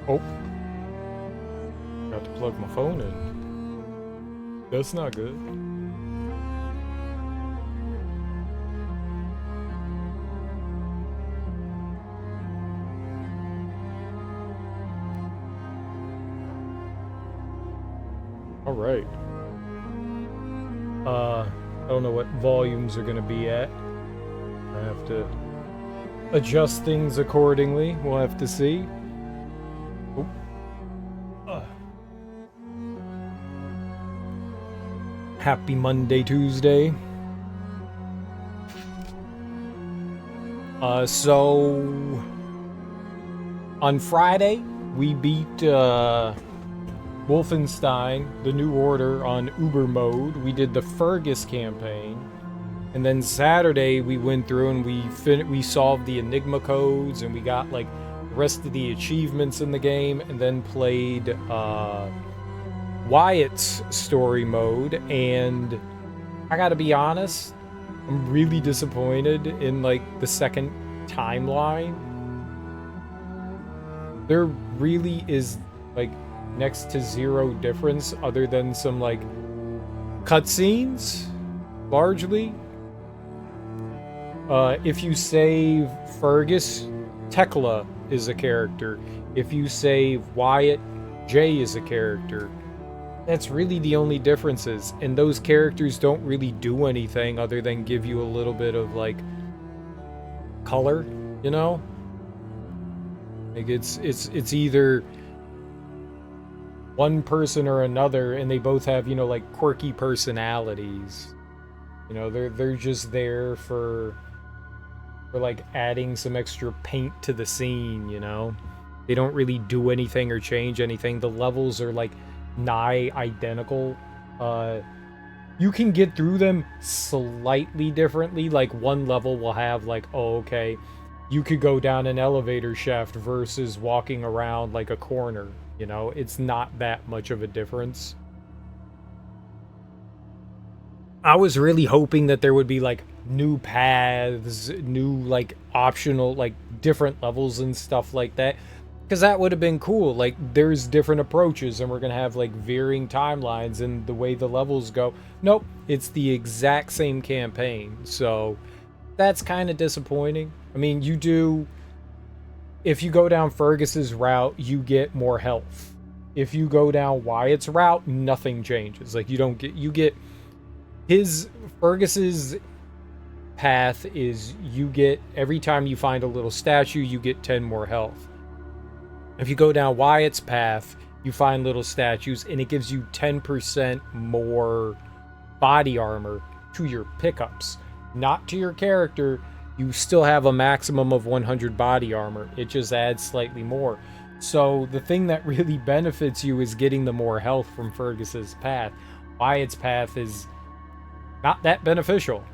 Oh, got to plug my phone in. That's not good. All right. I don't know what volumes are gonna be at. I have to adjust things accordingly. We'll have to see. Oh. Happy Monday, Tuesday. So on Friday we beat Wolfenstein, the New Order on Uber mode. We did the Fergus campaign. And then Saturday we went through and we solved the Enigma codes and we got like the rest of the achievements in the game and then played Wyatt's story mode. And I gotta be honest, I'm really disappointed in like the second timeline. There really is like next to zero difference other than some like cutscenes, largely. If you save Fergus, Tekla is a character. If you save Wyatt, Jay is a character. That's really the only differences, and those characters don't really do anything other than give you a little bit of like color, you know? Like it's either one person or another, and they both have, you know, like quirky personalities. You know, they're just there for like adding some extra paint to the scene, you know? They don't really do anything or change anything. The levels are like nigh identical. You can get through them slightly differently. Like one level will have like, oh, okay, you could go down an elevator shaft versus walking around like a corner, you know? It's not that much of a difference. I was really hoping that there would be like new paths, new like optional like different levels and stuff like that, because that would have been cool. Like there's different approaches and we're gonna have like varying timelines and the way the levels go. Nope, it's the exact same campaign, so that's kind of disappointing. I mean, if you go down Fergus's route, you get more health. If you go down Wyatt's route, nothing changes. Like you get Fergus's path is you get, every time you find a little statue, you get 10 more health. If you go down Wyatt's path, you find little statues and it gives you 10% more body armor to your pickups, not to your character. You still have a maximum of 100 body armor. It just adds slightly more. So the thing that really benefits you is getting the more health from Fergus's path. Wyatt's path is not that beneficial.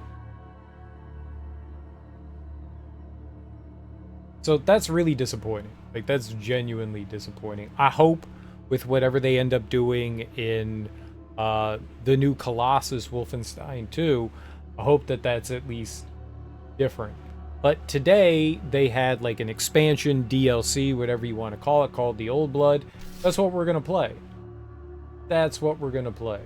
So that's really disappointing. Like, that's genuinely disappointing. I hope with whatever they end up doing in the new Colossus Wolfenstein 2, I hope that that's at least different. But today they had like an expansion, DLC, whatever you want to call it, called the Old Blood. That's what we're gonna play. That's what we're gonna play.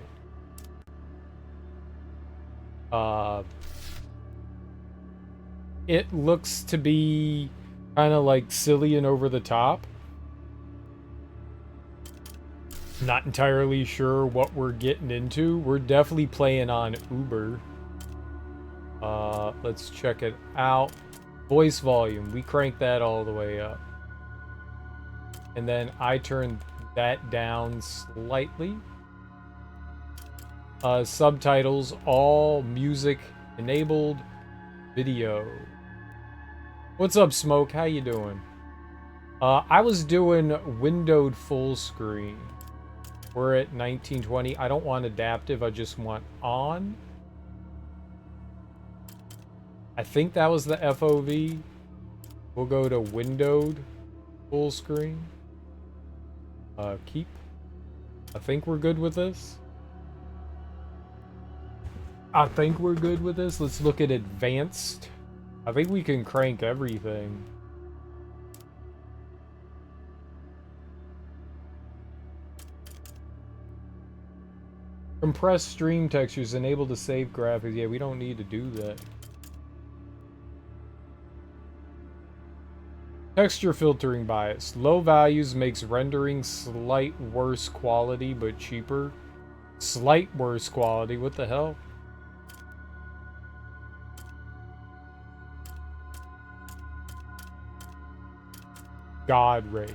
It looks to be kind of like silly and over the top. Not entirely sure what we're getting into. We're definitely playing on Uber. Let's check it out. Voice volume, we crank that all the way up. And then I turn that down slightly. Subtitles, all music enabled. Video. What's up, Smoke? How you doing? I was doing windowed full screen. We're at 1920. I don't want adaptive, I just want on. I think that was the FOV. We'll go to windowed full screen. Keep. I think we're good with this. Let's look at advanced. I think we can crank everything. Compress stream textures, enable to save graphics. Yeah, we don't need to do that. Texture filtering bias. Low values makes rendering slight worse quality but cheaper. Slight worse quality? What the hell? God ray.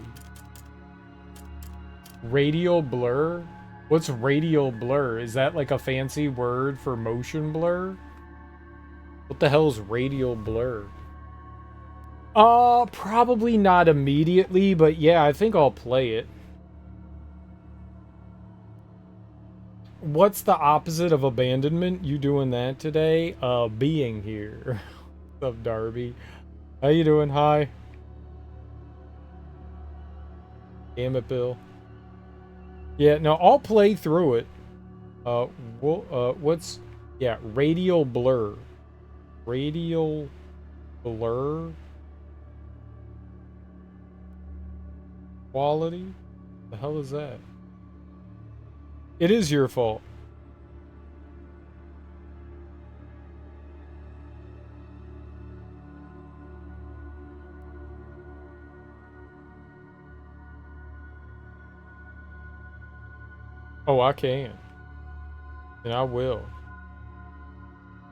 Radial blur? What's radial blur? Is that like a fancy word for motion blur? What the hell is radial blur? Probably not immediately, but yeah, I think I'll play it. What's the opposite of abandonment? You doing that today? Being here. What's up, Darby? How you doing? Hi. Damn it, Bill. Yeah, no, I'll play through it. What's... Yeah, radial blur. Radial blur? Quality? The hell is that? It is your fault. Oh, I can. And I will.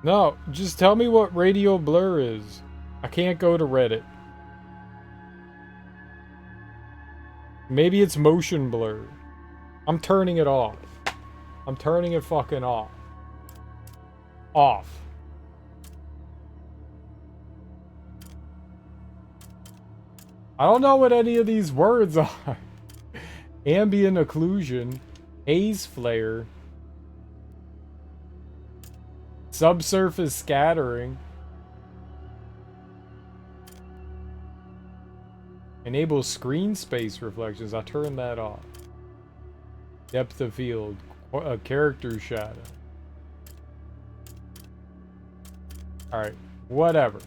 No, just tell me what radial blur is. I can't go to Reddit. Maybe it's motion blur. I'm turning it off. I'm turning it fucking off. Off. I don't know what any of these words are. Ambient occlusion. Haze flare. Subsurface scattering. Enable screen space reflections. I turned that off. Depth of field. Character shadow. Alright. Whatever.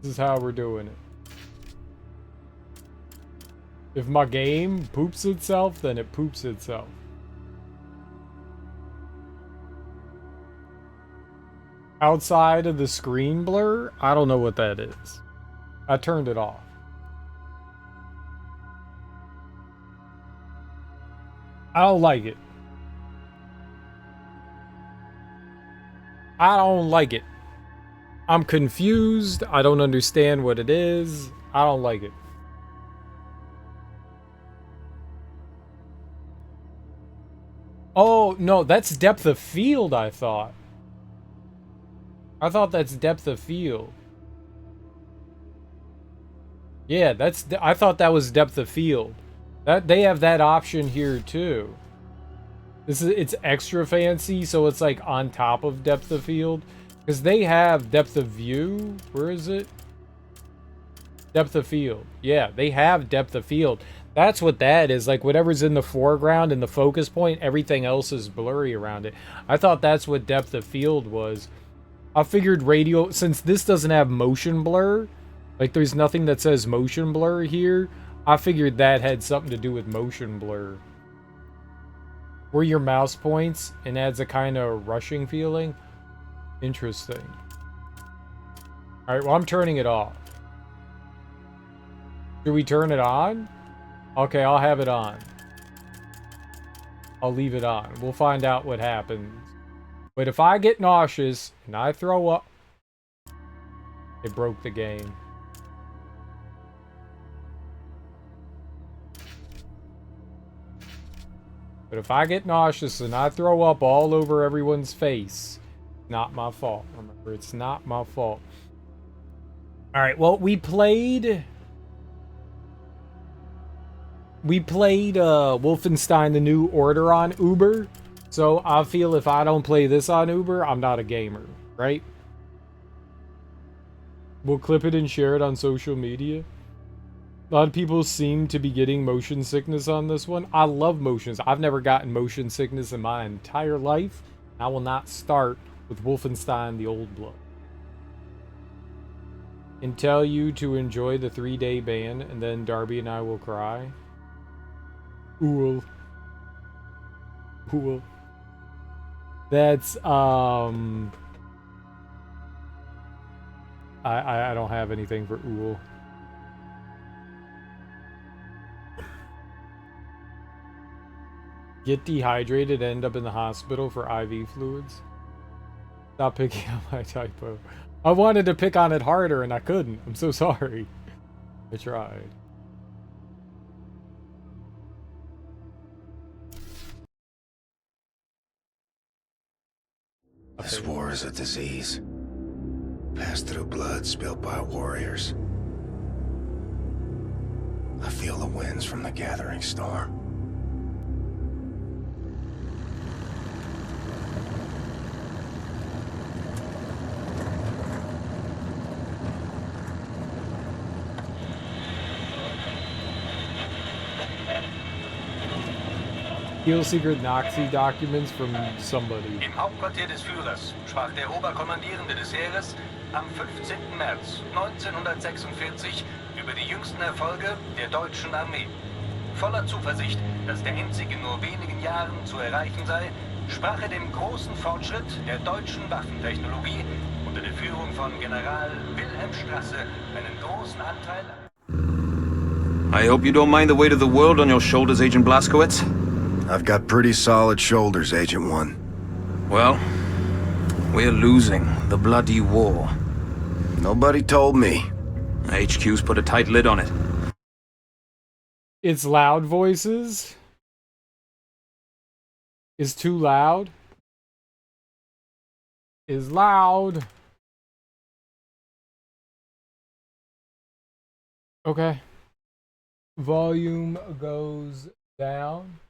This is how we're doing it. If my game poops itself, then it poops itself. Outside of the screen blur? I don't know what that is. I turned it off. I don't like it. I don't like it. I'm confused. I don't understand what it is. I don't like it. Oh, no, that's depth of field, I thought. I thought that's depth of field. Yeah, I thought that was depth of field. That they have that option here too. It's extra fancy, so it's like on top of depth of field. Because they have depth of view. Where is it? Depth of field. Yeah, they have depth of field. That's what that is. Like whatever's in the foreground and the focus point, everything else is blurry around it. I thought that's what depth of field was. I figured radial, since this doesn't have motion blur, like there's nothing that says motion blur here, I figured that had something to do with motion blur. Where your mouse points and adds a kind of rushing feeling. Interesting. Alright, well I'm turning it off. Should we turn it on? Okay, I'll have it on. I'll leave it on. We'll find out what happens. But if I get nauseous and I throw up, it broke the game. But if I get nauseous and I throw up all over everyone's face, not my fault. Remember, it's not my fault. Alright, well, we played Wolfenstein The New Order on Uber. So I feel if I don't play this on Uber, I'm not a gamer, right? We'll clip it and share it on social media. A lot of people seem to be getting motion sickness on this one. I love motions. I've never gotten motion sickness in my entire life. I will not start with Wolfenstein The Old Blood. And tell you to enjoy the 3-day ban, and then Darby and I will cry. Ooh. Cool. That's I don't have anything for Uhl. Get dehydrated, end up in the hospital for IV fluids. Stop picking on my typo. I wanted to pick on it harder and I couldn't. I'm so sorry. I tried. This war is a disease, passed through blood spilled by warriors. I feel the winds from the gathering storm. Steal secret Nazi documents from somebody. Im Hauptquartier des Führers sprach der Oberkommandierende des Heeres am 15. März 1946 über die jüngsten Erfolge der deutschen Armee. Voller Zuversicht, dass der Endsieg in nur wenigen Jahren zu erreichen sei, sprach er dem großen Fortschritt der deutschen Waffentechnologie unter der Führung von General Wilhelm Strasse einen großen Anteil. I hope you don't mind the weight of the world on your shoulders, Agent Blazkowicz. I've got pretty solid shoulders, Agent 1. Well, we're losing the bloody war. Nobody told me. HQ's put a tight lid on it. It's loud voices. Is too loud. Is loud. Okay. Volume goes down.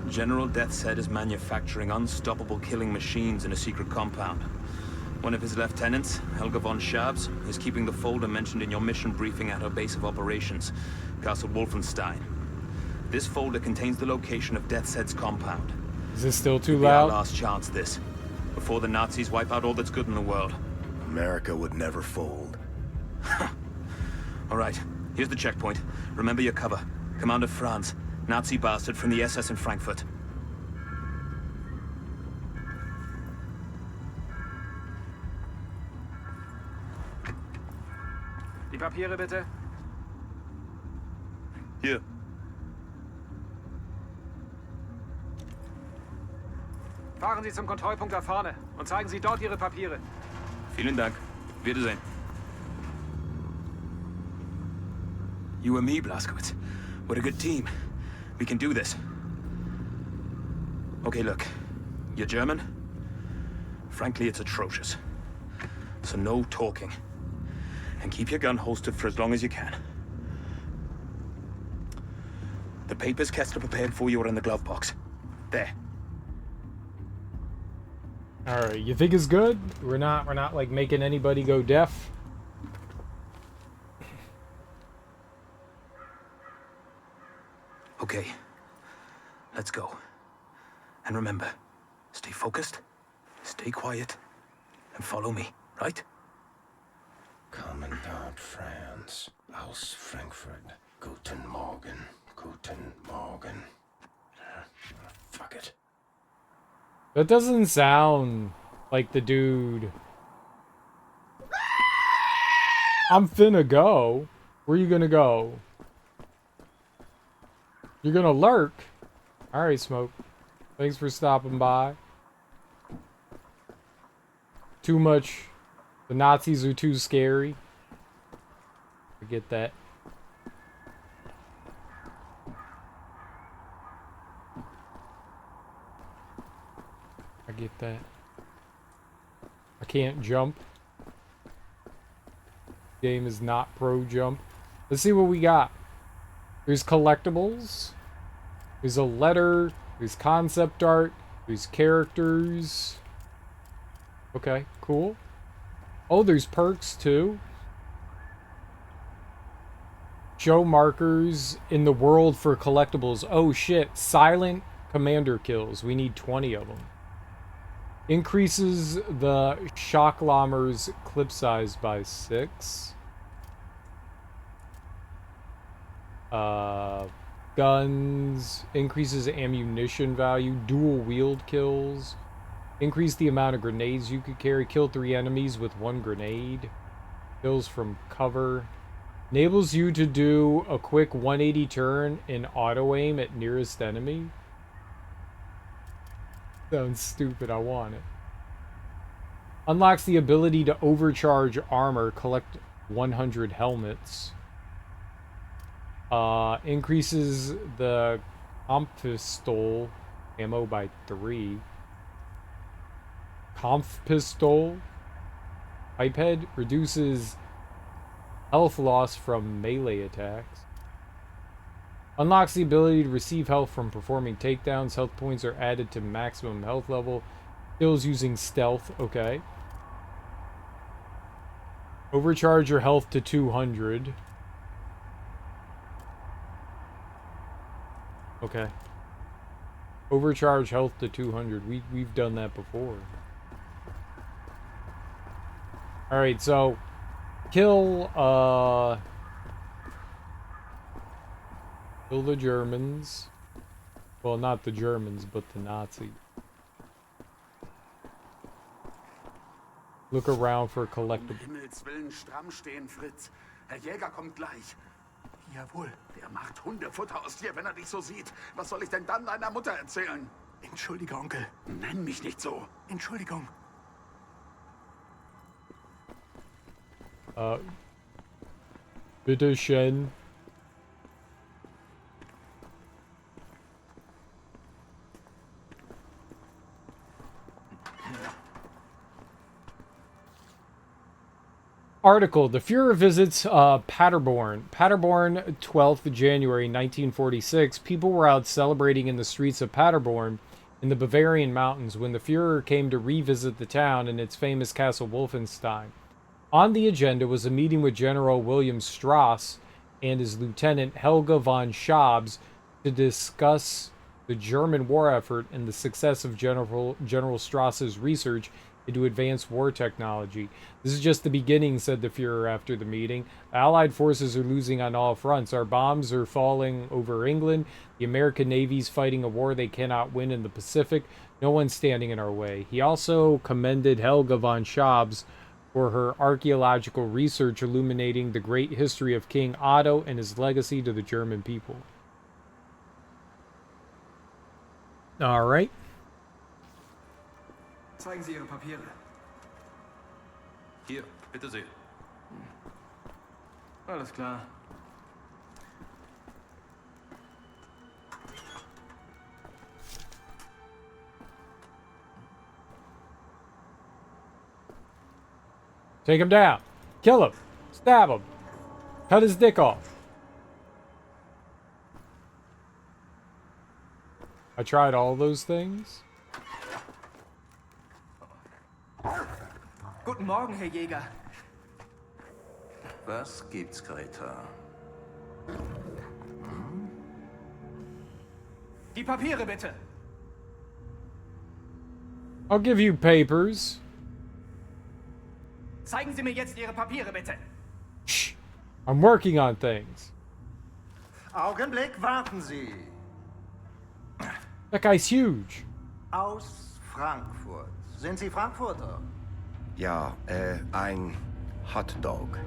General Death's Head is manufacturing unstoppable killing machines in a secret compound. One of his lieutenants, Helga von Schabs, is keeping the folder mentioned in your mission briefing at her base of operations, Castle Wolfenstein. This folder contains the location of Death's Head's compound. Is this still too It'll be our loud? last chance, this. Before the Nazis wipe out all that's good in the world. America would never fold. All right, here's the checkpoint. Remember your cover. Commander Franz, Nazi bastard from the SS in Frankfurt. Die Papiere bitte. Hier. Fahren Sie zum Kontrollpunkt da vorne und zeigen Sie dort Ihre Papiere. Vielen Dank. Wiedersehen. You and me, Blazkowicz. We're a good team. We can do this. Okay, look. You're German? Frankly, it's atrocious. So no talking. And keep your gun holstered for as long as you can. The papers Kester prepared for you are in the glove box. There. Alright, you think it's good? We're not like making anybody go deaf. Okay. Let's go. And remember, stay focused, stay quiet, and follow me, right? Commandant Franz, aus Frankfurt. Guten Morgen, guten Morgen. Fuck it. That doesn't sound like the dude. I'm finna go. Where you gonna go? You're gonna lurk. Alright, Smoke. Thanks for stopping by. Too much. The Nazis are too scary. I get that. I get that. I can't jump. Game is not pro jump. Let's see what we got. There's collectibles. There's a letter. There's concept art. There's characters. Okay, cool. Oh, there's perks too. Show markers in the world for collectibles. Oh shit. Silent commander kills. We need 20 of them. Increases the shock llamer's clip size by 6. Guns. Increases ammunition value. Dual wield kills. Increase the amount of grenades you could carry. Kill 3 enemies with 1 grenade. Kills from cover. Enables you to do a quick 180 turn and auto aim at nearest enemy. Sounds stupid, I want it. Unlocks the ability to overcharge armor, collect 100 helmets. Increases the Kampfpistol ammo by 3. Kampfpistol. Pipehead reduces health loss from melee attacks. Unlocks the ability to receive health from performing takedowns. Health points are added to maximum health level. Kills using stealth. Okay. Overcharge your health to 200. Okay. Overcharge health to 200. We've done that before. Alright, so kill the Germans. Well, not the Germans, but the Nazis. Look around for collectibles. Himmels Willen, stramm stehen, Fritz. Herr Jäger kommt gleich. Jawohl, der macht Hundefutter aus dir, wenn er dich so sieht. Was soll ich denn dann deiner Mutter erzählen? Entschuldige, Onkel. Nenn mich nicht so. Entschuldigung. Bitte schön. Article: The Fuhrer visits Paderborn. Paderborn, 12th January 1946. People were out celebrating in the streets of Paderborn in the Bavarian mountains when the Fuhrer came to revisit the town and its famous castle Wolfenstein. On the agenda was a meeting with General William Strauss and his lieutenant Helga von Schabs to discuss the German war effort and the success of General Strauss's research into advanced war technology. This is just the beginning, said the Fuhrer after the meeting. Allied forces are losing on all fronts. Our bombs are falling over England. The American Navy's fighting a war they cannot win in the Pacific. No one's standing in our way. He also commended Helga von Schabs for her archaeological research illuminating the great history of King Otto and his legacy to the German people. All right. Zeigen Sie Ihre Papiere. Hier, bitte sehr. Alles klar. Take him down. Kill him. Stab him. Cut his dick off. I tried all those things. Guten Morgen, Herr Jäger. Was gibt's, Greta? Die Papiere bitte. I'll give you papers. Zeigen Sie mir jetzt Ihre Papiere bitte. Shh. I'm working on things. Augenblick, warten Sie. That guy's huge. Aus Frankfurt. Sind Sie Frankfurter? Ja, ein Hotdog.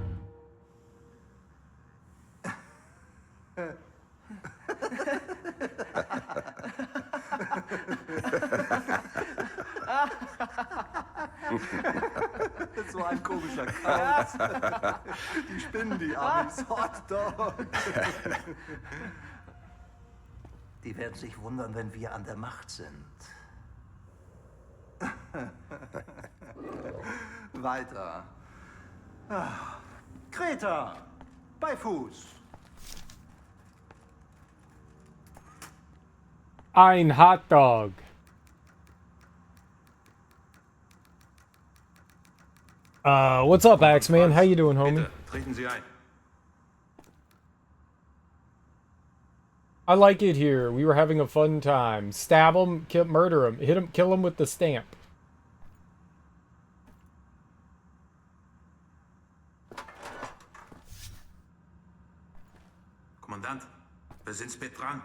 So ein komischer Kauz. Die spinnen, die Amis. Hotdog. Die werden sich wundern, wenn wir an der Macht sind. Weiter. Kreta. Bei Fuß. Ein Hotdog. What's up, Axeman? How you doing, homie? Bitte, treten Sie ein. I like it here. We were having a fun time. Stab him, murder him, hit him, kill him with the stamp. Kommandant, wir sind spät dran.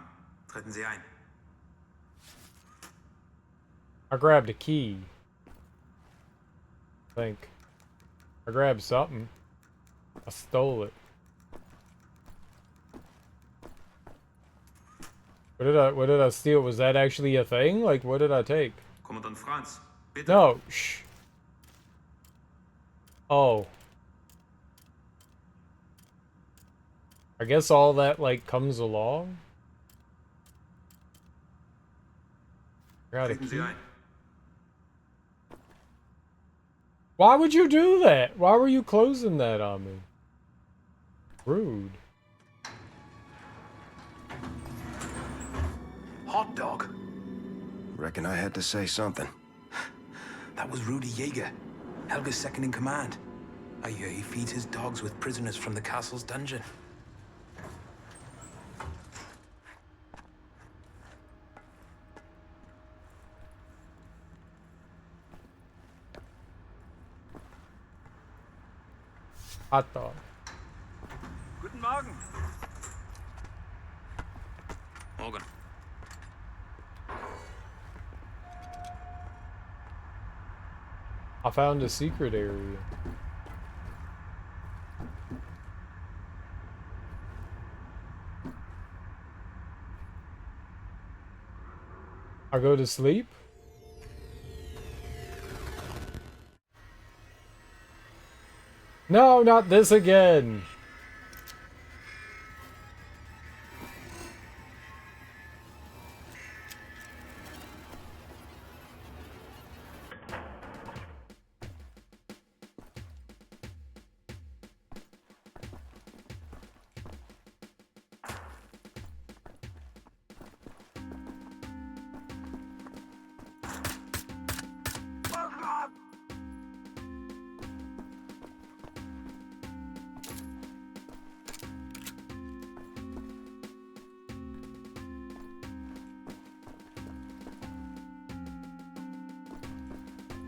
Treten Sie ein. I grabbed a key. I think. I grabbed something. I stole it. What did I steal? Was that actually a thing? Like, what did I take? Kommandant Franz, bitte. No, shh. Oh. I guess all that, like, comes along? Got a Treten Sie key. ein. Why would you do that? Why were you closing that on me? Rude. Hot dog. Reckon I had to say something. That was Rudy Jaeger, Helga's second in command. I hear he feeds his dogs with prisoners from the castle's dungeon. Hot dog. Guten Morgen. Morgan. I found a secret area. I go to sleep? No, not this again.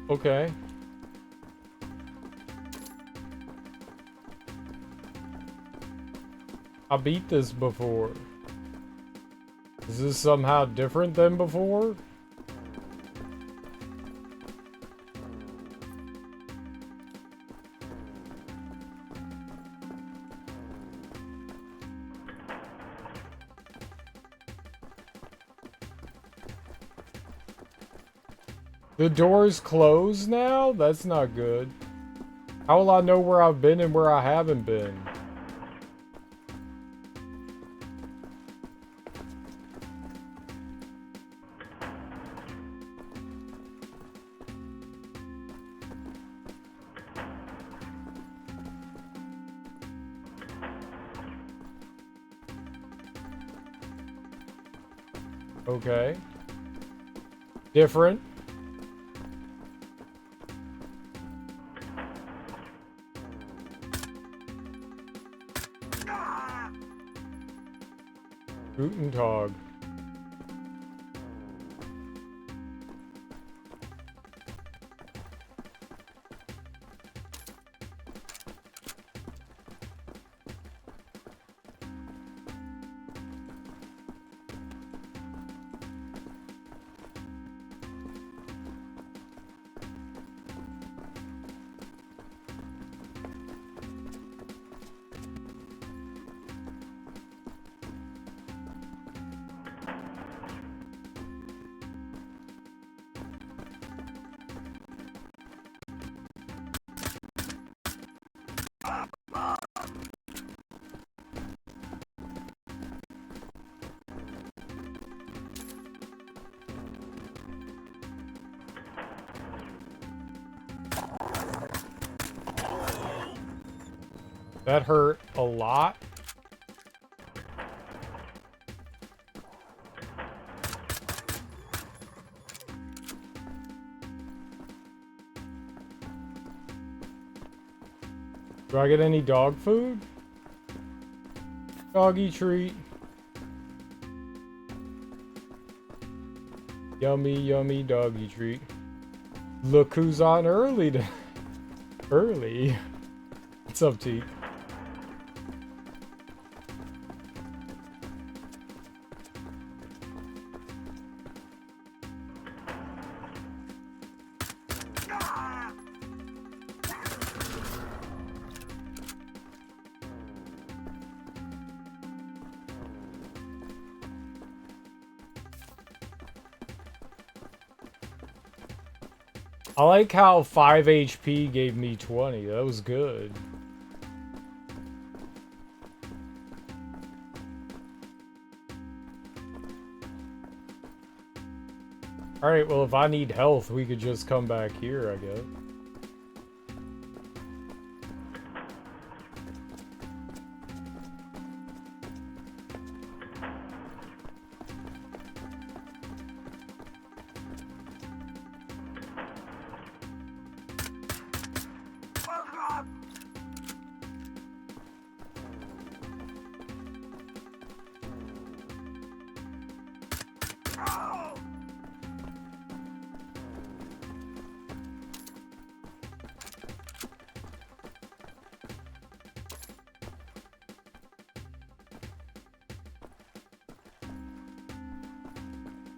Okay. I beat this before. Is this somehow different than before? The door's closed now? That's not good. How will I know where I've been and where I haven't been? Okay. Different. Guten Tag. That hurt a lot. Do I get any dog food? Doggy treat. Yummy, yummy doggy treat. Look who's on early. Early. What's up, T? I like how 5 HP gave me 20. That was good. Alright, well, if I need health, we could just come back here, I guess.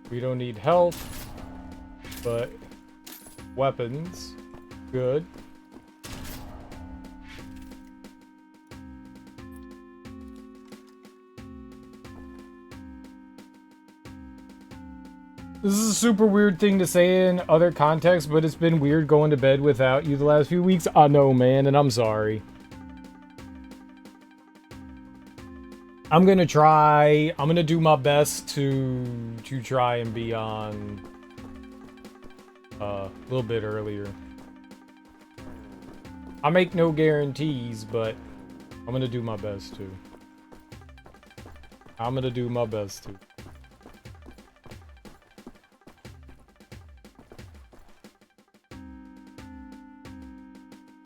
We don't need health, but weapons. Good. This is a super weird thing to say in other contexts, but it's been weird going to bed without you the last few weeks. I know, man, and I'm sorry. I'm gonna try. I'm gonna do my best to try and be on a little bit earlier. I make no guarantees, but I'm gonna do my best to. I'm gonna do my best to.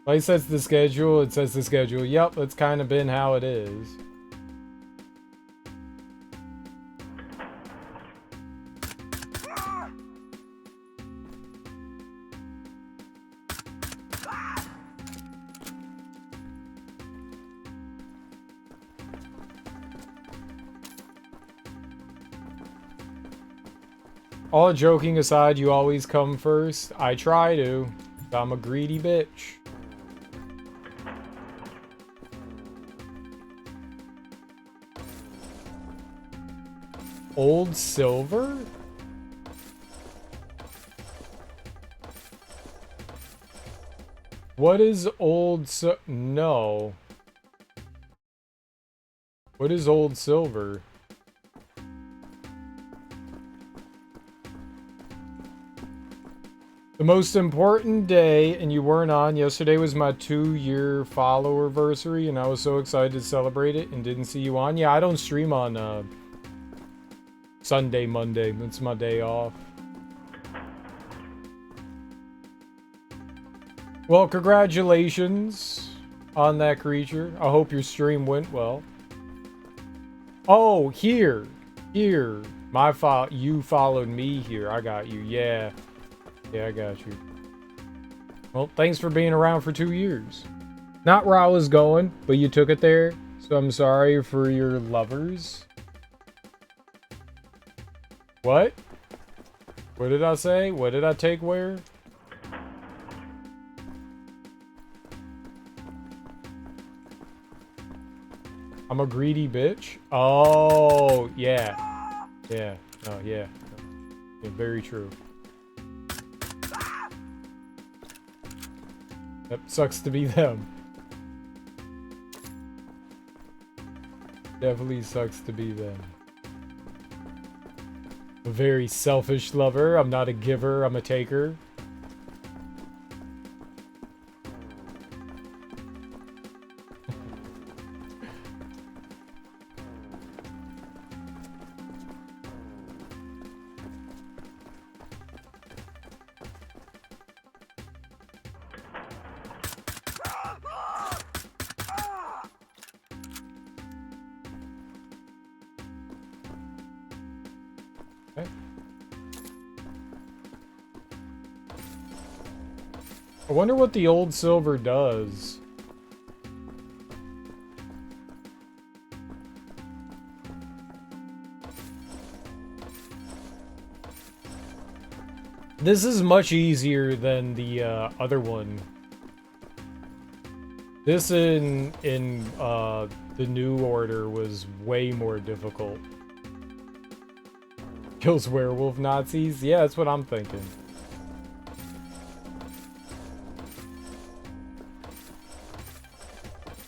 Like it says the schedule. It says the schedule. Yep, that's kind of been how it is. All joking aside, you always come first. I try to. I'm a greedy bitch. Old silver? What is old no. What is old silver? The most important day, and you weren't on. Yesterday was my 2-year follower-versary, and I was so excited to celebrate it and didn't see you on. Yeah, I don't stream on Sunday, Monday. It's my day off. Well, congratulations on that creature. I hope your stream went well. Oh, here. You followed me here. I got you. Yeah. Yeah, I got you. Well, thanks for being around for 2 years. Not where I was going, but you took it there. So I'm sorry for your lovers. What? What did I say? What did I take where? I'm a greedy bitch? Oh, yeah. Yeah. Oh, yeah. Yeah, very true. Yep, sucks to be them. Definitely sucks to be them. A very selfish lover. I'm not a giver, I'm a taker. I wonder what the old silver does. This is much easier than the other one. This in the New Order was way more difficult. Kills werewolf Nazis? Yeah, that's what I'm thinking.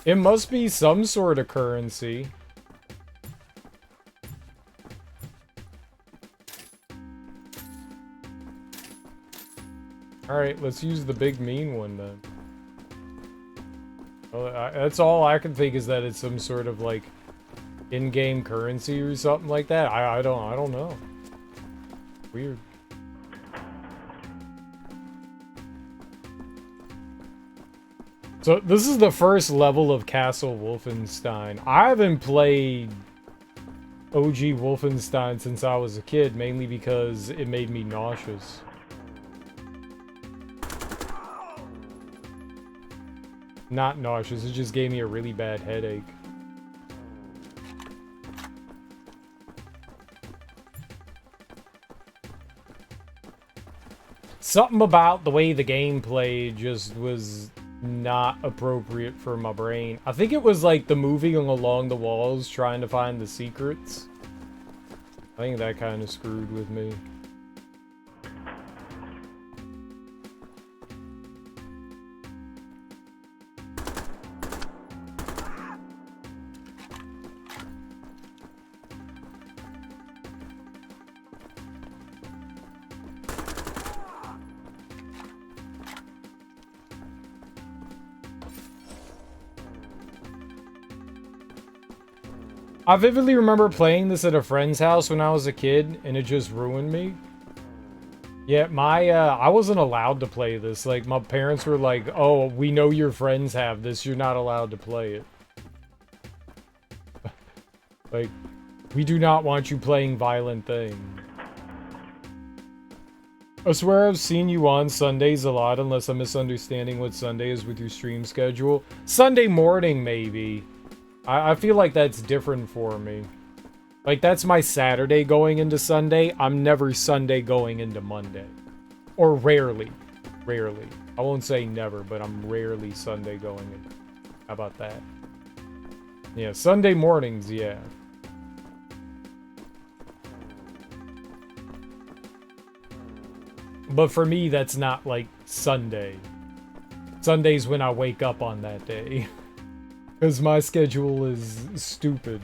It must be some sort of currency. Alright, let's use the big mean one then. Well, that's all I can think, is that it's some sort of like in-game currency or something like that. I don't know. Weird. So this is the first level of Castle Wolfenstein. I haven't played OG Wolfenstein since I was a kid, mainly because it made me nauseous. Not nauseous, it just gave me a really bad headache. Something about the way the game played just was not appropriate for my brain. I think it was like the moving along the walls trying to find the secrets. I think that kind of screwed with me. I vividly remember playing this at a friend's house when I was a kid, and it just ruined me. Yeah, I wasn't allowed to play this. Like, my parents were like, oh, we know your friends have this, you're not allowed to play it. Like, we do not want you playing violent things. I swear I've seen you on Sundays a lot, unless I'm misunderstanding what Sunday is with your stream schedule. Sunday morning, maybe. I feel like that's different for me. Like, that's my Saturday going into Sunday. I'm never Sunday going into Monday. Or rarely. Rarely. I won't say never, but I'm rarely Sunday going in. How about that? Yeah, Sunday mornings, yeah. But for me, that's not, like, Sunday. Sunday's when I wake up on that day. Because my schedule is stupid.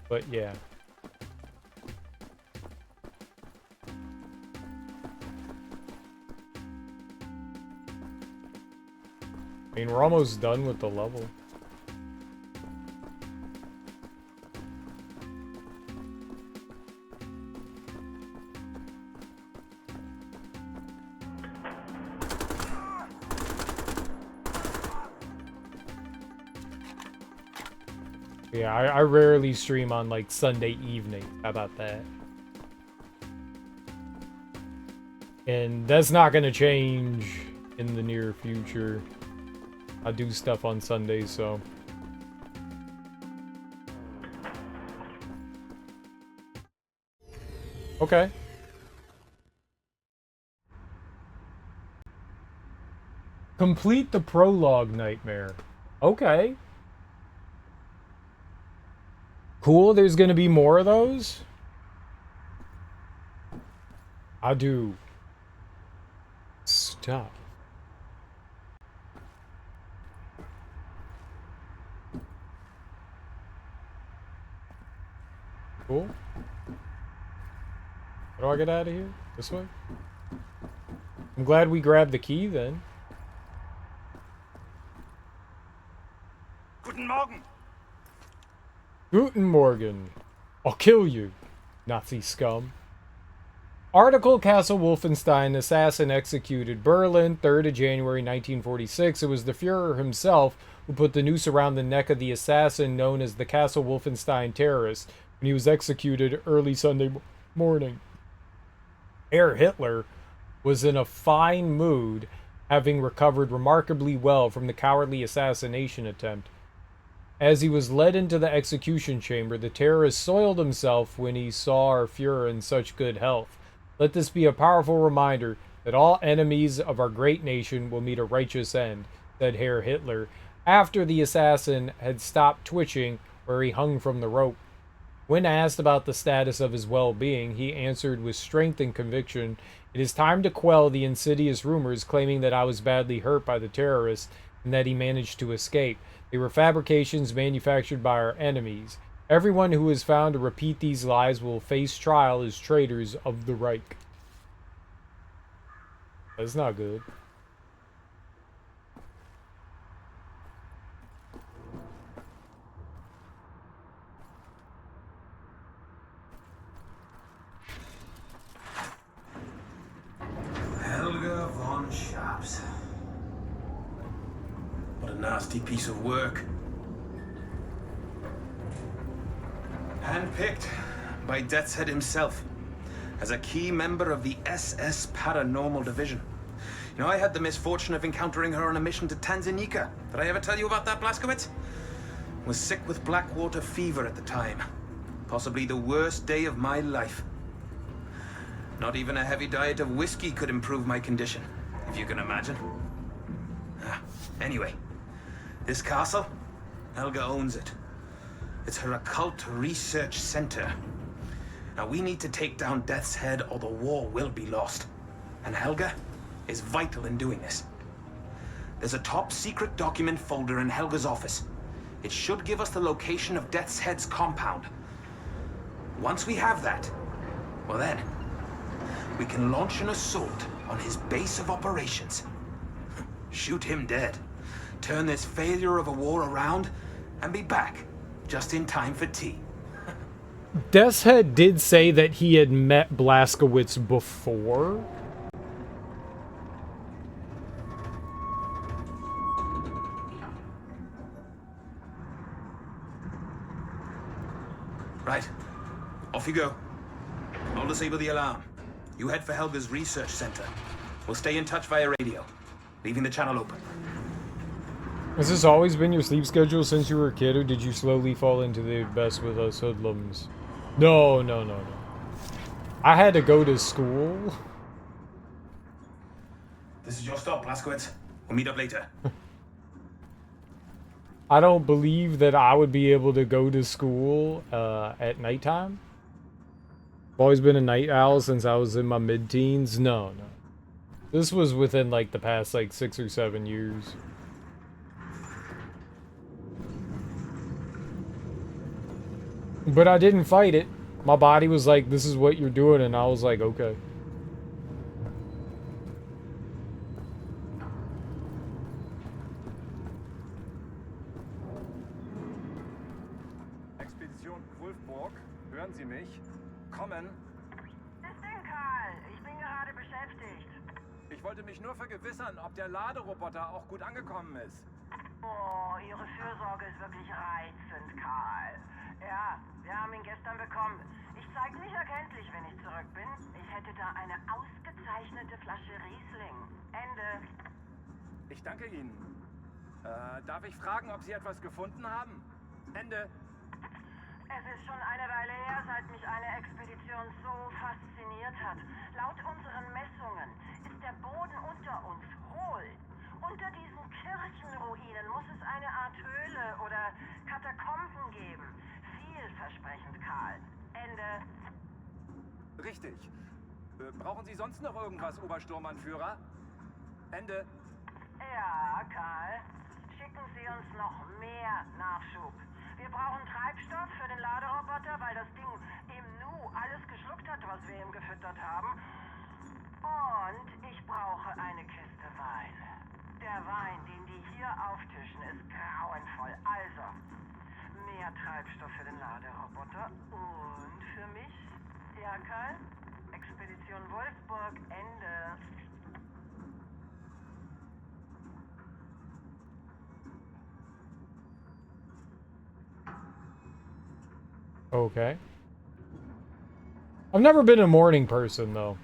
But yeah. I mean, we're almost done with the level. Yeah, I rarely stream on, like, Sunday evening. How about that? And that's not gonna change in the near future. I do stuff on Sundays, so... Okay. Complete the prologue nightmare. Okay. Cool, there's gonna be more of those? I do. Stop. Cool. How do I get out of here? This way? I'm glad we grabbed the key then. Guten Morgen. Guten Morgen. I'll kill you, Nazi scum. Article Castle Wolfenstein assassin executed Berlin, 3rd of January 1946. It was the Fuhrer himself who put the noose around the neck of the assassin known as the Castle Wolfenstein terrorist when he was executed early Sunday morning. Herr Hitler, was in a fine mood, having recovered remarkably well from the cowardly assassination attempt. As he was led into the execution chamber, the terrorist soiled himself when he saw our Fuhrer in such good health. Let this be a powerful reminder that all enemies of our great nation will meet a righteous end, said Herr Hitler, after the assassin had stopped twitching where he hung from the rope. When asked about the status of his well-being, he answered with strength and conviction, "It is time to quell the insidious rumors claiming that I was badly hurt by the terrorists and that he managed to escape. They were fabrications manufactured by our enemies. Everyone who is found to repeat these lies will face trial as traitors of the Reich." That's not good. Helga von Schaps. What a nasty piece of work. Handpicked by Death's Head himself as a key member of the SS Paranormal Division. You know, I had the misfortune of encountering her on a mission to Tanzania. Did I ever tell you about that, Blazkowicz? Was sick with Blackwater fever at the time. Possibly the worst day of my life. Not even a heavy diet of whiskey could improve my condition, if you can imagine. Anyway, this castle, Helga owns it. It's her occult research center. Now we need to take down Death's Head or the war will be lost. And Helga is vital in doing this. There's a top secret document folder in Helga's office. It should give us the location of Death's Head's compound. Once we have that, well then, we can launch an assault on his base of operations. Shoot him dead. Turn this failure of a war around and be back just in time for tea. Death's Head did say that he had met Blazkowicz before. Right. Off you go. I'll disable the alarm. You head for Helga's research center. We'll stay in touch via radio, leaving the channel open. Has this always been your sleep schedule since you were a kid, or did you slowly fall into the abyss with us hoodlums? No. I had to go to school. This is your stop, Blazkowicz. We'll meet up later. I don't believe that I would be able to go to school at nighttime. I've always been a night owl since I was in my mid-teens. No. This was within like the past like 6 or 7 years. But I didn't fight it. My body was like, this is what you're doing, and I was like, okay. Expedition Wolfburg, hören Sie mich? Kommen. Ist denn, Karl? Ich bin gerade beschäftigt. Ich wollte mich nur vergewissern, ob der Laderoboter auch gut angekommen ist. Oh, Ihre Fürsorge ist wirklich reizend, Karl. Ja, wir haben ihn gestern bekommen. Ich zeige mich erkenntlich, wenn ich zurück bin. Ich hätte da eine ausgezeichnete Flasche Riesling. Ende. Ich danke Ihnen. Darf ich fragen, ob Sie etwas gefunden haben? Ende. Es ist schon eine Weile her, seit mich eine Expedition so fasziniert hat. Laut unseren Messungen ist der Boden unter uns hohl. Unter diesen Kirchenruinen muss es eine Art Höhle oder Katakomben geben. Vielversprechend, Karl. Ende. Richtig. Brauchen Sie sonst noch irgendwas, Obersturmanführer? Ende. Ja, Karl. Schicken Sie uns noch mehr Nachschub. Wir brauchen Treibstoff für den Laderoboter, weil das Ding im Nu alles geschluckt hat, was wir ihm gefüttert haben. Und ich brauche eine Kiste Wein. Der Wein, den die hier auftischen, ist grauenvoll. Also, mehr Treibstoff für den Laderoboter und für mich. Ja, Karl? Expedition Wolfsburg, Ende. Okay. I've never been a morning person, though.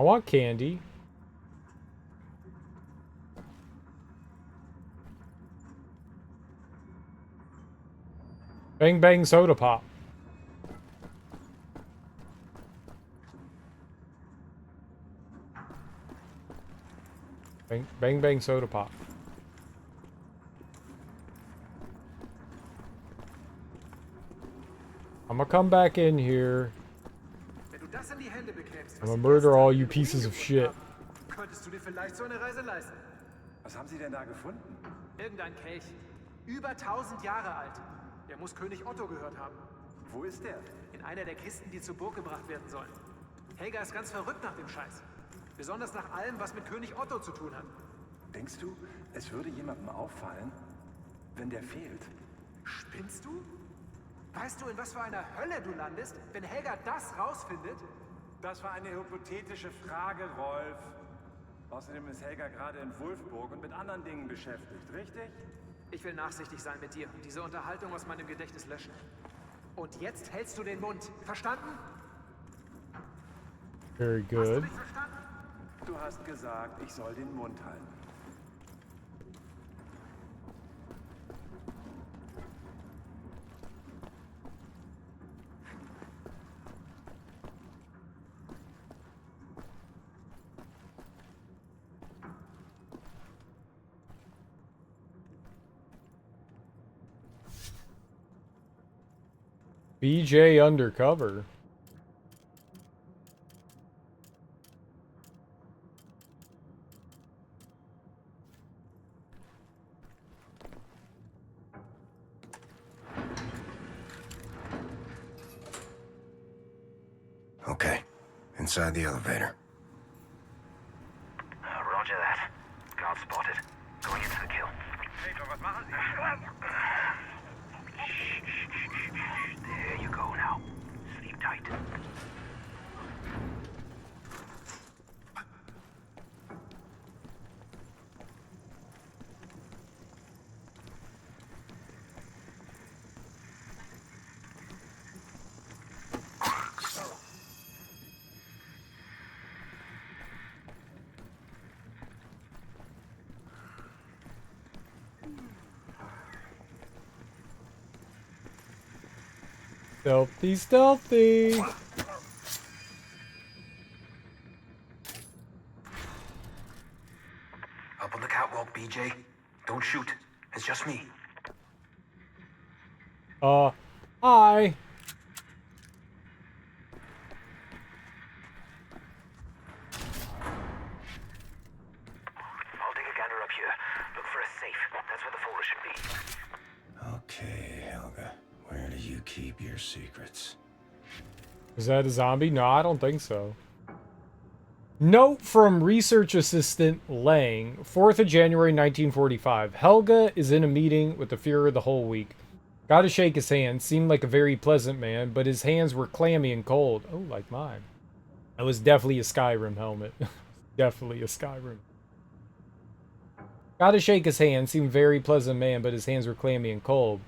I want candy. Bang bang soda pop. Bang bang bang soda pop. I'm gonna come back in here. Wenn du das in die Hände bekämst, I'm gonna murder all you pieces of shit. könntest du dir vielleicht so eine Reise leisten. Was haben Sie denn da gefunden? Irgendein Kelch. Über 1000 Jahre alt. Der muss König Otto gehört haben. Wo ist der? In einer der Kisten, die zur Burg gebracht werden sollen. Helga ist ganz verrückt nach dem Scheiß. Besonders nach allem, was mit König Otto zu tun hat. Denkst du, es würde jemandem auffallen, wenn der fehlt? Spinnst du? Weißt du, in was für einer Hölle du landest, wenn Helga das rausfindet? Das war eine hypothetische Frage, Rolf. Außerdem ist Helga gerade in Wolfburg und mit anderen Dingen beschäftigt, richtig? Ich will nachsichtig sein mit dir und diese Unterhaltung aus meinem Gedächtnis löschen. Und jetzt hältst du den Mund. Verstanden? Very Hast du good. mich verstanden? Du hast gesagt, ich soll den Mund halten. BJ undercover. Okay. Inside the elevator. Roger that. Guard spotted. Going into the kill. Major, was machen Sie? There you go now. Sleep tight. Stealthy, stealthy. Up on the catwalk, BJ. Don't shoot. It's just me. Hi. I'll take a gander up here. Look for a safe. That's where the folder should be. Okay, Helga. Where do you keep your secrets? Is that a zombie? No, I don't think so. Note from research assistant Lang, 4th of January 1945. Helga is in a meeting with the Fuhrer the whole week. Gotta shake his hand. Seemed like a very pleasant man, but his hands were clammy and cold. Oh, like mine. That was definitely a Skyrim helmet. Definitely a Skyrim. Gotta shake his hand. Seemed very pleasant man, but his hands were clammy and cold.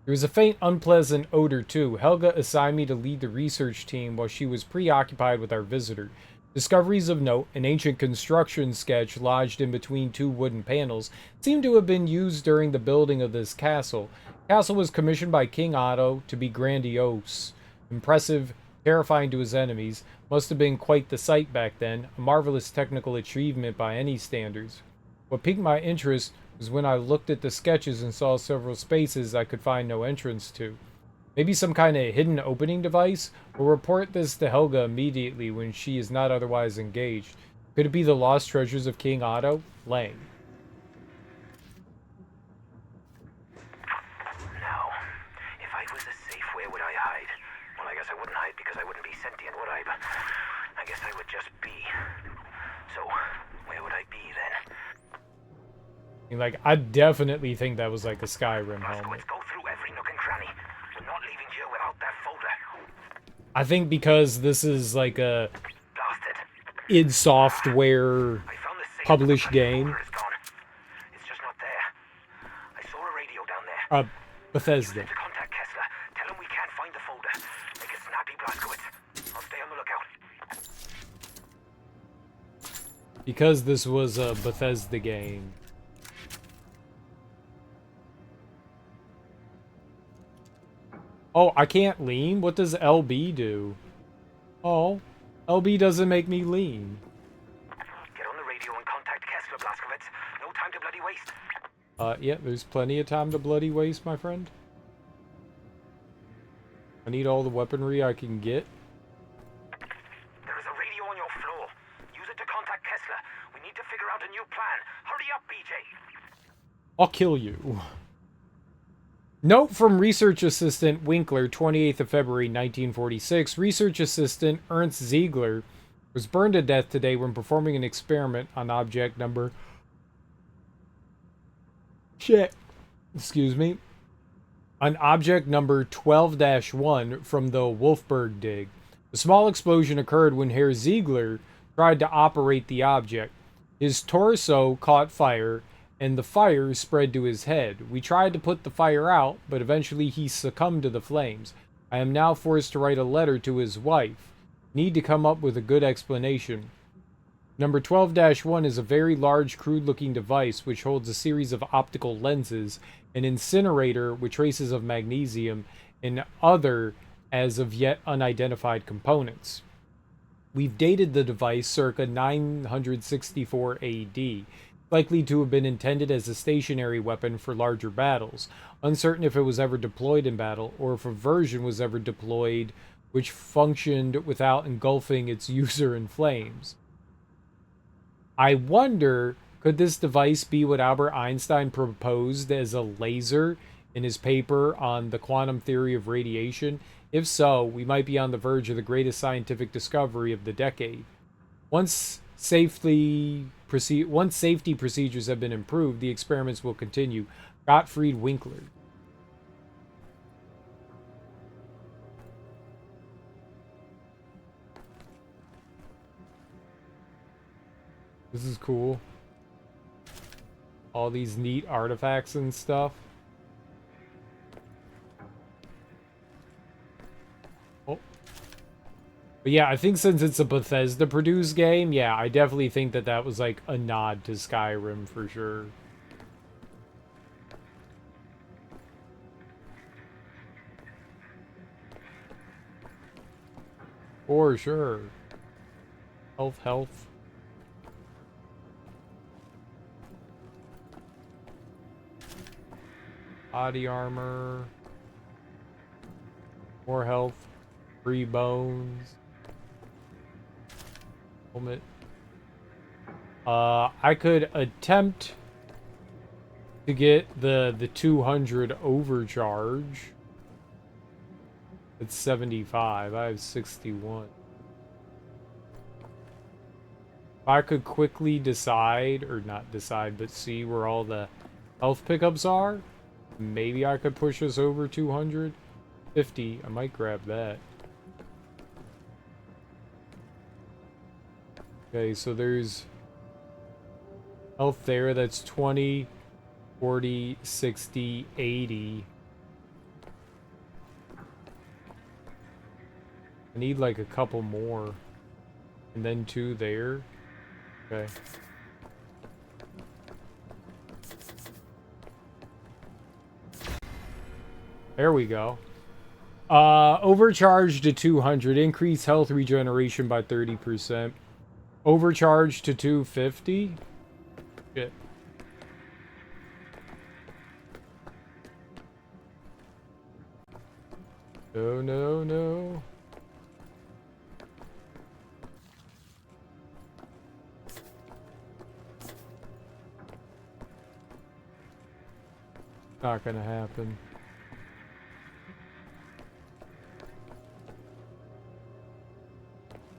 There was a faint, unpleasant odor, too. Helga assigned me to lead the research team while she was preoccupied with our visitor. Discoveries of note, an ancient construction sketch lodged in between two wooden panels, seemed to have been used during the building of this castle. The castle was commissioned by King Otto to be grandiose, impressive, terrifying to his enemies. Must have been quite the sight back then, a marvelous technical achievement by any standards. What piqued my interest was when I looked at the sketches and saw several spaces I could find no entrance to. Maybe some kind of hidden opening device? We'll report this to Helga immediately when she is not otherwise engaged. Could it be the lost treasures of King Otto? Lang. Now, if I was a safe, where would I hide? Well, I guess I wouldn't hide because I wouldn't be sentient, would I? But I guess I would just be. So, where would I be then? Like, I definitely think that was like a Skyrim helmet. Let's go through every nook and cranny. We're not leaving here without that folder. I think because this is like a Blasted. id Software I found the safe, published but the game. folder is gone. It's just not there. I saw a radio down there. Bethesda. To contact Kessler. Tell him we can't find the folder. Make a snappy, Blazkowicz. I'll stay on the lookout. Because this was a Bethesda game. Oh, I can't lean? What does LB do? Oh, LB doesn't make me lean. Get on the radio and contact Kessler, Blazkowicz. No time to bloody waste. Yeah, there's plenty of time to bloody waste, my friend. I need all the weaponry I can get. There is a radio on your floor. Use it to contact Kessler. We need to figure out a new plan. Hurry up, BJ. I'll kill you. Note from Research Assistant Winkler, 28th of February, 1946. Research Assistant Ernst Ziegler was burned to death today when performing an experiment on object number... Excuse me. On object number 12-1 from the Wolfberg dig. A small explosion occurred when Herr Ziegler tried to operate the object. His torso caught fire, and the fire spread to his head. We tried to put the fire out, but eventually he succumbed to the flames. I am now forced to write a letter to his wife. Need to come up with a good explanation. Number 12-1 is a very large, crude-looking device which holds a series of optical lenses, an incinerator with traces of magnesium, and other as of yet unidentified components. We've dated the device circa 964 AD, likely to have been intended as a stationary weapon for larger battles. Uncertain if it was ever deployed in battle, or if a version was ever deployed which functioned without engulfing its user in flames. I wonder, could this device be what Albert Einstein proposed as a laser in his paper on the quantum theory of radiation? If so, we might be on the verge of the greatest scientific discovery of the decade. Once safety procedures have been improved, the experiments will continue. Gottfried Winkler. This is cool. All these neat artifacts and stuff. Oh. But yeah, I think since it's a Bethesda produced game, yeah, I definitely think that that was like a nod to Skyrim for sure. For sure. Health. Body armor. More health. 3 bones. Helmet. I could attempt to get the 200 overcharge. It's 75. I have 61. If I could quickly decide, or not decide, but see where all the health pickups are, maybe I could push us over 250. I might grab that. Okay, so there's health there. That's 20, 40, 60, 80. I need like a couple more. And then 2 there. Okay. There we go. Overcharge to 200. Increase health regeneration by 30%. Overcharge to 250. Shit. No. Not gonna happen.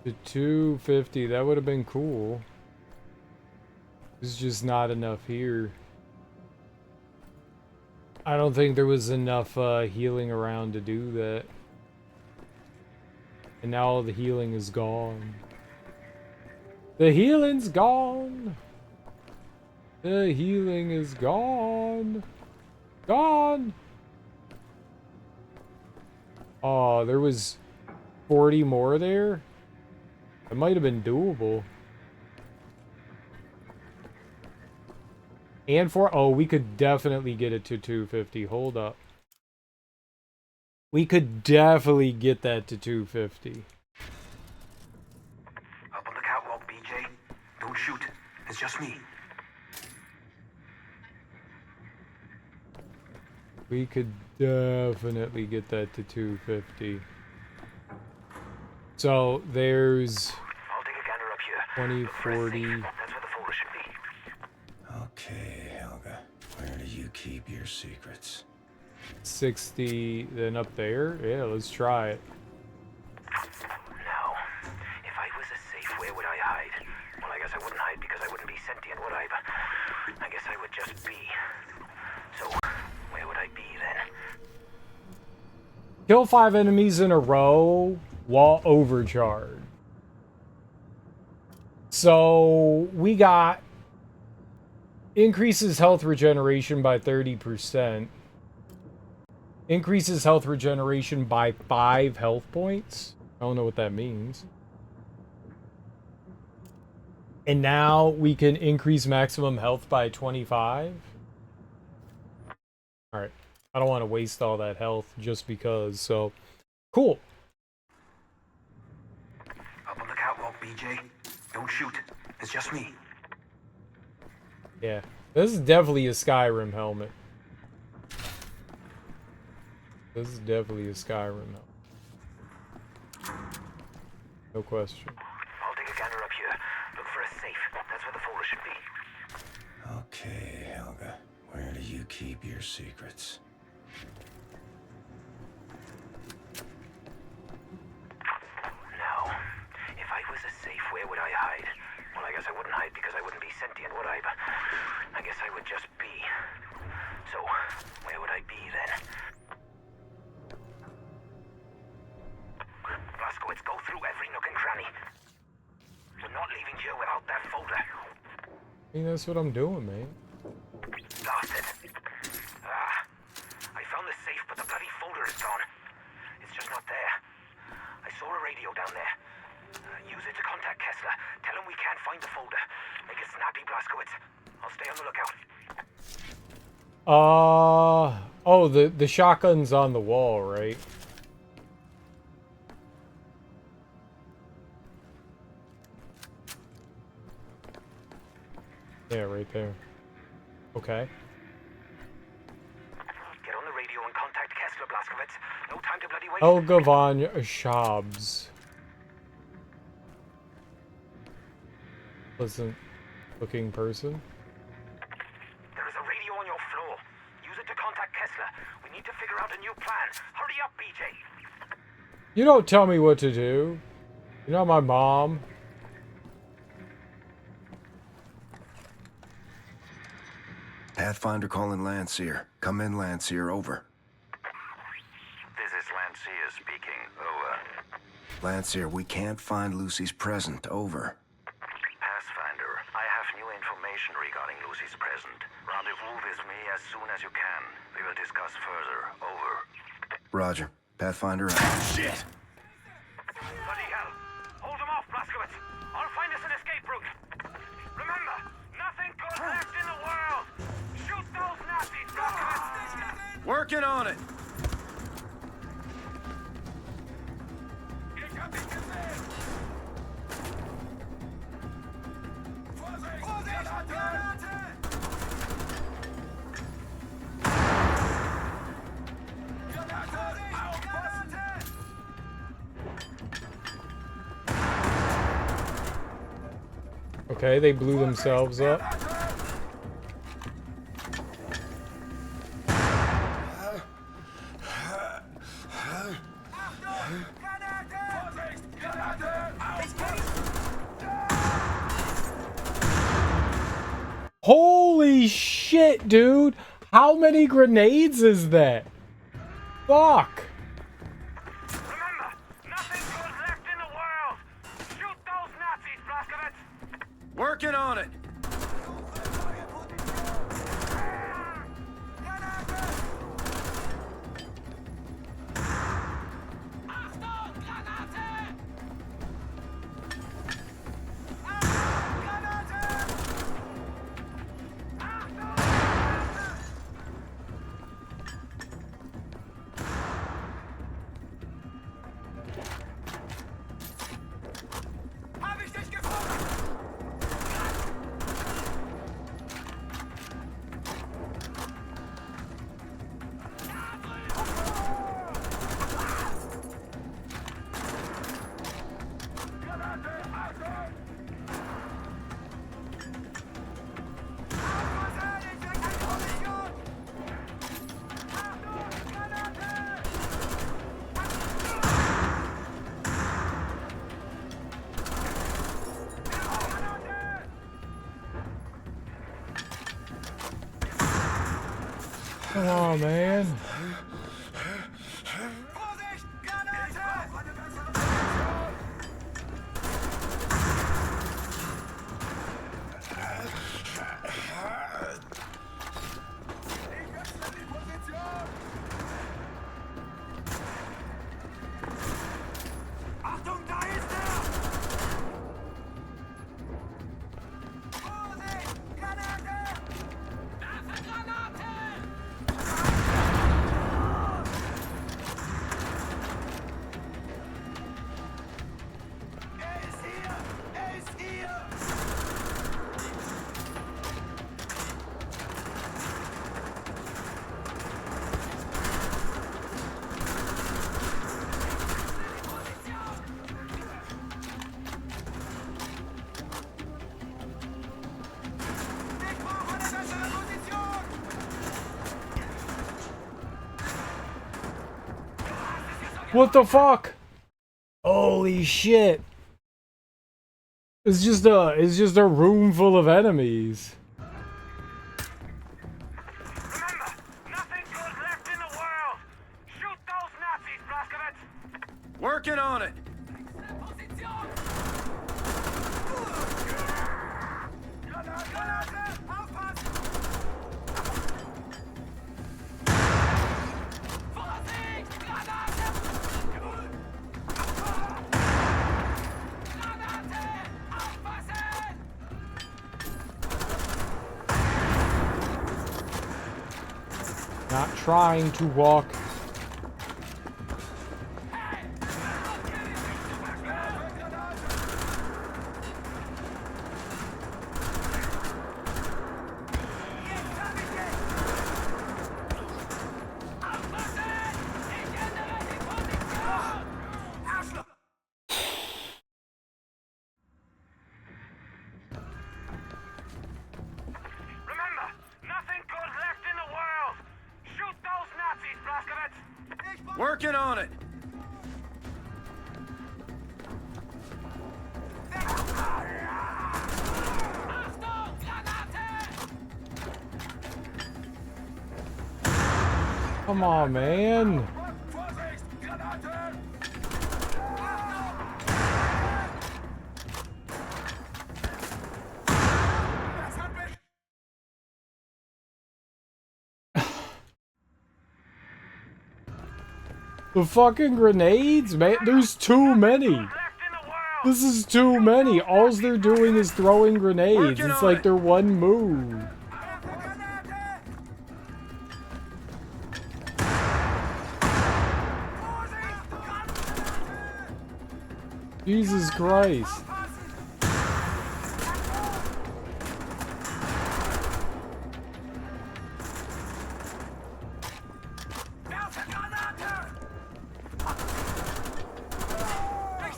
To 250, that would have been cool. There's just not enough here. I don't think there was enough healing around to do that. And now all the healing is gone. The healing's gone! The healing is gone! Gone! Oh, there was 40 more there? It might have been doable. And for, oh, we could definitely get it to 250. Hold up. We could definitely get that to 250. Up on the catwalk, BJ. Don't shoot. It's just me. We could definitely get that to 250. So there's I'll take a gander up here. 20, Look for a 40. safe. That's where the folder should be. Okay, Helga. Where do you keep your secrets? 60, then up there. Yeah, let's try it. Now, if I was a safe, where would I hide? Well, I guess I wouldn't hide because I wouldn't be sentient, would I? But I guess I would just be. So, where would I be then? Kill 5 enemies in a row while overcharged. So we got increases health regeneration by 30%. Increases health regeneration by 5 health points. I don't know what that means. And now we can increase maximum health by 25. Alright. I don't want to waste all that health just because, so cool. Up on the catwalk, BJ. Don't shoot. It's just me. Yeah. This is definitely a Skyrim helmet. This is definitely a Skyrim helmet. No question. I'll take a gander up here. Look for a safe. That's where the folder should be. Okay, Helga. Where do you keep your secrets? Now, if I was a safe, where would I hide? Well, I guess I wouldn't hide because I wouldn't be sentient, would I? But I guess I would just be. So, where would I be then? Blazkowicz, go through every nook and cranny. We're not leaving here without that folder. I mean, that's what I'm doing, man. Blast it. I found the safe, but the bloody folder is gone. It's just not there. I saw a radio down there. Use it to contact Kessler. Tell him we can't find the folder. Make it snappy, Blazkowicz. I'll stay on the lookout. Oh, the shotgun's on the wall, right? Yeah, right there. Okay. Get on the radio and contact Kessler, Blazkowicz. No time to bloody wait. Helga von Schabs. Pleasant looking person. There is a radio on your floor. Use it to contact Kessler. We need to figure out a new plan. Hurry up, BJ. You don't tell me what to do. You're not my mom. Pathfinder calling Landseer. Come in, Landseer. Over. This is Landseer speaking. Over. Landseer, we can't find Lucy's present. Over. Pathfinder, I have new information regarding Lucy's present. Rendezvous with me as soon as you can. We will discuss further. Over. Roger. Pathfinder out. Shit! Bloody hell! Hold him off, Blazkowicz! I'll find us an escape route! Remember, nothing good left in the world! Shoot those Nazis, Blazkowicz! Working on it. Okay, they blew themselves up. Holy shit, dude! How many grenades is that? Fuck! Remember, nothing good left in the world! Shoot those Nazis, Blazkowicz! Working on it. Come on, man. What the fuck? Holy shit. It's just a room full of enemies. Remember, nothing good left in the world. Shoot those Nazis, Blazkowicz. Working on it. Not trying to walk. Working on it. Come on, man. The fucking grenades, man. There's too many. This is too many. All they're doing is throwing grenades. It's like their one move. Jesus Christ.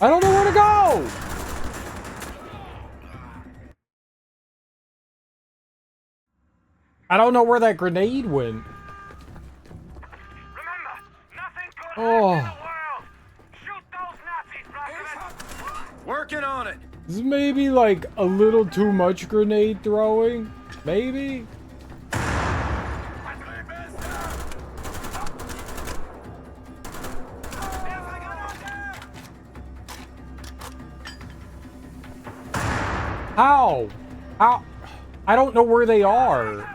I don't know where to go! I don't know where that grenade went. Remember, nothing good Oh. left in the world. Shoot those Nazis, Blazkowicz. Working on it. This is maybe like a little too much grenade throwing. Maybe? How? How? I don't know where they are.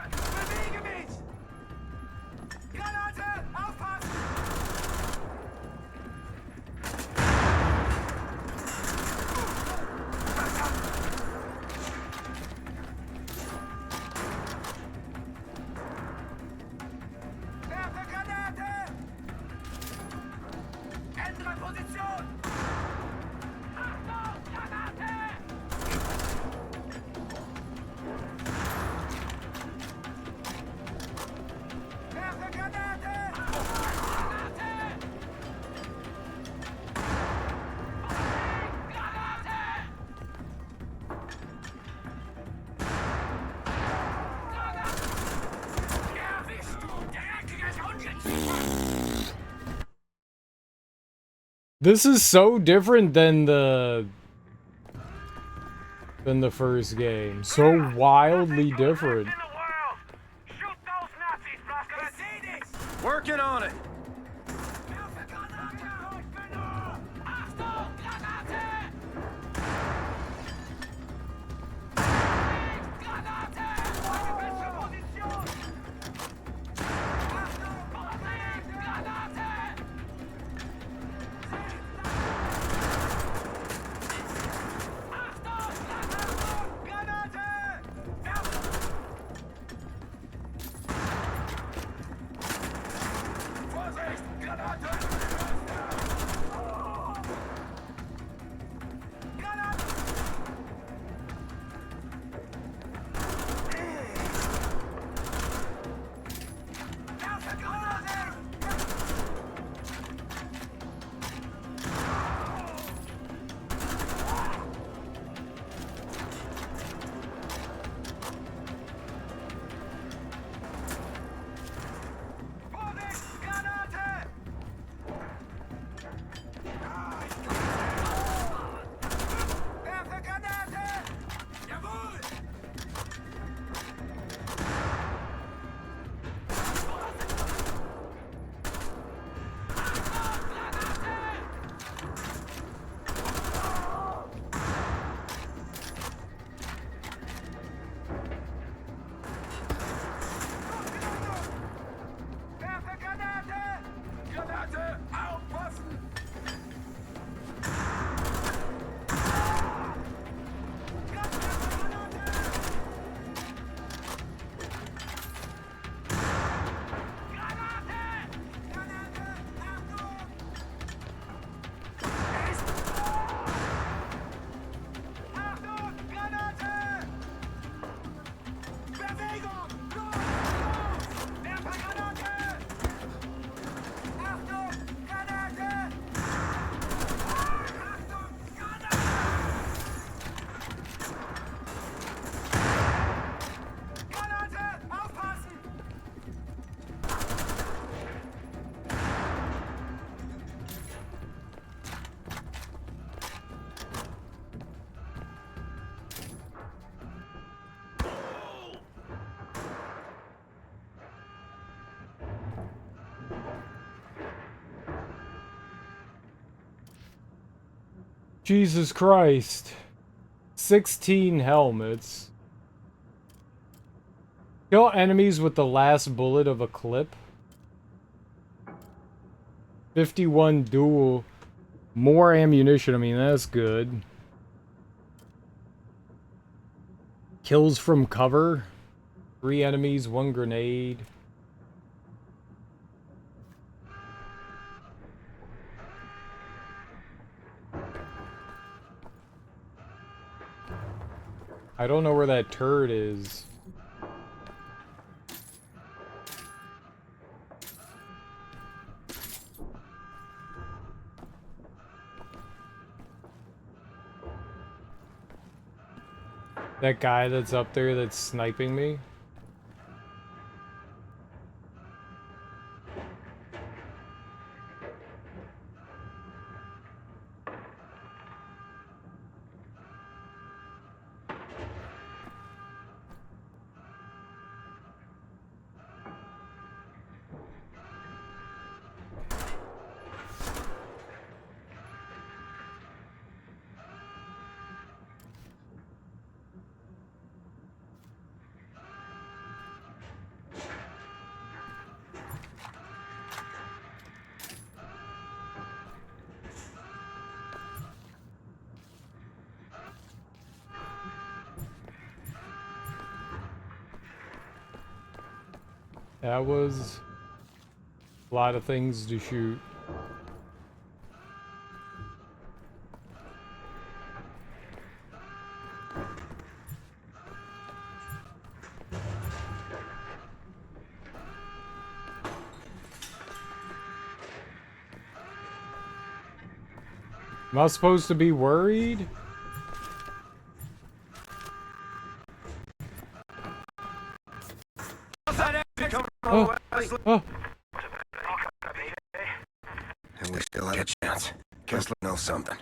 This is so different than the first game. So wildly different. Shoot those Nazis, Blazkowicz. Working on it. Jesus Christ. 16 helmets. Kill enemies with the last bullet of a clip. 51 dual. More ammunition, I mean, that's good. Kills from cover. 3 enemies, 1 grenade. I don't know where that turret is. That guy that's up there that's sniping me. That was a lot of things to shoot. Am I supposed to be worried? Oh, oh. And we still have a chance. Kessler knows something.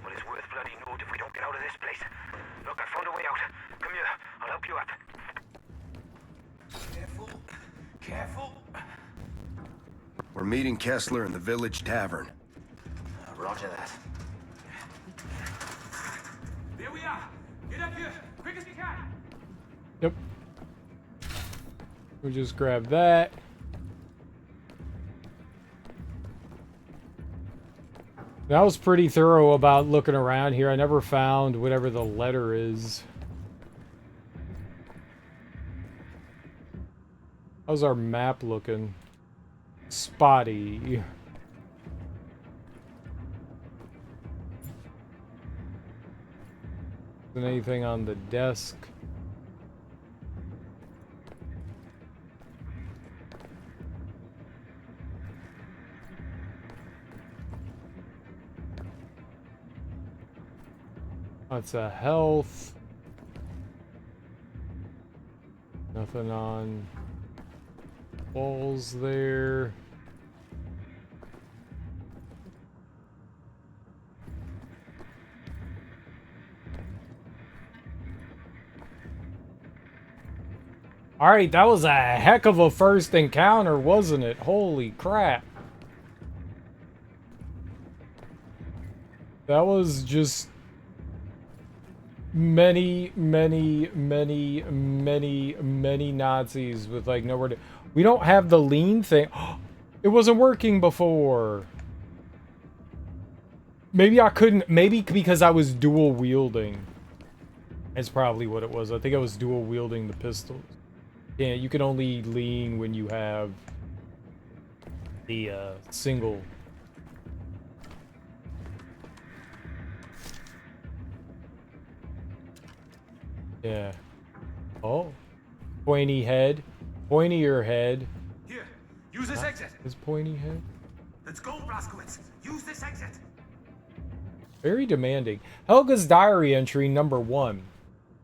Well, it's worth bloody note if we don't get out of this place. Look, I found a way out. Come here, I'll help you up. Careful. Careful. We're meeting Kessler in the village tavern. Roger that. There we are. Get up here, quick as you can. Yep. We just grab that. I was pretty thorough about looking around here. I never found whatever the letter is. How's our map looking? Spotty. Isn't anything on the desk? That's a health. Nothing on walls there. Alright, that was a heck of a first encounter, wasn't it? Holy crap. That was just many Nazis with like nowhere to... We don't have the lean thing. It wasn't working before. Maybe I couldn't... Maybe because I was dual wielding. That's probably what it was. I think I was dual wielding the pistols. Yeah, you can only lean when you have the single. Yeah. Oh. Pointy head. Pointier head. Here, use this exit. His pointy head. Let's go, Blaskowitz. Use this exit. Very demanding. Helga's diary entry number 1.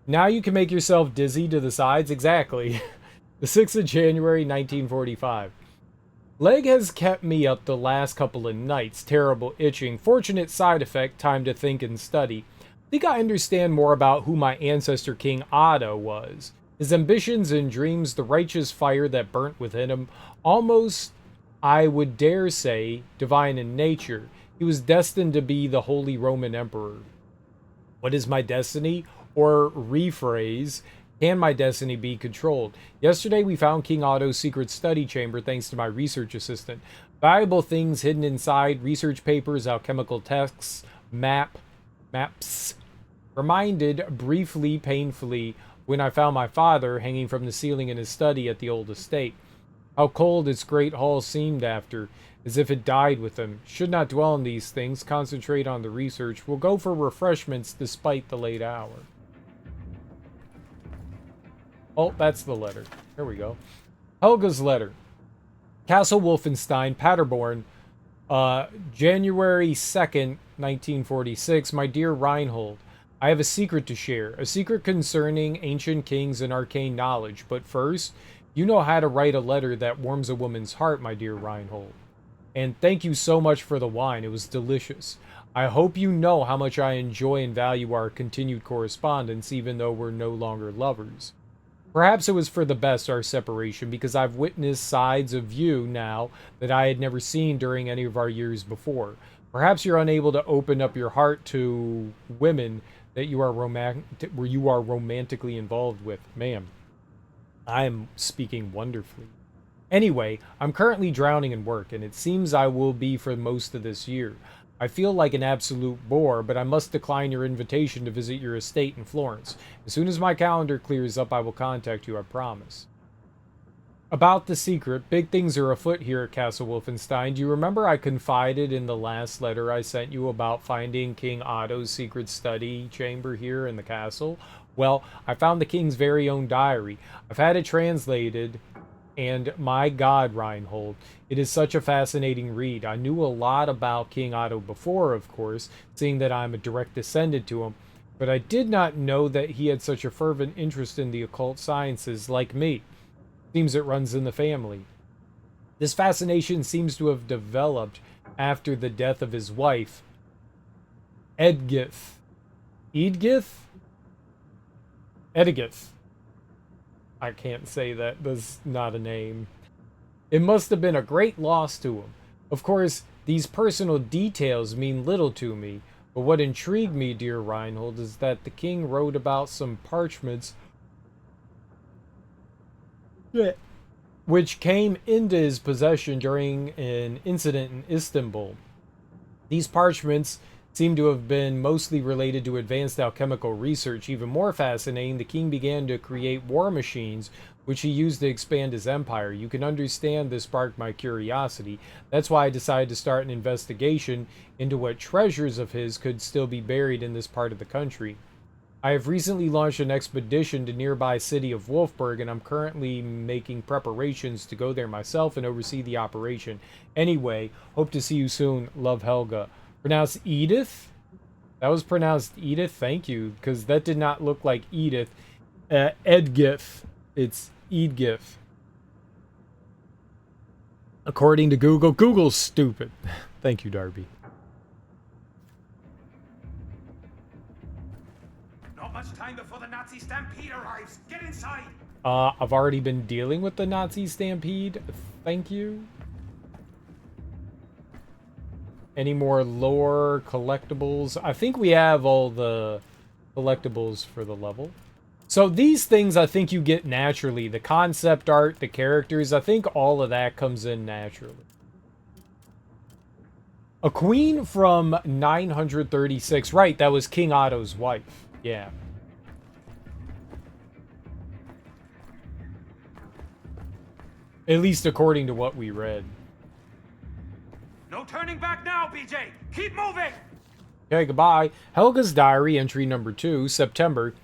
Now you can make yourself dizzy to the sides. Exactly. The 6th of January, 1945. Leg has kept me up the last couple of nights. Terrible itching. Fortunate side effect. Time to think and study. Think I understand more about who my ancestor King Otto was. His ambitions and dreams, the righteous fire that burnt within him, almost, I would dare say, divine in nature. He was destined to be the Holy Roman Emperor. What is my destiny? Or rephrase, can my destiny be controlled? Yesterday we found King Otto's secret study chamber thanks to my research assistant. Valuable things hidden inside, research papers, alchemical texts, maps. Reminded, briefly, painfully, when I found my father hanging from the ceiling in his study at the old estate. How cold its great hall seemed after, as if it died with him. Should not dwell on these things, concentrate on the research. We'll go for refreshments despite the late hour. Oh, that's the letter. There we go. Helga's letter. Castle Wolfenstein, Paderborn, January 2nd, 1946. My dear Reinhold, I have a secret to share. A secret concerning ancient kings and arcane knowledge. But first, you know how to write a letter that warms a woman's heart, my dear Reinhold. And thank you so much for the wine. It was delicious. I hope you know how much I enjoy and value our continued correspondence, even though we're no longer lovers. Perhaps it was for the best, our separation, because I've witnessed sides of you now that I had never seen during any of our years before. Perhaps you're unable to open up your heart to women that you are romantically involved with. Ma'am, I am speaking wonderfully. Anyway, I'm currently drowning in work, and it seems I will be for most of this year. I feel like an absolute bore, but I must decline your invitation to visit your estate in Florence. As soon as my calendar clears up, I will contact you, I promise. About the secret, big things are afoot here at Castle Wolfenstein. Do you remember I confided in the last letter I sent you about finding King Otto's secret study chamber here in the castle? Well, I found the king's very own diary. I've had it translated, and my God, Reinhold, it is such a fascinating read. I knew a lot about King Otto before, of course, seeing that I'm a direct descendant to him, but I did not know that he had such a fervent interest in the occult sciences like me. Seems it runs in the family. This fascination seems to have developed after the death of his wife, Edgith. Edgith? Edgith. I can't say that. That's not a name. It must have been a great loss to him. Of course, these personal details mean little to me, but what intrigued me, dear Reinhold, is that the king wrote about some parchments which came into his possession during an incident in Istanbul. These parchments seem to have been mostly related to advanced alchemical research. Even more fascinating, the king began to create war machines, which he used to expand his empire. You can understand this sparked my curiosity. That's why I decided to start an investigation into what treasures of his could still be buried in this part of the country. I have recently launched an expedition to nearby city of Wolfburg, and I'm currently making preparations to go there myself and oversee the operation. Anyway, hope to see you soon. Love, Helga. Pronounced Edith? That was pronounced Edith? Thank you, because that did not look like Edith. Edgith. It's Edgith. According to Google, Google's stupid. Thank you, Darby. Not much time before the Nazi stampede arrives. Get inside. I've already been dealing with the Nazi stampede. Thank you. Any more lore collectibles? I think we have all the collectibles for the level. So these things I think you get naturally. The concept art, the characters, I think all of that comes in naturally. A queen from 936. Right, that was King Otto's wife. Yeah. At least according to what we read. No turning back now, BJ. Keep moving. Okay, goodbye. Helga's Diary, entry number 2, September.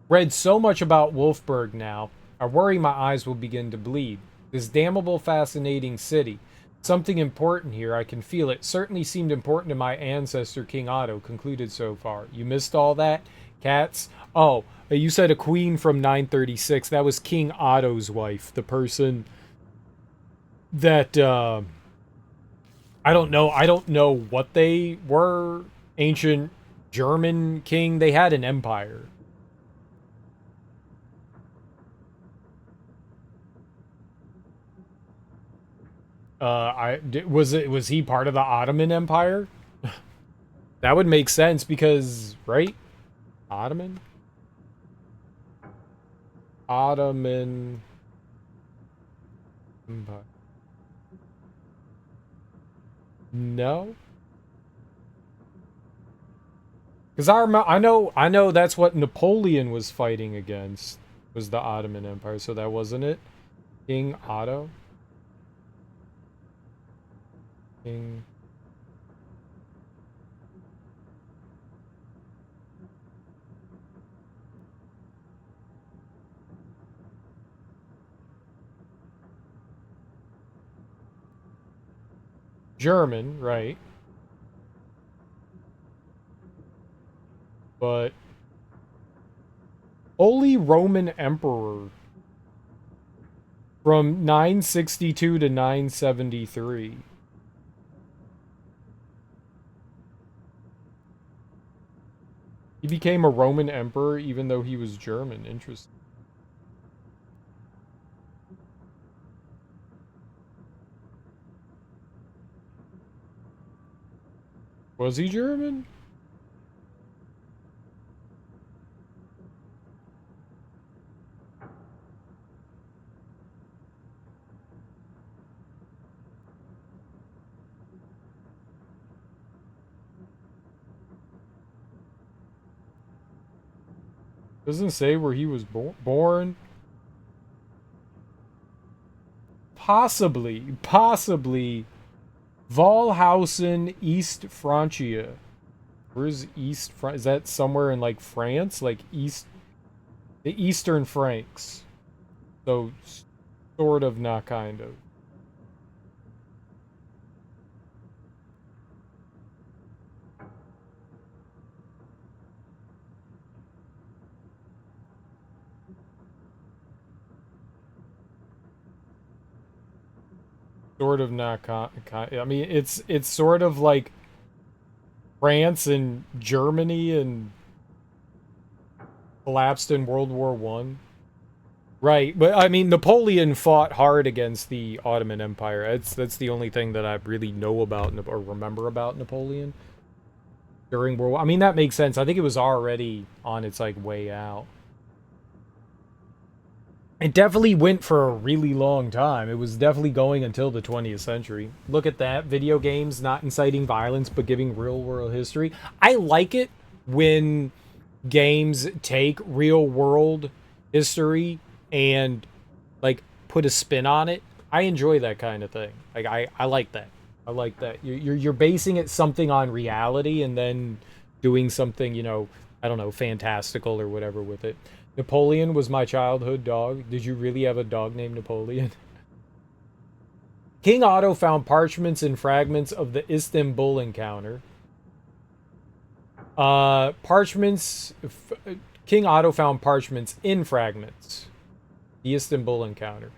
Read so much about Wolfburg now. I worry my eyes will begin to bleed. This damnable, fascinating city. Something important here, I can feel it. Certainly seemed important to my ancestor, King Otto, concluded so far. You missed all that? Cats? Oh, you said a queen from 936. That was King Otto's wife. The person that, I don't know what they were. Ancient German king. They had an empire. Was he part of the Ottoman Empire? That would make sense because, right? Ottoman Empire. No. Because I know that's what Napoleon was fighting against, was the Ottoman Empire, so that wasn't it? King Otto? King... German, right. But Holy Roman Emperor from 962 to 973. He became a Roman emperor even though he was German. Interesting. Was he German? Doesn't say where he was born. Possibly Valhausen, East Francia. Where's East France? Is that somewhere in like France? Like the Eastern Franks. So sort of, not kind of. Sort of, not I mean, it's sort of like France and Germany and collapsed in World War One. Right, but I mean, Napoleon fought hard against the Ottoman Empire. That's the only thing that I really know about or remember about Napoleon during World War. I mean, that makes sense. I think it was already on its like way out. It definitely went for a really long time. It was definitely going until the 20th century. Look at that. Video games not inciting violence but giving real world history. I like it when games take real world history and like put a spin on it. I enjoy that kind of thing. Like I like that. I like that. You're basing it something on reality and then doing something, you know, I don't know, fantastical or whatever with it. Napoleon was my childhood dog. Did you really have a dog named Napoleon? King Otto found parchments and fragments of the Istanbul encounter. Parchments. King Otto found parchments in fragments. The Istanbul encounter.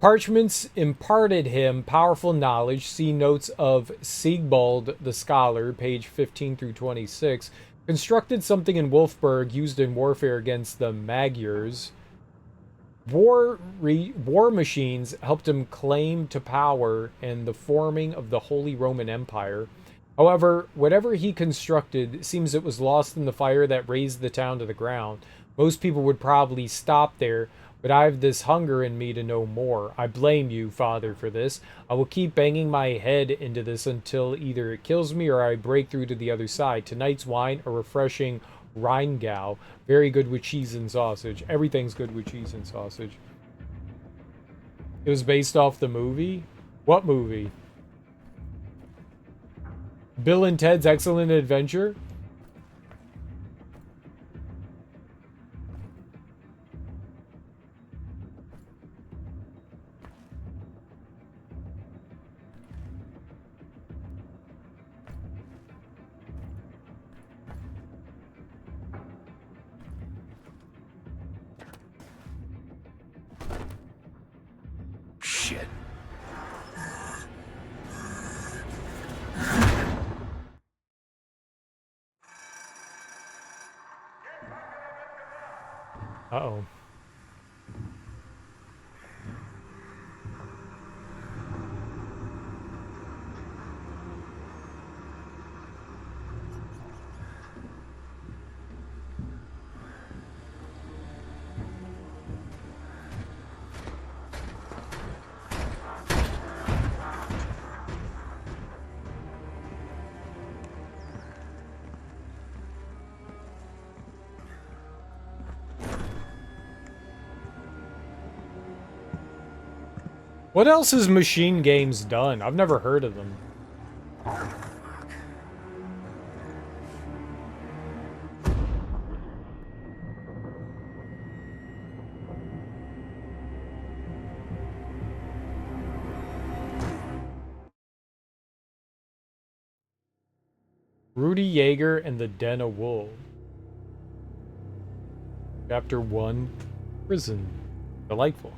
Parchments imparted him powerful knowledge. See notes of Siegbald the Scholar, page 15 through 26. Constructed something in Wolfsburg used in warfare against the Magyars. War machines helped him claim to power and the forming of the Holy Roman Empire. However, whatever he constructed, it seems it was lost in the fire that razed the town to the ground. Most people would probably stop there, but I have this hunger in me to know more. I blame you, Father, for this. I will keep banging my head into this until either it kills me or I break through to the other side. Tonight's wine, a refreshing Rheingau. Very good with cheese and sausage. Everything's good with cheese and sausage. It was based off the movie? What movie? Bill and Ted's Excellent Adventure? Shit. Uh-oh. What else has Machine Games done? I've never heard of them. Rudy Yeager and the Den of Wolves. Chapter 1, Prison. Delightful.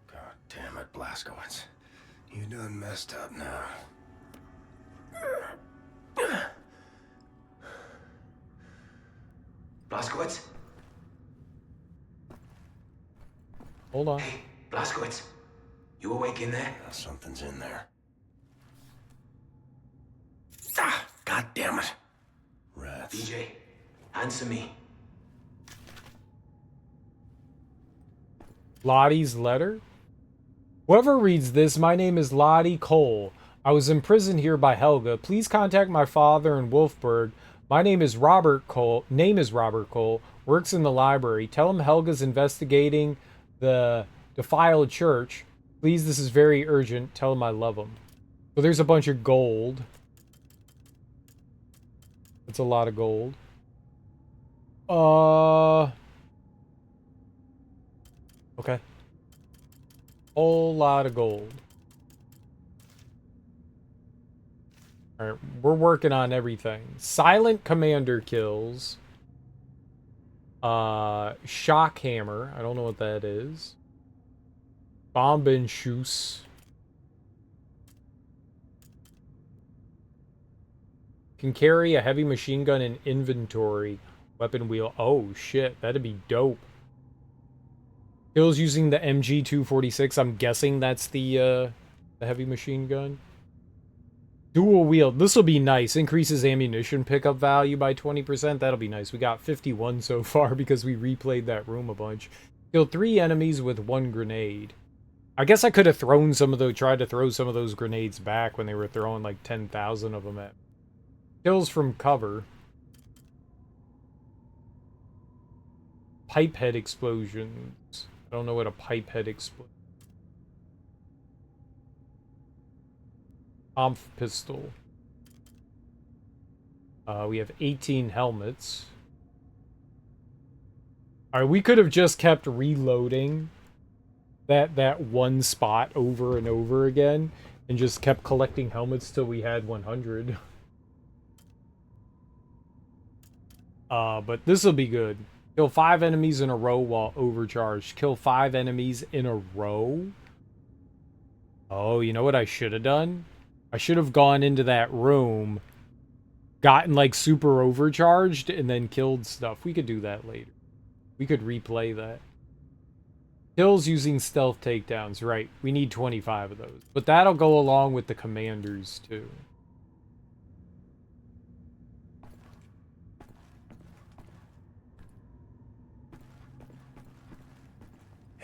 God damn it, Blaskowitz. You done messed up now. Blaskowitz? Hold on. Hey, Blaskowitz. You awake in there? Something's in there. Ah, God damn it. Rats. DJ, answer me. Lottie's letter? Whoever reads this, my name is Lottie Cole. I was imprisoned here by Helga. Please contact my father in Wolfsburg. My name is Robert Cole. Works in the library. Tell him Helga's investigating the defiled church. Please, this is very urgent. Tell him I love him. So there's a bunch of gold. That's a lot of gold. Okay. Whole lot of gold. Alright, we're working on everything. Silent Commander kills. Shock Hammer. I don't know what that is. Bombenschuss. Can carry a heavy machine gun in inventory. Weapon wheel. Oh shit, that'd be dope. Kills using the MG246. I'm guessing that's the heavy machine gun. Dual wield. This will be nice. Increases ammunition pickup value by 20%. That'll be nice. We got 51 so far because we replayed that room a bunch. Killed 3 enemies with 1 grenade. I guess I could have thrown some of those, tried to throw some of those grenades back when they were throwing like 10,000 of them at me. Kills from cover. Pipe head explosions. I don't know what a pipe head explosion. Omf pistol. We have 18 helmets. Alright, we could have just kept reloading that one spot over and over again and just kept collecting helmets till we had 100. But this will be good. Kill 5 enemies in a row while overcharged. Kill 5 enemies in a row? Oh, you know what I should have done? I should have gone into that room, gotten like super overcharged, and then killed stuff. We could do that later. We could replay that. Kills using stealth takedowns. Right, we need 25 of those. But that'll go along with the commanders, too.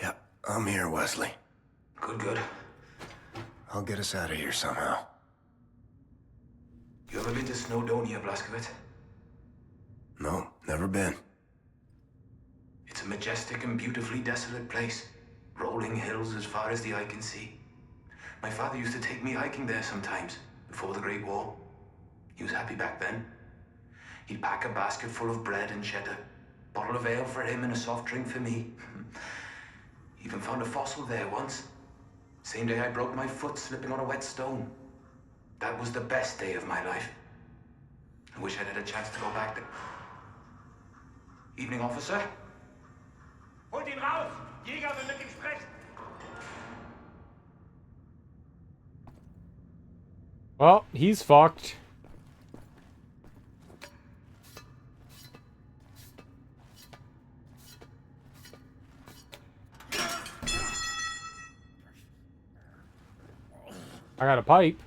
Yep, I'm here, Wesley. Good. I'll get us out of here somehow. You ever been to Snowdonia, Blazkowicz? No, never been. It's a majestic and beautifully desolate place. Rolling hills as far as the eye can see. My father used to take me hiking there sometimes, before the Great War. He was happy back then. He'd pack a basket full of bread and cheddar, bottle of ale for him and a soft drink for me. Even found a fossil there once. Same day I broke my foot slipping on a wet stone. That was the best day of my life. I wish I'd had a chance to go back there. Evening, officer. Holt ihn raus! Jäger will mit ihm sprechen! Well, he's fucked. I got a pipe.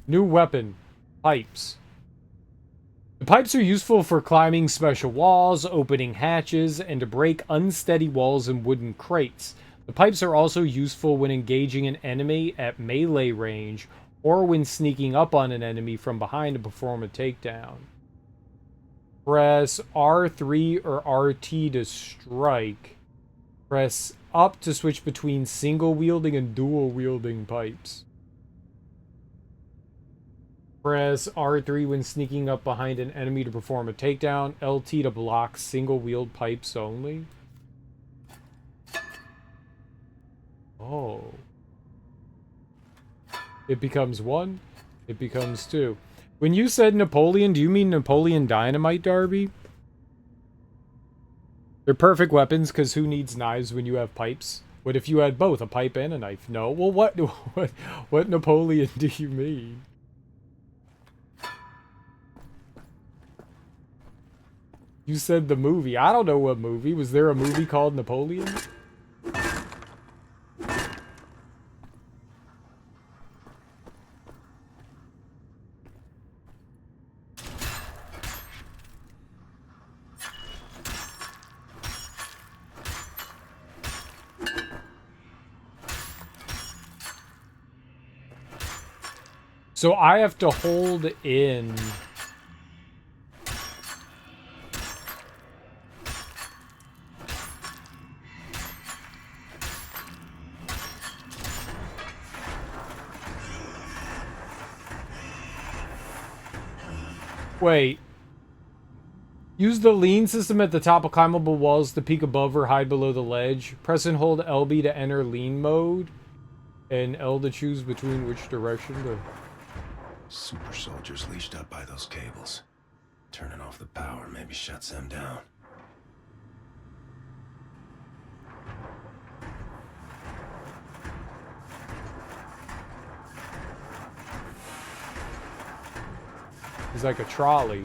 New weapon. Pipes. The pipes are useful for climbing special walls, opening hatches, and to break unsteady walls and wooden crates. The pipes are also useful when engaging an enemy at melee range or when sneaking up on an enemy from behind to perform a takedown. Press R3 or RT to strike. Press up to switch between single wielding and dual wielding pipes. Press R3 when sneaking up behind an enemy to perform a takedown. LT to block single wield pipes only. Oh. It becomes 1. It becomes 2. When you said Napoleon, do you mean Napoleon Dynamite, Darby? They're perfect weapons, because who needs knives when you have pipes? What if you had both, a pipe and a knife? No. Well, what Napoleon do you mean? You said the movie. I don't know what movie. Was there a movie called Napoleon? So I have to hold in... Wait. Use the lean system at the top of climbable walls to peek above or hide below the ledge. Press and hold LB to enter lean mode. And L to choose between which direction to... Super soldiers leashed up by those cables. Turning off the power maybe shuts them down. He's like a trolley.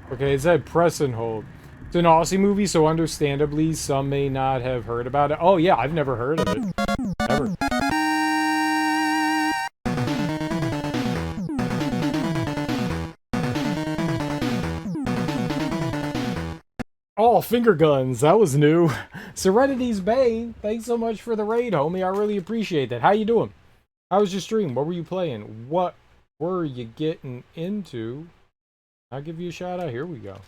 Okay, it said press and hold. It's an Aussie movie, so understandably, some may not have heard about it. Oh yeah, I've never heard of it. Ever. Oh, finger guns. That was new. Serenity's Bane. Thanks so much for the raid, homie. I really appreciate that. How you doing? How was your stream? What were you playing? What were you getting into? I'll give you a shout out. Here we go.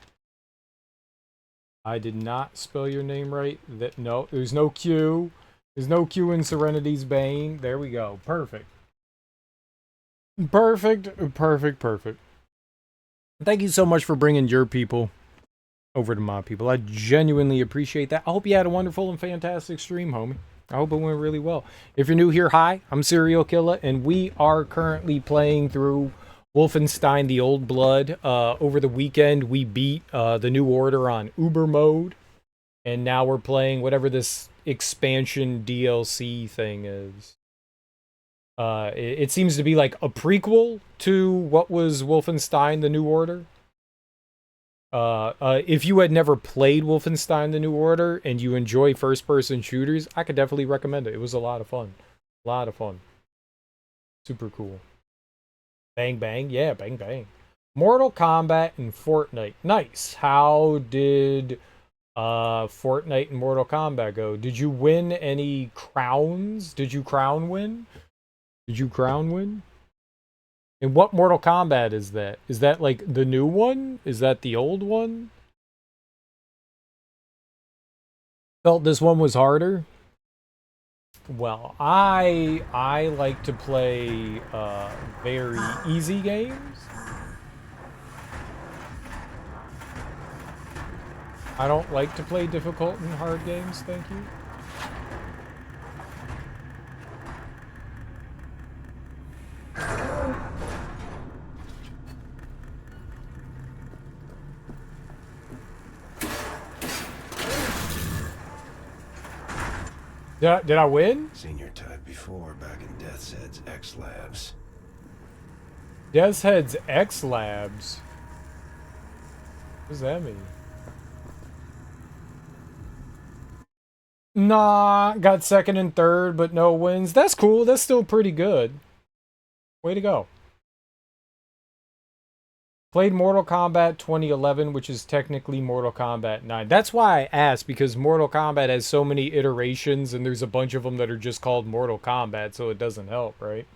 I did not spell your name right. No, there's no Q. There's no Q in Serenity's Bane. There we go. Perfect. Perfect. Perfect. Perfect. Thank you so much for bringing your people over to my people. I genuinely appreciate that. I hope you had a wonderful and fantastic stream, homie. I hope it went really well. If you're new here, hi. I'm Serial Killer, and we are currently playing through Wolfenstein: The Old Blood. Over the weekend, we beat the New Order on Uber mode, and now we're playing whatever this expansion DLC thing is. It seems to be like a prequel to what was Wolfenstein: The New Order. If you had never played Wolfenstein: The New Order and you enjoy first-person shooters, I could definitely recommend it. It was a lot of fun. A lot of fun. Super cool. Bang bang, yeah, bang bang. Mortal Kombat and Fortnite. Nice. How did Fortnite and Mortal Kombat go? Did you win any crowns? Did you crown win? Did you crown win? And what Mortal Kombat is that? Is that like the new one? Is that the old one? Felt this one was harder? Well, I like to play very easy games. I don't like to play difficult and hard games, thank you. Did I win? Seen your type before back in Death's Head's X Labs. Death's Head's X Labs? What does that mean? Nah, got second and third, but no wins. That's cool. That's still pretty good. Way to go. Played Mortal Kombat 2011, which is technically Mortal Kombat 9. That's why I asked, because Mortal Kombat has so many iterations, and there's a bunch of them that are just called Mortal Kombat, so it doesn't help, right?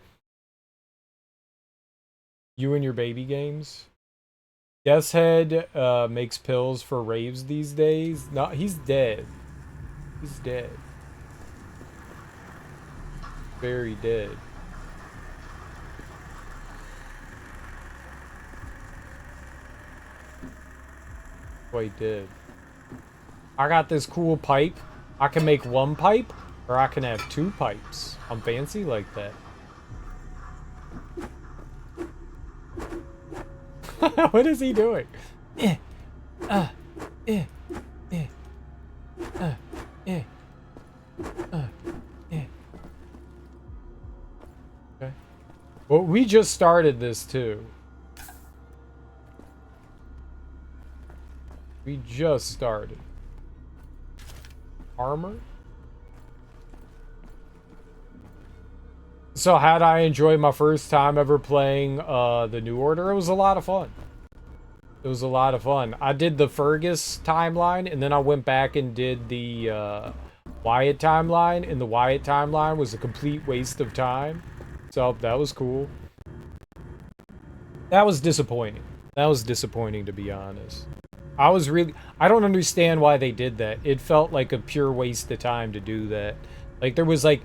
You and your baby games? Death's Head makes pills for raves these days. No, he's dead. He's dead. Very dead. Quite dead. I got this cool pipe. I can make one pipe, or I can have two pipes. I'm fancy like that. What is he doing? Okay. Well, we just started this too. We just started. Armor? So how'd I enjoy my first time ever playing the New Order? It was a lot of fun. It was a lot of fun. I did the Fergus timeline, and then I went back and did the Wyatt timeline, and the Wyatt timeline was a complete waste of time. So that was cool. That was disappointing. That was disappointing, to be honest. I don't understand why they did that. It felt like a pure waste of time to do that. Like there was like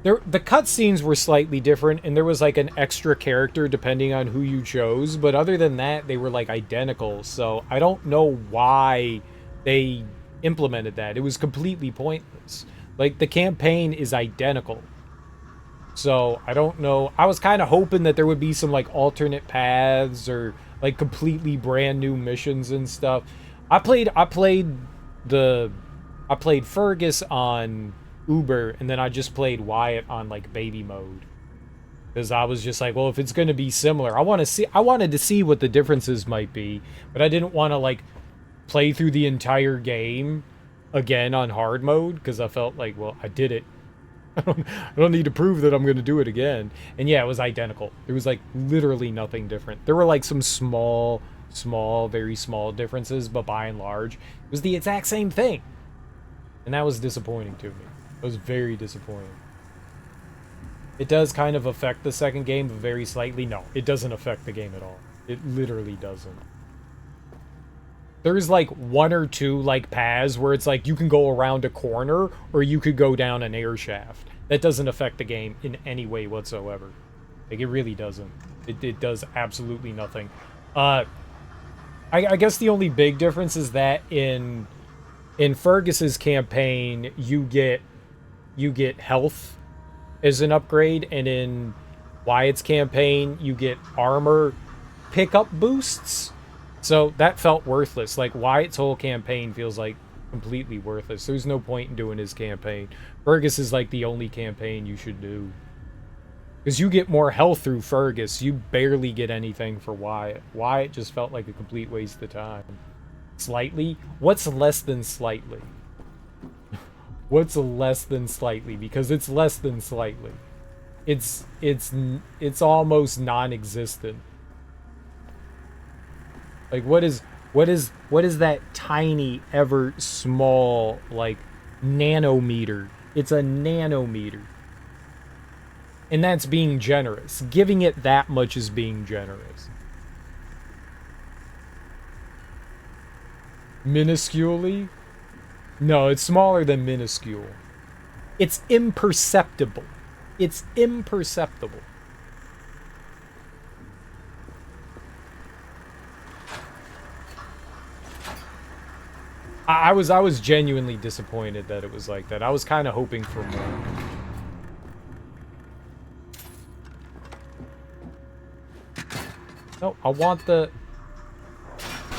the cutscenes were slightly different, and there was like an extra character depending on who you chose, but other than that, they were like identical. So I don't know why they implemented that. It was completely pointless. Like the campaign is identical. So I don't know. I was kind of hoping that there would be some like alternate paths or like completely brand new missions and stuff. I played Fergus on Uber, and then I just played Wyatt on like baby mode. Because I was just like, well, if it's going to be similar, I wanted to see what the differences might be, but I didn't want to like play through the entire game again on hard mode, because I felt like, well, I did it. I don't need to prove that I'm going to do it again. And yeah, it was identical. There was like literally nothing different. There were like some small, very small differences, but by and large, it was the exact same thing. And that was disappointing to me. It was very disappointing. It does kind of affect the second game very slightly. No, it doesn't affect the game at all. It literally doesn't. There's like one or two like paths where it's like you can go around a corner or you could go down an air shaft. That doesn't affect the game in any way whatsoever. Like it really doesn't. It does absolutely nothing. I guess the only big difference is that in Fergus's campaign you get health as an upgrade, and in Wyatt's campaign you get armor pickup boosts. So that felt worthless. Like Wyatt's whole campaign feels like completely worthless. There's no point in doing his campaign. Fergus is like the only campaign you should do. Because you get more health through Fergus. You barely get anything for Wyatt. Wyatt just felt like a complete waste of time. Slightly? What's less than slightly? What's less than slightly? Because it's less than slightly. It's almost non-existent. Like what is that tiny ever small like nanometer? It's a nanometer. And that's being generous. Giving it that much is being generous. Minusculely? No, it's smaller than minuscule. It's imperceptible. It's imperceptible. I was genuinely disappointed that it was like that. I was kind of hoping for more. No, I want the...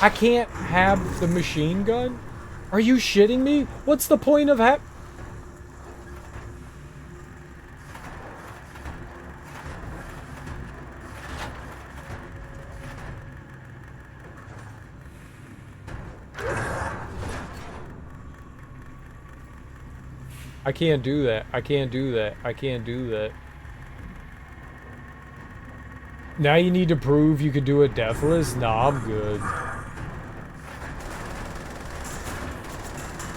I can't have the machine gun? Are you shitting me? What's the point of I can't do that. I can't do that. I can't do that. Now you need to prove you could do it deathless? Nah, I'm good.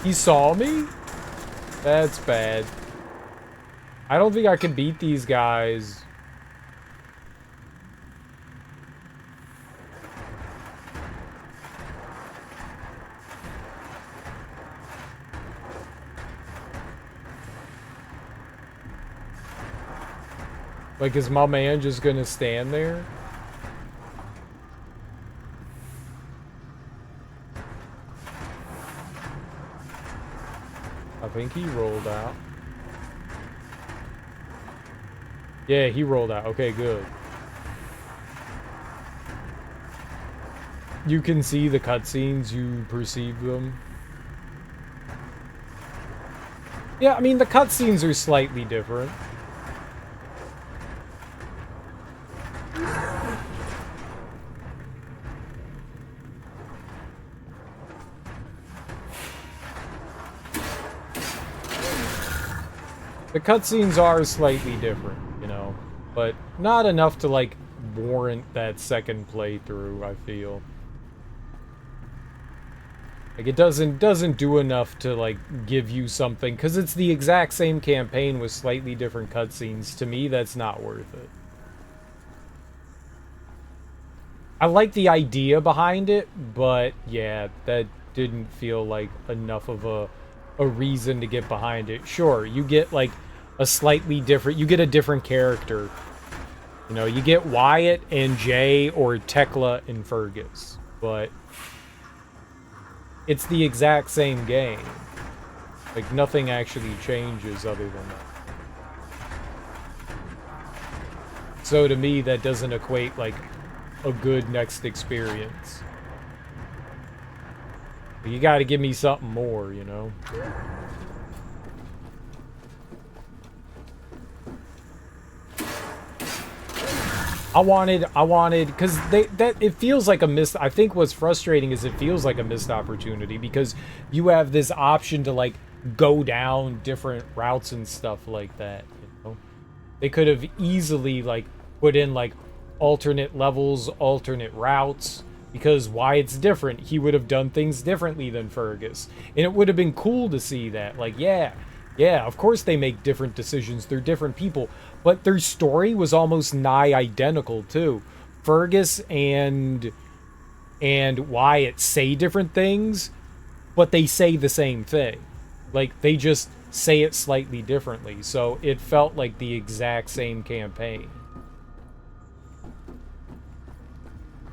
He saw me? That's bad. I don't think I can beat these guys. Like, is my man just gonna stand there? I think he rolled out. Yeah, he rolled out. Okay, good. You can see the cutscenes, you perceive them. Yeah, I mean, the cutscenes are slightly different. The cutscenes are slightly different, you know, but not enough to, like, warrant that second playthrough, I feel. Like, it doesn't do enough to, like, give you something, because it's the exact same campaign with slightly different cutscenes. To me, that's not worth it. I like the idea behind it, but yeah, that didn't feel like enough of a reason to get behind it. Sure, you get like a slightly different, you get a different character. You know, you get Wyatt and Jay or Tekla and Fergus, but it's the exact same game. Like, nothing actually changes other than that. So to me, that doesn't equate, like, a good next experience. You gotta give me something more, you know? I wanted, because it feels like a missed, I think what's frustrating is it feels like a missed opportunity, because you have this option to, like, go down different routes and stuff like that, you know? They could have easily, like, put in, like, alternate levels, alternate routes, because Wyatt's different. He would have done things differently than Fergus. And it would have been cool to see that. Like, yeah, of course they make different decisions. They're different people. But their story was almost nigh identical, too. Fergus and Wyatt say different things, but they say the same thing. Like, they just say it slightly differently. So it felt like the exact same campaign.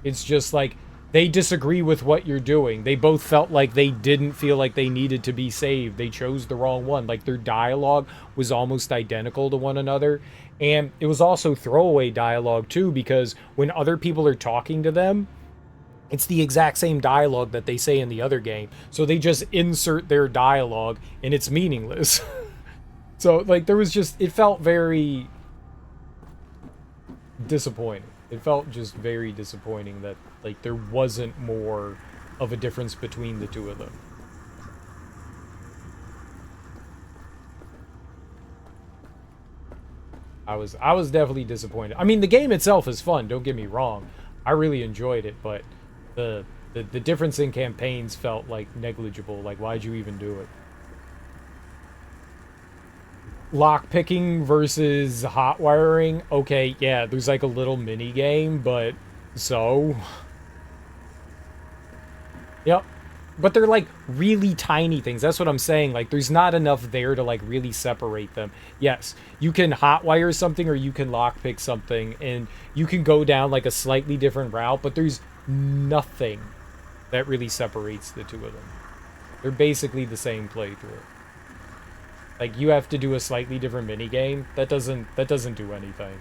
It's just like, they disagree with what you're doing. They both felt like they didn't feel like they needed to be saved. They chose the wrong one. Like, their dialogue was almost identical to one another. And it was also throwaway dialogue, too, because when other people are talking to them, it's the exact same dialogue that they say in the other game. So they just insert their dialogue, and it's meaningless. So, like, there was just... It felt very disappointing. It felt just very disappointing that, like, there wasn't more of a difference between the two of them. I was definitely disappointed. I mean, the game itself is fun, don't get me wrong. I really enjoyed it, but the difference in campaigns felt, like, negligible. Like, why'd you even do it? Lockpicking versus hot wiring. Okay, yeah, there's like a little mini game, but so. Yep. But they're like really tiny things. That's what I'm saying. Like, there's not enough there to like really separate them. Yes, you can hotwire something or you can lockpick something, and you can go down like a slightly different route, but there's nothing that really separates the two of them. They're basically the same playthrough. Like, you have to do a slightly different mini game. That doesn't do anything.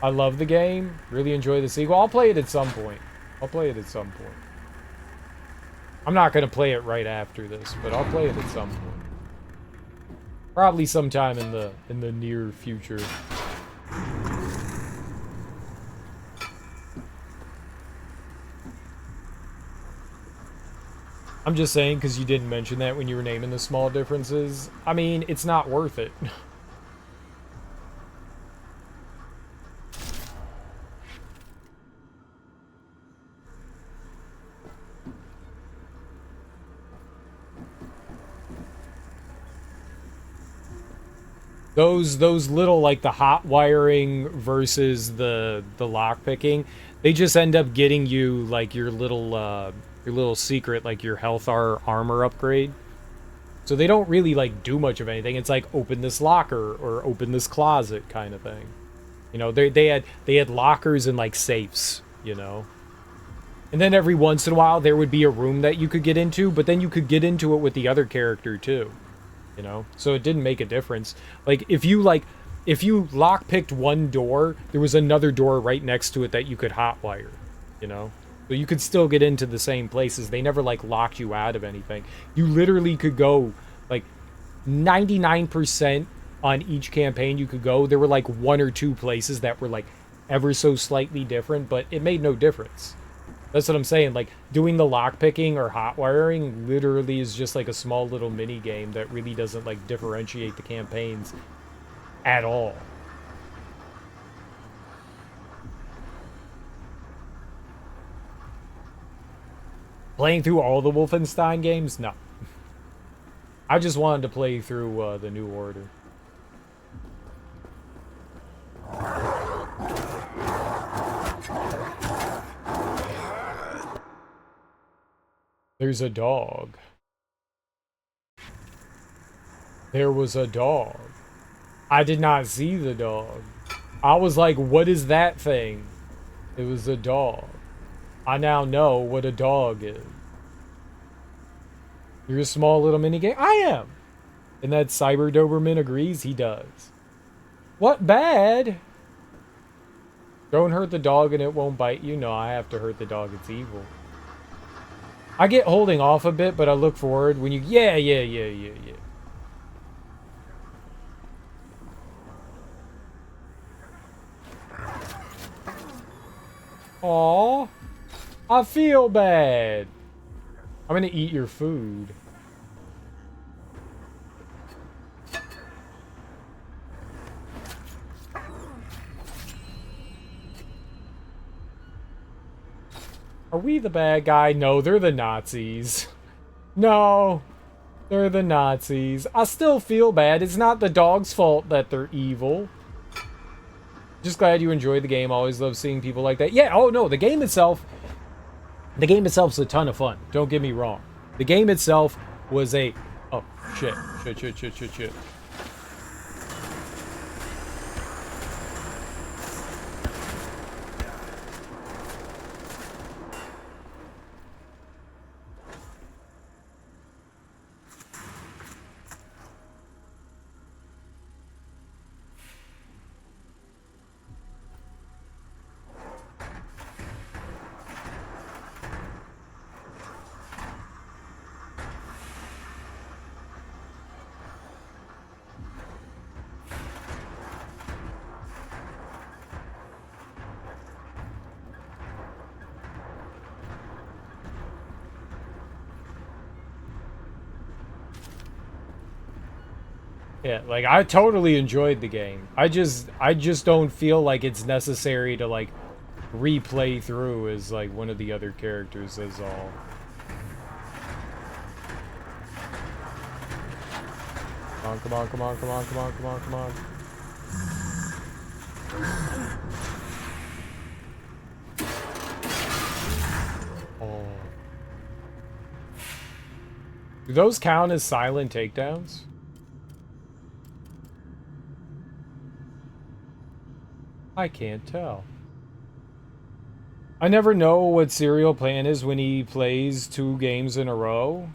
I love the game. Really enjoy the sequel. I'll play it at some point. I'm not gonna play it right after this, but I'll play it at some point. Probably sometime in the near future. I'm just saying, because you didn't mention that when you were naming the small differences. I mean, it's not worth it. Those little, like, the hot wiring versus the lock picking, they just end up getting you, like, your little secret, like your health armor upgrade. So they don't really like do much of anything. It's like open this locker or open this closet kind of thing. You know, they had lockers and like safes, you know. And then every once in a while there would be a room that you could get into, but then you could get into it with the other character too. You know? So it didn't make a difference. Like if you lockpicked one door, there was another door right next to it that you could hotwire, you know? So you could still get into the same places. They never, like, locked you out of anything. You literally could go, like, 99% on each campaign you could go. There were, like, one or two places that were, like, ever so slightly different, but it made no difference. That's what I'm saying. Like, doing the lockpicking or hot wiring literally is just, like, a small little mini game that really doesn't, like, differentiate the campaigns at all. Playing through all the Wolfenstein games? No. I just wanted to play through the New Order. There's a dog. There was a dog. I did not see the dog. I was like, what is that thing? It was a dog. I now know what a dog is. You're a small little mini game? I am! And that Cyber Doberman agrees he does. What bad? Don't hurt the dog and it won't bite you. No, I have to hurt the dog. It's evil. I get holding off a bit, but I look forward when you... Yeah. Aw. I feel bad. I'm gonna eat your food. Are we the bad guy? No, they're the Nazis. No, they're the Nazis. I still feel bad. It's not the dog's fault that they're evil. Just glad you enjoyed the game. Always love seeing people like that. Yeah, oh no, the game itself's a ton of fun. Don't get me wrong. The game itself was a... Oh, shit. Shit. Yeah, like, I totally enjoyed the game. I just don't feel like it's necessary to, like, replay through as, like, one of the other characters is all. Come on. Oh. Do those count as silent takedowns? I can't tell. I never know what Serial plan is when he plays 2 games in a row.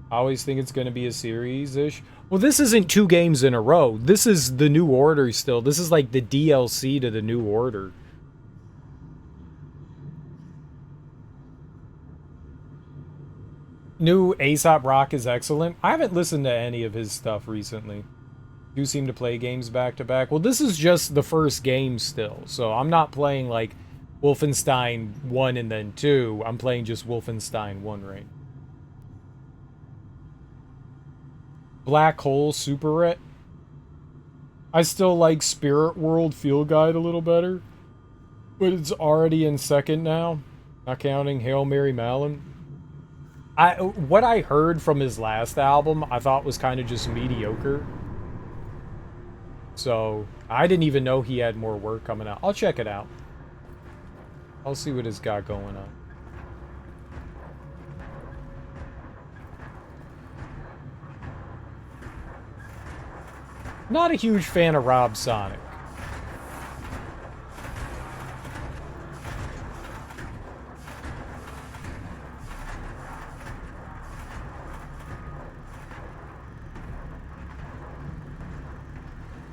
I always think it's going to be a series-ish. Well, this isn't 2 games in a row. This is the New Order still. This is like the DLC to the New Order. New A$AP Rock is excellent. I haven't listened to any of his stuff recently. Do seem to play games back to back. Well, this is just the first game still, so I'm not playing like Wolfenstein 1 and then 2. I'm playing just Wolfenstein 1 right. Black Hole Superette. I still like Spirit World Field Guide a little better, but it's already in second now, not counting Hail Mary Malin. What I heard from his last album, I thought was kind of just mediocre. So, I didn't even know he had more work coming out. I'll check it out. I'll see what he's got going on. Not a huge fan of Rob Sonic.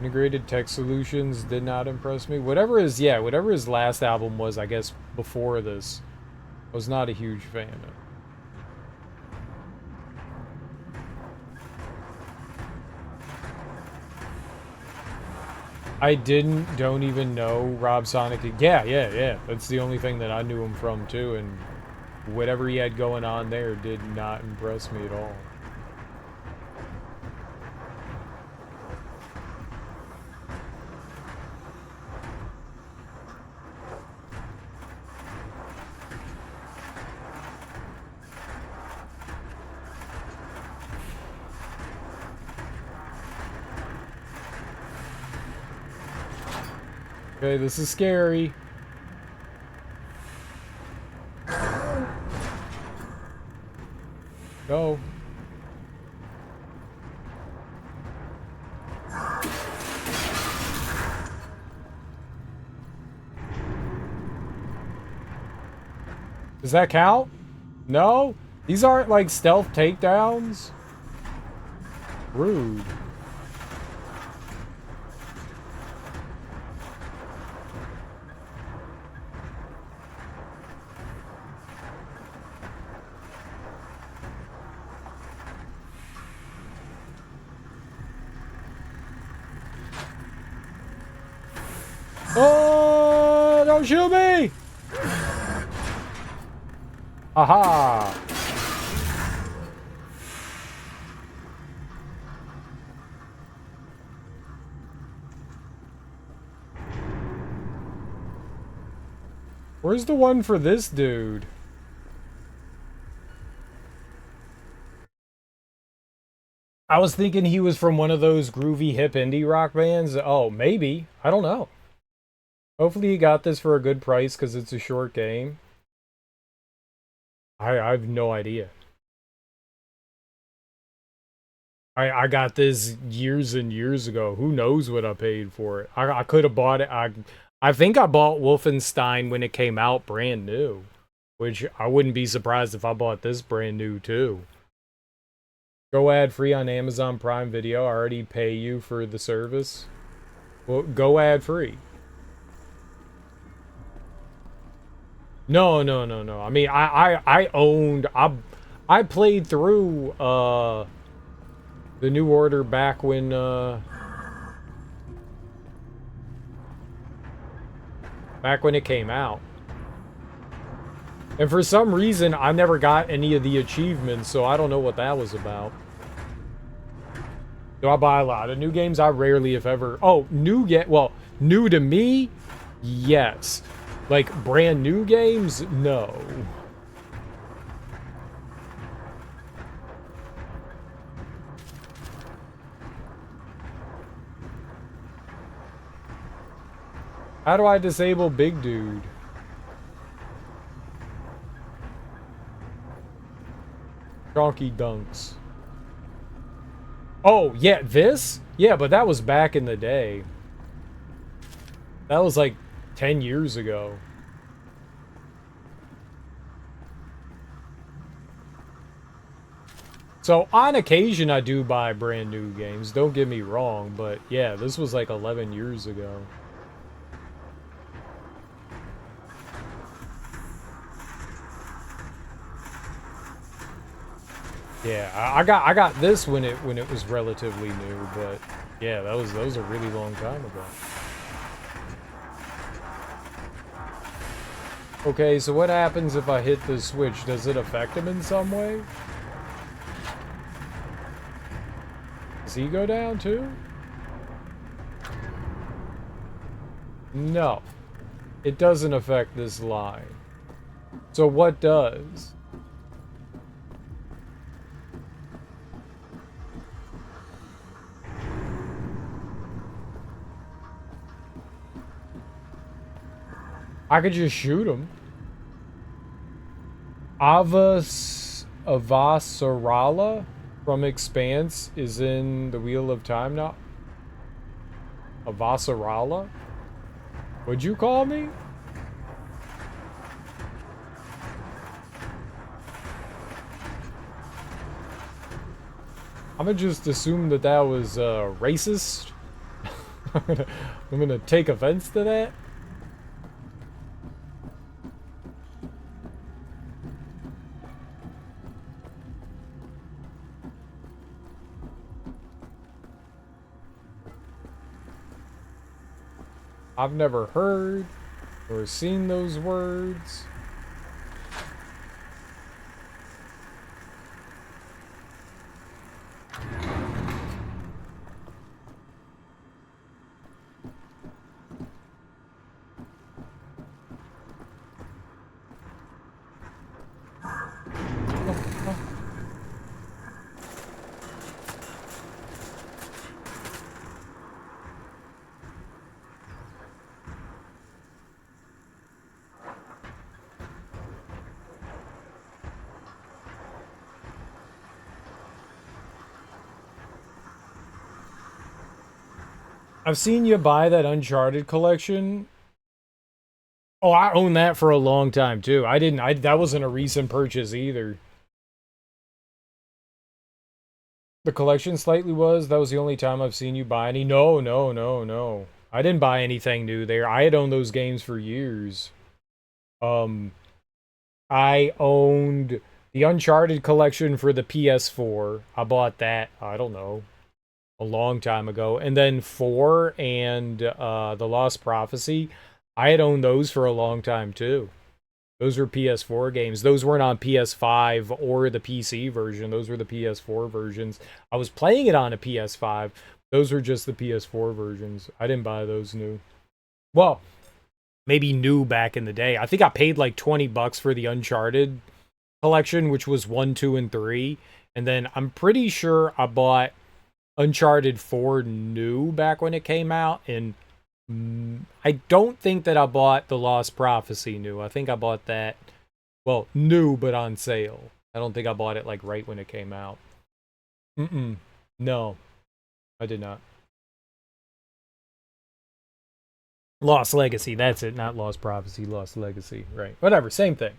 Integrated tech solutions did not impress me. Whatever his last album was, I guess, before this, I was not a huge fan of. Don't even know Rob Sonic. Yeah. That's the only thing that I knew him from, too, and whatever he had going on there did not impress me at all. Okay, this is scary. Go. Does that count? No? These aren't like stealth takedowns? Rude. Oh, don't shoot me! Aha! Where's the one for this dude? I was thinking he was from one of those groovy hip indie rock bands. Oh, maybe. I don't know. Hopefully he got this for a good price because it's a short game. I have no idea. I got this years and years ago. Who knows what I paid for it? I could have bought it. I think I bought Wolfenstein when it came out brand new. Which I wouldn't be surprised if I bought this brand new too. Go ad free on Amazon Prime Video. I already pay you for the service. Well, go ad free. No. I mean, I played through the New Order back when it came out. And for some reason, I never got any of the achievements, so I don't know what that was about. Do I buy a lot of new games? I rarely, if ever. Oh, well, new to me? Yes. Like, brand new games? No. How do I disable Big Dude? Donkey Dunks. Oh, yeah, this? Yeah, but that was back in the day. That was like 10 years ago. So, on occasion, I do buy brand new games. Don't get me wrong, but yeah, this was like 11 years ago. Yeah, I got this when it was relatively new, but yeah, that was a really long time ago. Okay, so what happens if I hit the switch? Does it affect him in some way? Does he go down too? No. It doesn't affect this line. So what does? I could just shoot him. Avasarala from Expanse is in the Wheel of Time now. Avasarala? What'd you call me? I'm gonna just assume that was racist. I'm gonna take offense to that. I've never heard or seen those words. I've seen you buy that Uncharted collection. Oh, I own that for a long time too. I didn't. That wasn't a recent purchase either. The collection slightly was. That was the only time I've seen you buy any. No, no, no, no. I didn't buy anything new there. I had owned those games for years. I owned the Uncharted collection for the PS4. I bought that, I don't know, a long time ago. And then 4 and The Lost Prophecy, I had owned those for a long time too. Those were PS4 games. Those weren't on PS5 or the PC version. Those were the PS4 versions. I was playing it on a PS5. Those were just the PS4 versions. I didn't buy those new. Well, maybe new back in the day. I think I paid like $20 for the Uncharted collection, which was 1, 2, and 3. And then I'm pretty sure I bought Uncharted 4 new back when it came out. And I don't think that I bought The Lost Prophecy new. I think I bought that, well, new, but on sale. I don't think I bought it, like, right when it came out. No, I did not. Lost Legacy, that's it. Not Lost Prophecy, Lost Legacy. Right. Whatever, same thing.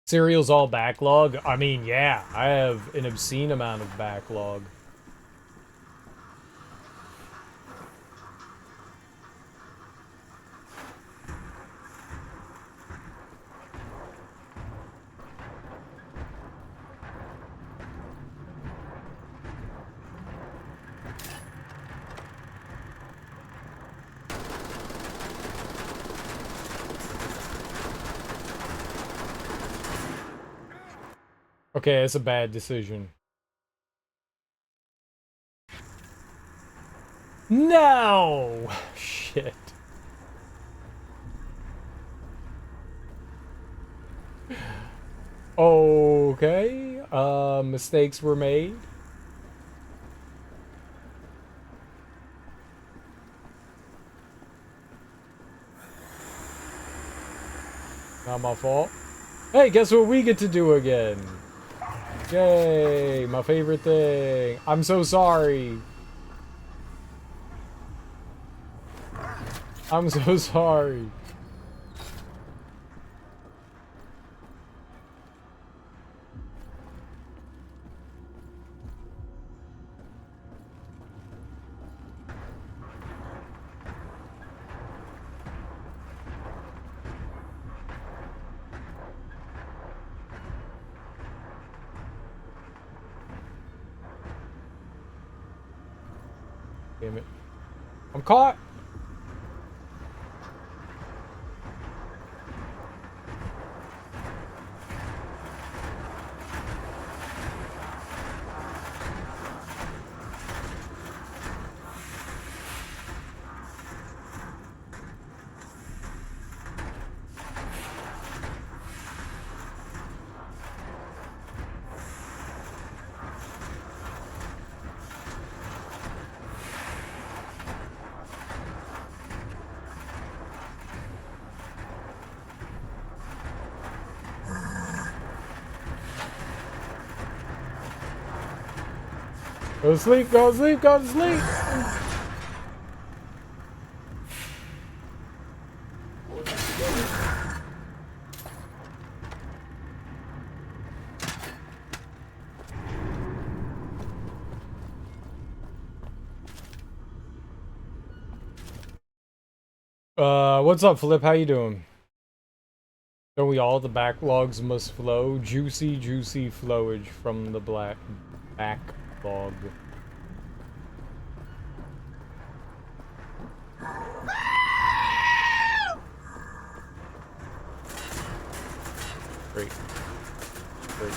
Serial's all backlog. I mean, yeah, I have an obscene amount of backlog. Okay, it's a bad decision. No! Shit. Okay, mistakes were made. Not my fault. Hey, guess what we get to do again? Yay, my favorite thing. I'm so sorry. I'm so sorry. Damn it. I'm caught. Go to sleep, go to sleep, go to sleep. What's up, Flip? How you doing? Don't we all? The backlogs must flow. Juicy, juicy flowage from the black backlog. Great. Great.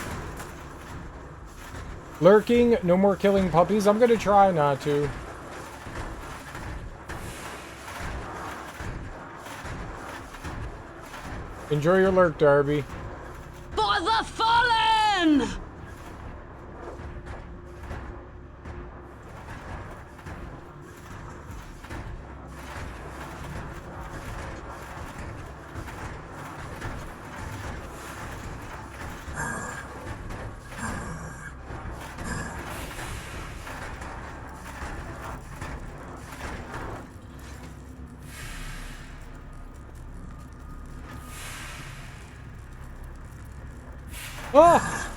Lurking, no more killing puppies. I'm gonna try not to. Enjoy your lurk, Darby. For the fallen! Ah!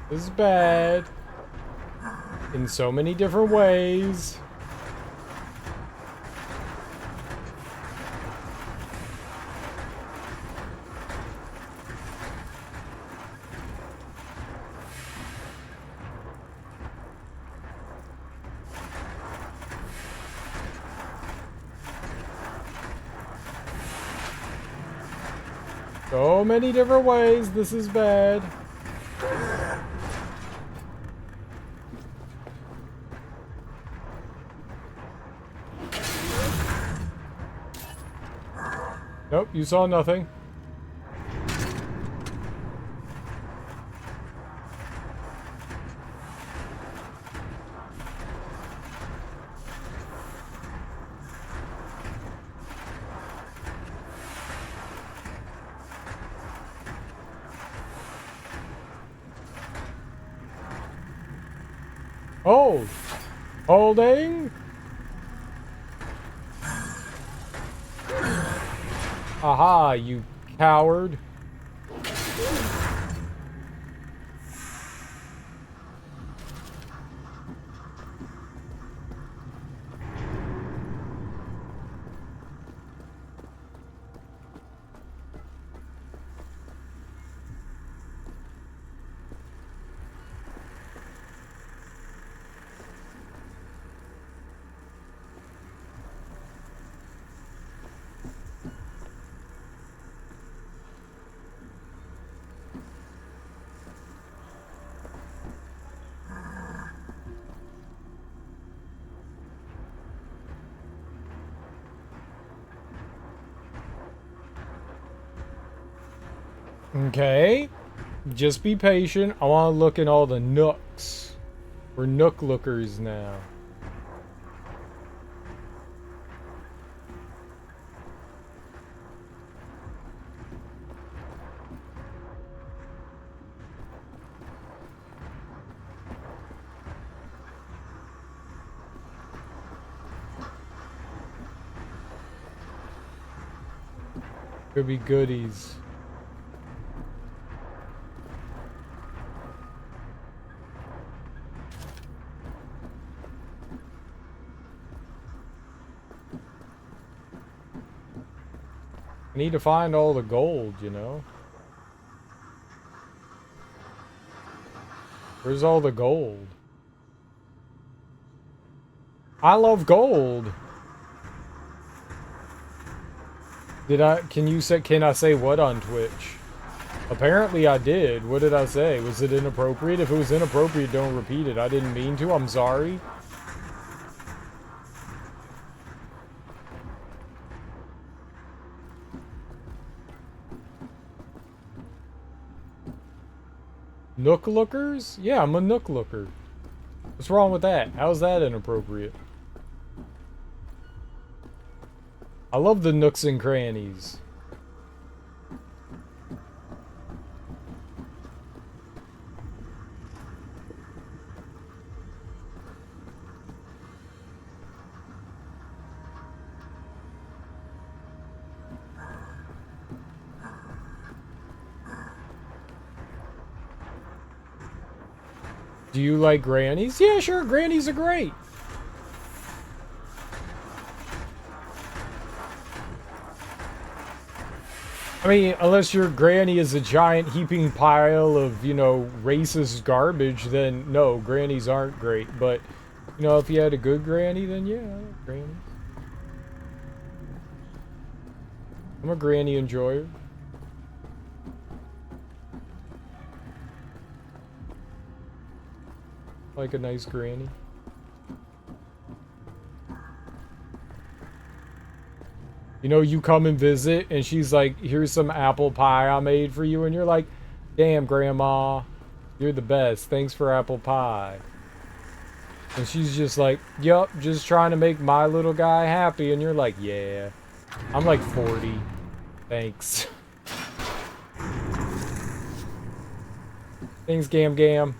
This is bad. In so many different ways. So many different ways. This is bad. Nope, you saw nothing. Hold. Holding. Aha, you coward. Okay. Just be patient. I want to look in all the nooks. We're nook lookers now. Could be goodies. I need to find all the gold, you know? Where's all the gold? I love gold. Can I say what on Twitch? Apparently I did. What did I say? Was it inappropriate? If it was inappropriate, don't repeat it. I didn't mean to. I'm sorry. Nook lookers? Yeah, I'm a nook looker. What's wrong with that? How's that inappropriate? I love the nooks and crannies. Do you like grannies? Yeah, sure, grannies are great. I mean, unless your granny is a giant heaping pile of, you know, racist garbage, then no, grannies aren't great. But, you know, if you had a good granny, then yeah, I like grannies. I'm a granny enjoyer. Like a nice granny. You know, you come and visit and she's like, here's some apple pie I made for you. And you're like, damn, grandma, you're the best. Thanks for apple pie. And she's just like, yup, just trying to make my little guy happy. And you're like, yeah. I'm like 40. Thanks. Thanks, Gam Gam.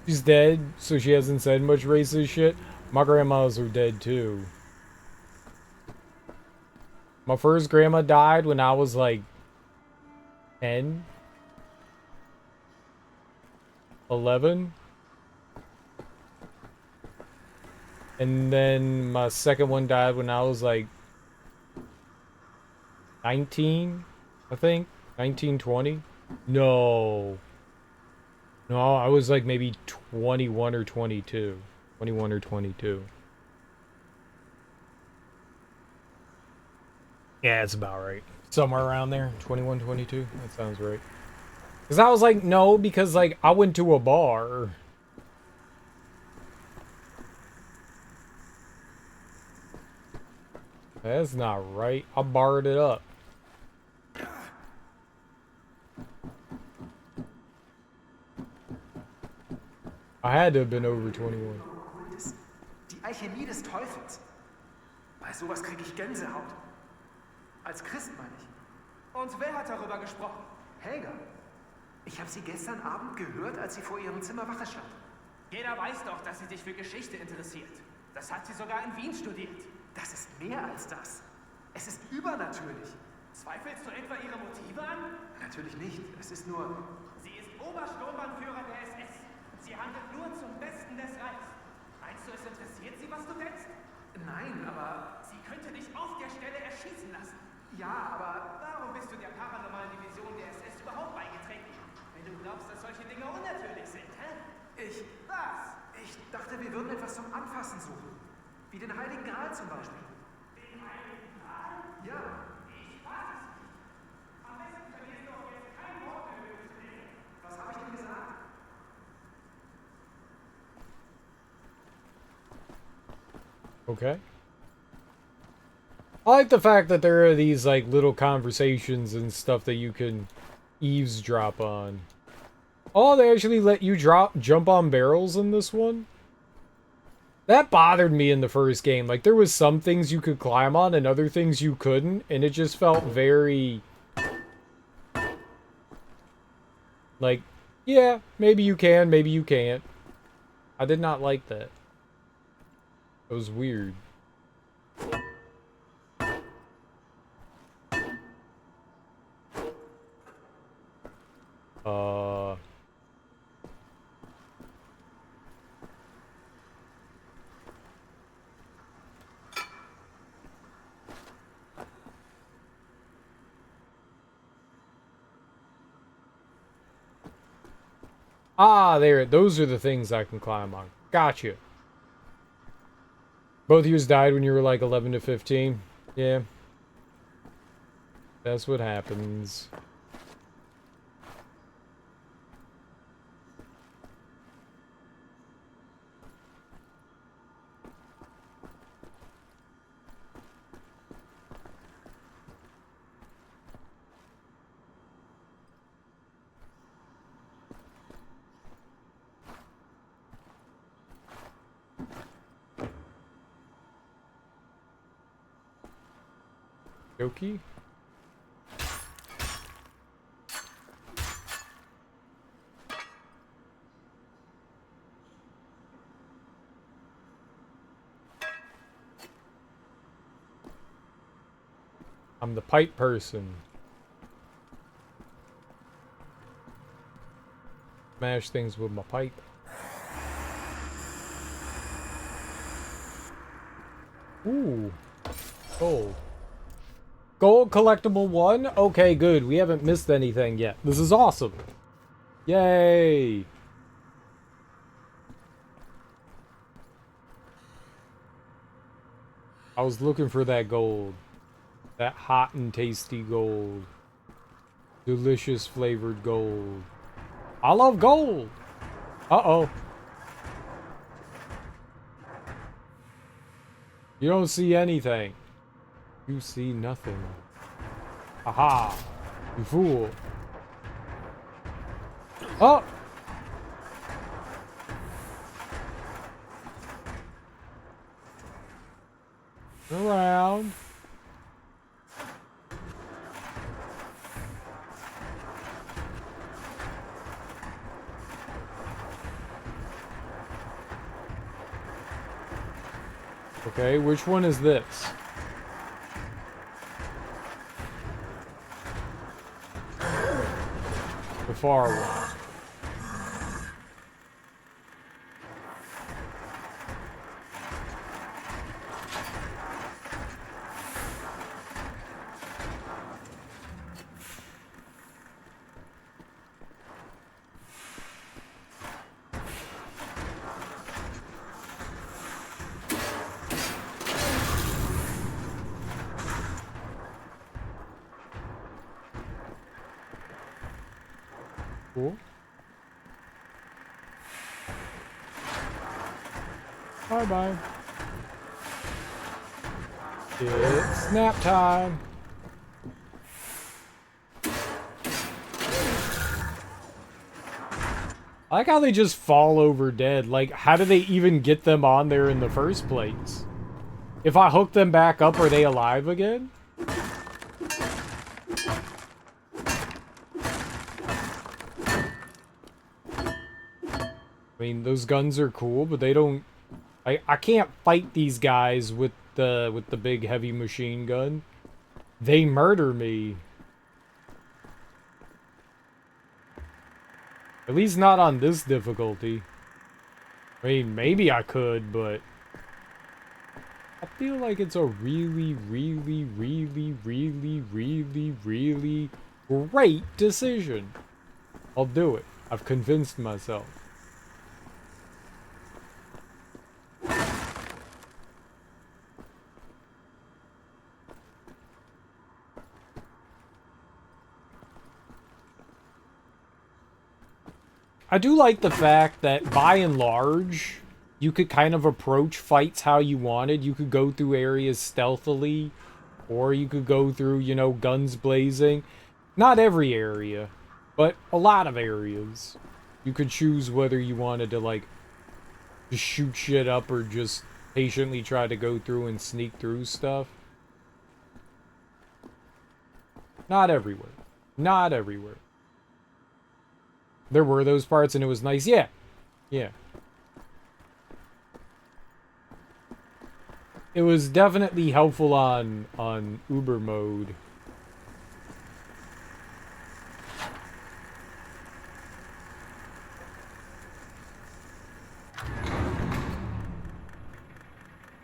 She's dead, so she hasn't said much racist shit. My grandmas are dead too. My first grandma died when I was like 10, 11. And then my second one died when I was like 19, I think. 19, 20. No. No, I was like maybe 21 or 22. 21 or 22. Yeah, it's about right. Somewhere around there. 21, 22. That sounds right. Because I was like, no, because like I went to a bar. That's not right. I barred it up. I had to have been over 21. Die Alchemie des Teufels. Bei sowas kriege ich Gänsehaut. Als Christ meine ich. Und wer hat darüber gesprochen? Helga. Ich habe sie gestern Abend gehört, als sie vor ihrem Zimmer Wache stand. Jeder weiß doch, dass sie sich für Geschichte interessiert. Das hat sie sogar in Wien studiert. Das ist mehr als das. Es ist übernatürlich. Zweifelst du etwa ihre Motive an? Natürlich nicht. Es ist nur... Sie ist Obersturmbannführer der SS. Sie handelt nur zum Besten des Reichs. Meinst du, es interessiert sie, was du denkst? Nein, aber... Sie könnte dich auf der Stelle erschießen lassen. Ja, aber... Warum bist du der paranormalen Division der SS überhaupt beigetreten? Wenn du glaubst, dass solche Dinge unnatürlich sind, hä? Was? Ich dachte, wir würden etwas zum Anfassen suchen. Wie den Heiligen Gral zum Beispiel. Den Heiligen Gral? Ja. Ich weiß es nicht. Am besten verlierst du auch jetzt kein Wort mehr über diese Dinge. Was habe ich denn gesagt? Okay. I like the fact that there are these like little conversations and stuff that you can eavesdrop on. Oh, they actually let you jump on barrels in this one? That bothered me in the first game. Like, there was some things you could climb on and other things you couldn't, and it just felt very... like, yeah, maybe you can, maybe you can't. I did not like that. It was weird. Ah, there. Those are the things I can climb on. Gotcha. Both of yours died when you were like 11 to 15. Yeah. That's what happens. Yoki? I'm the pipe person. Smash things with my pipe. Ooh. Gold. Gold collectible 1? Okay, good. We haven't missed anything yet. This is awesome. Yay! I was looking for that gold. That hot and tasty gold. Delicious flavored gold. I love gold! Uh-oh. You don't see anything. You see nothing. Aha! You fool. Oh! Around. Okay, which one is this? The far one. Cool. Bye-bye. It's nap time. I like how they just fall over dead. Like, how do they even get them on there in the first place? If I hook them back up, are they alive again? I mean, those guns are cool, but they don't... I can't fight these guys with the big heavy machine gun. They murder me. At least not on this difficulty. I mean, maybe I could, but... I feel like it's a really, really, really, really, really, really great decision. I'll do it. I've convinced myself. I do like the fact that, by and large, you could kind of approach fights how you wanted. You could go through areas stealthily, or you could go through, you know, guns blazing. Not every area, but a lot of areas. You could choose whether you wanted to, like, just shoot shit up or just patiently try to go through and sneak through stuff. Not everywhere. Not everywhere. There were those parts and it was nice. Yeah. Yeah. It was definitely helpful on Uber mode.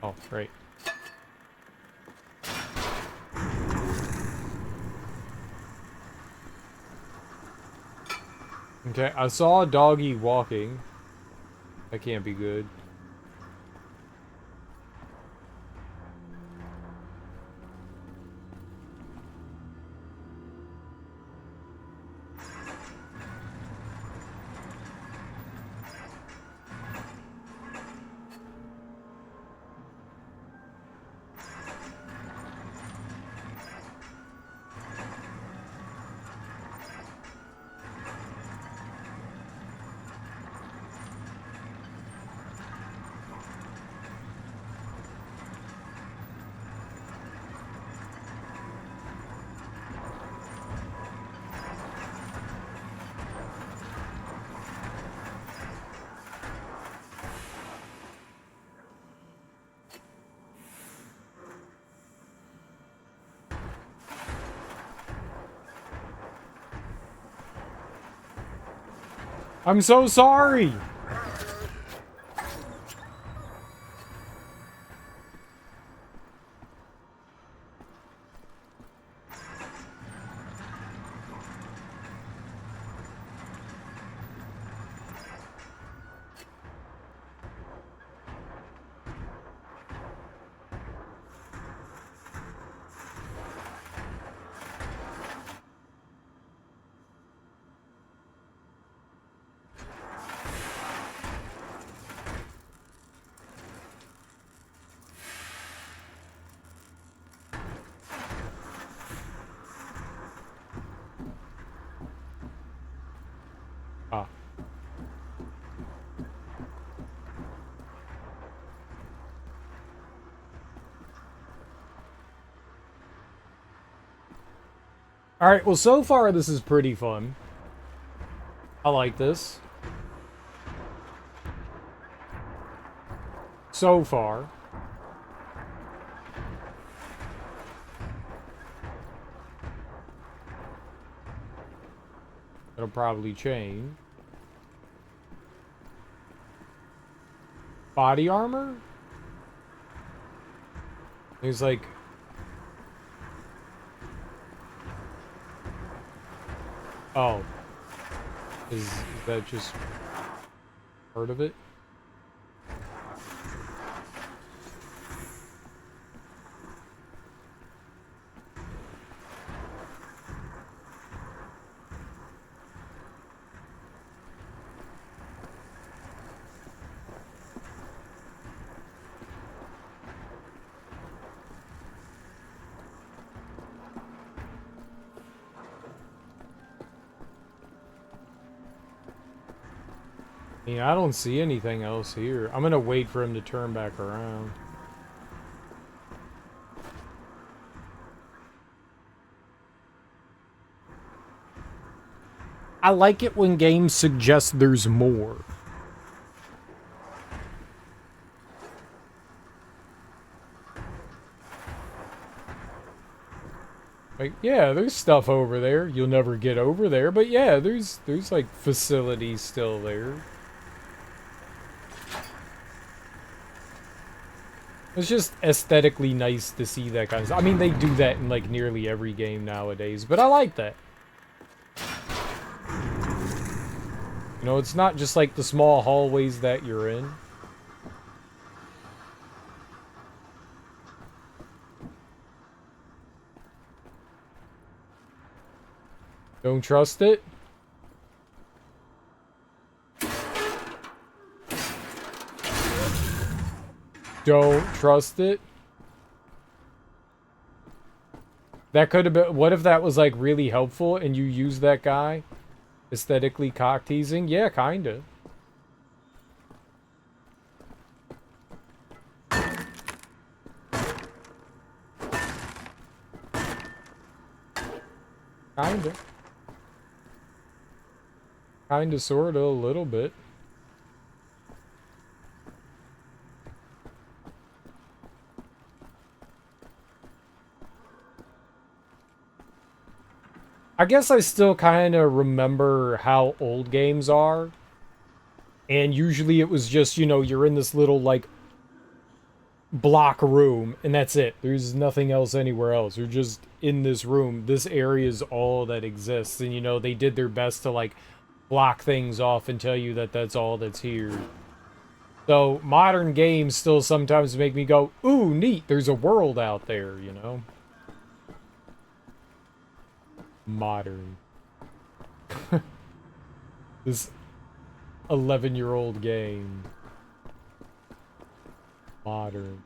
Oh, right. Okay, I saw a doggy walking. That can't be good. I'm so sorry! Alright, well, so far this is pretty fun. I like this. So far. It'll probably change. Body armor? He's like... Oh. Is that just part of it? I mean, I don't see anything else here. I'm gonna wait for him to turn back around. I like it when games suggest there's more. Like, yeah, there's stuff over there. You'll never get over there, but yeah, there's like facilities still there. It's just aesthetically nice to see that kind of stuff. I mean, they do that in like nearly every game nowadays, but I like that. You know, it's not just like the small hallways that you're in. Don't trust it? Don't trust it? That could have been... What if that was, like, really helpful and you used that guy? Aesthetically cock-teasing? Yeah, kinda. Kinda. Kinda, sorta, a little bit. I guess I still kind of remember how old games are. And usually it was just, you know, you're in this little, like, block room, and that's it. There's nothing else anywhere else. You're just in this room. This area is all that exists. And, you know, they did their best to, like, block things off and tell you that that's all that's here. So, modern games still sometimes make me go, ooh, neat, there's a world out there, you know? Modern. This 11-year-old game. Modern.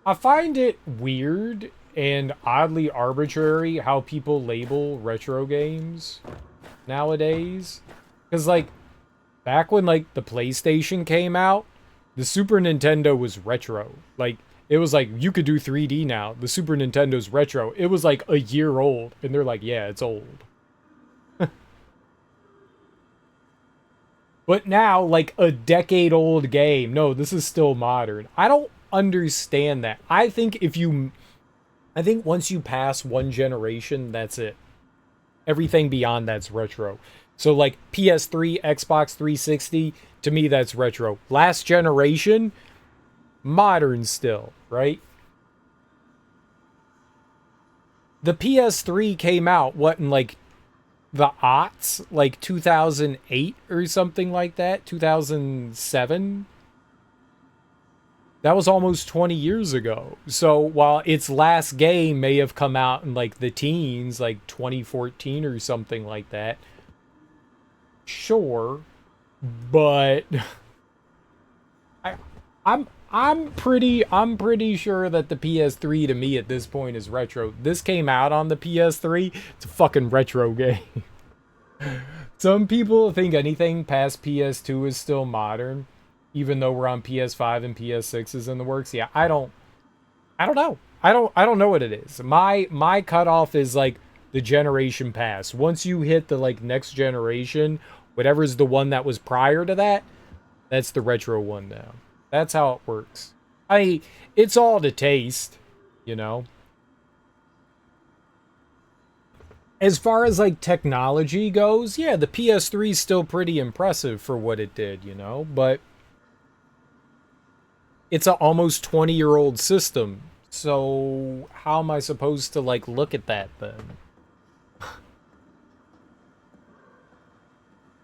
I find it weird and oddly arbitrary how people label retro games nowadays. Because, like, back when, like, the PlayStation came out, the Super Nintendo was retro. Like, it was like, you could do 3D now. The Super Nintendo's retro. It was like a year old. And they're like, yeah, it's old. But now, like a decade-old game. No, this is still modern. I don't understand that. I think once you pass one generation, that's it. Everything beyond that's retro. So like PS3, Xbox 360, to me that's retro. Last generation, modern still, right? The PS3 came out, what, in like the aughts? Like 2008 or something like that? 2007? That was almost 20 years ago. So while its last game may have come out in like the teens, like 2014 or something like that, sure, but I'm pretty sure that the PS3 to me at this point is retro. This came out on the PS3. It's a fucking retro game. Some people think anything past PS2 is still modern, even though we're on PS5 and PS6s in the works. Yeah, I don't I don't know. I don't know what it is. My cutoff is like the generation pass. Once you hit the like next generation, whatever's the one that was prior to that, that's the retro one now. That's how it works. It's all to taste, you know. As far as like technology goes, yeah, the PS3 is still pretty impressive for what it did, you know, but it's a almost 20-year-old system. So how am I supposed to like look at that then?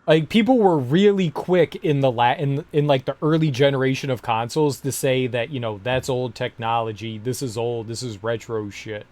Like people were really quick in the in like the early generation of consoles to say that, you know, that's old technology, this is old, this is retro shit.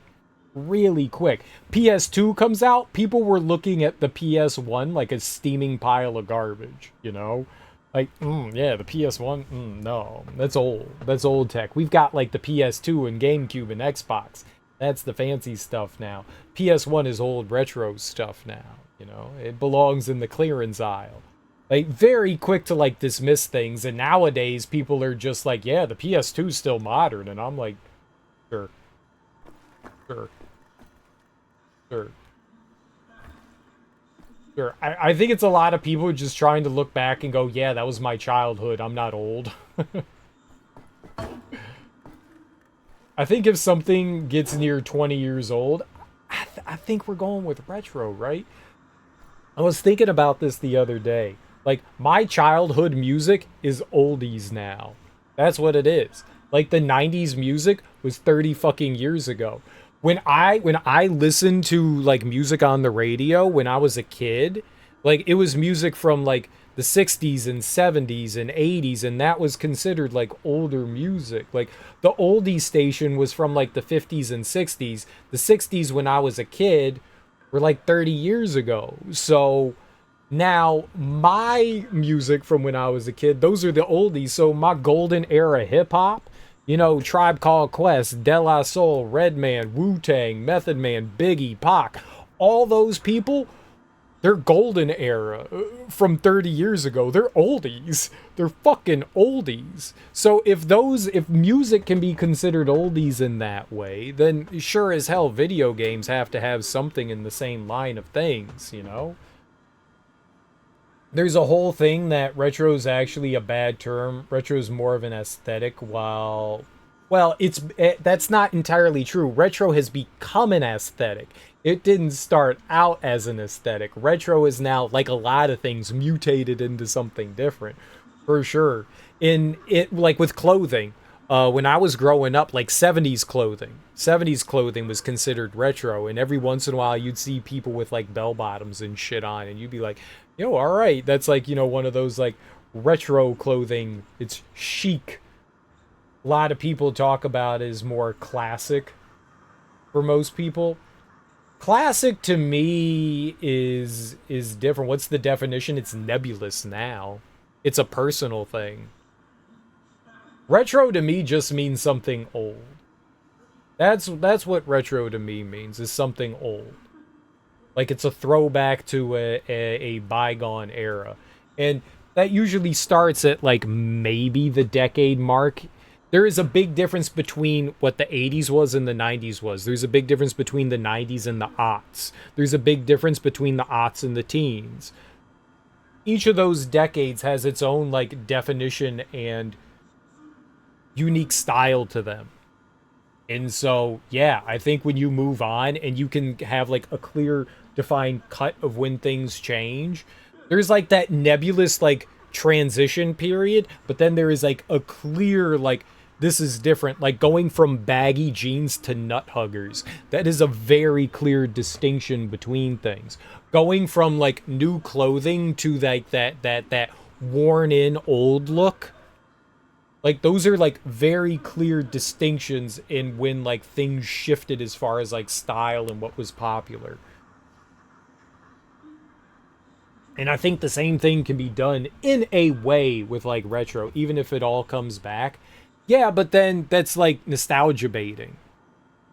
Really quick. PS2 comes out, people were looking at the PS1 like a steaming pile of garbage, you know? Like, yeah, the PS1, no, that's old. That's old tech. We've got like the PS2 and GameCube and Xbox. That's the fancy stuff now. PS1 is old retro stuff now, you know? It belongs in the clearance aisle. Like, very quick to like dismiss things, and nowadays people are just like, yeah, the PS2 is still modern, and I'm like, sure. Sure. Sure. Sure. I think it's a lot of people just trying to look back and go, yeah, that was my childhood. I'm not old. I think if something gets near 20 years old, I think we're going with retro, right? I was thinking about this the other day. Like, my childhood music is oldies now. That's what it is. Like, the 90s music was 30 fucking years ago. When I listened to like music on the radio when I was a kid, like it was music from like the 60s and 70s and 80s, and that was considered like older music. Like the oldie station was from like the 50s and 60s. The 60s when I was a kid were like 30 years ago. So now my music from when I was a kid, those are the oldies. So my golden era hip hop, you know, Tribe Called Quest, De La Soul, Redman, Wu-Tang, Method Man, Biggie, Pac, all those people, they're golden era from 30 years ago. They're oldies. They're fucking oldies. So if music can be considered oldies in that way, then sure as hell video games have to have something in the same line of things, you know? There's a whole thing that retro is actually a bad term. Retro is more of an aesthetic, well, that's not entirely true. Retro has become an aesthetic. It didn't start out as an aesthetic. Retro is now, like a lot of things, mutated into something different, for sure. In it, like with clothing, when I was growing up, like 70s clothing was considered retro, and every once in a while you'd see people with like bell bottoms and shit on, and you'd be like, yo, all right, that's like, you know, one of those like retro clothing. It's chic. A lot of people talk about it as more classic for most people. Classic to me is different. What's the definition? It's nebulous now. It's a personal thing. Retro to me just means something old. That's what retro to me means, is something old. Like it's a throwback to a bygone era. And that usually starts at like maybe the decade mark. There is a big difference between what the 80s was and the 90s was. There's a big difference between the 90s and the aughts. There's a big difference between the aughts and the teens. Each of those decades has its own like definition and unique style to them. And so, yeah, I think when you move on and you can have like a clear defined cut of when things change, there's like that nebulous like transition period, but then there is like a clear like, this is different, like going from baggy jeans to nut huggers. That is a very clear distinction between things. Going from like new clothing to like that worn in old look, like those are like very clear distinctions in when like things shifted as far as like style and what was popular. And I think the same thing can be done in a way with like retro, even if it all comes back. Yeah, but then that's like nostalgia baiting.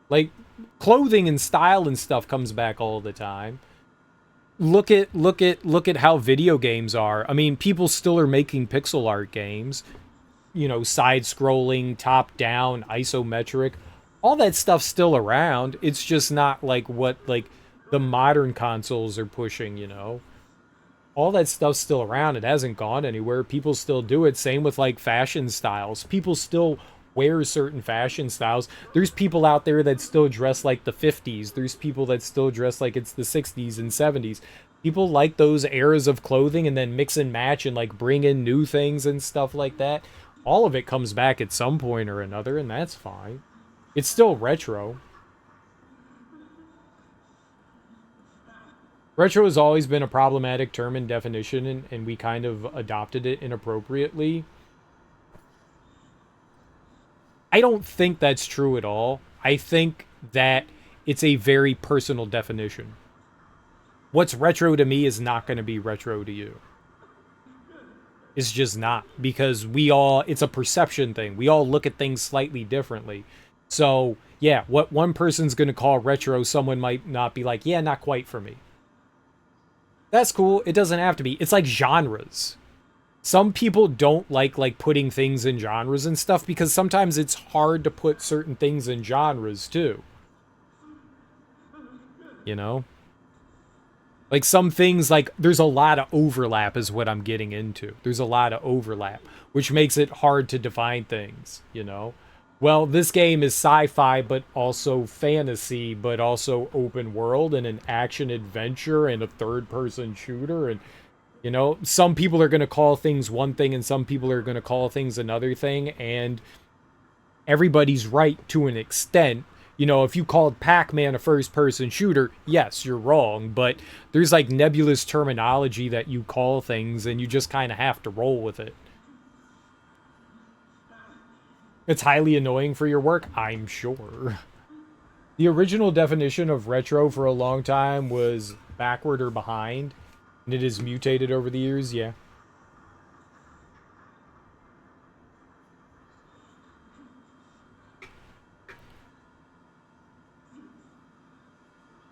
Like clothing and style and stuff comes back all the time. Look at how video games are. I mean, people still are making pixel art games. You know, side scrolling, top down, isometric. All that stuff's still around. It's just not like what like the modern consoles are pushing, you know. All that stuff's still around. It hasn't gone anywhere. People still do it. Same with like fashion styles. People still wear certain fashion styles. There's people out there that still dress like the 50s. There's people that still dress like it's the 60s and 70s. People like those eras of clothing and then mix and match and like bring in new things and stuff like that. All of it comes back at some point or another, and that's fine. It's still retro. Retro has always been a problematic term and definition, and we kind of adopted it inappropriately. I don't think that's true at all. I think that it's a very personal definition. What's retro to me is not going to be retro to you. It's just not, because it's a perception thing. We all look at things slightly differently. So, yeah, what one person's going to call retro, someone might not be like, yeah, not quite for me. That's cool. It doesn't have to be. It's like genres. Some people don't like putting things in genres and stuff because sometimes it's hard to put certain things in genres too. You know? Like some things, like there's a lot of overlap is what I'm getting into. There's a lot of overlap, which makes it hard to define things, you know? Well, this game is sci-fi, but also fantasy, but also open world and an action adventure and a third-person shooter. And, you know, some people are going to call things one thing and some people are going to call things another thing. And everybody's right to an extent. You know, if you called Pac-Man a first-person shooter, yes, you're wrong. But there's like nebulous terminology that you call things and you just kind of have to roll with it. It's highly annoying for your work, I'm sure. The original definition of retro for a long time was backward or behind, and it has mutated over the years, yeah.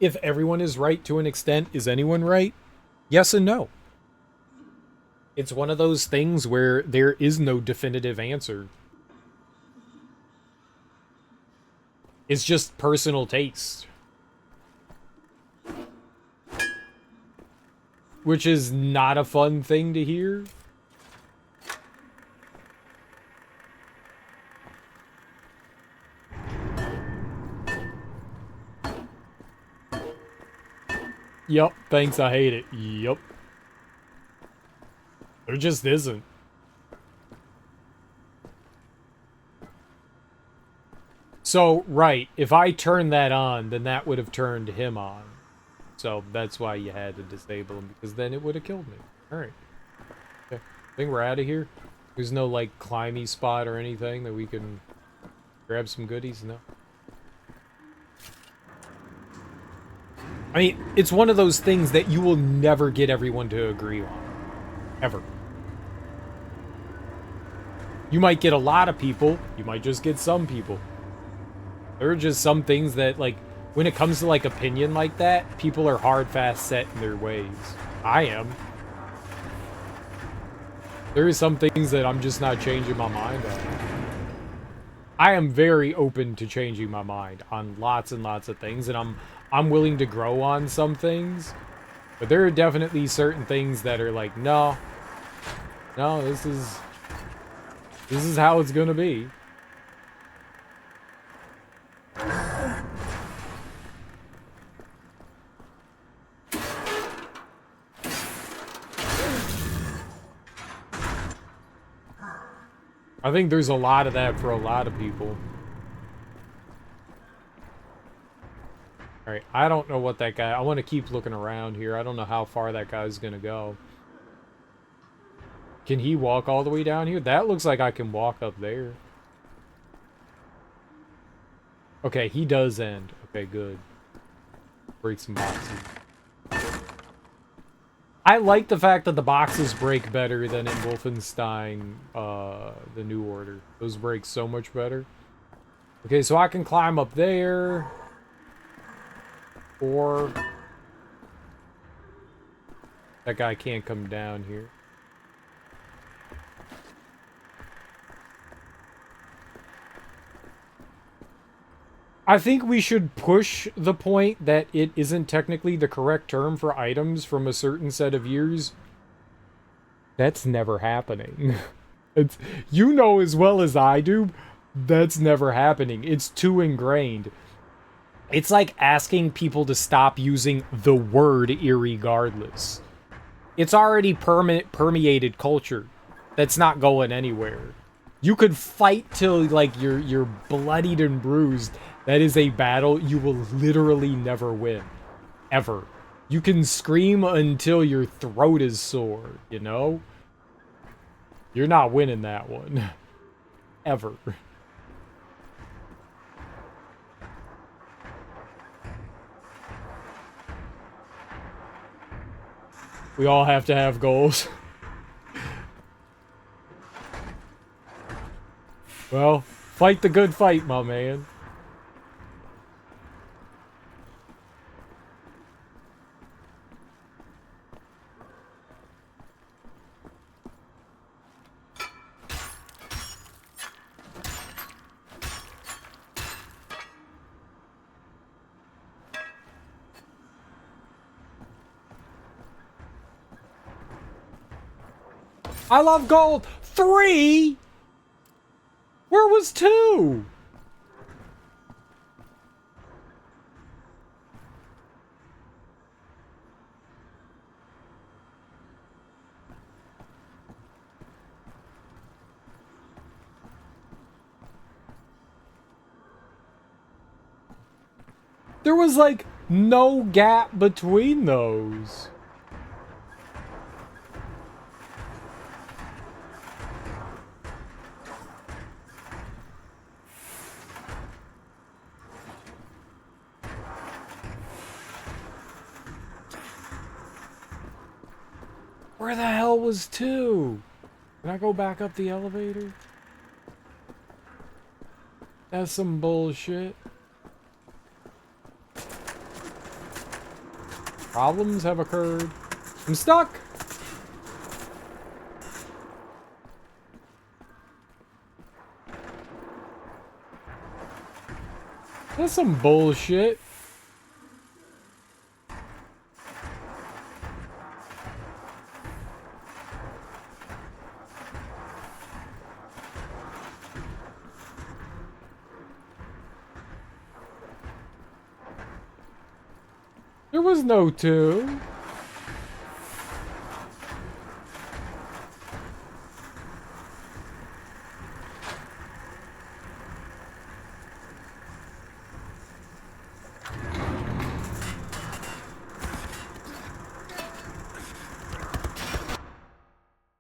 If everyone is right to an extent, is anyone right? Yes and no. It's one of those things where there is no definitive answer. It's just personal taste. Which is not a fun thing to hear. Yup, thanks, I hate it. Yup. There just isn't. So, right, if I turned that on, then that would have turned him on. So, that's why you had to disable him, because then it would have killed me. Alright. Okay. I think we're out of here. There's no, like, climby spot or anything that we can grab some goodies? No. I mean, it's one of those things that you will never get everyone to agree on. Ever. You might get a lot of people, you might just get some people. There are just some things that, like, when it comes to, like, opinion like that, people are hard, fast, set in their ways. I am. There are some things that I'm just not changing my mind on. I am very open to changing my mind on lots and lots of things, and I'm willing to grow on some things. But there are definitely certain things that are like, no, this is how it's gonna be. I think there's a lot of that for a lot of people. Alright, I don't know what that guy... I want to keep looking around here. I don't know how far that guy's gonna go. Can he walk all the way down here? That looks like I can walk up there. Okay, he does end. Okay, good. Break some boxes. I like the fact that the boxes break better than in Wolfenstein, the New Order. Those break so much better. Okay, so I can climb up there. Or... that guy can't come down here. I think we should push the point that it isn't technically the correct term for items from a certain set of years. That's never happening. It's, you know as well as I do, that's never happening. It's too ingrained. It's like asking people to stop using the word irregardless. It's already permeated culture. That's not going anywhere. You could fight till like you're bloodied and bruised. That is a battle you will literally never win. Ever. You can scream until your throat is sore, you know? You're not winning that one. Ever. We all have to have goals. Well, fight the good fight, my man. I love gold. 3? Where was 2? There was like no gap between those. Where the hell was 2? Can I go back up the elevator? That's some bullshit. Problems have occurred. I'm stuck! That's some bullshit. There was no 2.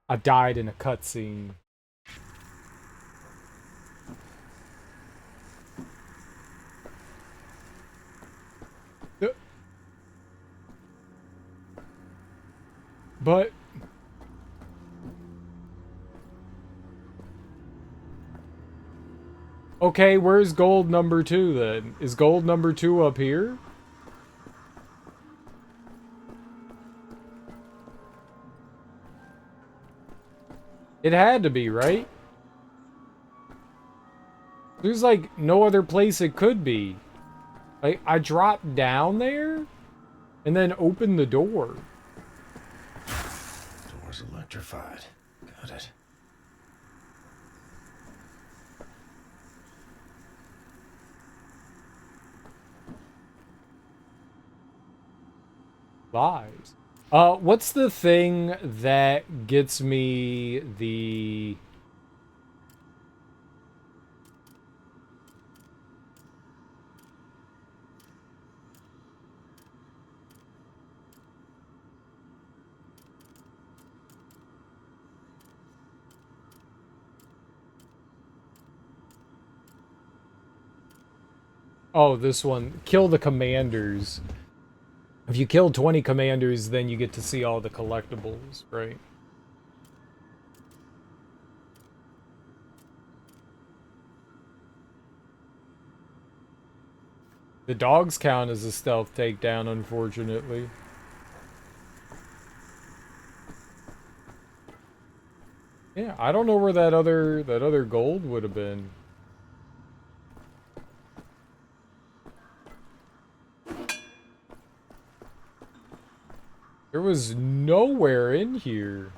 I died in a cutscene. But okay, where's gold number 2 then? Is gold number 2 up here? It had to be, right? There's like no other place it could be. Like, I dropped down there and then opened the door. Door's electrified. Got it. Lies. What's the thing that gets me the... Oh, this one. Kill the commanders. If you kill 20 commanders, then you get to see all the collectibles, right? The dogs count as a stealth takedown, unfortunately. Yeah, I don't know where that other gold would have been. was nowhere in here.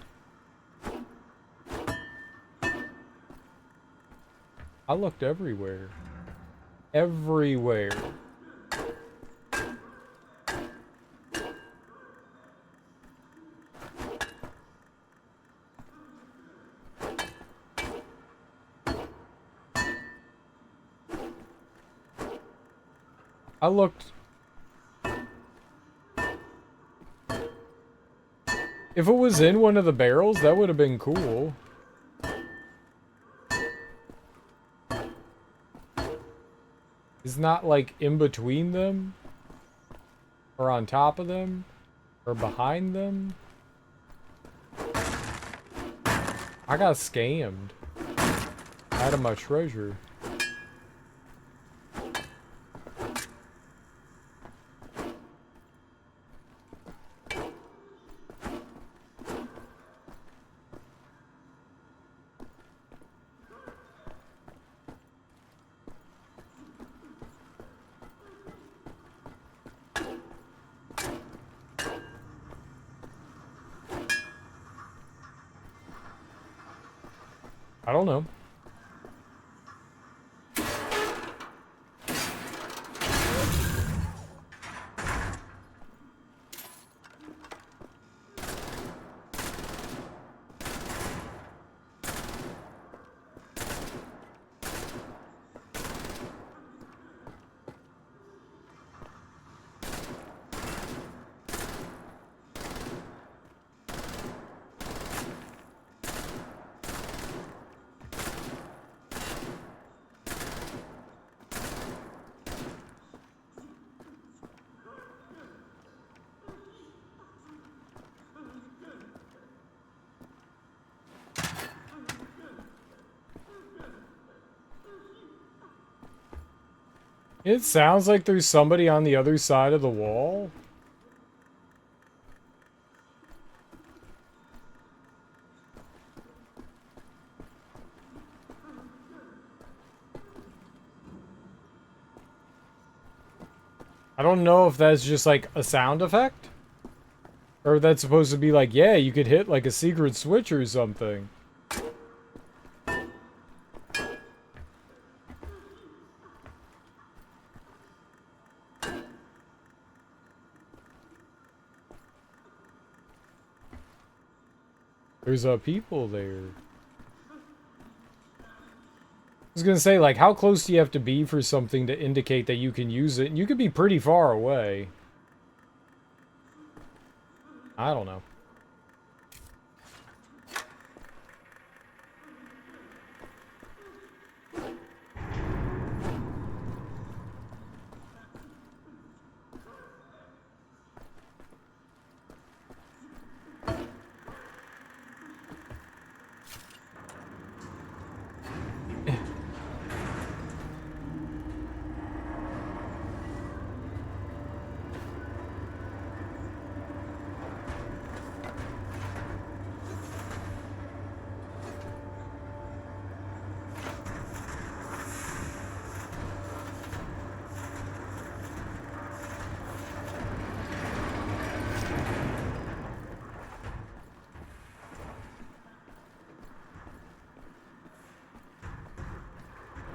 I looked everywhere. Everywhere. I looked. If it was in one of the barrels, that would have been cool. It's not like in between them, or on top of them, or behind them. I got scammed out of my treasure. I don't know. It sounds like there's somebody on the other side of the wall. I don't know if that's just like a sound effect. Or that's supposed to be like, yeah, you could hit like a secret switch or something. There's people there. I was gonna say, like, how close do you have to be for something to indicate that you can use it? And you could be pretty far away. I don't know.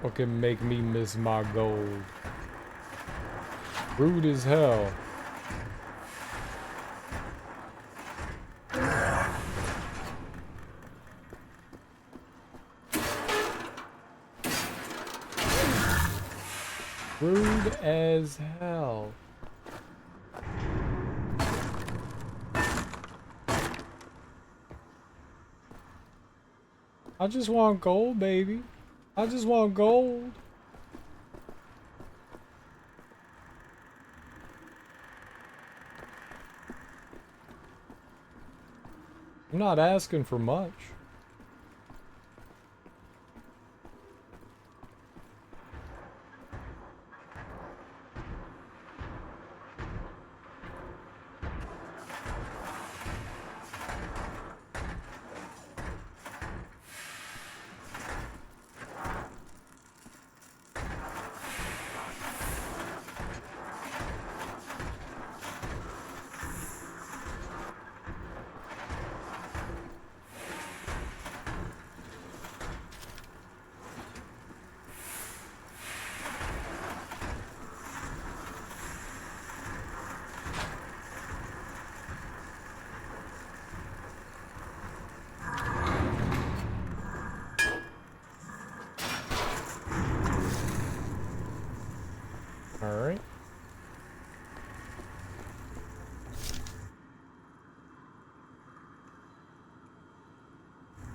Fucking make me miss my gold. Rude as hell. Rude as hell. I just want gold, baby. I just want gold. I'm not asking for much.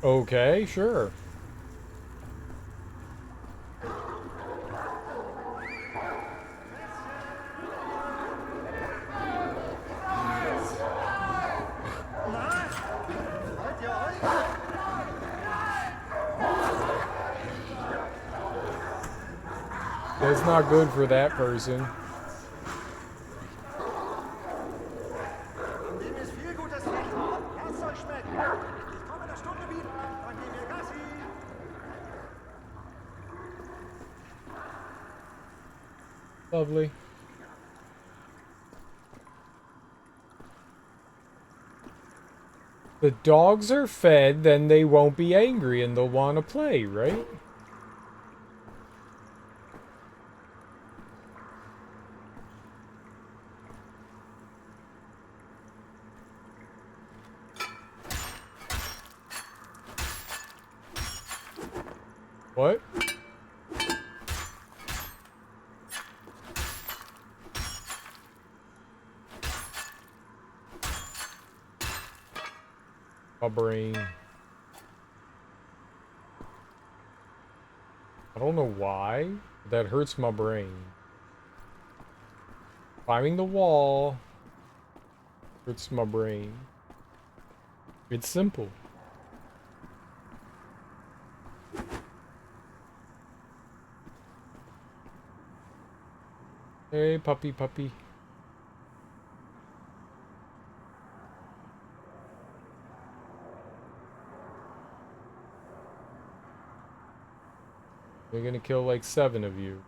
Okay, sure. That's not good for that person. Lovely. The dogs are fed, then they won't be angry and they'll want to play, right? What? My brain. I don't know why. That hurts my brain. Climbing the wall hurts my brain. It's simple. Hey, puppy, puppy. They're gonna kill like 7 of you.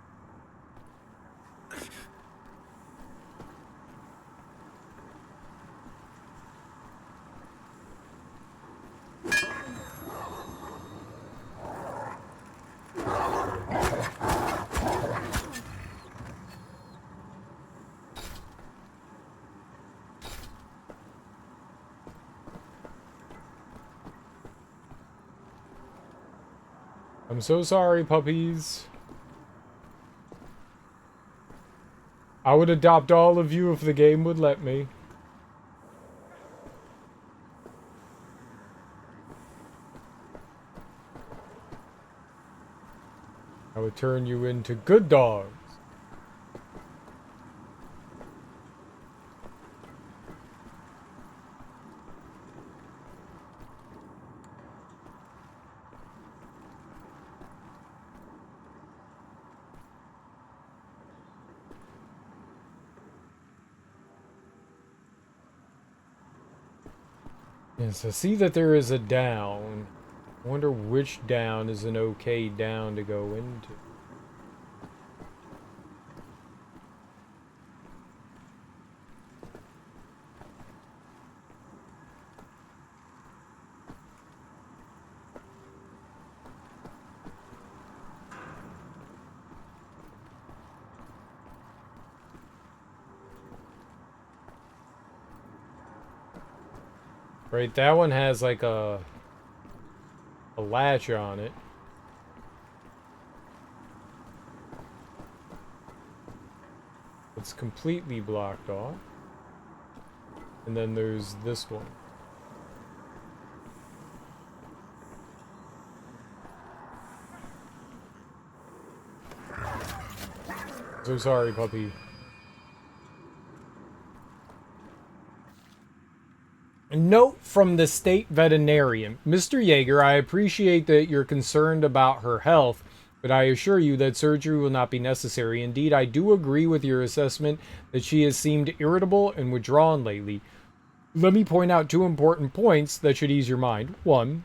I'm so sorry, puppies. I would adopt all of you if the game would let me. I would turn you into good dogs. Yes, I see that there is a down. I wonder which down is an okay down to go into. Right, that one has like a latch on it. It's completely blocked off. And then there's this one. So sorry, puppy. A note from the state veterinarian. Mr. Yeager, I appreciate that you're concerned about her health, but I assure you that surgery will not be necessary. Indeed, I do agree with your assessment that she has seemed irritable and withdrawn lately. Let me point out 2 important points that should ease your mind. 1,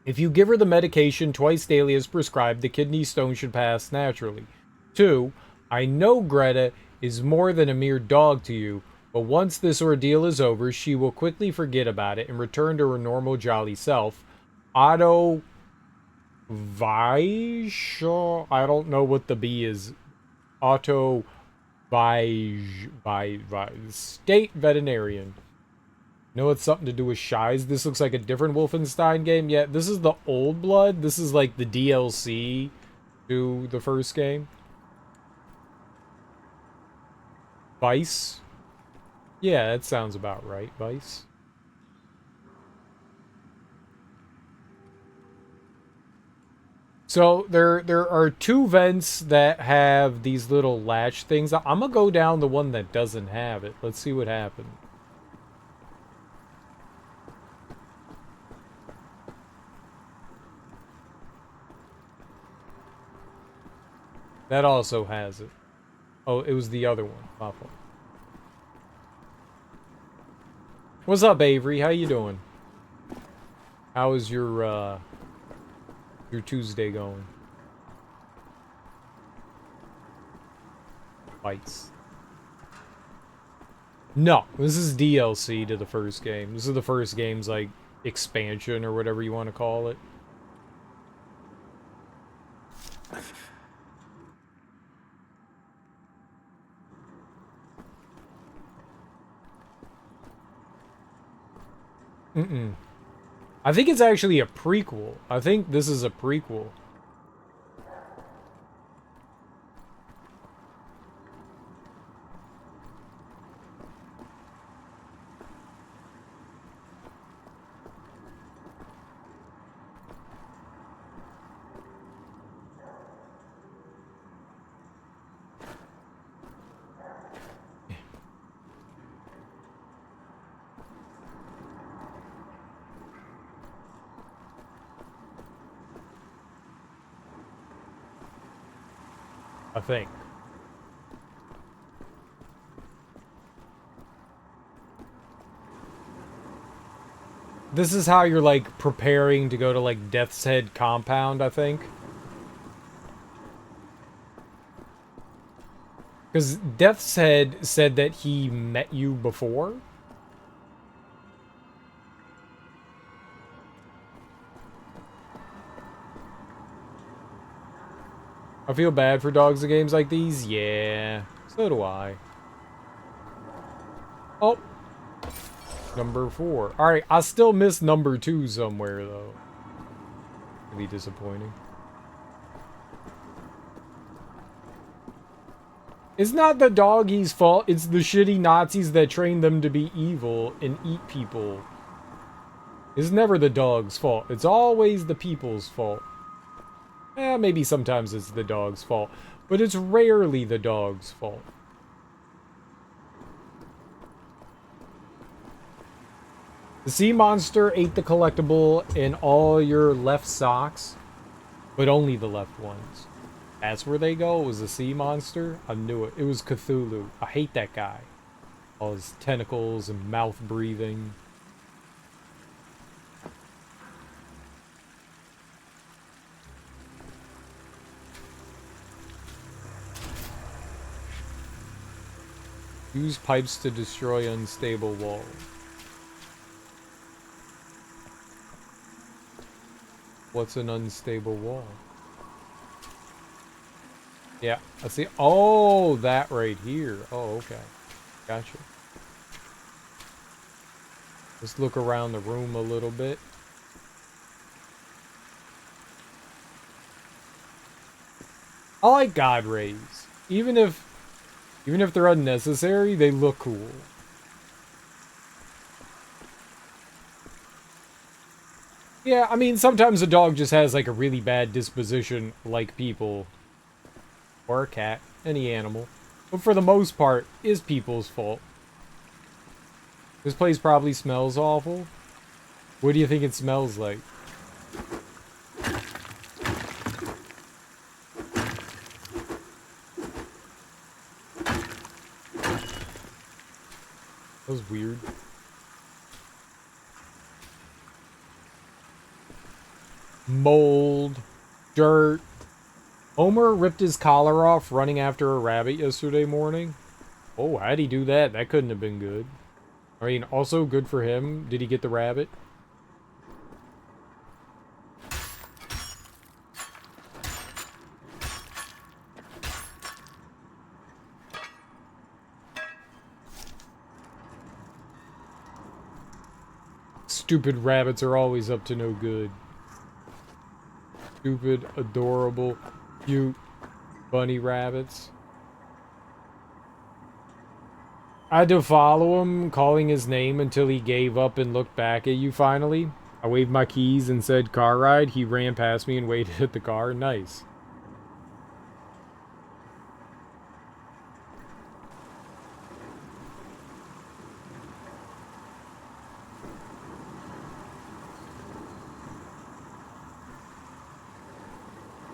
if you give her the medication twice daily as prescribed, the kidney stone should pass naturally. 2, I know Greta is more than a mere dog to you, but once this ordeal is over, she will quickly forget about it and return to her normal jolly self. Otto Weischer, I don't know what the B is. Otto State Veterinarian. No, it's something to do with shies. This looks like a different Wolfenstein game. Yeah, this is the Old Blood. This is like the DLC to the first game. Vice. Yeah, that sounds about right. Vice. So there are two vents that have these little latch things. I'm gonna go down the one that doesn't have it. Let's see what happens. That also has it. Oh, it was the other one. My fault. What's up, Avery? How you doing? How is your Tuesday going? Fights. No, this is DLC to the first game. This is the first game's, like, expansion or whatever you want to call it. I think it's actually a prequel. I think this is a prequel. I think. This is how you're, like, preparing to go to, like, Death's Head compound, I think. Because Death's Head said that he met you before. I feel bad for dogs in games like these. Yeah, so do I. Oh. Number 4. Alright, I still miss number 2 somewhere, though. It'd be disappointing. It's not the doggies' fault, it's the shitty Nazis that train them to be evil and eat people. It's never the dog's fault. It's always the people's fault. Maybe sometimes it's the dog's fault, but it's rarely the dog's fault. The sea monster ate the collectible in all your left socks, but only the left ones. That's where they go. It was the sea monster. I knew it. It was Cthulhu. I hate that guy. All his tentacles and mouth breathing. Use pipes to destroy unstable walls. What's an unstable wall? Yeah, I see. Oh, that right here. Oh, okay. Gotcha. Let's look around the room a little bit. I like God rays. Even if they're unnecessary, they look cool. Yeah, I mean, sometimes a dog just has, like, a really bad disposition, like people. Or a cat, any animal. But for the most part, is people's fault. This place probably smells awful. What do you think it smells like? That was weird. Mold. Dirt. Homer ripped his collar off running after a rabbit yesterday morning. Oh, how'd he do that? That couldn't have been good. I mean, also good for him. Did he get the rabbit? Stupid rabbits are always up to no good. Stupid, adorable, cute, bunny rabbits. I had to follow him, calling his name until he gave up and looked back at you finally. I waved my keys and said car ride. He ran past me and waited at the car. Nice.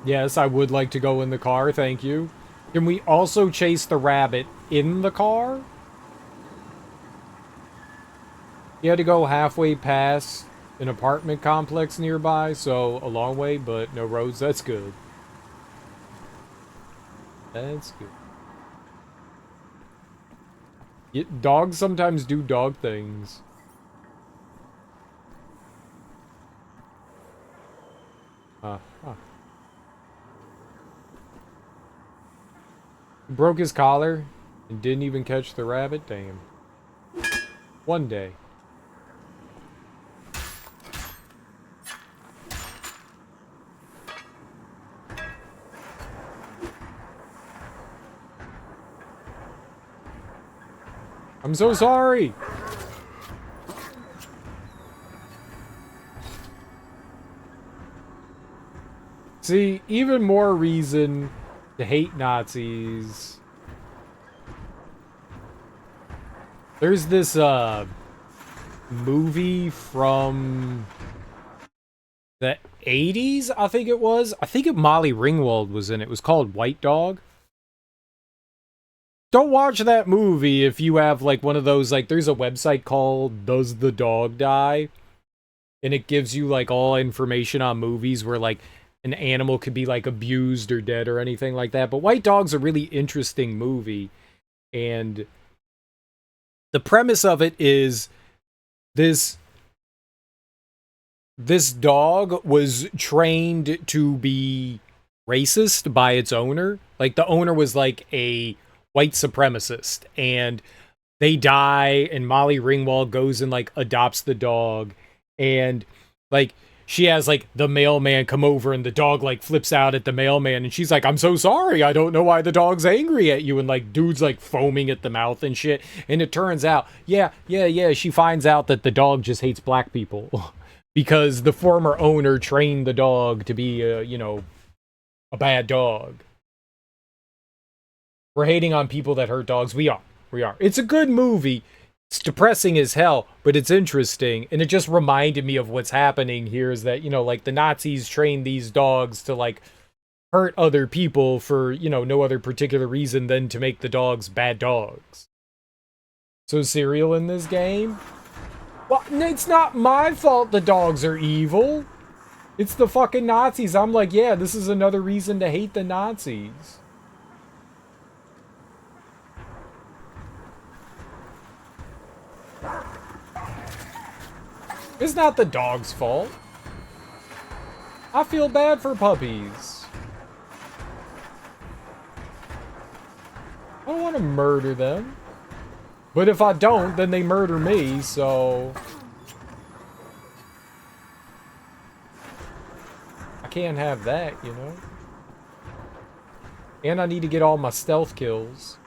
Yes, I would like to go in the car, thank you. Can we also chase the rabbit in the car? You had to go halfway past an apartment complex nearby, so a long way, but no roads. That's good. That's good. Dogs sometimes do dog things. Huh. He broke his collar and didn't even catch the rabbit? Damn. One day. I'm so sorry! See, even more reason to hate Nazis. There's this, movie from the 80s, I think it was. I think Molly Ringwald was in it. It was called White Dog. Don't watch that movie if you have, like, one of those, like, there's a website called Does the Dog Die? And it gives you, like, all information on movies where, like, an animal could be, like, abused or dead or anything like that. But White Dog's a really interesting movie. And the premise of it is this dog was trained to be racist by its owner. Like, the owner was, like, a white supremacist. And they die, and Molly Ringwald goes and, like, adopts the dog. And, like, she has, like, the mailman come over, and the dog, like, flips out at the mailman, and she's like, I'm so sorry, I don't know why the dog's angry at you, and, like, dude's, like, foaming at the mouth and shit, and it turns out, yeah, she finds out that the dog just hates black people, because the former owner trained the dog to be, you know, a bad dog. We're hating on people that hurt dogs. We are. It's a good movie. It's depressing as hell, but it's interesting. And it just reminded me of what's happening here is that, you know, like the Nazis trained these dogs to like hurt other people for, you know, no other particular reason than to make the dogs bad dogs. So cereal in this game? Well, it's not my fault the dogs are evil. It's the fucking Nazis. I'm like, yeah, this is another reason to hate the Nazis. It's not the dog's fault. I feel bad for puppies. I don't want to murder them. But if I don't, then they murder me, so... I can't have that, you know? And I need to get all my stealth kills.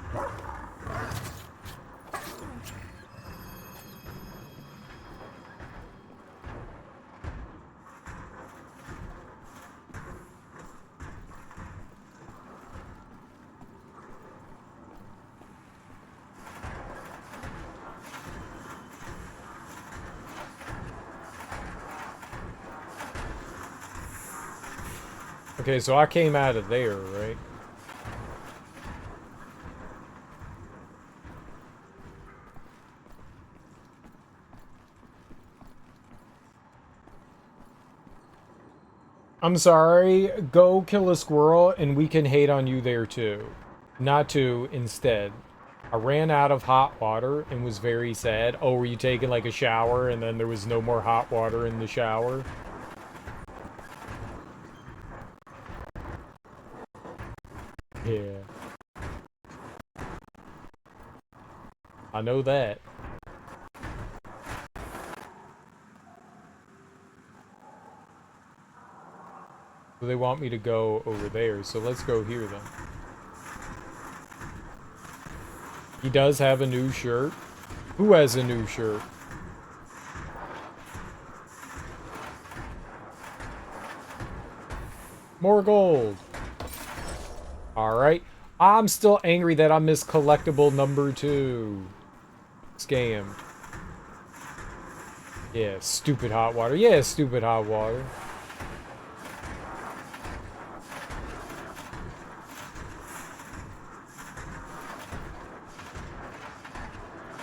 Okay, so I came out of there, right? I'm sorry, go kill a squirrel and we can hate on you there too. Not to, instead. I ran out of hot water and was very sad. Oh, were you taking like a shower and then there was no more hot water in the shower? Yeah. I know that. So they want me to go over there, so let's go here then. He does have a new shirt. Who has a new shirt? More gold. Alright. I'm still angry that I missed collectible number 2. Scammed. Yeah, stupid hot water. Yeah, stupid hot water.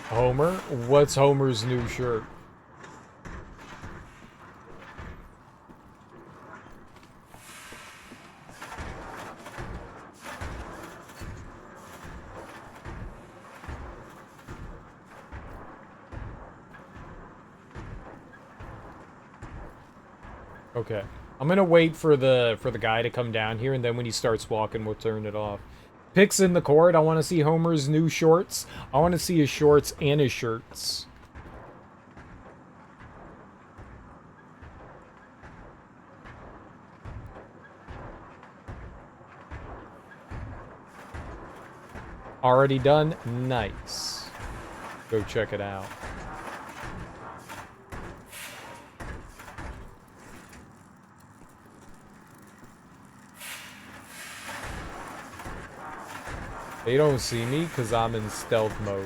Homer? What's Homer's new shirt? Okay. I'm gonna wait for the guy to come down here, and then when he starts walking, we'll turn it off. Picks in the court. I want to see Homer's new shorts. I want to see his shorts and his shirts. Already done? Nice. Go check it out. They don't see me because I'm in stealth mode.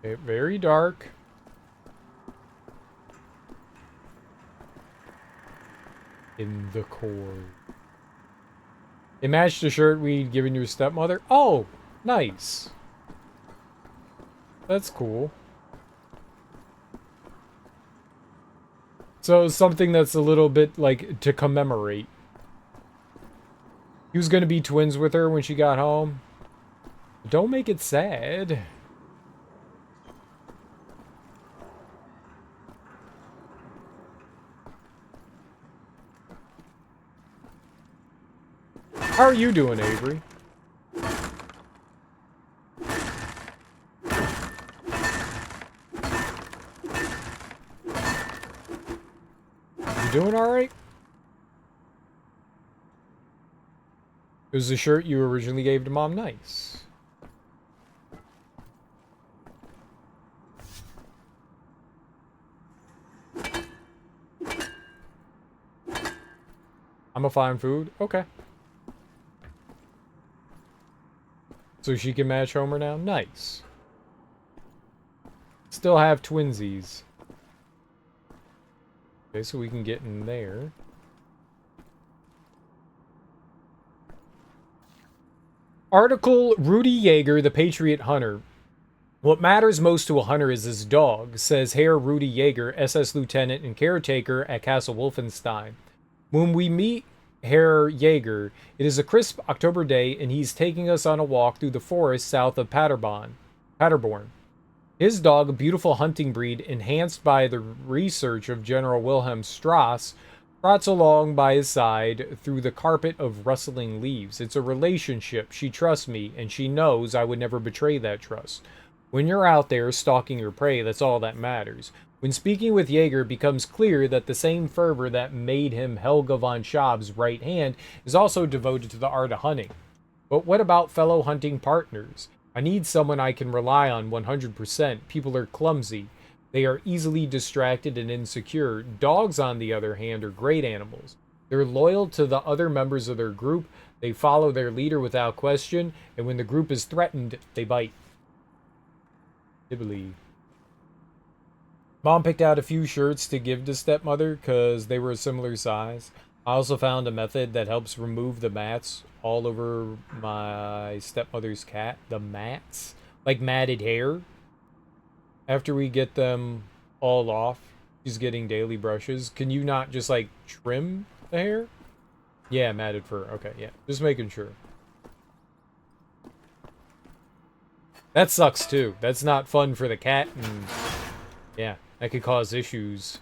Okay, very dark. In the core. It matched the shirt we'd given your stepmother. Oh, nice. That's cool. So something that's a little bit like to commemorate. He was gonna be twins with her when she got home. Don't make it sad. How are you doing, Avery? You doing alright? It was the shirt you originally gave to Mom. Nice. I'm a fine food? Okay. So she can match Homer now? Nice. Still have twinsies. Okay, so we can get in there. Article, Rudy Yeager, the Patriot Hunter. What matters most to a hunter is his dog, says Herr Rudy Yeager, SS Lieutenant and caretaker at Castle Wolfenstein. When we meet Herr Yeager, it is a crisp October day, and he's taking us on a walk through the forest south of Paderborn. His dog, a beautiful hunting breed enhanced by the research of General Wilhelm Strauss, trots along by his side through the carpet of rustling leaves. It's a relationship. She trusts me, and she knows I would never betray that trust. When you're out there stalking your prey, that's all that matters. When speaking with Jaeger, it becomes clear that the same fervor that made him Helga von Schaub's right hand is also devoted to the art of hunting. But what about fellow hunting partners? I need someone I can rely on 100%. People are clumsy. They are easily distracted and insecure. Dogs, on the other hand, are great animals. They're loyal to the other members of their group. They follow their leader without question. And when the group is threatened, they bite. Dibbly. Mom picked out a few shirts to give to stepmother because they were a similar size. I also found a method that helps remove the mats all over my stepmother's cat. The mats? Like matted hair. After we get them all off, she's getting daily brushes. Can you not just like trim the hair? Yeah, matted fur. Okay, yeah. Just making sure. That sucks too. That's not fun for the cat, and yeah, that could cause issues.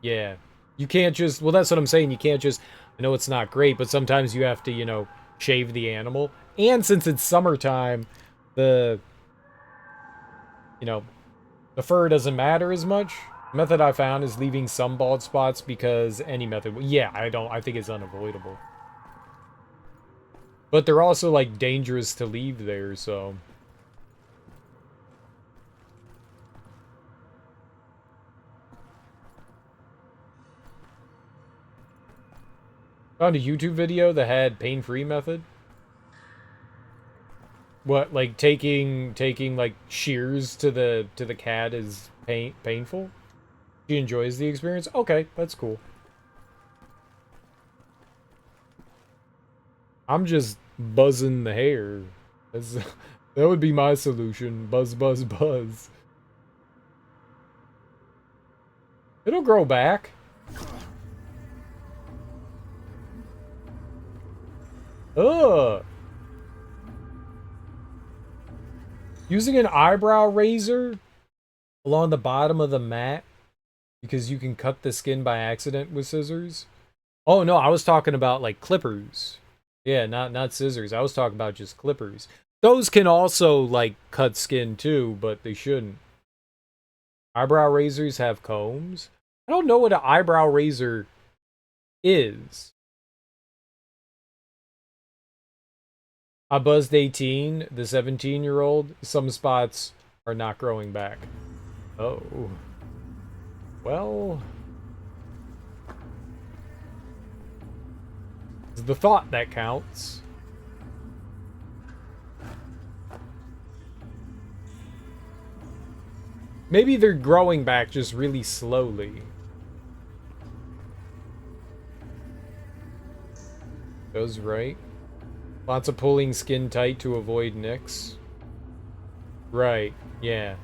Yeah. You can't just, well, that's what I'm saying. You can't just, I know it's not great, but sometimes you have to, you know, shave the animal. And since it's summertime, the, you know, The fur doesn't matter as much. The method I found is leaving some bald spots because any method... Yeah, I think it's unavoidable. But they're also, like, dangerous to leave there, so... Found a YouTube video that had pain-free method. What, like taking like shears to the cat is painful? She enjoys the experience? Okay, that's cool. I'm just buzzing the hair. That's, that would be my solution. Buzz, buzz, buzz. It'll grow back. Ugh. Using an eyebrow razor along the bottom of the mat because you can cut the skin by accident with scissors. Oh no, I was talking about like clippers. Yeah, not scissors. I was talking about just clippers. Those can also like cut skin too, but they shouldn't. Eyebrow razors have combs. I don't know what an eyebrow razor is. I buzzed 18, the 17-year-old. Some spots are not growing back. Oh. Well. It's the thought that counts. Maybe they're growing back just really slowly. Goes right. Lots of pulling skin tight to avoid nicks. Right, yeah.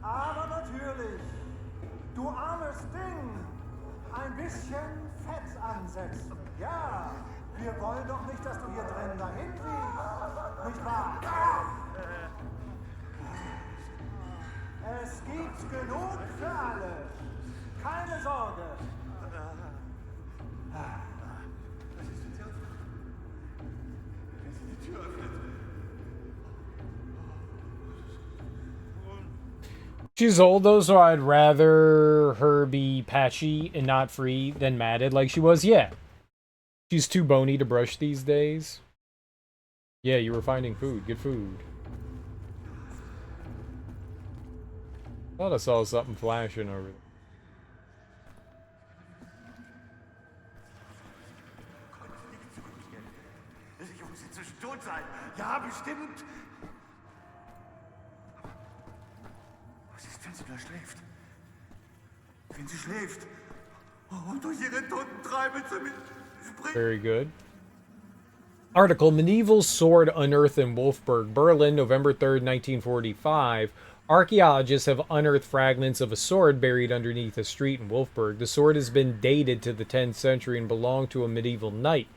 Aber natürlich. Du armes Ding. Ein bisschen Fett ansetzen. Ja. Wir wollen doch nicht, dass du hier drin dahin kriegst. Nicht wahr? Es gibt genug für alle. Keine Sorge. She's old though, so I'd rather her be patchy and not free than matted like she was. Yeah. She's too bony to brush these days. Yeah, you were finding food. Good food. Thought I saw something flashing over there. Ich muss inzwischen tot sein. Ja, bestimmt. Was ist, wenn sie da schläft? Wenn sie schläft. Und durch ihre toten Treibe zu mir springt. Very good. Article, Medieval Sword Unearthed in Wolfsburg, Berlin, November 3rd, 1945. Archaeologists have unearthed fragments of a sword buried underneath a street in Wolfsburg. The sword has been dated to the 10th century and belonged to a medieval knight.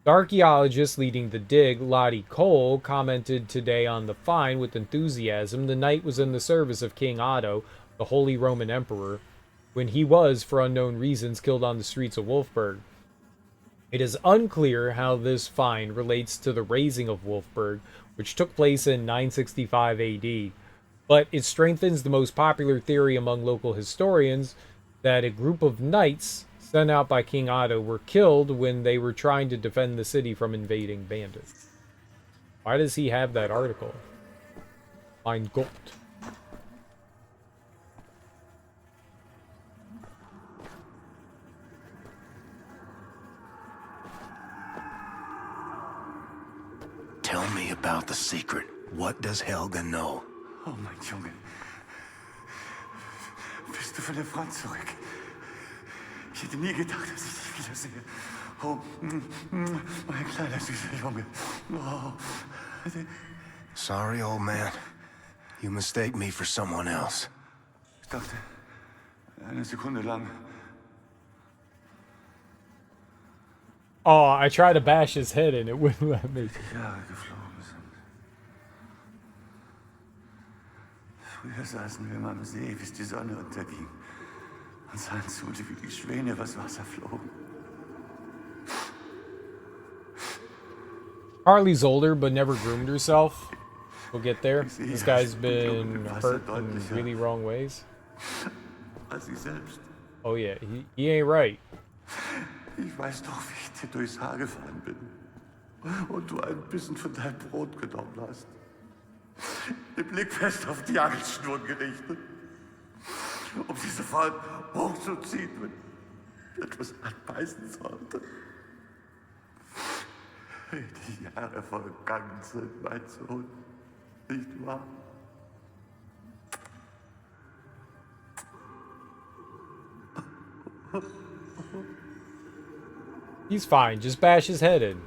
The archaeologist leading the dig, Lottie Cole, commented today on the find with enthusiasm. The knight was in the service of King Otto, the Holy Roman Emperor, when he was, for unknown reasons, killed on the streets of Wolfsburg. It is unclear how this find relates to the razing of Wolfsburg, which took place in 965 AD, but it strengthens the most popular theory among local historians that a group of knights sent out by King Otto were killed when they were trying to defend the city from invading bandits. Why does he have that article? Mein Gott. Tell me about the secret. What does Helga know? Oh, mein Junge. Bist du von der Front zurück? Ich hätte nie gedacht, dass ich dich wiedersehe. Oh, mein kleiner süßer Junge. Oh. Sorry, old man. You mistake me for someone else. Ich dachte, eine Sekunde lang. Oh, I tried to bash his head and it wouldn't let me. Jahre geflogen sind. Früher saßen wir mal am See, bis die Sonne unterging. und sahen zu, wie die Schwäne übers Wasser flogen. Harley's older, but never groomed herself. We'll get there. This guy's been hurt in really wrong ways. Als sie selbst. Oh yeah, he ain't right. Ich weiß doch, wie ich dir durchs Haar gefahren bin. Und du ein bisschen von deinem Brot genommen hast. Den Blick fest auf die Angelschnur gerichtet. Um sie sofort hochzuziehen, wenn etwas anbeißen sollte. Die Jahre vergangen sind, mein Sohn. Nicht wahr? He's fine. Just bash his head in.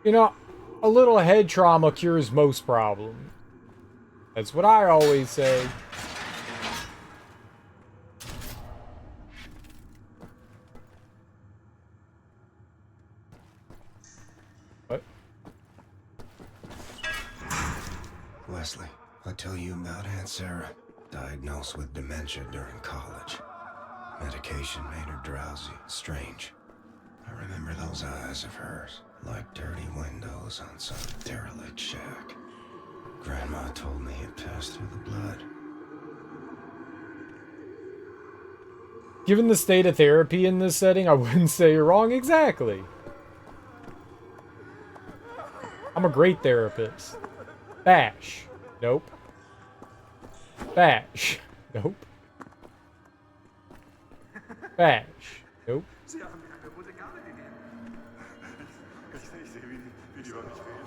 You know, a little head trauma cures most problems. That's what I always say. What? Wesley, I'll tell you about Aunt Sarah. Diagnosed with dementia during college. Medication made her drowsy, strange. I remember those eyes of hers, like dirty windows on some derelict shack. Grandma told me it passed through the blood. Given the state of therapy in this setting, I wouldn't say you're wrong exactly. I'm a great therapist. Bash. Nope. Bash. Nope. Bash. Nope. Sie haben mir eine gute Gabe gegeben. Ich sehe, wie die über mich reden.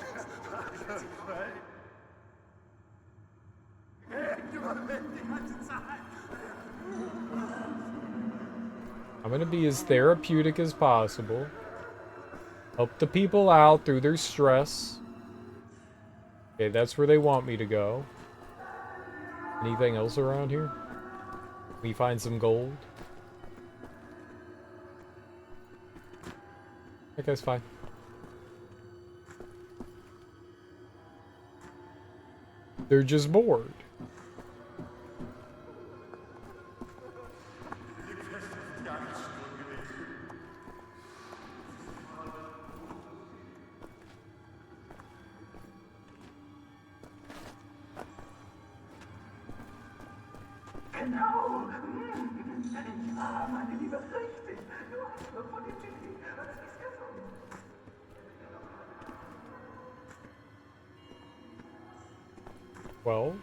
I'm gonna be as therapeutic as possible. Help the people out through their stress. Okay, that's where they want me to go. Anything else around here? Can we find some gold? That guy's fine. They're just bored. Genau. Ja, meine Liebe, richtig. Du hast nur von dem Genie. Das ist gesund. Well.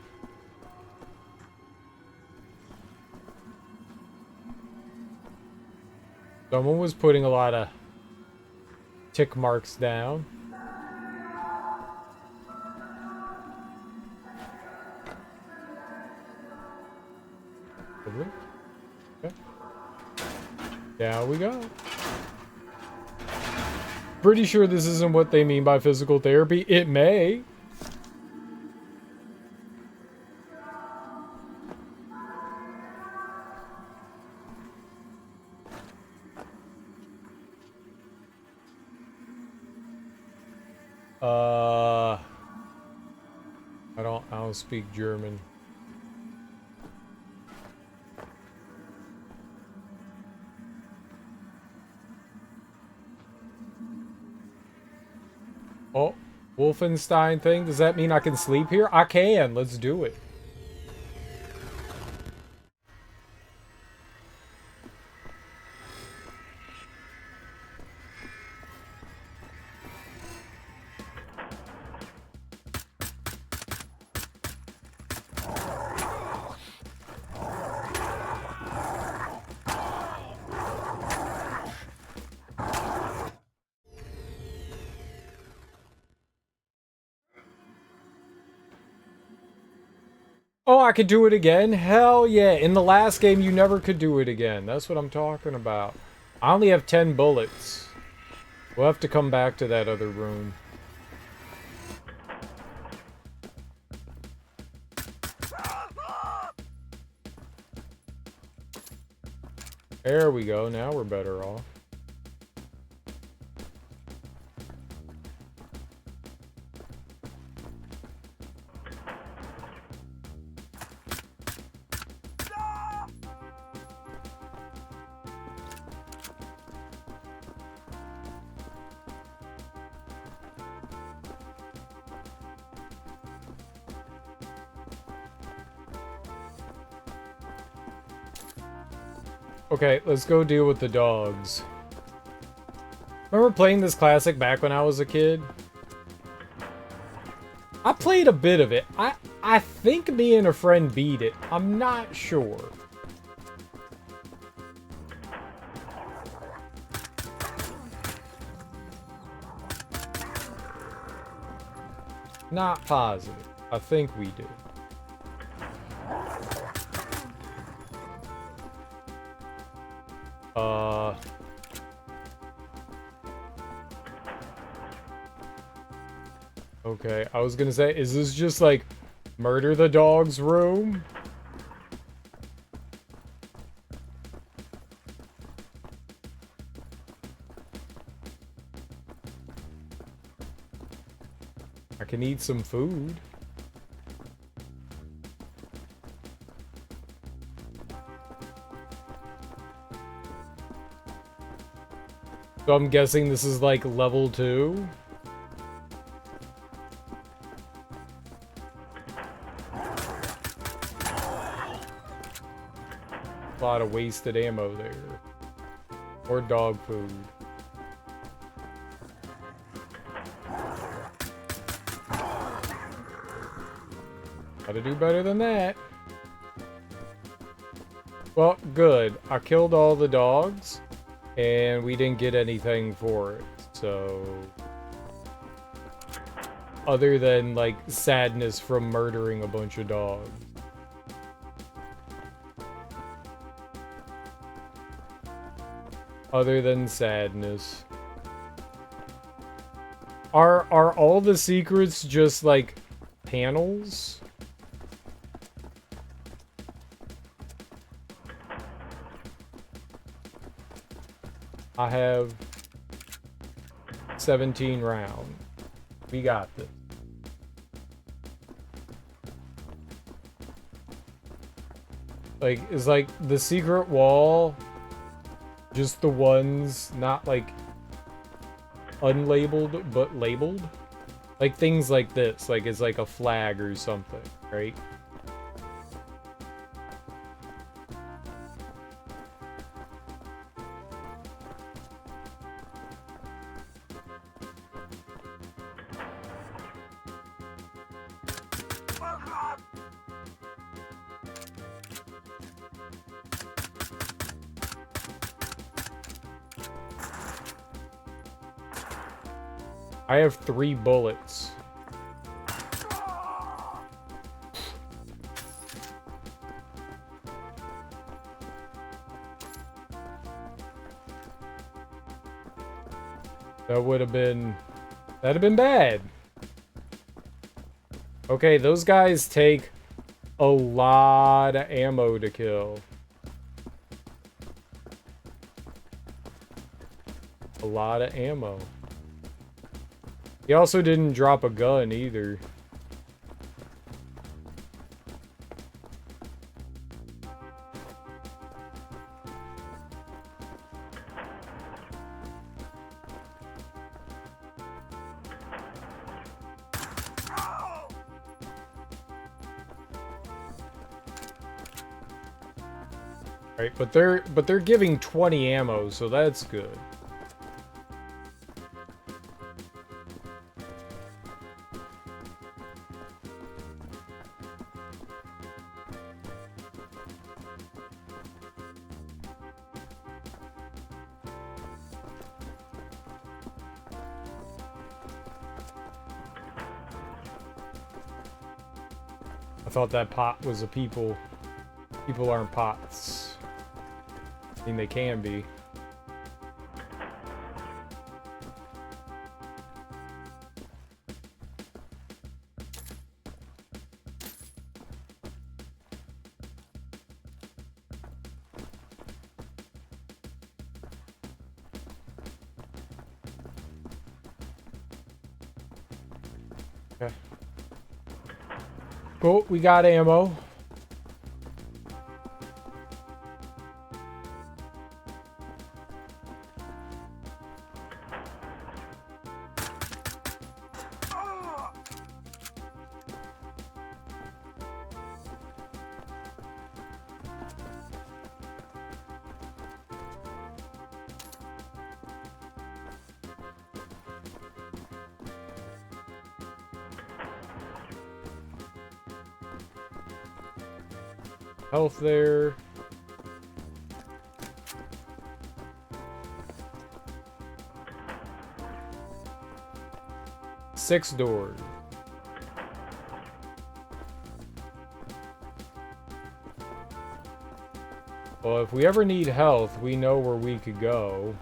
Someone was putting a lot of tick marks down. Okay. Down we go. Pretty sure this isn't what they mean by physical therapy. It may. I don't speak German. Oh, Wolfenstein thing? Does that mean I can sleep here? I can. Let's do it. Oh, I could do it again? Hell yeah. In the last game, you never could do it again. That's what I'm talking about. I only have 10 bullets. We'll have to come back to that other room. There we go. Now we're better off. Okay, let's go deal with the dogs. Remember playing this classic back when I was a kid? I played a bit of it. I think me and a friend beat it. I'm not sure. Not positive. I think we do. Okay, I was gonna say, is this just like murder the dog's room? I can eat some food. So I'm guessing this is like level 2? A lot of wasted ammo there. Or dog food. Gotta do better than that. Well, good. I killed all the dogs, and we didn't get anything for it, so... Other than, like, sadness from murdering a bunch of dogs. Other than sadness. Are all the secrets just, like, panels? I have 17 rounds. We got this. Like, is like the secret wall just the ones not like unlabeled but labeled? Like things like this, like it's like a flag or something, right? I have 3 bullets. That would have been... That'd have been bad. Okay, those guys take a lot of ammo to kill. A lot of ammo. He also didn't drop a gun either. Right, but they're giving 20 ammo, so that's good. I thought that pot was a people. People aren't pots. I mean, they can be. Okay. Cool, we got ammo. health there. Six doors. Well, if we ever need health, we know where we could go.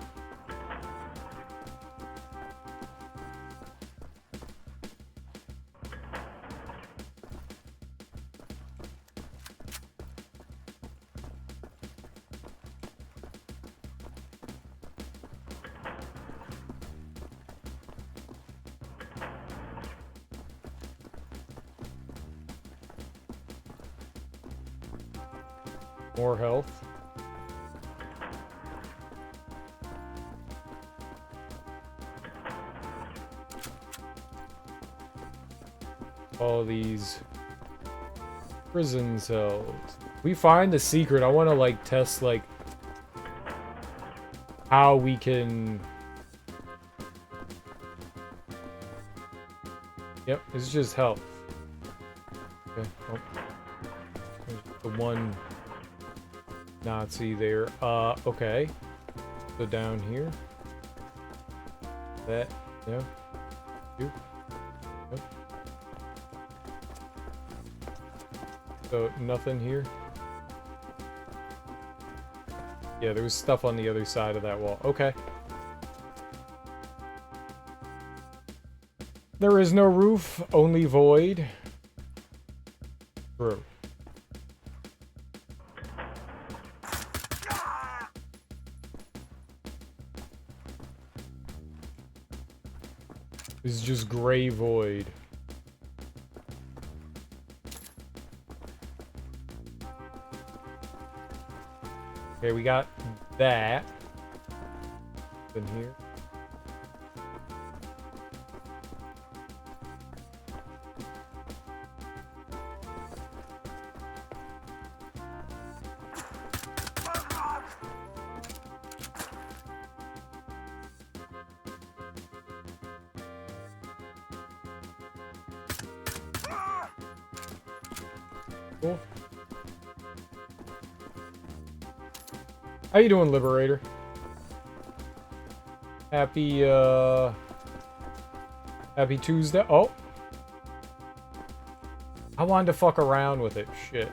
More health. All these prison cells. We find the secret. I want to like test like how we can. Yep, it's just health. Okay. Oh. There's the one Nazi there. Okay. So down here. That. Yeah. You. Yep. So, nothing here? Yeah, there was stuff on the other side of that wall. Okay. There is no roof, only void. True. This is just gray void. Okay, we got that. In here. Cool. How you doing, Liberator? Happy Tuesday. Oh. I wanted to fuck around with it. Shit.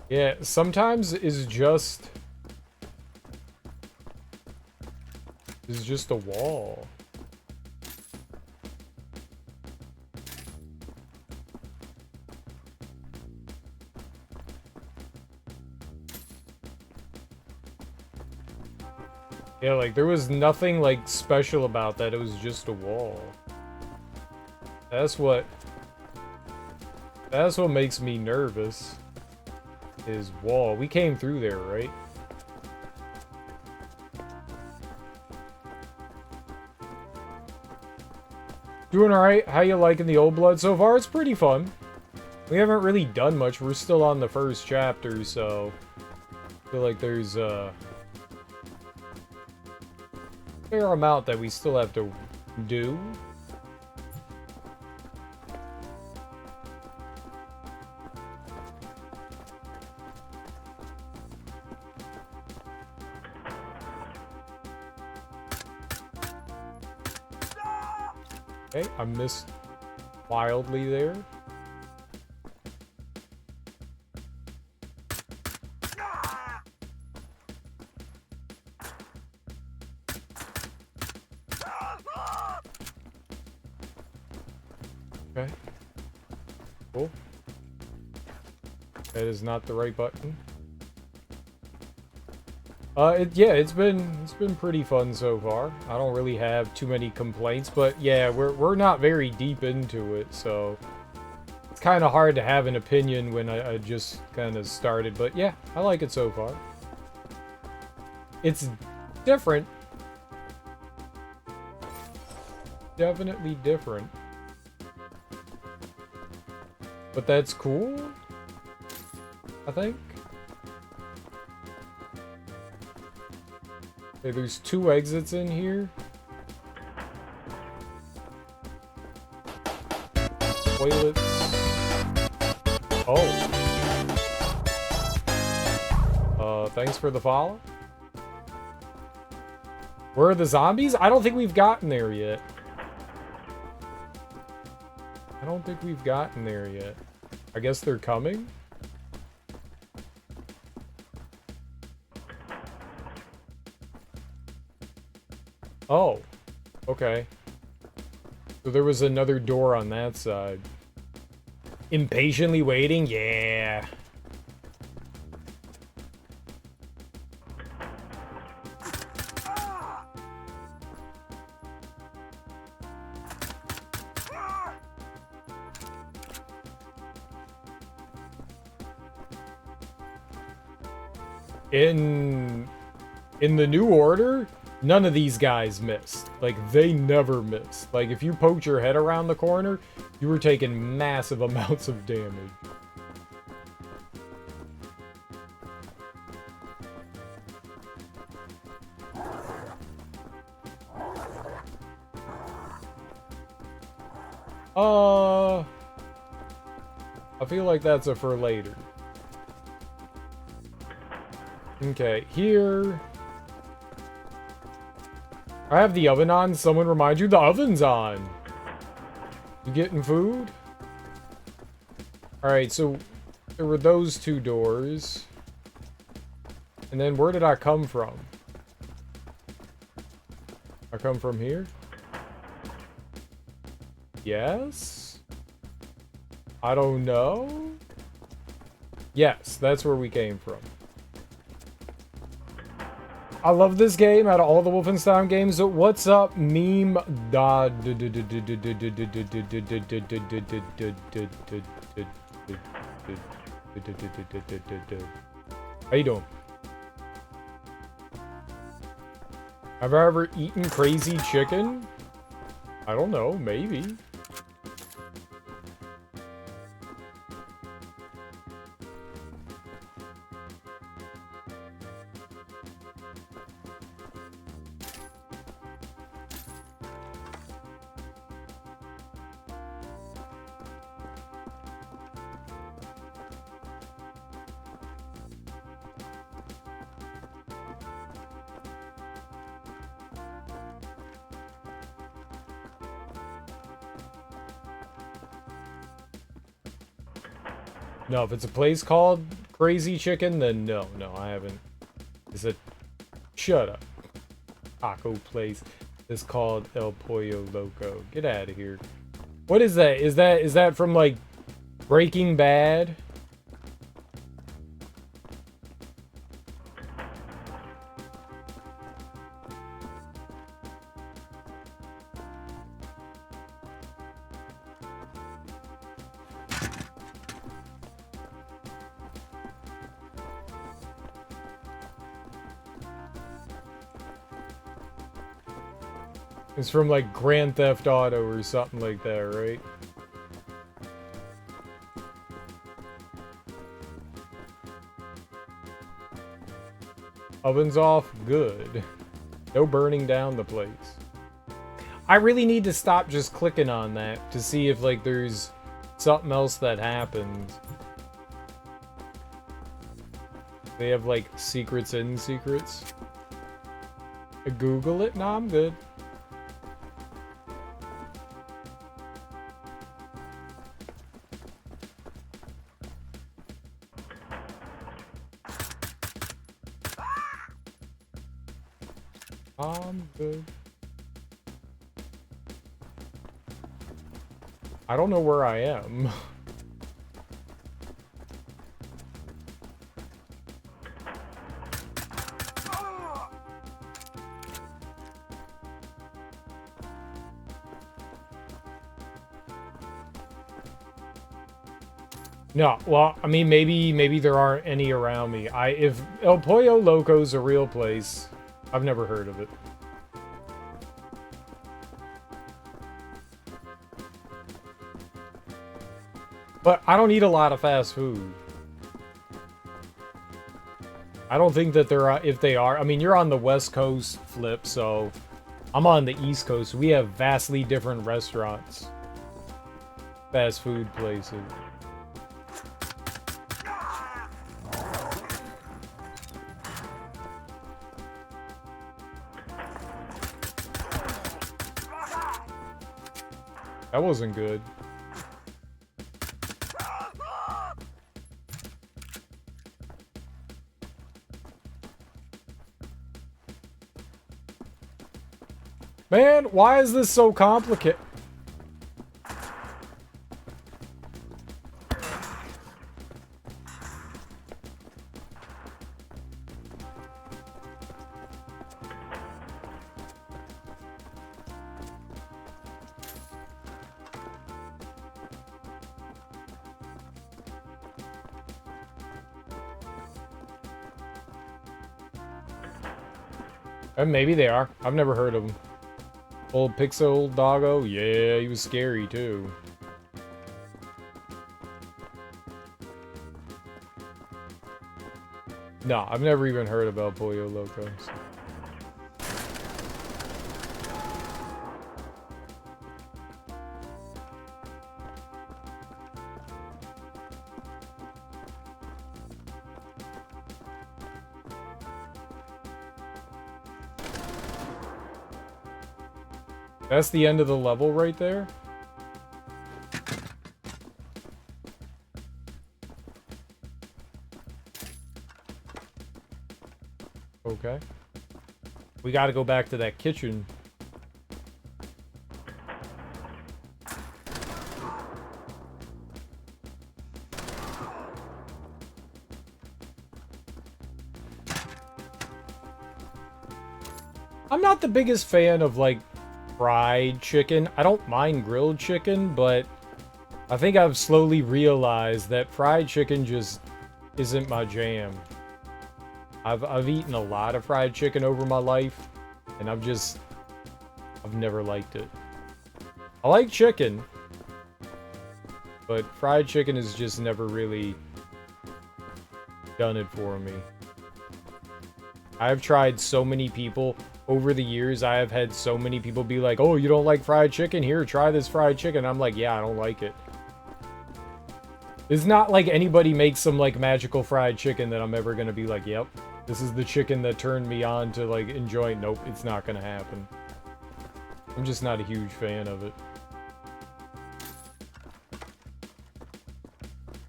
Yeah, sometimes it's just a wall. Yeah, like, there was nothing, like, special about that. It was just a wall. That's what makes me nervous. Is wall. We came through there, right? Doing alright. How you liking the Old Blood so far? It's pretty fun. We haven't really done much. We're still on the first chapter, so I feel like there's a fair amount that we still have to do. Okay, I missed wildly there. Okay. Cool. That is not the right button. Yeah, it's been pretty fun so far. I don't really have too many complaints, but yeah, we're not very deep into it, so it's kind of hard to have an opinion when I just kind of started. But yeah, I like it so far. It's different. Definitely different. But that's cool, I think. Okay, there's 2 exits in here. Toilets. Oh. Thanks for the follow. Where are the zombies? I don't think we've gotten there yet. I don't think we've gotten there yet. I guess they're coming? Oh. Okay. So there was another door on that side. Impatiently waiting? Yeah. In the New Order, none of these guys missed. Like, they never missed. Like, if you poked your head around the corner, you were taking massive amounts of damage. I feel like that's a for later. Okay, here. I have the oven on. Someone remind you the oven's on. You getting food? Alright, so there were those 2 doors. And then where did I come from? I come from here? Yes? I don't know? Yes, that's where we came from. I love this game out of all the Wolfenstein games. So what's up, meme? How you doing? Have I ever eaten crazy chicken? I don't know, maybe. No, if it's a place called Crazy Chicken, then no, I haven't. Is it? Shut up. Taco place is called El Pollo Loco. Get out of here. What is that? Is that from like Breaking Bad? It's from like Grand Theft Auto or something like that, right? Oven's off, good. No burning down the place. I really need to stop just clicking on that to see if like there's something else that happens. They have like secrets in secrets. Google it? Nah, I'm good. I'm good. I don't know where I am. No, well, I mean, maybe there aren't any around me. If El Pollo Loco's a real place, I've never heard of it. But I don't eat a lot of fast food. I don't think that they're, if they are, I mean, you're on the West Coast, Flip, so I'm on the East Coast. We have vastly different restaurants. Fast food places. That wasn't good. Man, why is this so complicated? Maybe they are. I've never heard of them. Old Pixel Doggo? Yeah, he was scary too. No, I've never even heard about Pollo Locos. That's the end of the level right there? Okay. We gotta go back to that kitchen. I'm not the biggest fan of, like, fried chicken. I don't mind grilled chicken, but I think I've slowly realized that fried chicken just isn't my jam. I've eaten a lot of fried chicken over my life, and I've never liked it. I like chicken, but fried chicken has just never really done it for me. I've tried so many people over the years. I have had so many people be like, "Oh, you don't like fried chicken? Here, try this fried chicken." I'm like, "Yeah, I don't like it." It's not like anybody makes some like magical fried chicken that I'm ever gonna be like, "Yep, this is the chicken that turned me on to like enjoy it." Nope, it's not gonna happen. I'm just not a huge fan of it.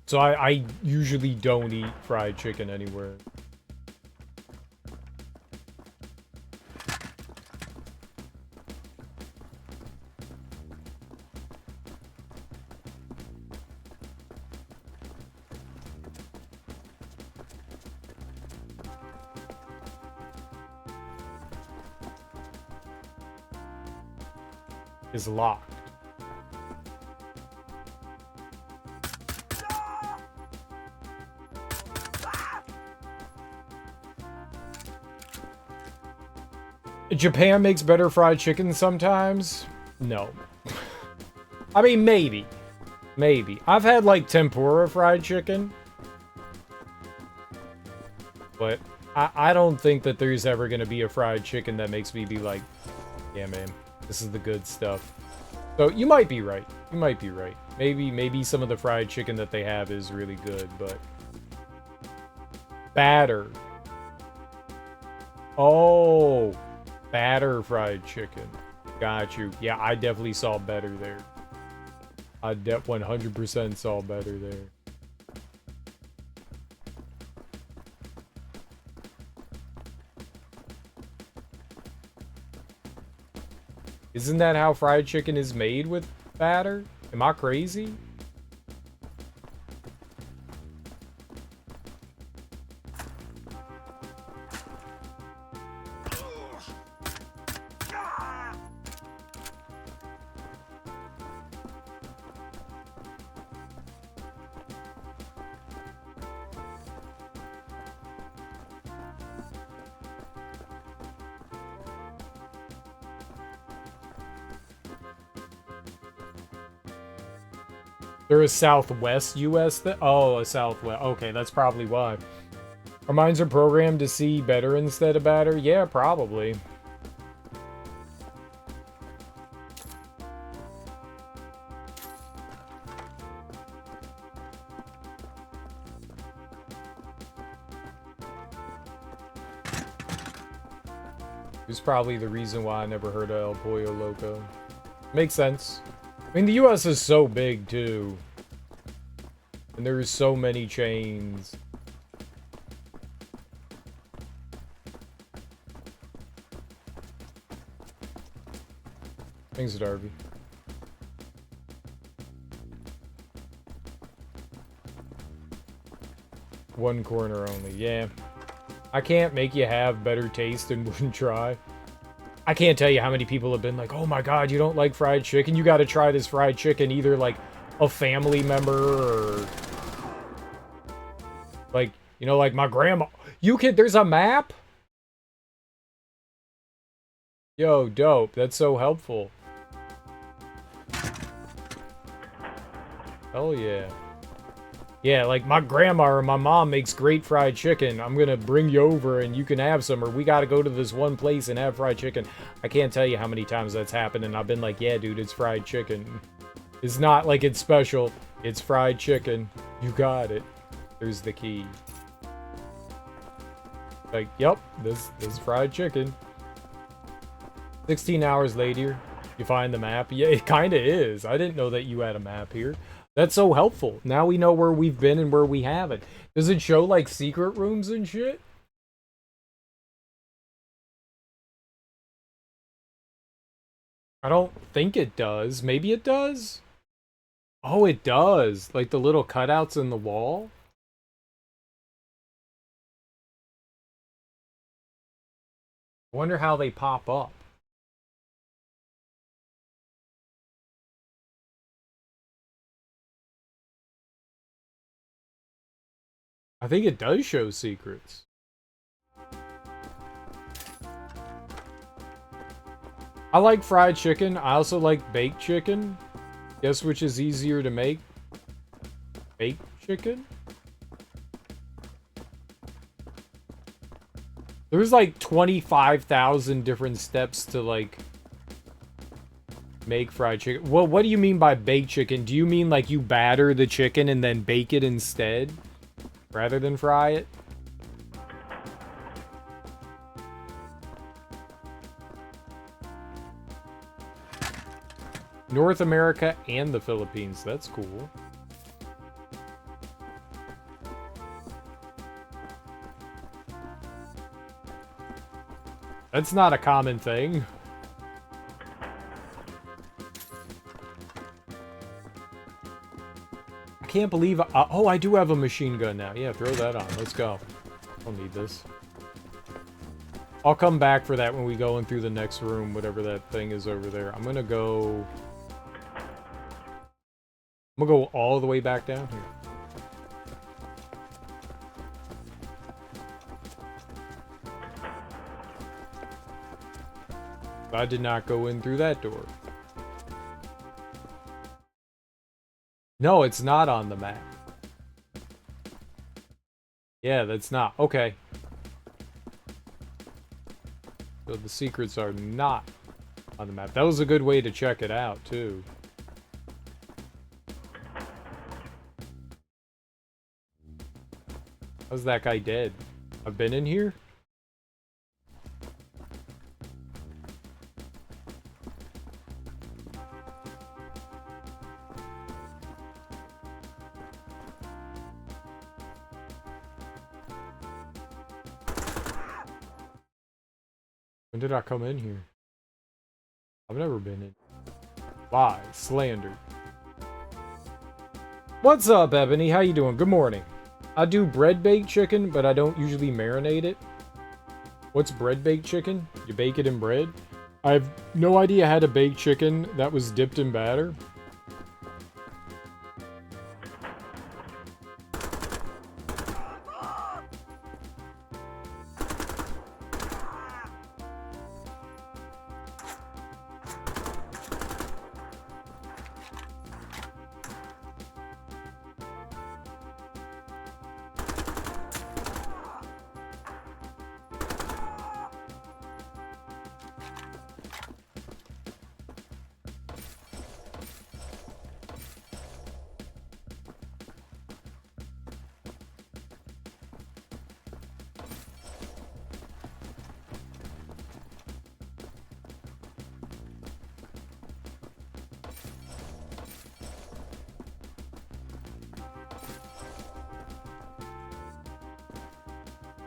So I usually don't eat fried chicken anywhere. Is locked. Japan makes better fried chicken sometimes? No. I mean, maybe. Maybe. I've had, like, tempura fried chicken. But I don't think that there's ever going to be a fried chicken that makes me be like, yeah, man, this is the good stuff. So, you might be right. You might be right. Maybe some of the fried chicken that they have is really good, but... Batter. Oh... Batter fried chicken. Got you. Yeah, I definitely saw better there. I 100% saw better there. Isn't that how fried chicken is made with batter? Am I crazy? There is Southwest US. Oh, a Southwest. Okay, that's probably why. Our minds are programmed to see better instead of badder? Yeah, probably. It's probably the reason why I never heard of El Pollo Loco. Makes sense. I mean, the US is so big, too. And there's so many chains. Thanks, Darby. One corner only, yeah. I can't make you have better taste and wouldn't try. I can't tell you how many people have been like, oh my god, you don't like fried chicken? You gotta try this fried chicken. Either like a family member or... like, you know, like my grandma. You can... there's a map? Yo, dope. That's so helpful. Hell yeah. Yeah, like my grandma or my mom makes great fried chicken. I'm gonna bring you over and you can have some, or we gotta go to this one place and have fried chicken. I can't tell you how many times that's happened, and I've been like, yeah, dude, it's fried chicken. It's not like it's special. It's fried chicken. You got it. There's the key. Like, yep, this is fried chicken. 16 hours later, you find the map. Yeah, it kinda is. I didn't know that you had a map here. That's so helpful. Now we know where we've been and where we haven't. Does it show, like, secret rooms and shit? I don't think it does. Maybe it does? Oh, it does. Like the little cutouts in the wall? I wonder how they pop up. I think it does show secrets. I like fried chicken. I also like baked chicken. Guess which is easier to make? Baked chicken? There's like 25,000 different steps to like make fried chicken. Well, what do you mean by baked chicken? Do you mean like you batter the chicken and then bake it instead? Rather than fry it? North America and the Philippines. That's cool. That's not a common thing. I can't believe... oh, I do have a machine gun now. Yeah, throw that on. Let's go. I don't need this. I'll come back for that when we go in through the next room, whatever that thing is over there. I'm gonna go all the way back down here. I did not go in through that door. No, it's not on the map. Yeah, that's not. Okay. So the secrets are not on the map. That was a good way to check it out, too. How's that guy dead? I've been in here? When did I come in here? I've never been in. Lie. Slander. What's up, Ebony? How you doing? Good morning. I do bread-baked chicken, but I don't usually marinate it. What's bread-baked chicken? You bake it in bread? I have no idea how to bake chicken that was dipped in batter.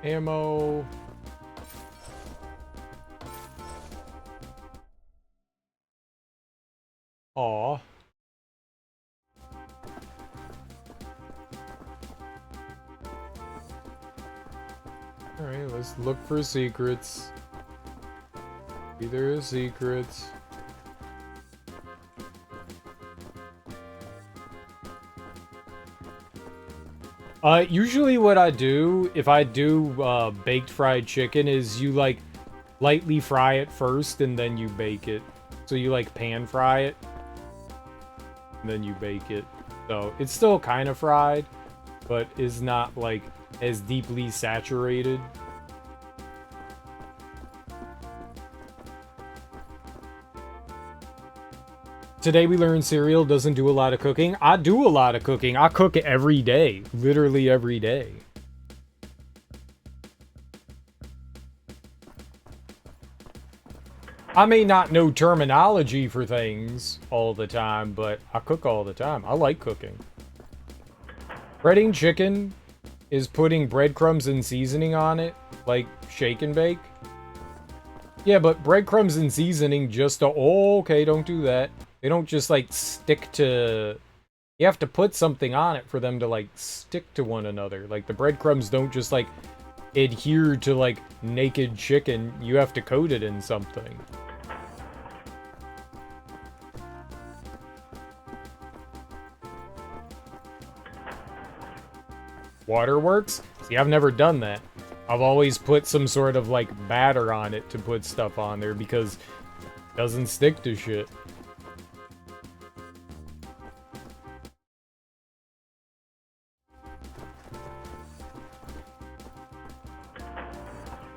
Ammo. Aw. Alright, let's look for secrets. Maybe there are secrets. Usually what I do, if I do baked fried chicken, is you like lightly fry it first and then you bake it. So you like pan fry it and then you bake it. So it's still kind of fried, but is not like as deeply saturated. Today we learned cereal doesn't do a lot of cooking. I do a lot of cooking. I cook every day. Literally every day. I may not know terminology for things all the time, but I cook all the time. I like cooking. Breading chicken is putting breadcrumbs and seasoning on it, like shake and bake. Yeah, but breadcrumbs and seasoning just to... Oh, okay, don't do that. They don't just, like, stick to... You have to put something on it for them to, like, stick to one another. Like, the breadcrumbs don't just, like, adhere to, like, naked chicken. You have to coat it in something. Waterworks? See, I've never done that. I've always put some sort of, like, batter on it to put stuff on there because it doesn't stick to shit.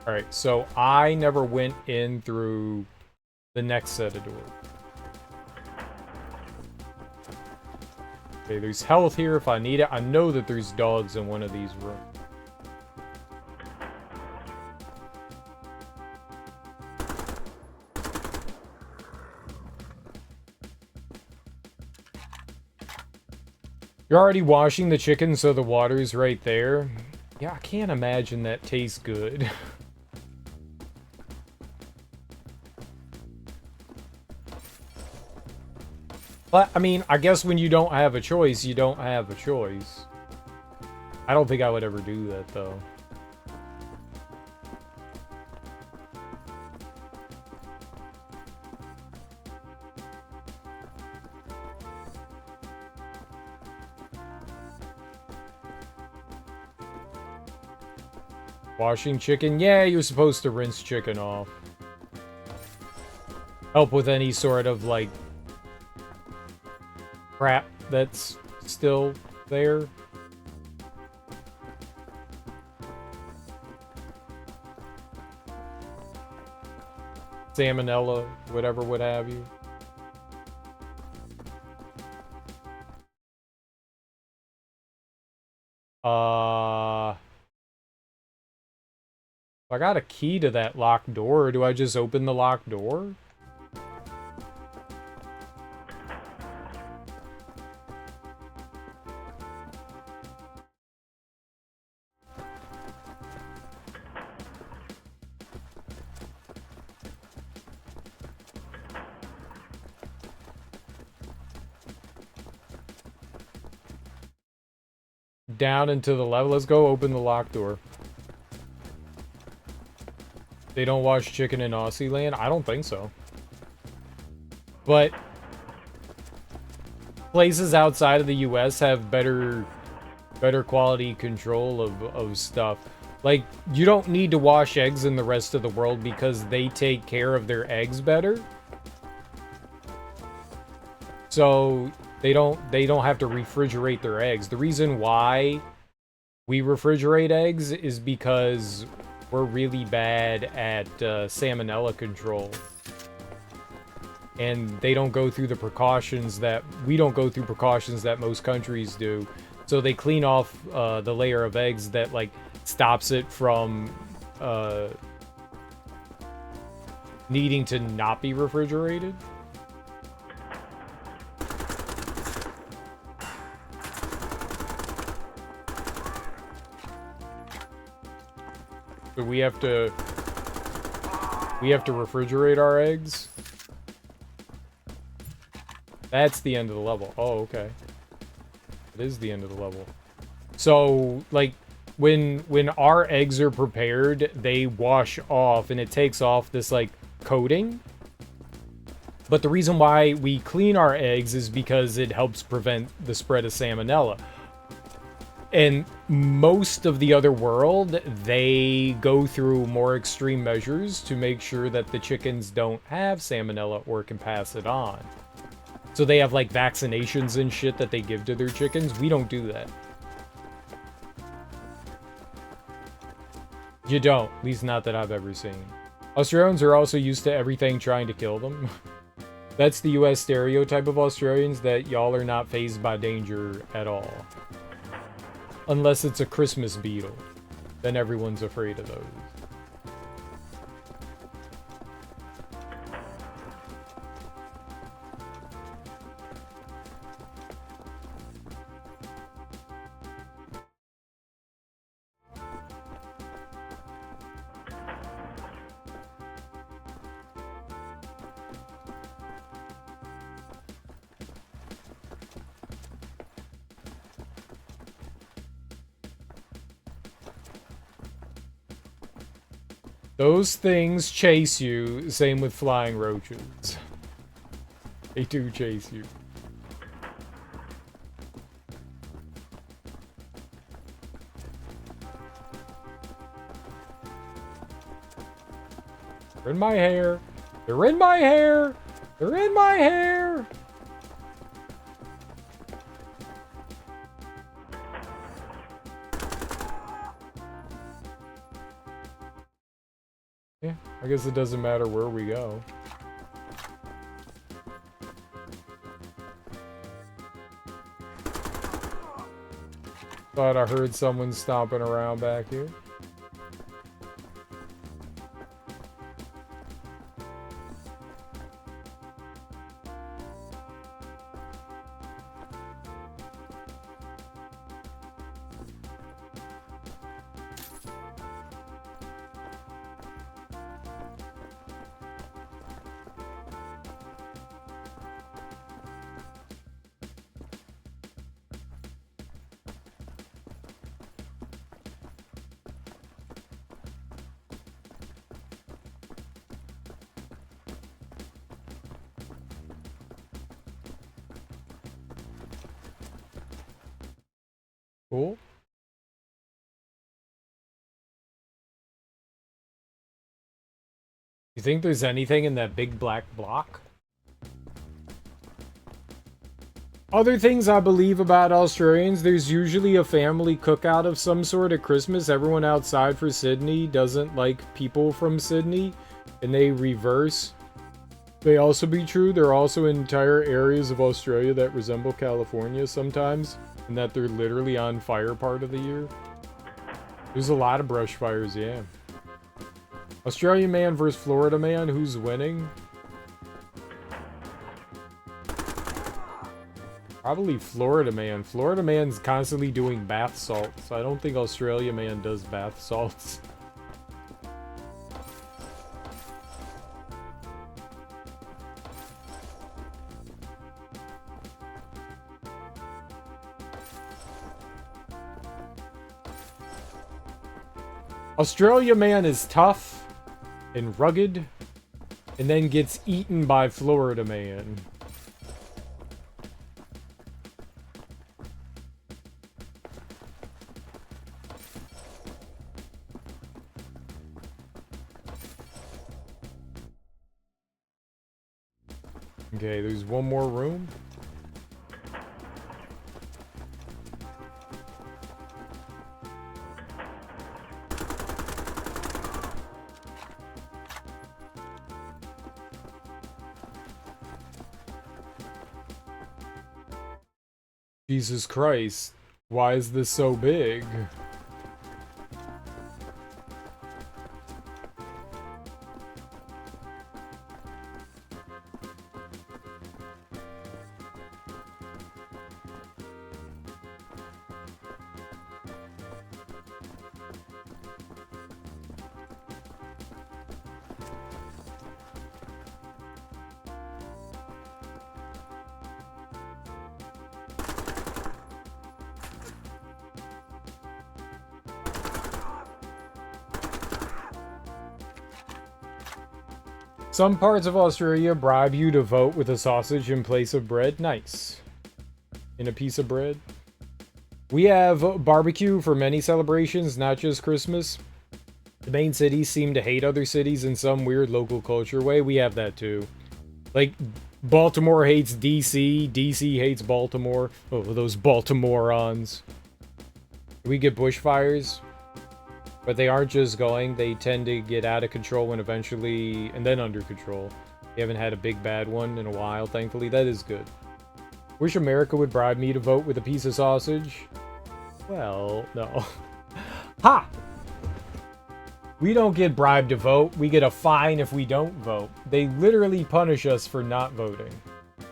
Alright, so I never went in through the next set of doors. Okay, there's health here if I need it. I know that there's dogs in one of these rooms. You're already washing the chicken, so the water's right there. Yeah, I can't imagine that tastes good. But, I mean, I guess when you don't have a choice, you don't have a choice. I don't think I would ever do that, though. Washing chicken? Yeah, you're supposed to rinse chicken off. Help with any sort of, like, crap that's still there. Salmonella, whatever would have you. I got a key to that locked door. Do I just open the locked door? Down into the level. Let's go open the locked door. They don't wash chicken in Aussie land? I don't think so. But places outside of the US have better quality control of stuff. Like, you don't need to wash eggs in the rest of the world because they take care of their eggs better. So they don't have to refrigerate their eggs. The reason why we refrigerate eggs is because we're really bad at salmonella control. And they don't go through the precautions that... We don't go through precautions that most countries do. So they clean off the layer of eggs that, like, stops it from needing to not be refrigerated. So we have to refrigerate our eggs. That's the end of the level. Oh, okay. It is the end of the level. So, like, when our eggs are prepared, they wash off, and it takes off this, like, coating. But the reason why we clean our eggs is because it helps prevent the spread of salmonella. And most of the other world, they go through more extreme measures to make sure that the chickens don't have salmonella or can pass it on. So they have, like, vaccinations and shit that they give to their chickens. We don't do that. You don't. At least not that I've ever seen. Australians are also used to everything trying to kill them. That's the US stereotype of Australians, that y'all are not fazed by danger at all. Unless it's a Christmas beetle. Then everyone's afraid of those. Those things chase you, same with flying roaches. They do chase you. They're in my hair. They're in my hair. They're in my hair. Yeah, I guess it doesn't matter where we go. Thought I heard someone stomping around back here. Cool. You think there's anything in that big black block? Other things I believe about Australians, there's usually a family cookout of some sort at Christmas. Everyone outside for Sydney doesn't like people from Sydney, and they reverse. May also be true, there are also entire areas of Australia that resemble California sometimes, and that they're literally on fire part of the year. There's a lot of brush fires, yeah. Australian man versus Florida man, who's winning? Probably Florida man. Florida man's constantly doing bath salts. I don't think Australia man does bath salts. Australia man is tough and rugged, and then gets eaten by Florida man. Okay, there's one more room. Jesus Christ, why is this so big? Some parts of Australia bribe you to vote with a sausage in place of bread. Nice. In a piece of bread. We have barbecue for many celebrations, not just Christmas. The main cities seem to hate other cities in some weird local culture way. We have that too. Like, Baltimore hates DC. DC hates Baltimore. Oh, those Baltimoreans. We get bushfires. But they aren't just going. They tend to get out of control and eventually... and then under control. We haven't had a big bad one in a while, thankfully. That is good. Wish America would bribe me to vote with a piece of sausage. Well, no. Ha! We don't get bribed to vote. We get a fine if we don't vote. They literally punish us for not voting.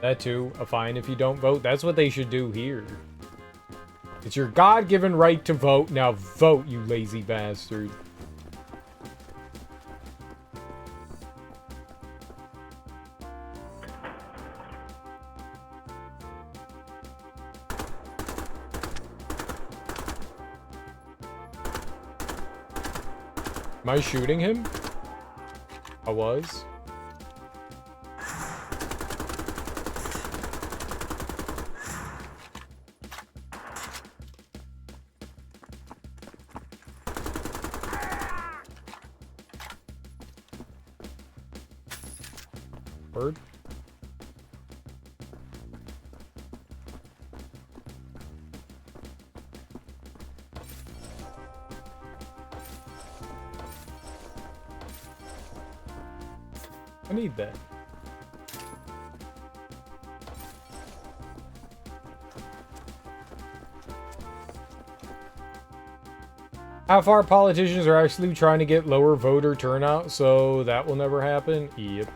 That too, a fine if you don't vote. That's what they should do here. It's your God-given right to vote. Now vote, you lazy bastard. Am I shooting him? I was. Bird? I need that. Half our politicians are actually trying to get lower voter turnout, so that will never happen? Yep.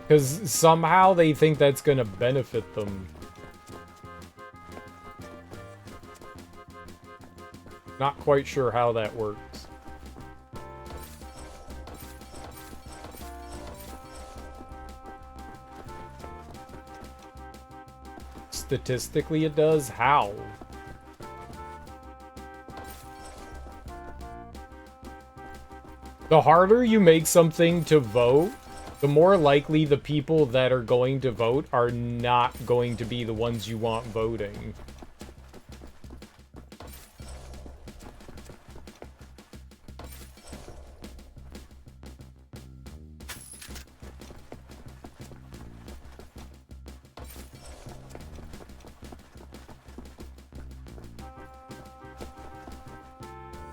Because somehow they think that's gonna benefit them. Not quite sure how that works. Statistically it does? How? The harder you make something to vote, the more likely the people that are going to vote are not going to be the ones you want voting.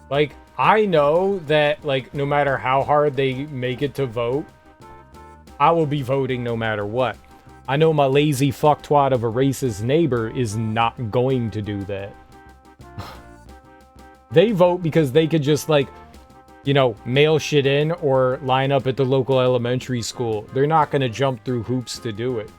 Like, I know that, like, no matter how hard they make it to vote, I will be voting no matter what. I know my lazy fucktwat of a racist neighbor is not going to do that. They vote because they could just, like, you know, mail shit in or line up at the local elementary school. They're not going to jump through hoops to do it.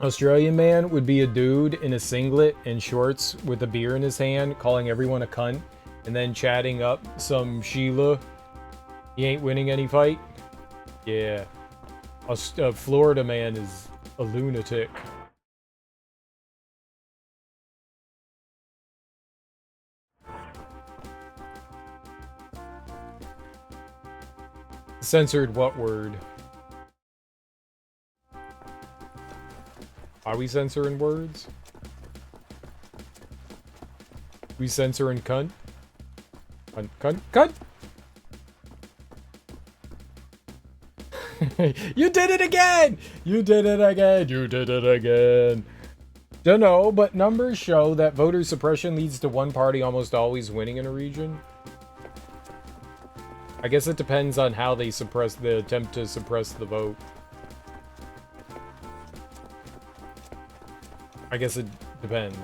Australian man would be a dude in a singlet and shorts with a beer in his hand, calling everyone a cunt, and then chatting up some Sheila. He ain't winning any fight? Yeah. A Florida man is a lunatic. Censored what word? Are we censoring words? We censoring cunt? Cunt, cunt, cunt! You did it again! You did it again! You did it again! Dunno, but numbers show that voter suppression leads to one party almost always winning in a region. I guess it depends on how they attempt to suppress the vote. I guess it depends.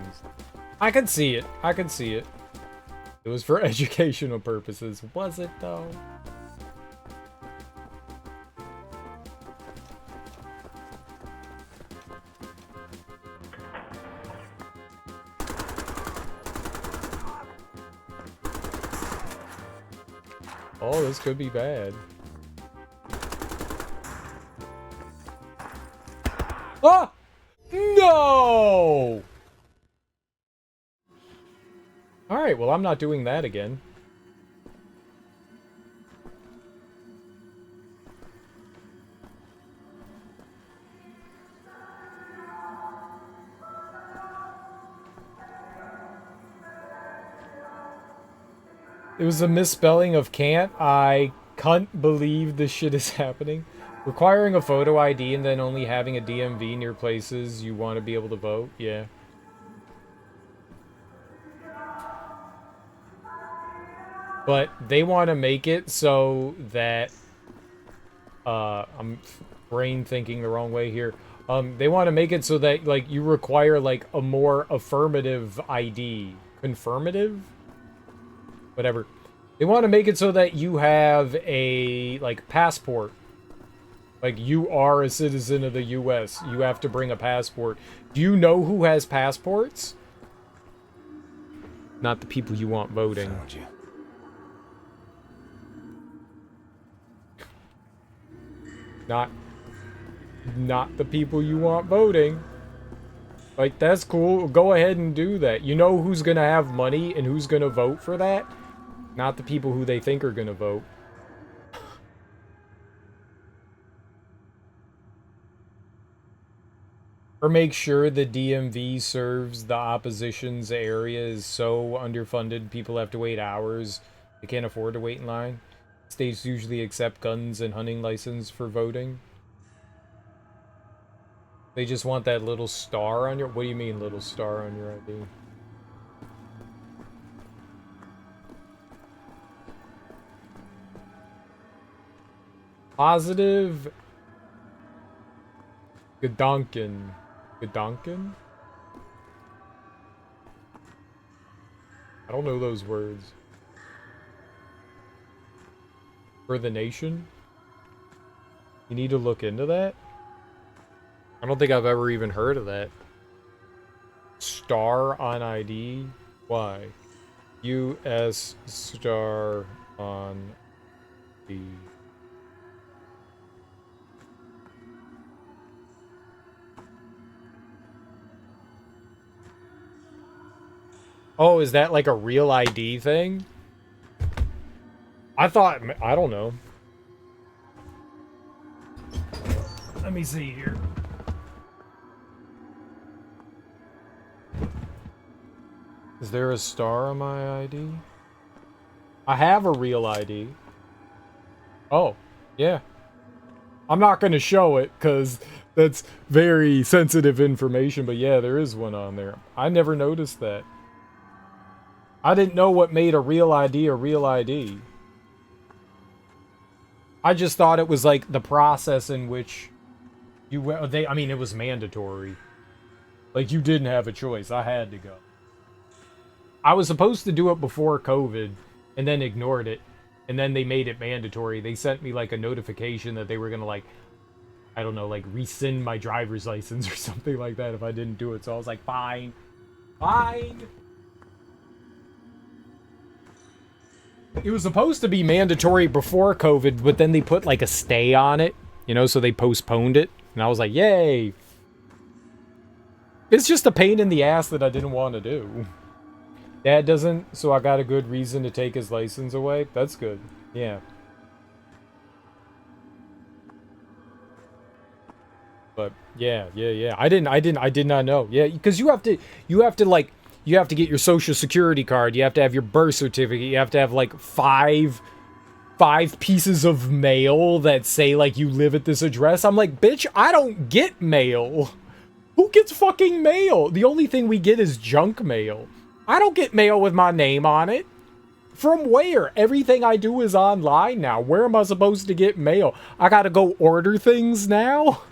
I could see it. I could see it. It was for educational purposes. Was it, though? Oh, this could be bad. Ah! No! Alright, well, I'm not doing that again. It was a misspelling of can't. I can't believe this shit is happening. Requiring a photo ID and then only having a DMV near places you want to be able to vote. Yeah. But they want to make it so that I'm brain thinking the wrong way here. They want to make it so that like you require like a more affirmative ID. Confirmative? Whatever. They want to make it so that you have a like passport. Like you are a citizen of the US. You have to bring a passport. Do you know who has passports? Not the people you want voting. Found you. Not the people you want voting. Like, that's cool. Go ahead and do that. You know who's gonna have money and who's gonna vote for that? Not the people who they think are gonna vote. Or make sure the DMV serves the opposition's area is so underfunded people have to wait hours. They can't afford to wait in line. States usually accept guns and hunting license for voting. They just want that little star on your... What do you mean, little star on your ID? Positive... Gedonken. Gedonken? I don't know those words. For the nation? You need to look into that? I don't think I've ever even heard of that. Star on ID? Why? US star on ID. Oh, is that like a real ID thing? I thought... I don't know. Let me see here. Is there a star on my ID? I have a real ID. Oh, yeah. I'm not going to show it because that's very sensitive information, but yeah, there is one on there. I never noticed that. I didn't know what made a real ID a real ID. I just thought it was like the process in which you... I mean, it was mandatory. Like, you didn't have a choice. I had to go. I was supposed to do it before COVID, and then ignored it, and then they made it mandatory. They sent me, like, a notification that they were gonna, like, I don't know, like, rescind my driver's license or something like that if I didn't do it. So I was like, fine. Fine! It was supposed to be mandatory before COVID, but then they put, like, a stay on it, you know, so they postponed it. And I was like, yay! It's just a pain in the ass that I didn't want to do. Dad doesn't, so I got a good reason to take his license away. That's good. Yeah. But yeah. I did not know. Yeah, because you have to get your social security card, you have to have your birth certificate, you have to have like five pieces of mail that say like you live at this address. I'm like, bitch, I don't get mail. Who gets fucking mail? The only thing we get is junk mail. I don't get mail with my name on it. From where? Everything I do is online now. Where am I supposed to get mail? I gotta go order things now?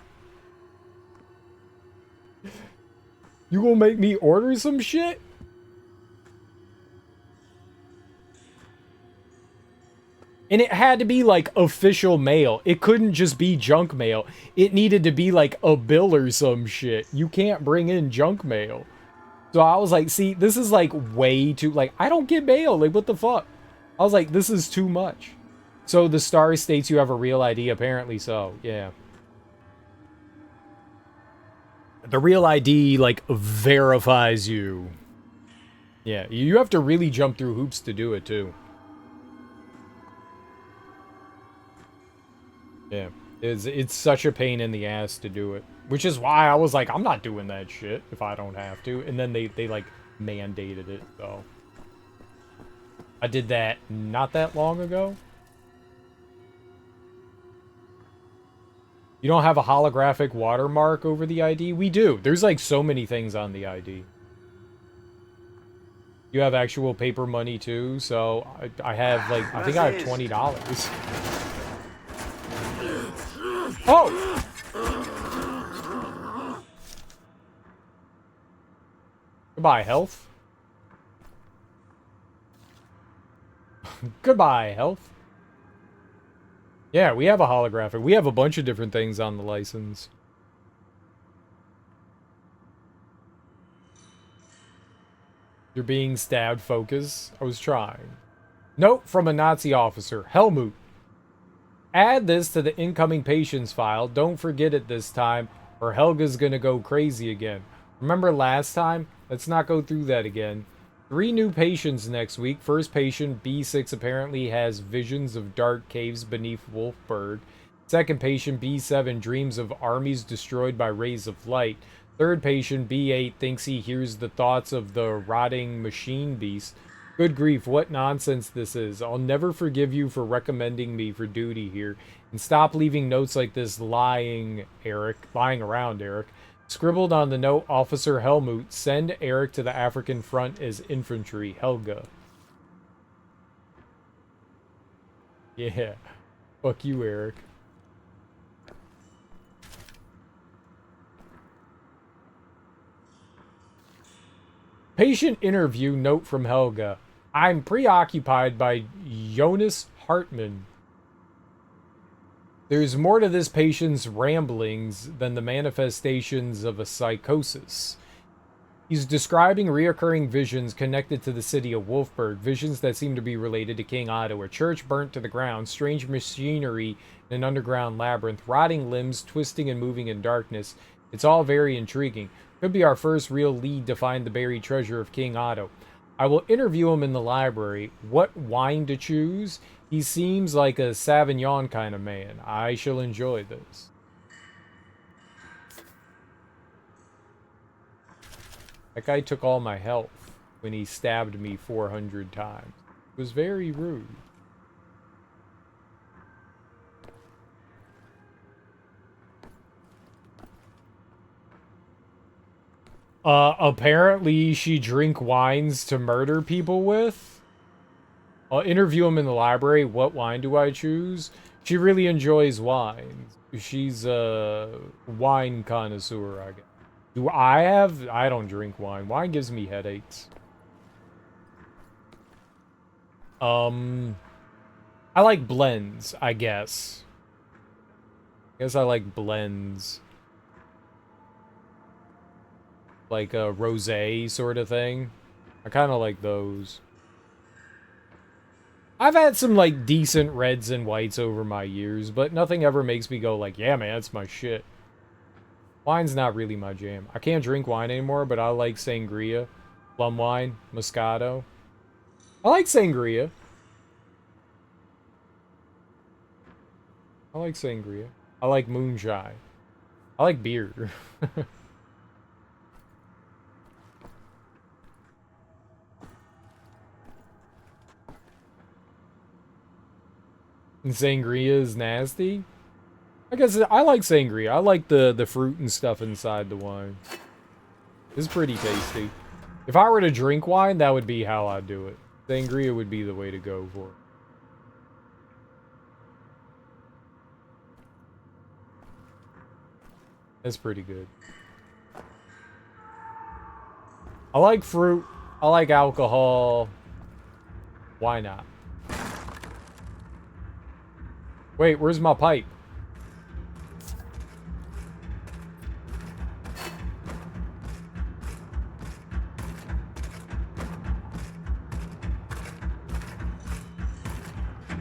You gonna make me order some shit? And it had to be like official mail. It couldn't just be junk mail. It needed to be like a bill or some shit. You can't bring in junk mail. So I was like, see, this is like way too, like, I don't get mail. Like, what the fuck? I was like, this is too much. So the star states you have a real ID, apparently so, yeah. The real ID, like, verifies you. Yeah, you have to really jump through hoops to do it, too. Yeah, it's such a pain in the ass to do it. Which is why I was like, I'm not doing that shit if I don't have to. And then they like, mandated it, so. I did that not that long ago. You don't have a holographic watermark over the ID? We do. There's like so many things on the ID. You have actual paper money too, so I have like, I think I have $20. Oh! Goodbye, health. Goodbye, health. Yeah, we have a holographic. We have a bunch of different things on the license. You're being stabbed, focus. I was trying. Note from a Nazi officer, Helmut. Add this to the incoming patients file. Don't forget it this time, or Helga's gonna go crazy again. Remember last time? Let's not go through that again. 3 new patients next week. First patient, B6, apparently has visions of dark caves beneath Wolfberg. Second patient, B7, dreams of armies destroyed by rays of light. Third patient, B8, thinks he hears the thoughts of the rotting machine beast. Good grief, what nonsense this is. I'll never forgive you for recommending me for duty here. And stop leaving notes like this lying around, Eric. Scribbled on the note, Officer Helmut, send Eric to the African front as infantry. Helga. Yeah. Fuck you, Eric. Patient interview note from Helga. I'm preoccupied by Jonas Hartmann. There's more to this patient's ramblings than the manifestations of a psychosis. He's describing reoccurring visions connected to the city of Wolfberg, visions that seem to be related to King Otto, a church burnt to the ground, strange machinery in an underground labyrinth, rotting limbs twisting and moving in darkness. It's all very intriguing. Could be our first real lead to find the buried treasure of King Otto. I will interview him in the library. What wine to choose? He seems like a Sauvignon kind of man. I shall enjoy this. That guy took all my health when he stabbed me 400 times. It was very rude. Apparently she drink wines to murder people with. I'll interview him in the library. What wine do I choose? She really enjoys wines. She's a wine connoisseur, I guess. Do I have? I don't drink wine. Wine gives me headaches. I like blends, I guess. I guess I like blends. Like a rosé sort of thing. I kind of like those. I've had some, like, decent reds and whites over my years, but nothing ever makes me go like, yeah, man, that's my shit. Wine's not really my jam. I can't drink wine anymore, but I like sangria, plum wine, Moscato. I like sangria. I like sangria. I like moonshine. I like beer. And sangria is nasty? I guess I like sangria. I like the fruit and stuff inside the wine. It's pretty tasty. If I were to drink wine, that would be how I'd do it. Sangria would be the way to go for it. That's pretty good. I like fruit. I like alcohol. Why not? Wait, where's my pipe?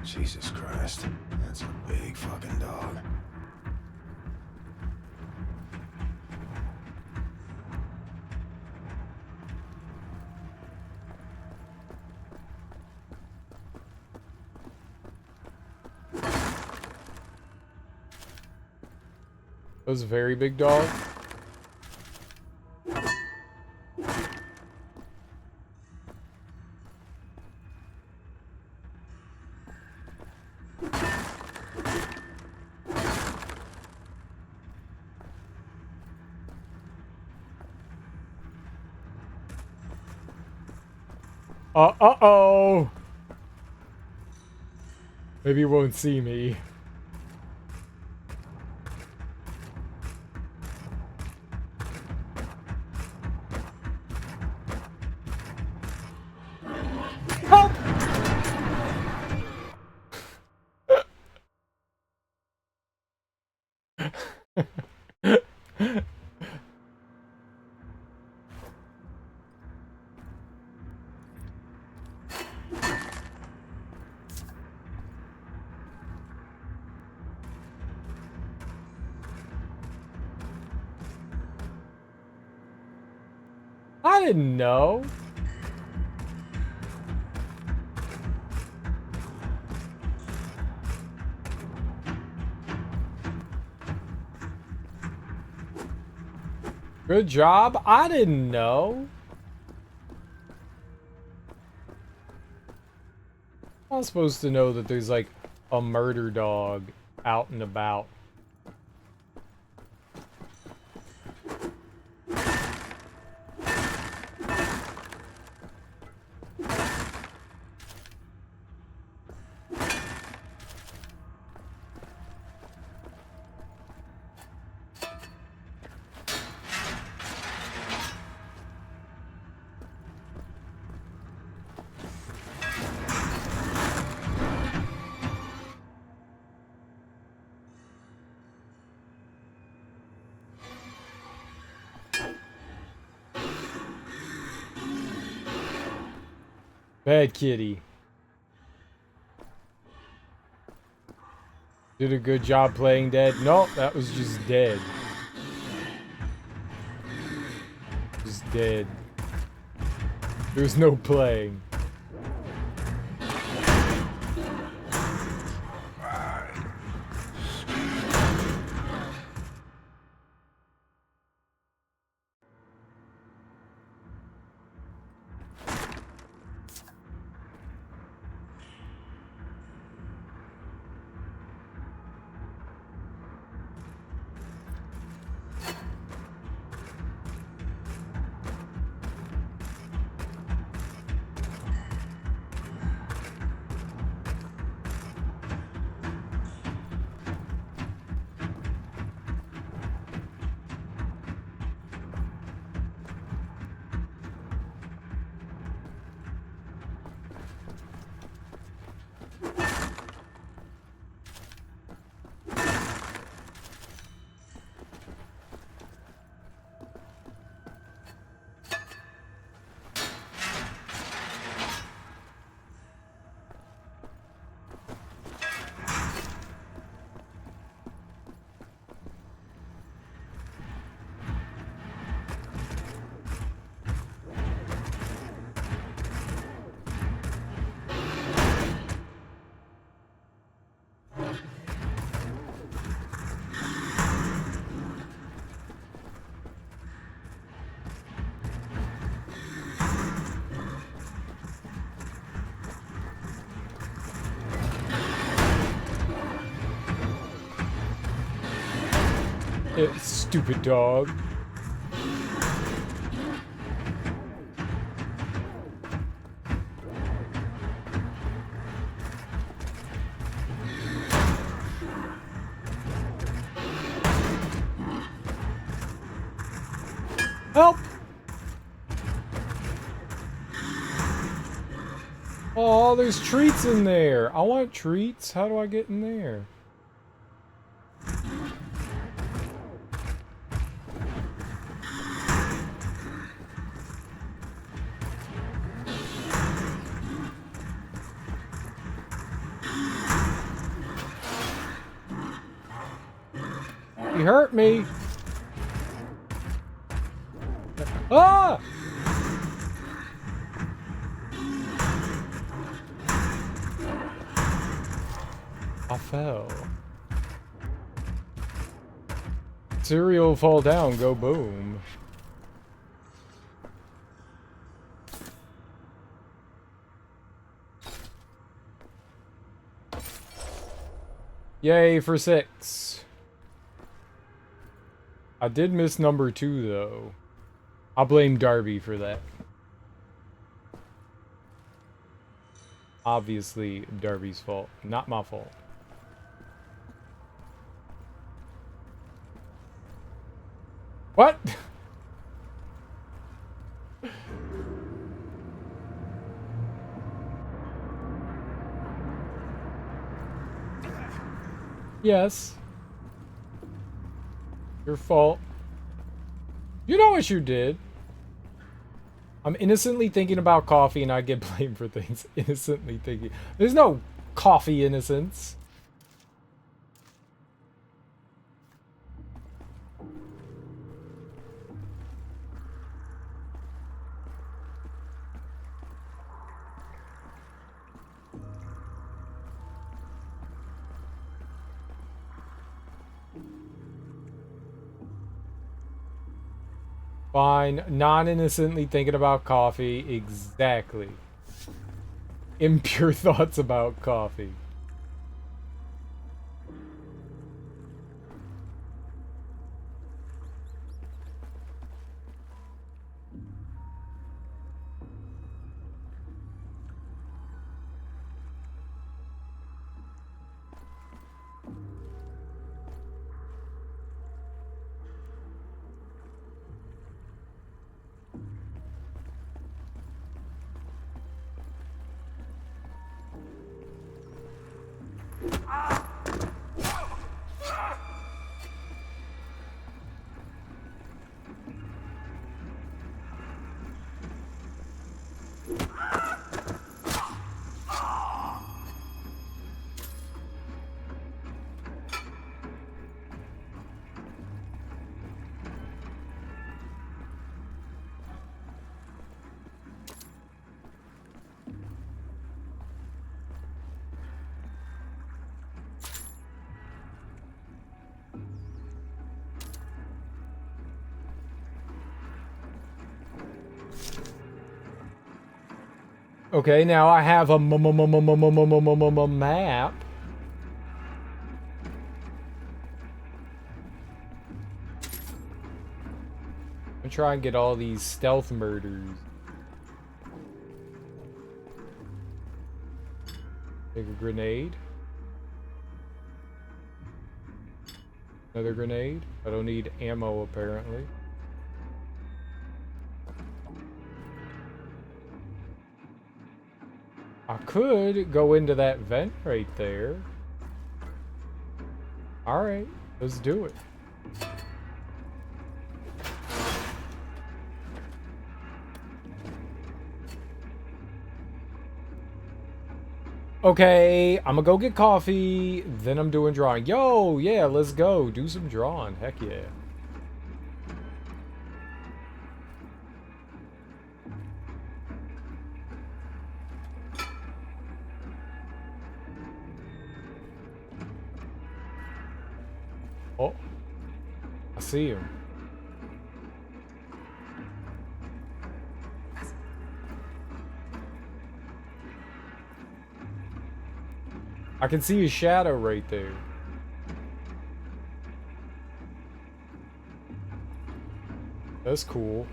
Jesus Christ, that's a big fucking dog. That was a very big dog. Uh-oh! Maybe he won't see me. Help! I didn't know. Good job. I didn't know. I was supposed to know that there's like a murder dog out and about. Bad kitty. Did a good job playing dead. No, that was just dead. Just dead. There's no playing. Stupid dog. Help! Oh, there's treats in there. I want treats. How do I get in there? He hurt me. Ah! I fell. Cereal fall down, go boom. Yay for 6. I did miss number 2 though. I'll blame Darby for that. Obviously Darby's fault, not my fault. What? Yes. Your fault. You know what you did. I'm innocently thinking about coffee and I get blamed for things. Innocently thinking. There's no coffee innocence. Fine. Non-innocently thinking about coffee. Exactly. Impure thoughts about coffee. Okay, now I have a map. I'm trying to get all these stealth murders. Take a grenade. Another grenade. I don't need ammo apparently. I could go into that vent right there. Alright, let's do it. Okay, I'm gonna go get coffee, then I'm doing drawing. Yo, yeah, let's go. Do some drawing. Heck yeah. Oh, I see him. I can see his shadow right there. That's cool.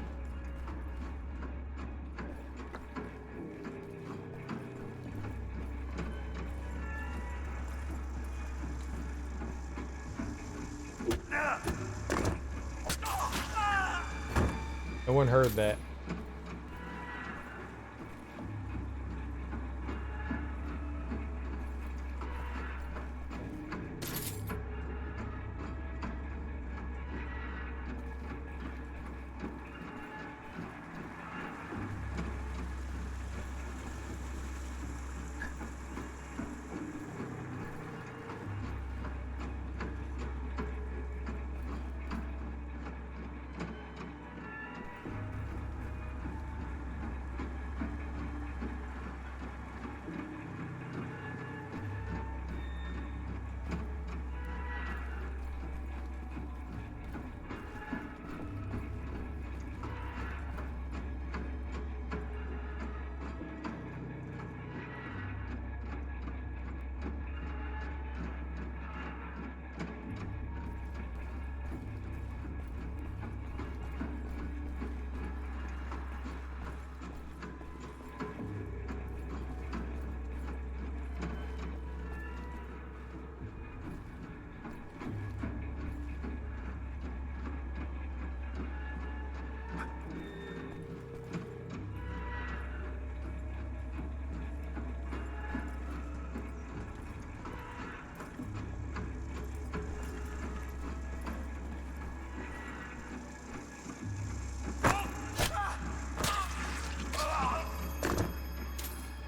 No one heard that.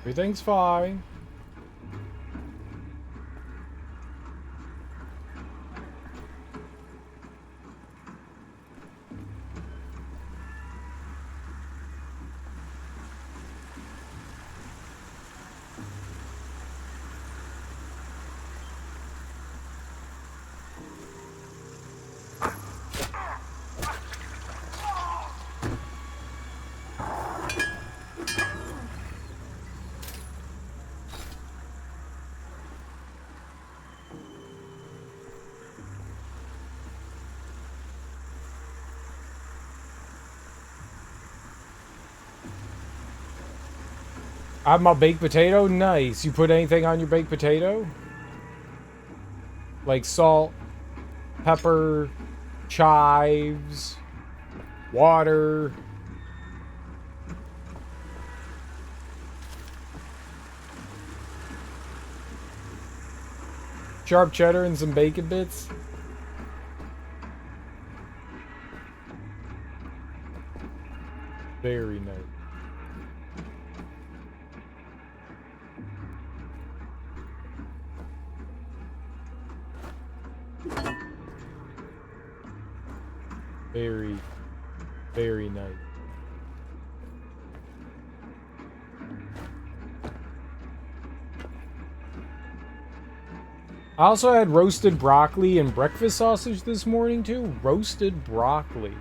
Everything's fine. I have my baked potato. Nice. You put anything on your baked potato? Like salt, pepper, chives, water. Sharp cheddar and some bacon bits. Very nice. Very, very nice. I also had roasted broccoli and breakfast sausage this morning too. Roasted broccoli.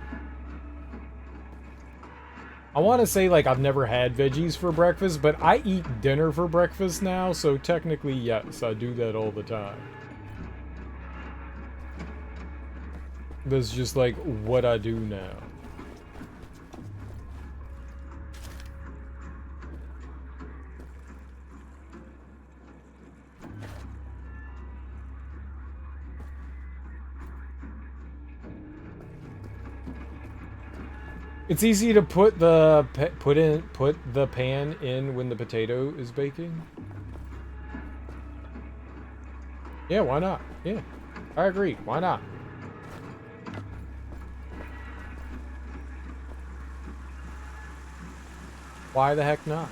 I want to say like I've never had veggies for breakfast, but I eat dinner for breakfast now, so technically yes, I do that all the time. That's just like what I do now. It's easy to put the pan in when the potato is baking. Yeah, why not? Yeah, I agree. Why not? Why the heck not?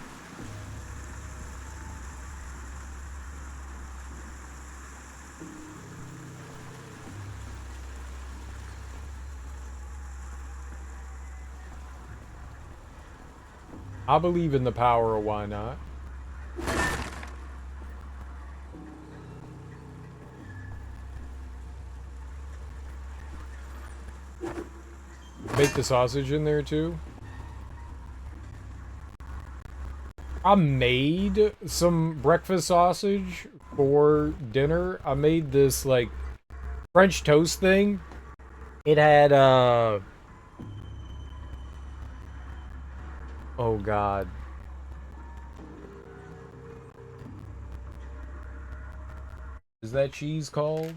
I believe in the power of why not. Bake the sausage in there too. I made some breakfast sausage for dinner. I made this like French toast thing. It had oh god. Is that cheese called?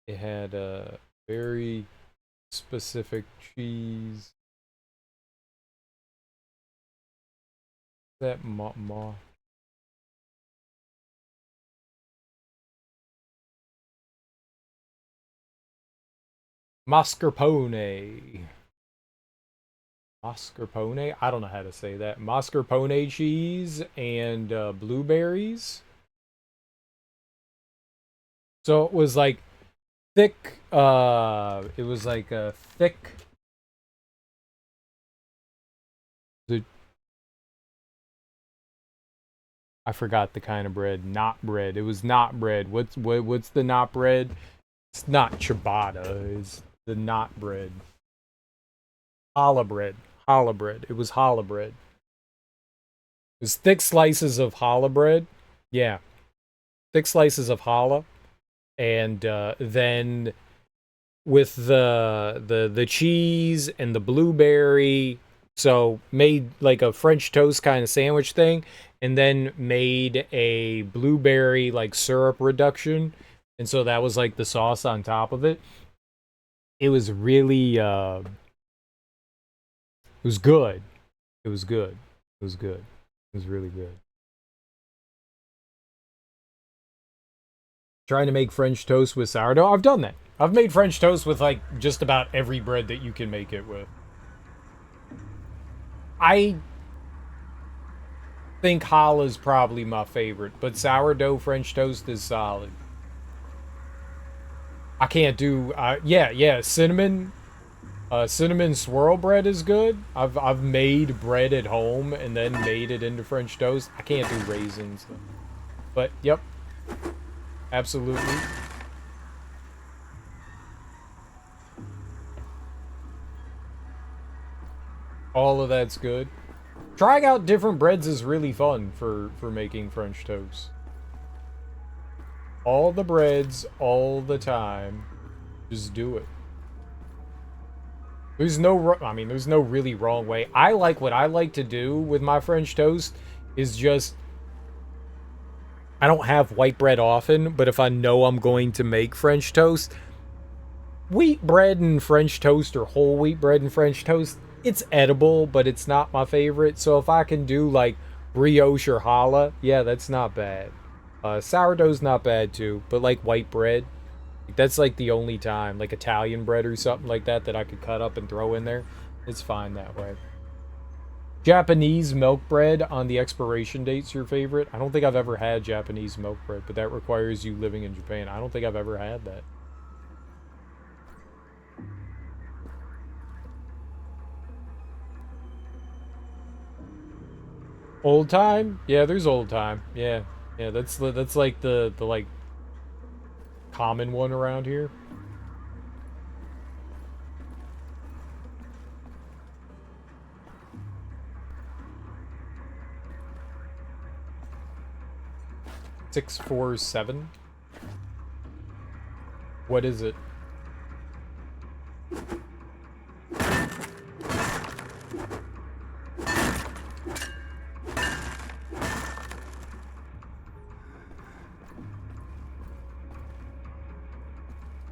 It had a very specific cheese. That mascarpone. Mascarpone? I don't know how to say that. Mascarpone cheese and blueberries. So it was like thick, it was like a thick, I forgot the kind of bread. Not bread. It was not bread. What's the not bread? It's not ciabatta. It's the not bread. Challah bread. Challah bread. It was challah bread. It was thick slices of challah bread. Yeah. Thick slices of challah. And then with the cheese and the blueberry, so made like a French toast kind of sandwich thing, and then made a blueberry like syrup reduction, and so that was like the sauce on top of it. It was really it was good. It was good. It was good. It was really good. Trying to make French toast with sourdough. I've done that. I've made French toast with like just about every bread that you can make it with. I think challah is probably my favorite, but sourdough French toast is solid. I can't do, yeah, cinnamon. Cinnamon swirl bread is good. I've made bread at home and then made it into French toast. I can't do raisins, though. But yep, absolutely. All of that's good. Trying out different breads is really fun for making French toast. All the breads, all the time. Just do it. There's no, I mean, there's no really wrong way. What I like to do with my French toast is just, I don't have white bread often, but if I know I'm going to make French toast, wheat bread and French toast or whole wheat bread and French toast, it's edible, but it's not my favorite. So if I can do like brioche or challah, yeah, that's not bad. Sourdough's not bad too, but like white bread, that's like the only time, like Italian bread or something like that, that I could cut up and throw in there. It's fine that way. Japanese milk bread on the expiration date's your favorite? I don't think I've ever had Japanese milk bread, but that requires you living in Japan. I don't think I've ever had that. Old time? Yeah, there's old time. Yeah. Yeah, that's like the like common one around here. Six, 4, 7. What is it?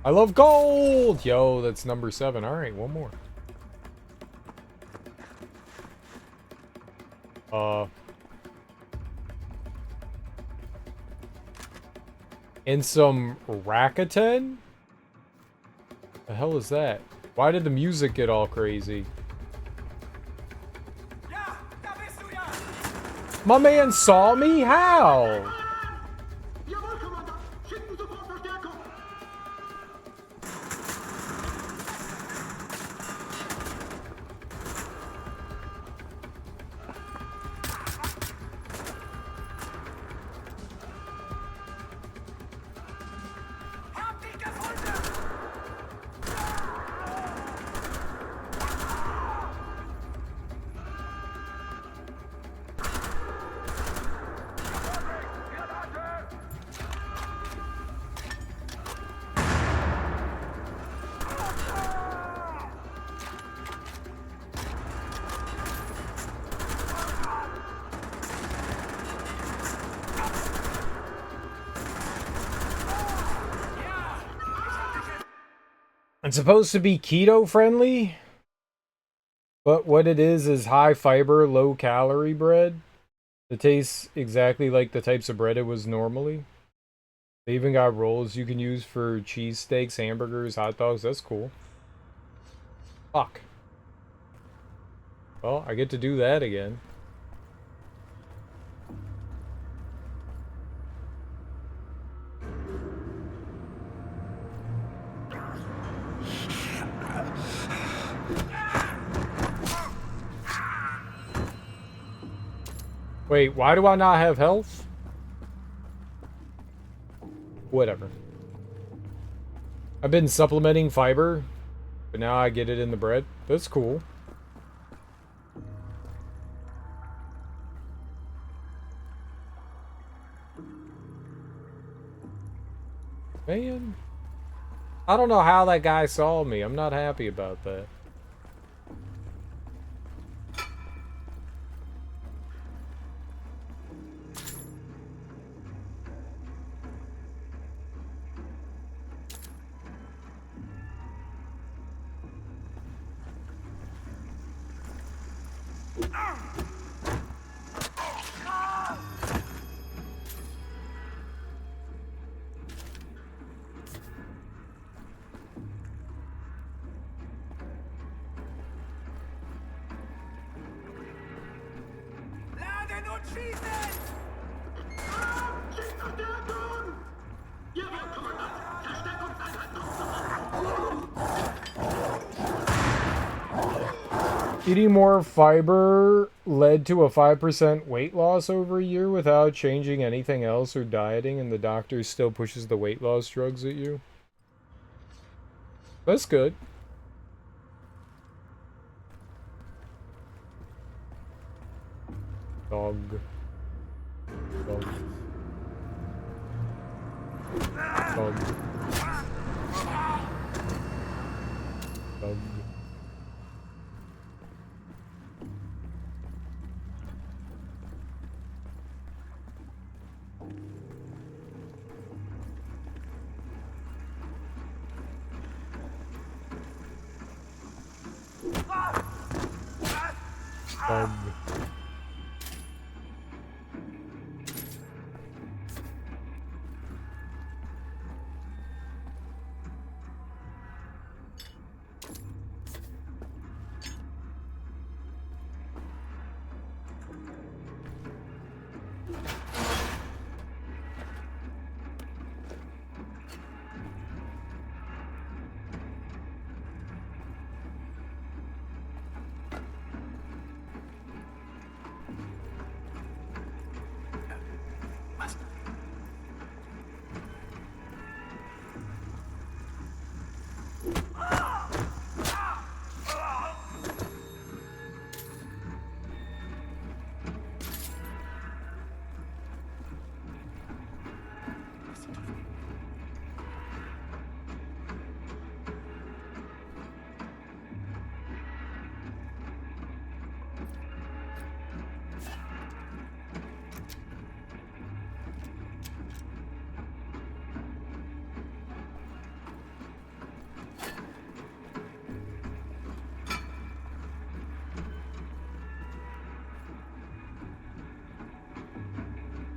I love gold! Yo, that's number 7. Alright, one more. And some Rakuten? The hell is that? Why did the music get all crazy? My man saw me? How? It's supposed to be keto friendly, but what it is high fiber, low calorie bread. It tastes exactly like the types of bread it was normally. They even got rolls you can use for cheesesteaks, hamburgers, hot dogs. That's cool. Fuck. Well, I get to do that again. Wait, why do I not have health? Whatever. I've been supplementing fiber, but now I get it in the bread. That's cool. Man. I don't know how that guy saw me. I'm not happy about that. Eating more fiber led to a 5% weight loss over a year without changing anything else or dieting, and the doctor still pushes the weight loss drugs at you. That's good. Dog. Dog. Dog. Dog. Dog.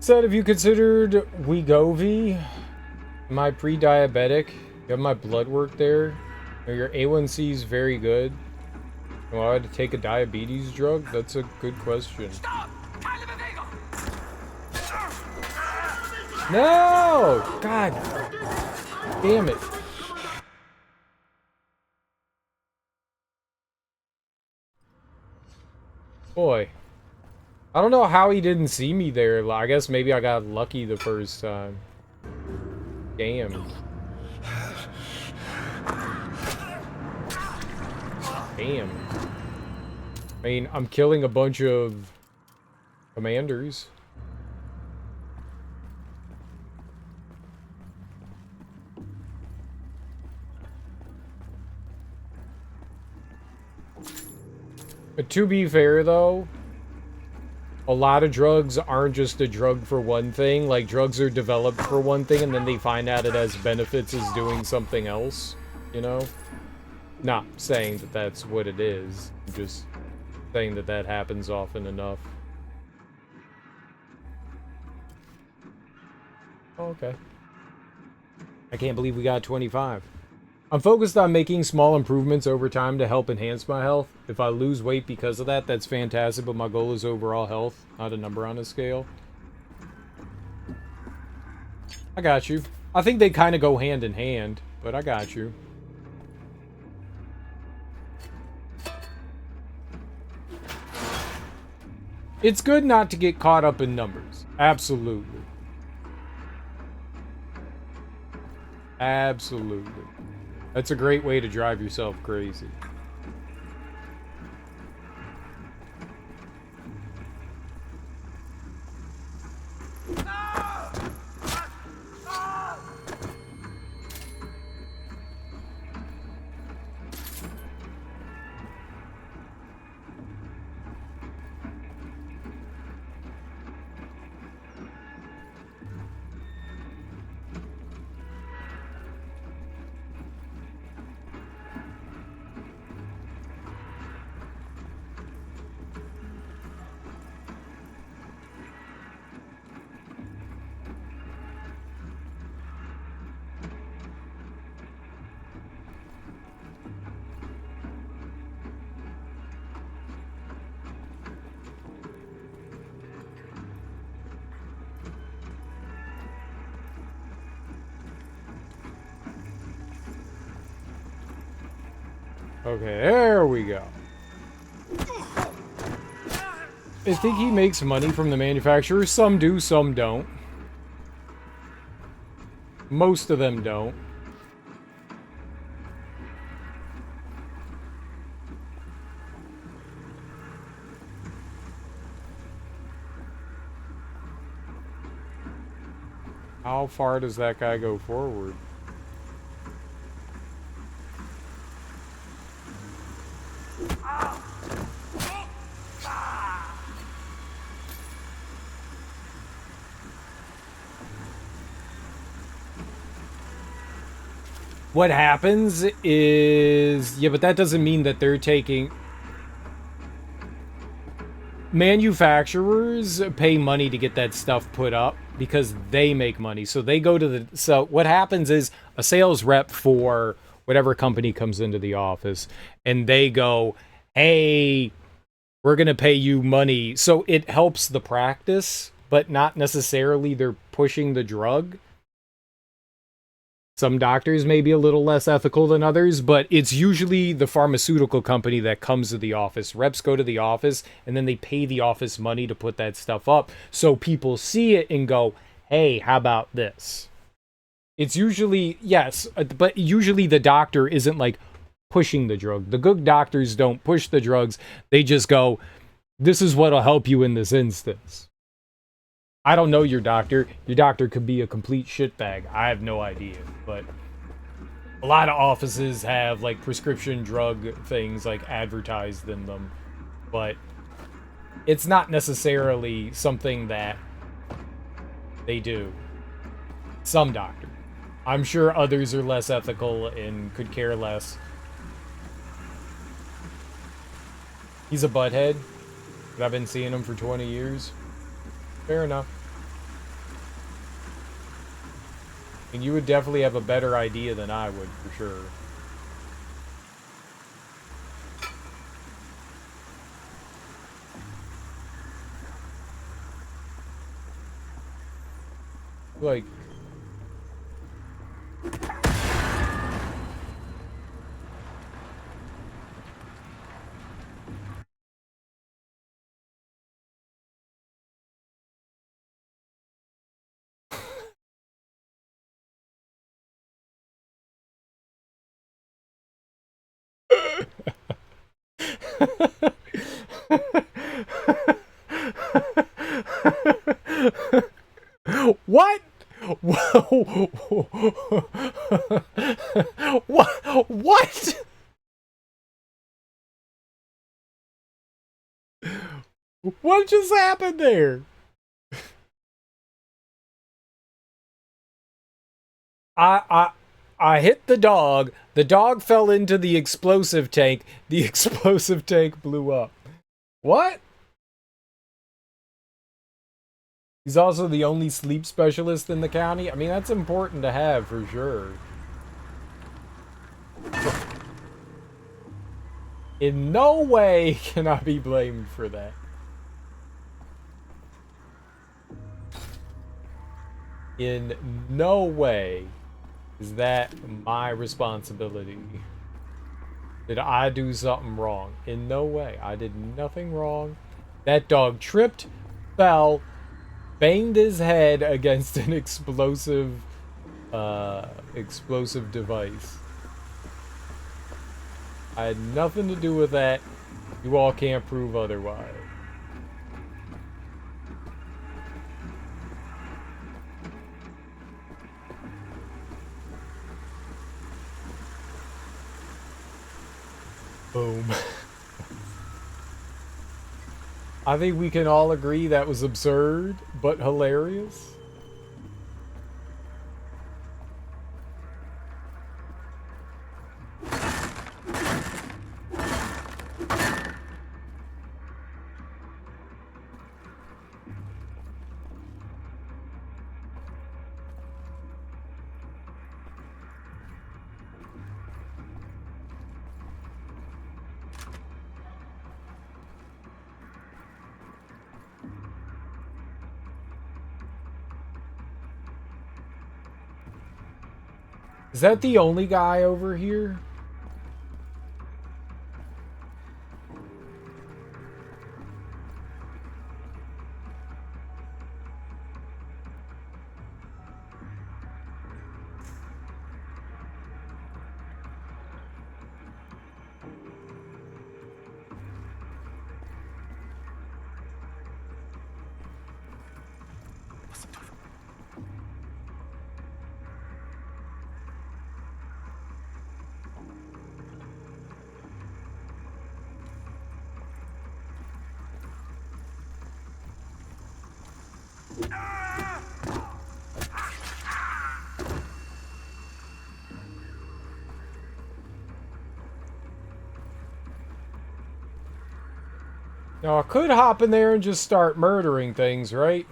Said, have you considered Wegovy? Am I pre-diabetic? You have my blood work there? Your A1C is very good. Do I have to take a diabetes drug? That's a good question. No! God damn it. Boy. I don't know how he didn't see me there. I guess maybe I got lucky the first time. Damn. Damn. I mean, I'm killing a bunch of commanders. But to be fair, though, a lot of drugs aren't just a drug for one thing. Like, drugs are developed for one thing, and then they find out it has benefits as doing something else, you know? Not saying that that's what it is. I'm just saying that that happens often enough. Oh, okay. I can't believe we got 25. I'm focused on making small improvements over time to help enhance my health. If I lose weight because of that, that's fantastic, but my goal is overall health, not a number on a scale. I got you. I think they kind of go hand in hand, but I got you. It's good not to get caught up in numbers. Absolutely. Absolutely. That's a great way to drive yourself crazy. Okay, there we go. I think he makes money from the manufacturer. Some do, some don't. Most of them don't. How far does that guy go forward? What happens is... Yeah, but that doesn't mean that they're taking... Manufacturers pay money to get that stuff put up because they make money. So they go to the... So what happens is a sales rep for whatever company comes into the office and they go, hey, we're going to pay you money. So it helps the practice, but not necessarily they're pushing the drug. Some doctors may be a little less ethical than others, but it's usually the pharmaceutical company that comes to the office. Reps go to the office, and then they pay the office money to put that stuff up. So people see it and go, hey, how about this? It's usually, yes, but usually the doctor isn't like pushing the drug. The good doctors don't push the drugs. They just go, this is what'll help you in this instance. I don't know your doctor. Your doctor could be a complete shitbag. I have no idea. But a lot of offices have like prescription drug things like advertised in them. But it's not necessarily something that they do. Some doctors. I'm sure others are less ethical and could care less. He's a butthead. But I've been seeing him for 20 years. Fair enough. And you would definitely have a better idea than I would, for sure. Like... What? What? What? What just happened there? I hit the dog. The dog fell into the explosive tank. The explosive tank blew up. What? He's also the only sleep specialist in the county. I mean, that's important to have for sure. In no way can I be blamed for that. In no way is that my responsibility. Did I do something wrong? In no way. I did nothing wrong. That dog tripped, fell, banged his head against an explosive device. I had nothing to do with that. You all can't prove otherwise. Boom. I think we can all agree that was absurd, but hilarious. Is that the only guy over here? Now, I could hop in there and just start murdering things, right?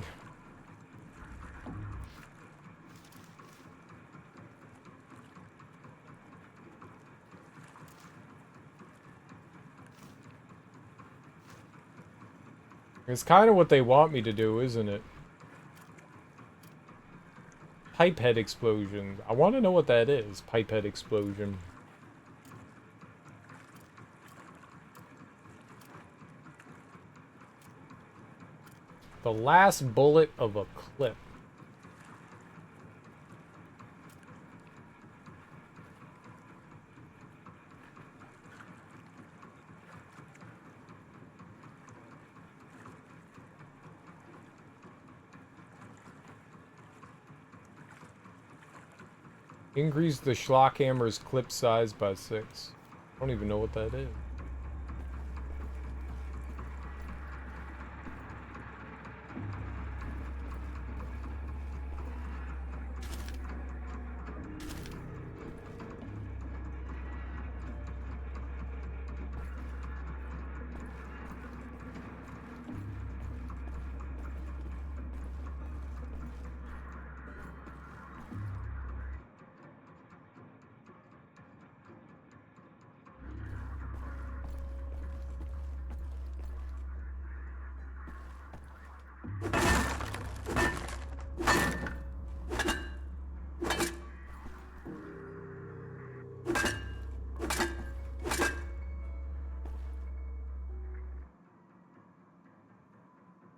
It's kind of what they want me to do, isn't it? Pipehead explosion. I want to know what that is. Pipehead explosion. The last bullet of a clip. Increase the Schlockhammer's clip size by 6. I don't even know what that is.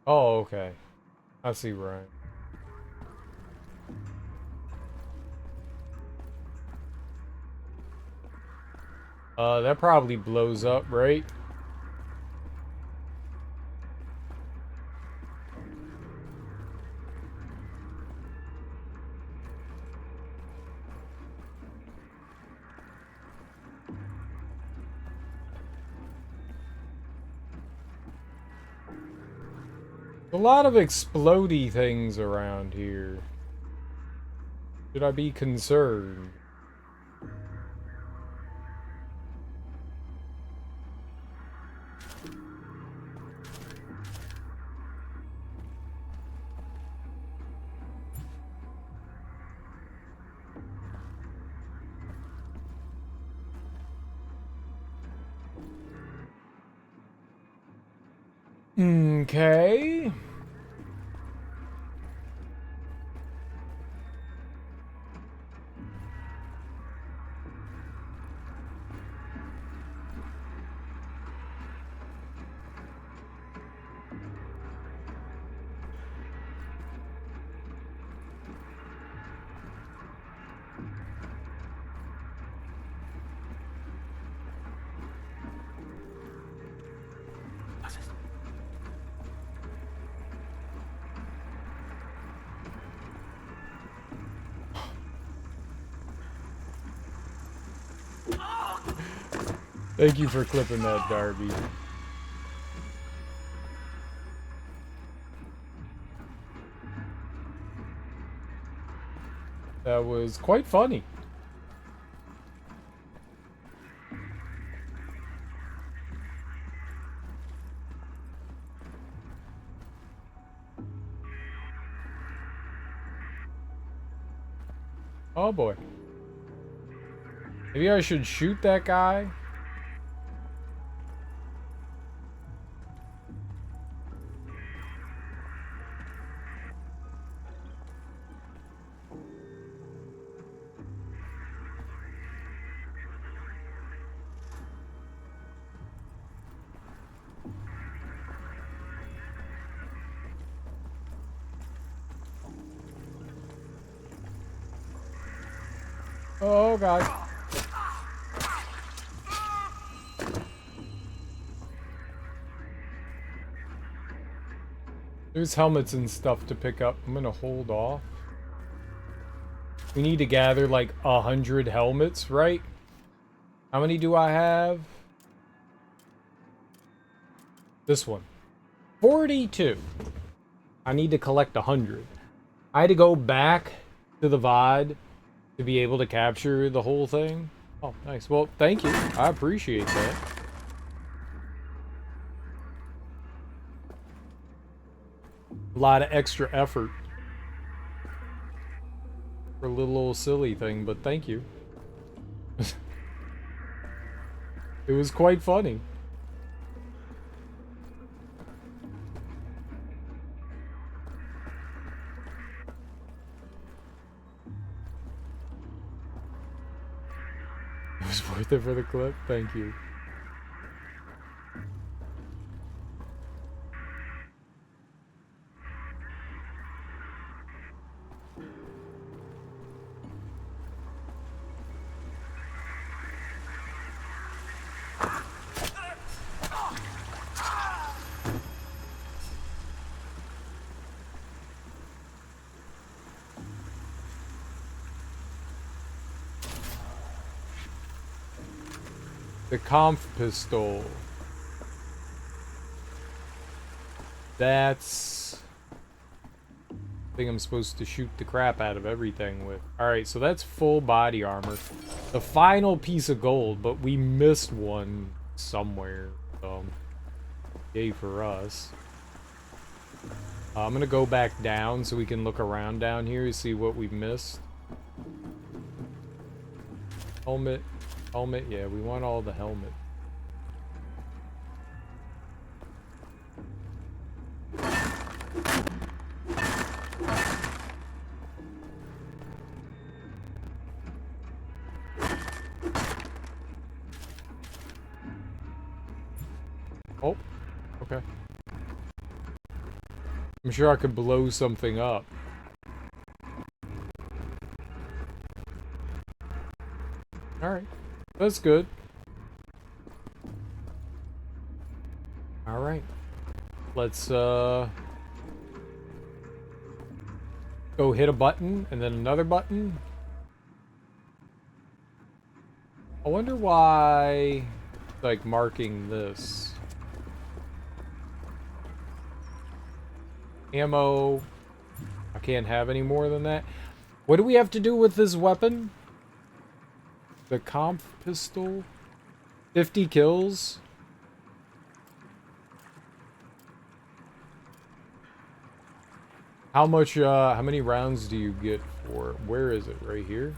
Oh, okay. I see, right. That probably blows up, right? A lot of explodey things around here. Should I be concerned? Okay. Thank you for clipping that, Darby. That was quite funny. Oh boy. Maybe I should shoot that guy? Oh god. There's helmets and stuff to pick up. I'm gonna hold off. We need to gather like 100 helmets, right? How many do I have? This one. 42. I need to collect 100. I had to go back to the VOD to be able to capture the whole thing. Oh, nice. Well, thank you. I appreciate that. A lot of extra effort for a little old silly thing, but thank you. It was quite funny. It was worth it for the clip. Thank you. The conf pistol. That's the thing I'm supposed to shoot the crap out of everything with. Alright, so that's full body armor. The final piece of gold, but we missed one somewhere. So, yay for us. I'm gonna go back down so we can look around down here and see what we missed. Helmet. Helmet, yeah, we want all the helmet. Oh, okay. I'm sure I could blow something up. Alright. That's good. Alright. Let's, go hit a button, and then another button. I wonder why, like, marking this. Ammo. I can't have any more than that. What do we have to do with this weapon? The comp pistol? 50 kills? How much, how many rounds do you get for it? Where is it? Right here?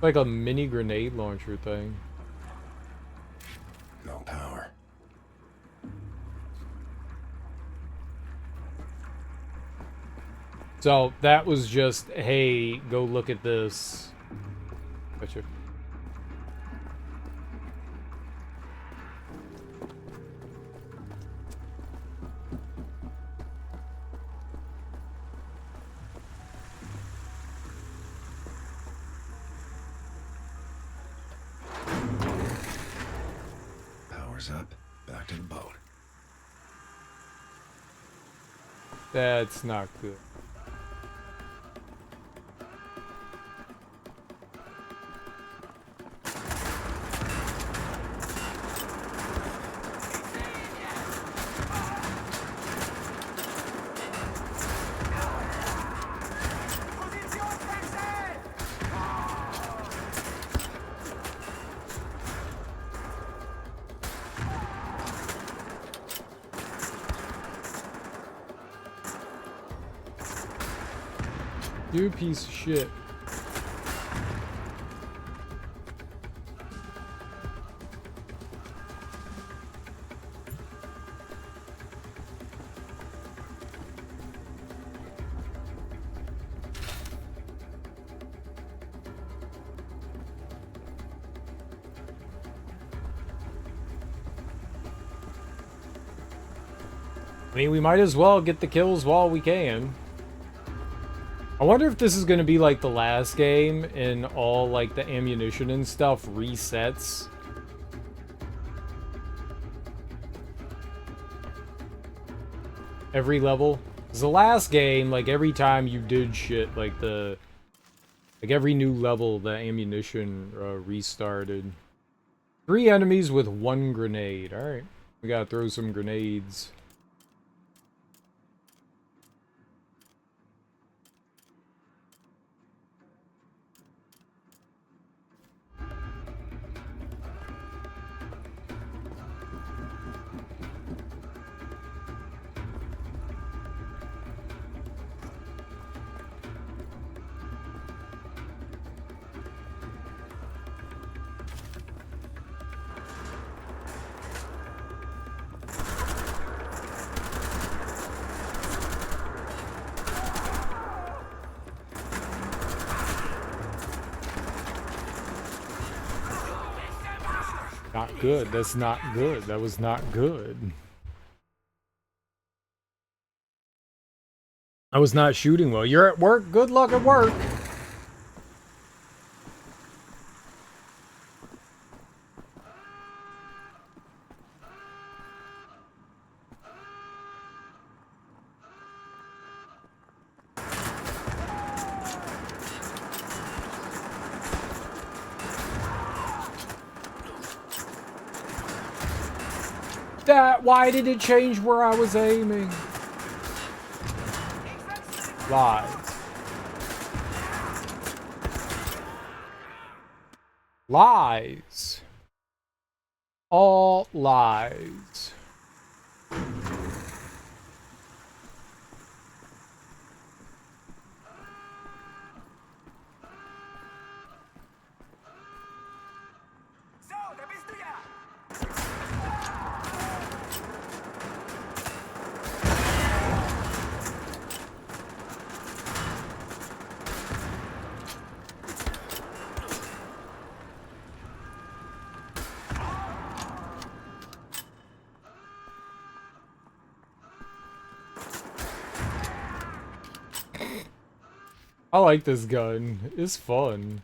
Like a mini grenade launcher thing. No power. So that was just, hey, go look at this. Gotcha. Power's up. Back to the boat. That's not good. You piece of shit. I mean, we might as well get the kills while we can. I wonder if this is going to be like the last game and all like the ammunition and stuff resets. Every level. 'Cause the last game, like every time you did shit, like every new level, the ammunition restarted. 3 enemies with 1 grenade. Alright. We gotta throw some grenades. not good. That's not good. That was not good. I was not shooting well. You're at work? Good luck at work. Why did it change where I was aiming? Lies. Lies. All lies. I like this gun. It's fun.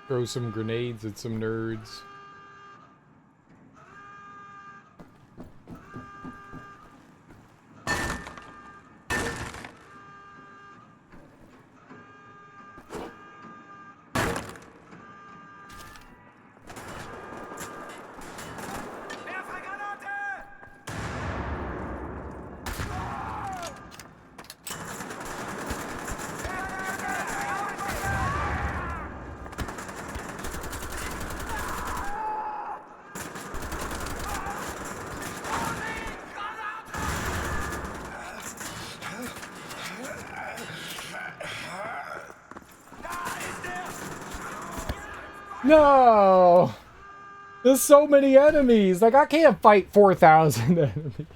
Throw some grenades at some nerds. No! There's so many enemies! Like, I can't fight 4,000 enemies.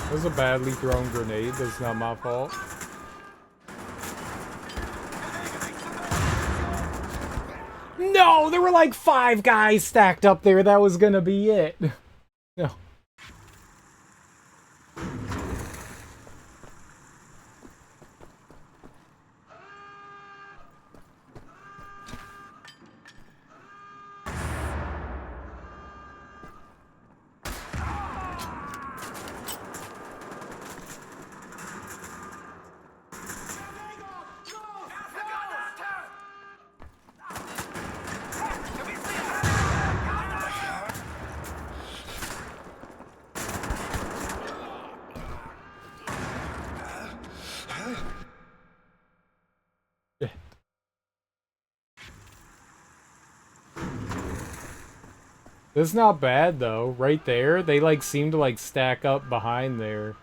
That was a badly thrown grenade. That's not my fault. No! There were like 5 guys stacked up there. That was gonna be it. No. That's not bad though. Right there, they like seem to like stack up behind there.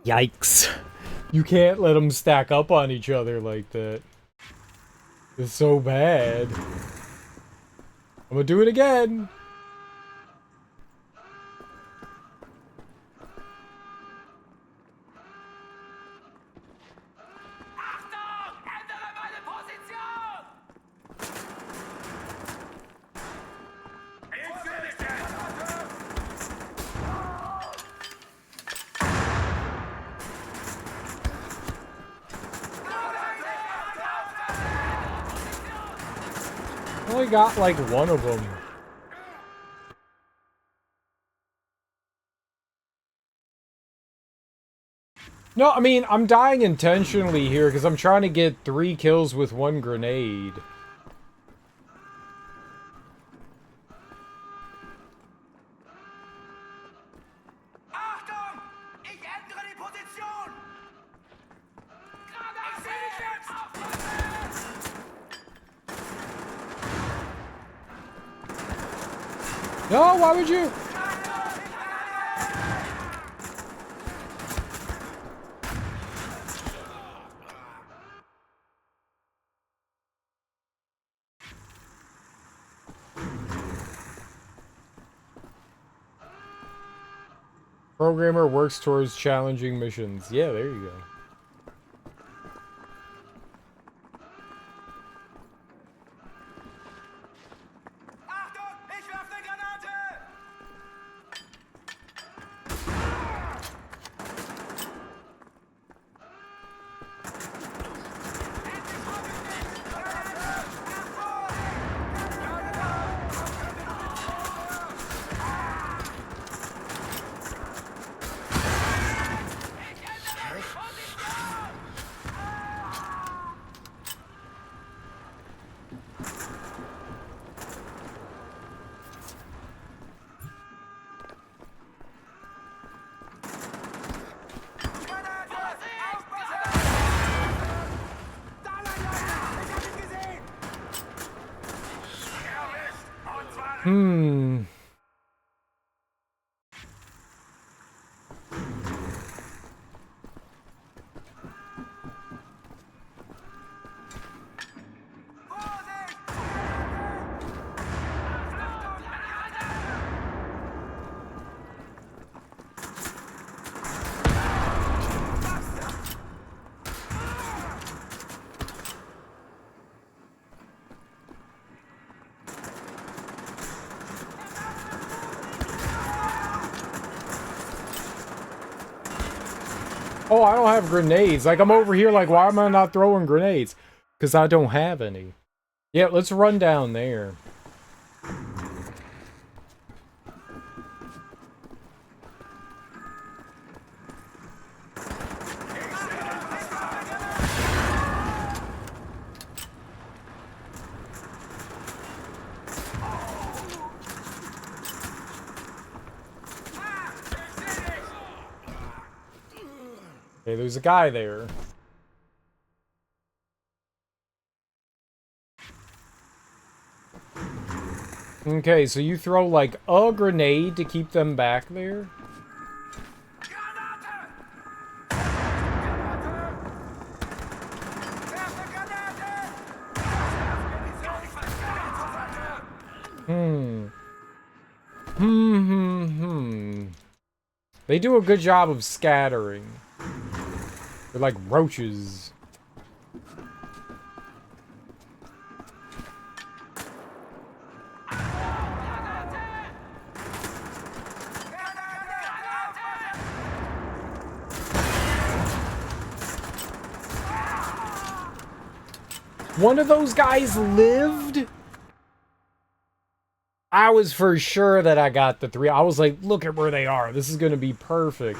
Yikes. You can't let them stack up on each other like that. It's so bad. I'm gonna do it again. Only got like one of them. No, I mean, I'm dying intentionally here because I'm trying to get 3 kills with 1 grenade. Achtung! Ich ändere die Position! Ich sehe dich jetzt! No, why would you? Programmer works towards challenging missions. Yeah, there you go. Achtung! Ich werfe eine Granate! Hmm. Oh, I don't have grenades. Like, I'm over here like, why am I not throwing grenades? Because I don't have any. Yeah, let's run down there. Okay, there's a guy there. Okay, so you throw like a grenade to keep them back there? They do a good job of scattering. They're like roaches. One of those guys lived? I was for sure that I got the 3. I was like, look at where they are. This is going to be perfect.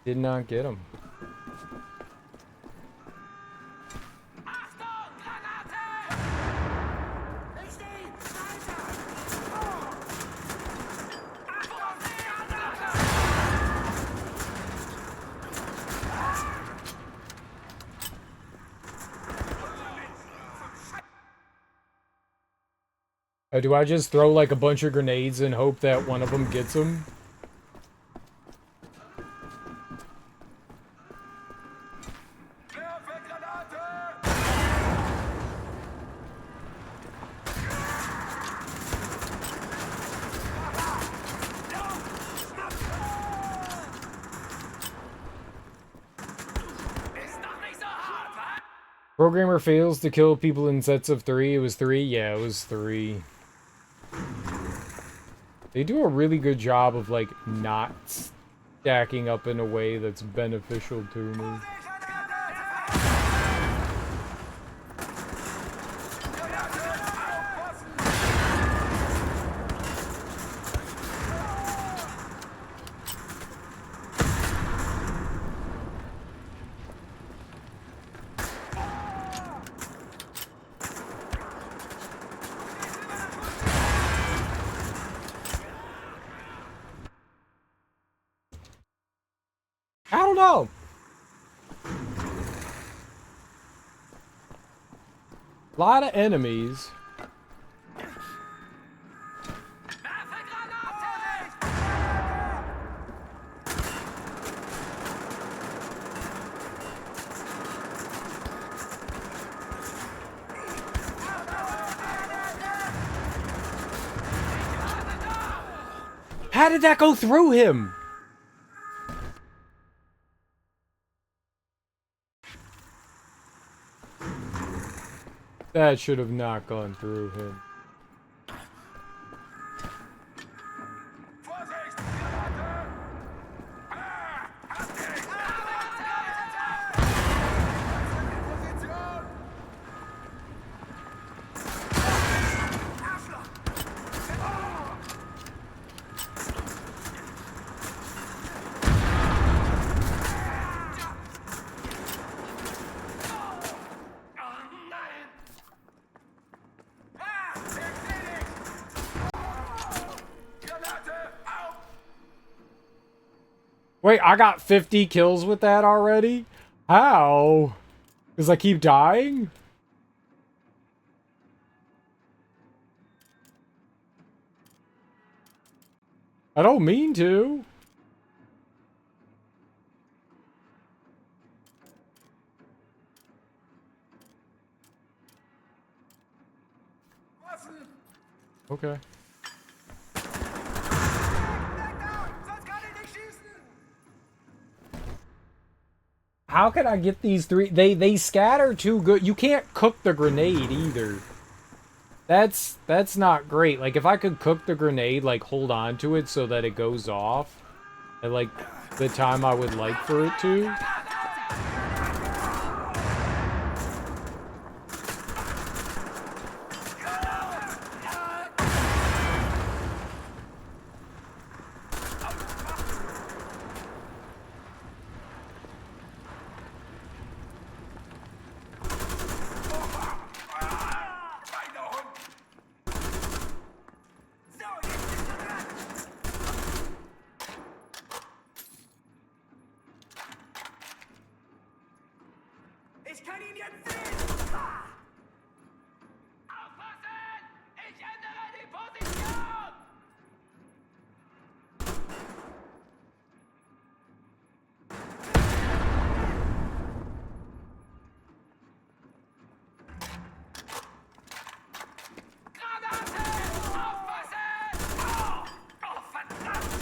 Did not get them. Do I just throw like a bunch of grenades and hope that one of them gets them? Programmer fails to kill people in sets of 3. It was 3? Yeah, it was 3. They do a really good job of, like, not stacking up in a way that's beneficial to me. no! A lot of enemies. How did that go through him? That should have not gone through him. Wait, I got 50 kills with that already? How? Because I keep dying? I don't mean to. Okay. How can I get these three? They scatter too good. You can't cook the grenade either. That's not great. Like if I could cook the grenade, like hold on to it so that it goes off at like the time I would like for it to. Ich kann ihn jetzt sehen! Aufpassen! Ich ändere die Position! Granate! Aufpassen! Oh, verdammt!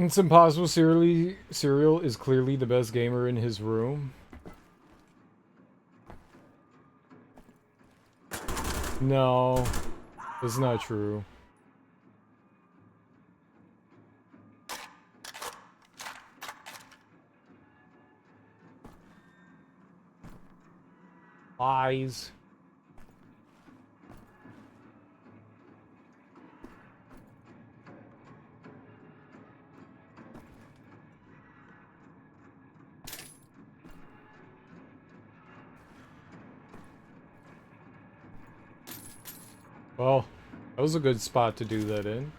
It's impossible. Serial is clearly the best gamer in his room. No, it's not true. Lies. Well, that was a good spot to do that in.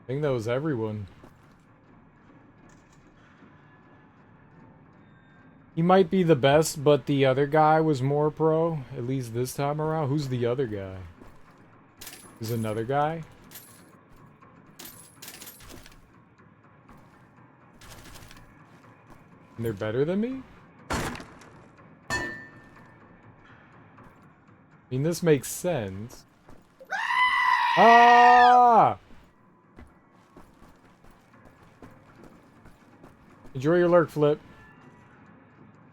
I think that was everyone. He might be the best, but the other guy was more pro, at least this time around. Who's the other guy? There's another guy? And they're better than me? I mean, this makes sense. Ah! Enjoy your lurk, Flip.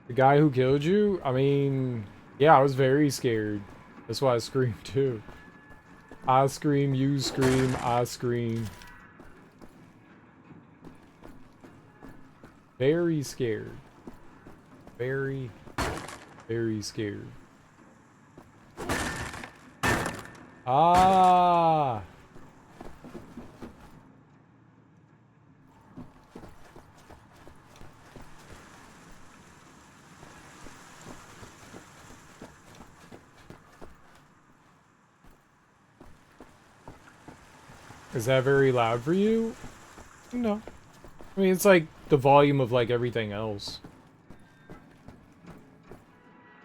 The guy who killed you? I mean, yeah, I was very scared. That's why I screamed too. I scream, you scream, I scream. Very scared. Very, very scared. Ah! Is that very loud for you? No. I mean, it's like the volume of like everything else. I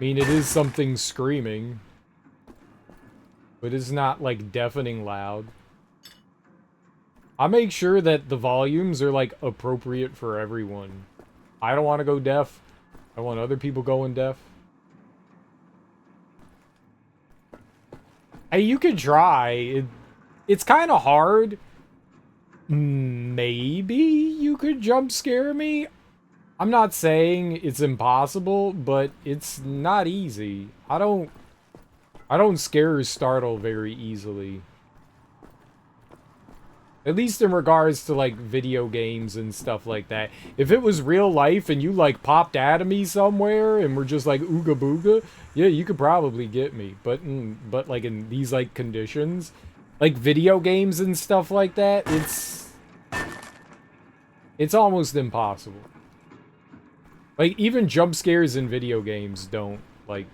mean, it is something screaming. But it's not like deafening loud. I make sure that the volumes are like appropriate for everyone. I don't want to go deaf. I want other people going deaf. Hey, you could try. It's kind of hard. Maybe you could jump scare me. I'm not saying it's impossible, but it's not easy. I don't scare or startle very easily. At least in regards to like video games and stuff like that. If it was real life and you like popped out of me somewhere and were just like ooga booga, yeah, you could probably get me. But like in these like conditions, like video games and stuff like that, it's almost impossible. Like even jump scares in video games don't like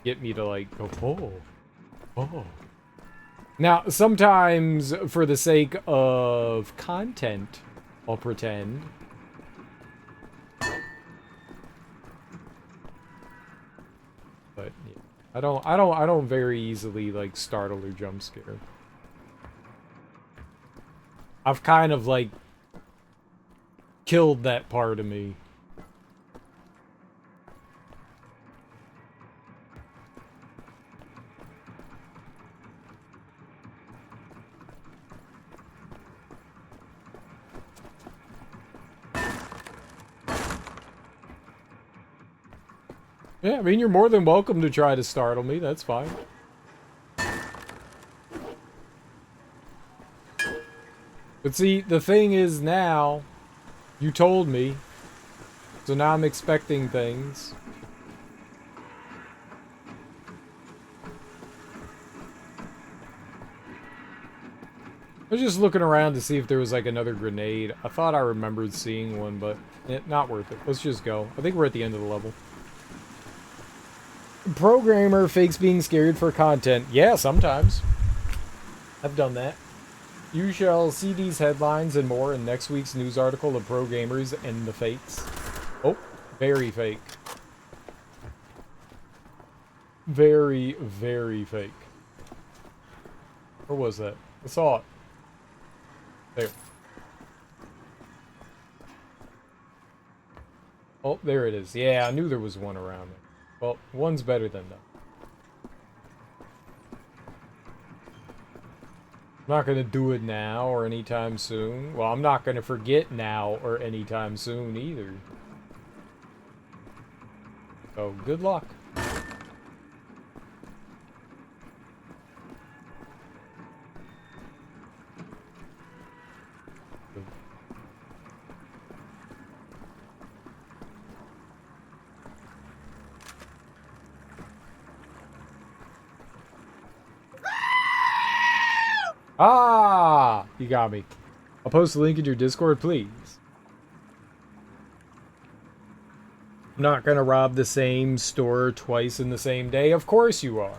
get me to like go, oh. Now, sometimes for the sake of content, I'll pretend. But yeah, I don't very easily like startle or jump scare. I've kind of like killed that part of me. Yeah, I mean, you're more than welcome to try to startle me. That's fine. But see, the thing is now, you told me, so now I'm expecting things. I was just looking around to see if there was like another grenade. I thought I remembered seeing one, but not worth it. Let's just go. I think we're at the end of the level. Programmer fakes being scared for content. Yeah, sometimes. I've done that. You shall see these headlines and more in next week's news article of pro gamers and the fakes. Oh, very fake. Very, very fake. Where was that? I saw it. There. Oh, there it is. Yeah, I knew there was one around there. Well, one's better than none. I'm not gonna do it now or anytime soon. Well, I'm not gonna forget now or anytime soon either. So, good luck. Ah! You got me. I'll post a link in your Discord, please. I'm not gonna rob the same store twice in the same day. Of course you are.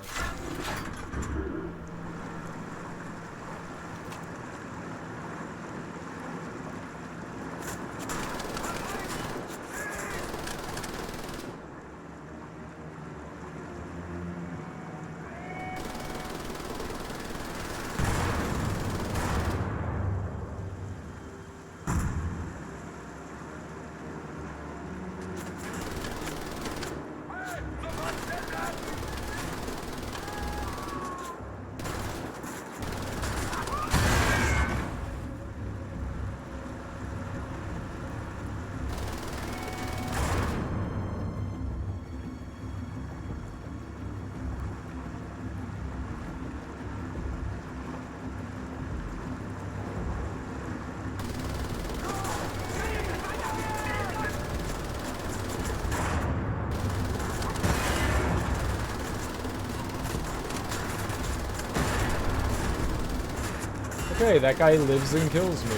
Okay, that guy lives and kills me.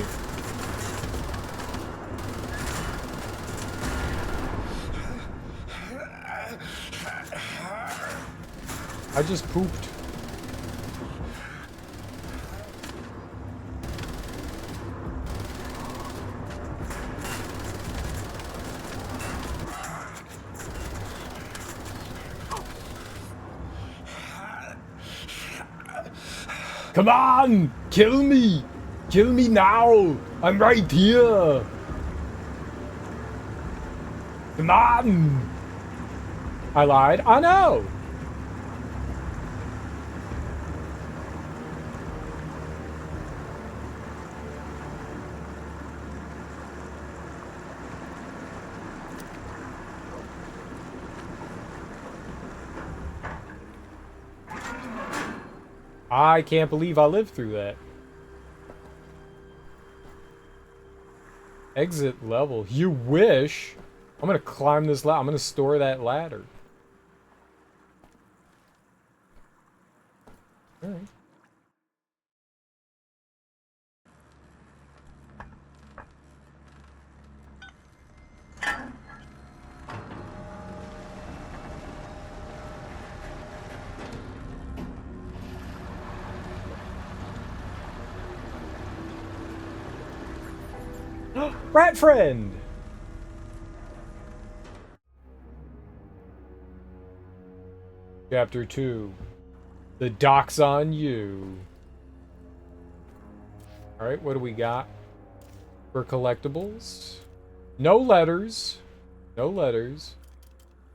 I just pooped. Come on! Kill me! Kill me now! I'm right here! Come on! I lied. I know! I can't believe I lived through that. Exit level. You wish. I'm gonna climb this ladder. I'm gonna store that ladder. Alright. Rat friend! Chapter 2. The dock's on you. Alright, what do we got for collectibles? No letters. No letters.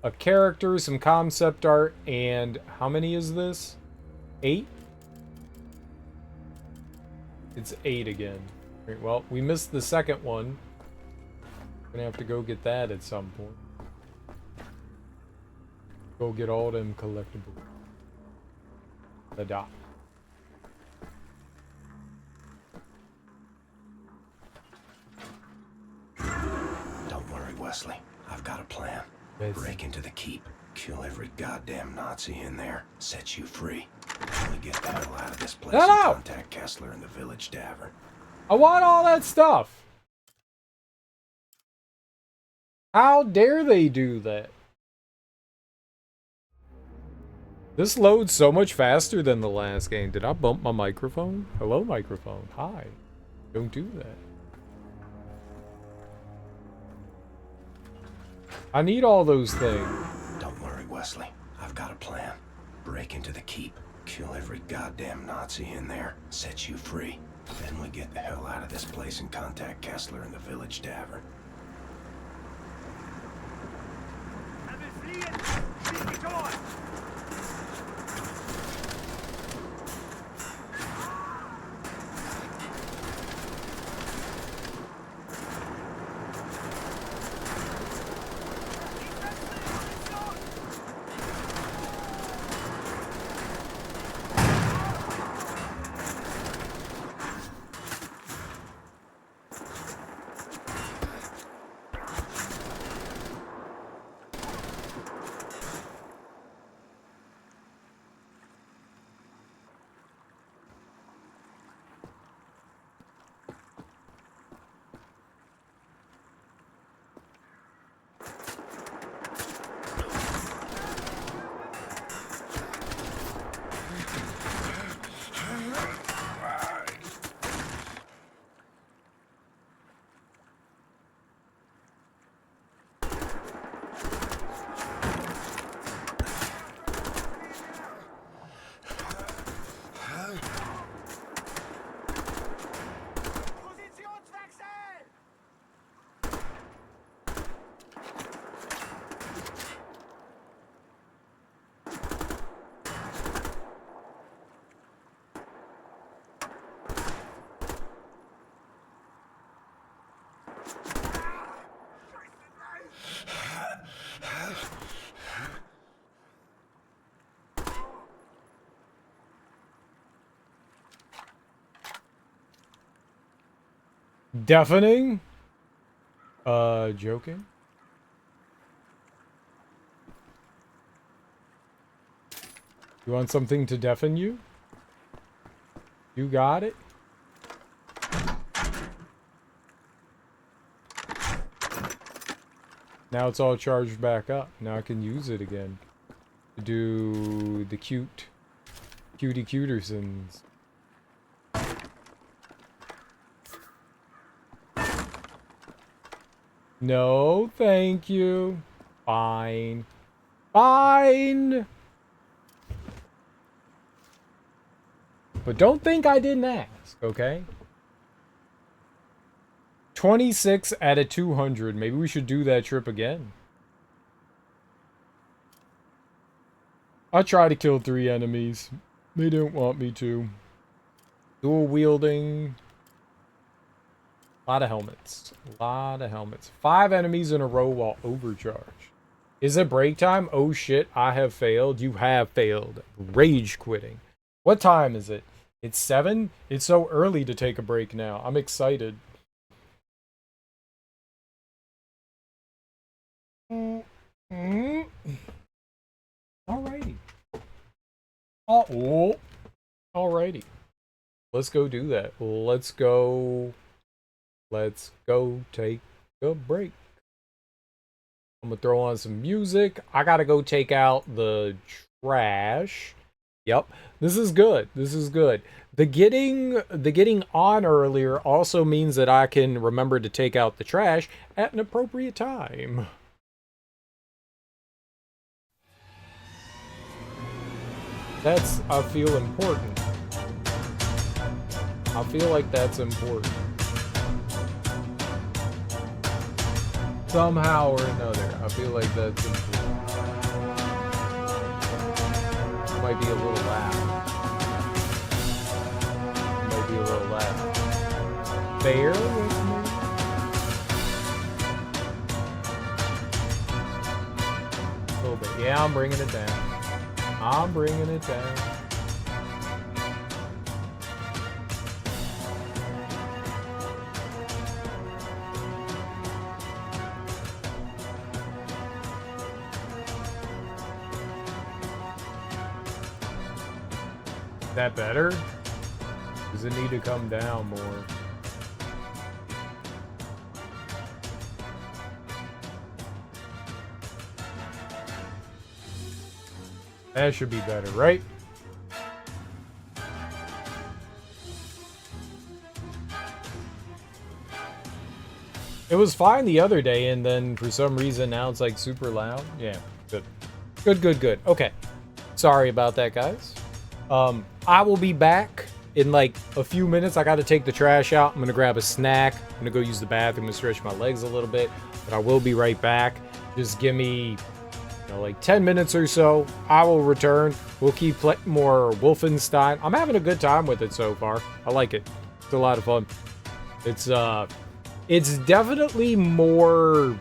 A character, some concept art, and how many is this? 8? It's 8 again. Right, well, we missed the second one. We're gonna have to go get that at some point. Go get all them collectibles. The dock. Don't worry, Wesley. I've got a plan. Yes. Break into the keep. Kill every goddamn Nazi in there. Set you free. Only get the hell out of this place and contact Kessler in the village tavern. I want all that stuff. How dare they do that? This loads so much faster than the last game. Did I bump my microphone? Hello, microphone. Hi. Don't do that. I need all those things. Don't worry, Wesley. I've got a plan. Break into the keep. Kill every goddamn Nazi in there. Set you free. Then we get the hell out of this place and contact Kessler in the village tavern. Deafening? Joking? You want something to deafen you? You got it? Now it's all charged back up. Now I can use it again to do the cutie cutersons. No, thank you. Fine. Fine. But don't think I didn't ask, okay? 26 out of 200. Maybe we should do that trip again. I tried to kill 3 enemies. They didn't want me to. Dual wielding. A lot of helmets. A lot of helmets. 5 enemies in a row while overcharged. Is it break time? Oh shit, I have failed. You have failed. Rage quitting. What time is it? It's 7? It's so early to take a break now. I'm excited. Alrighty. Oh, alrighty. Let's go do that. Let's go take a break. I'm gonna throw on some music. I gotta go take out the trash. Yep, this is good. This is good. The getting on earlier also means that I can remember to take out the trash at an appropriate time. That's, I feel, important. I feel like that's important. Somehow or another, I feel like that's important. Might be a little loud. Might be a little loud. Bear with me. A little bit. Yeah, I'm bringing it down. I'm bringing it down. Is that better? Does it need to come down more? That should be better, right? It was fine the other day, and then for some reason now it's like super loud. Yeah, good. Good, good, good. Okay. Sorry about that, guys. I will be back in like a few minutes. I got to take the trash out. I'm going to grab a snack. I'm going to go use the bathroom and stretch my legs a little bit, but I will be right back. Just give me like 10 minutes or so. I will return. We'll keep playing more Wolfenstein. I'm having a good time with it so far. I like it. It's a lot of fun. It's definitely more...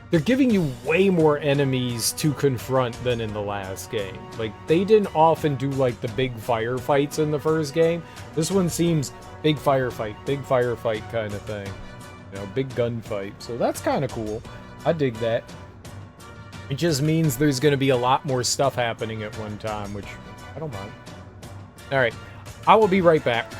They're giving you way more enemies to confront than in the last game. Like, they didn't often do, like, the big firefights in the first game. This one seems big firefight kind of thing. You know, big gunfight. So that's kind of cool. I dig that. It just means there's going to be a lot more stuff happening at one time, which I don't mind. Alright, I will be right back.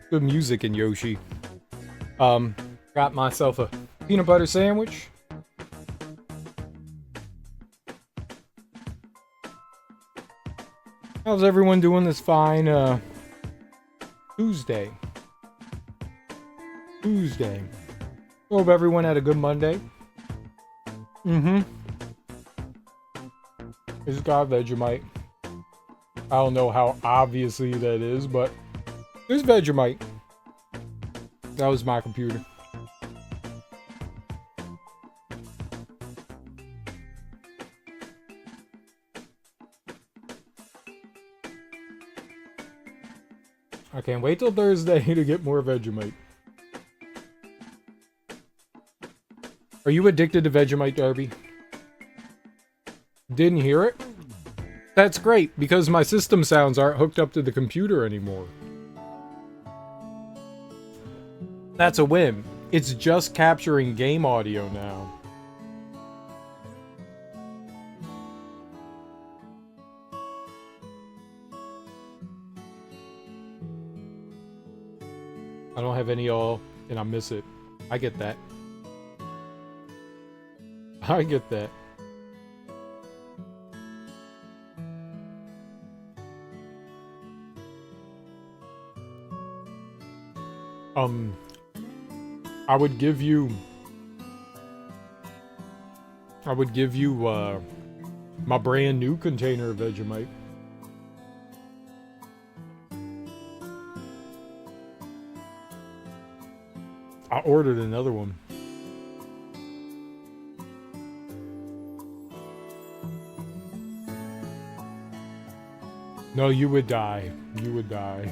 Good music in Yoshi. Got myself a peanut butter sandwich. How's everyone doing this fine Tuesday? Hope everyone had a good Monday. It's got Vegemite. I don't know how obviously that is, but there's Vegemite. That was my computer. I can't wait till Thursday to get more Vegemite. Are you addicted to Vegemite, Darby? Didn't hear it? That's great, because my system sounds aren't hooked up to the computer anymore. That's a win. It's just capturing game audio now. I don't have any all, and I miss it. I get that. I get that. I would give you my brand new container of Vegemite. I ordered another one. No, you would die. You would die.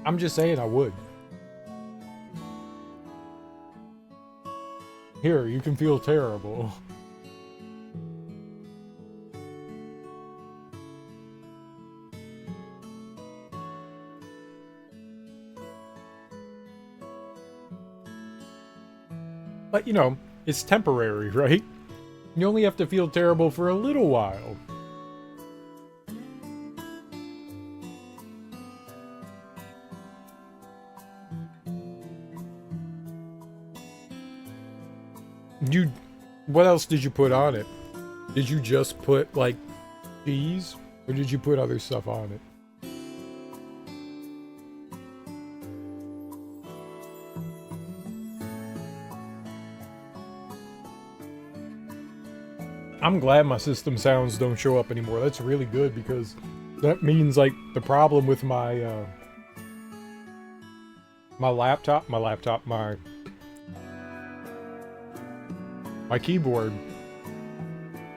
I'm just saying I would. Here, you can feel terrible. But, you know, it's temporary, right? You only have to feel terrible for a little while. What else did you put on it? Did you just put, like, cheese? Or did you put other stuff on it? I'm glad my system sounds don't show up anymore. That's really good, because that means, like, the problem with my, my keyboard,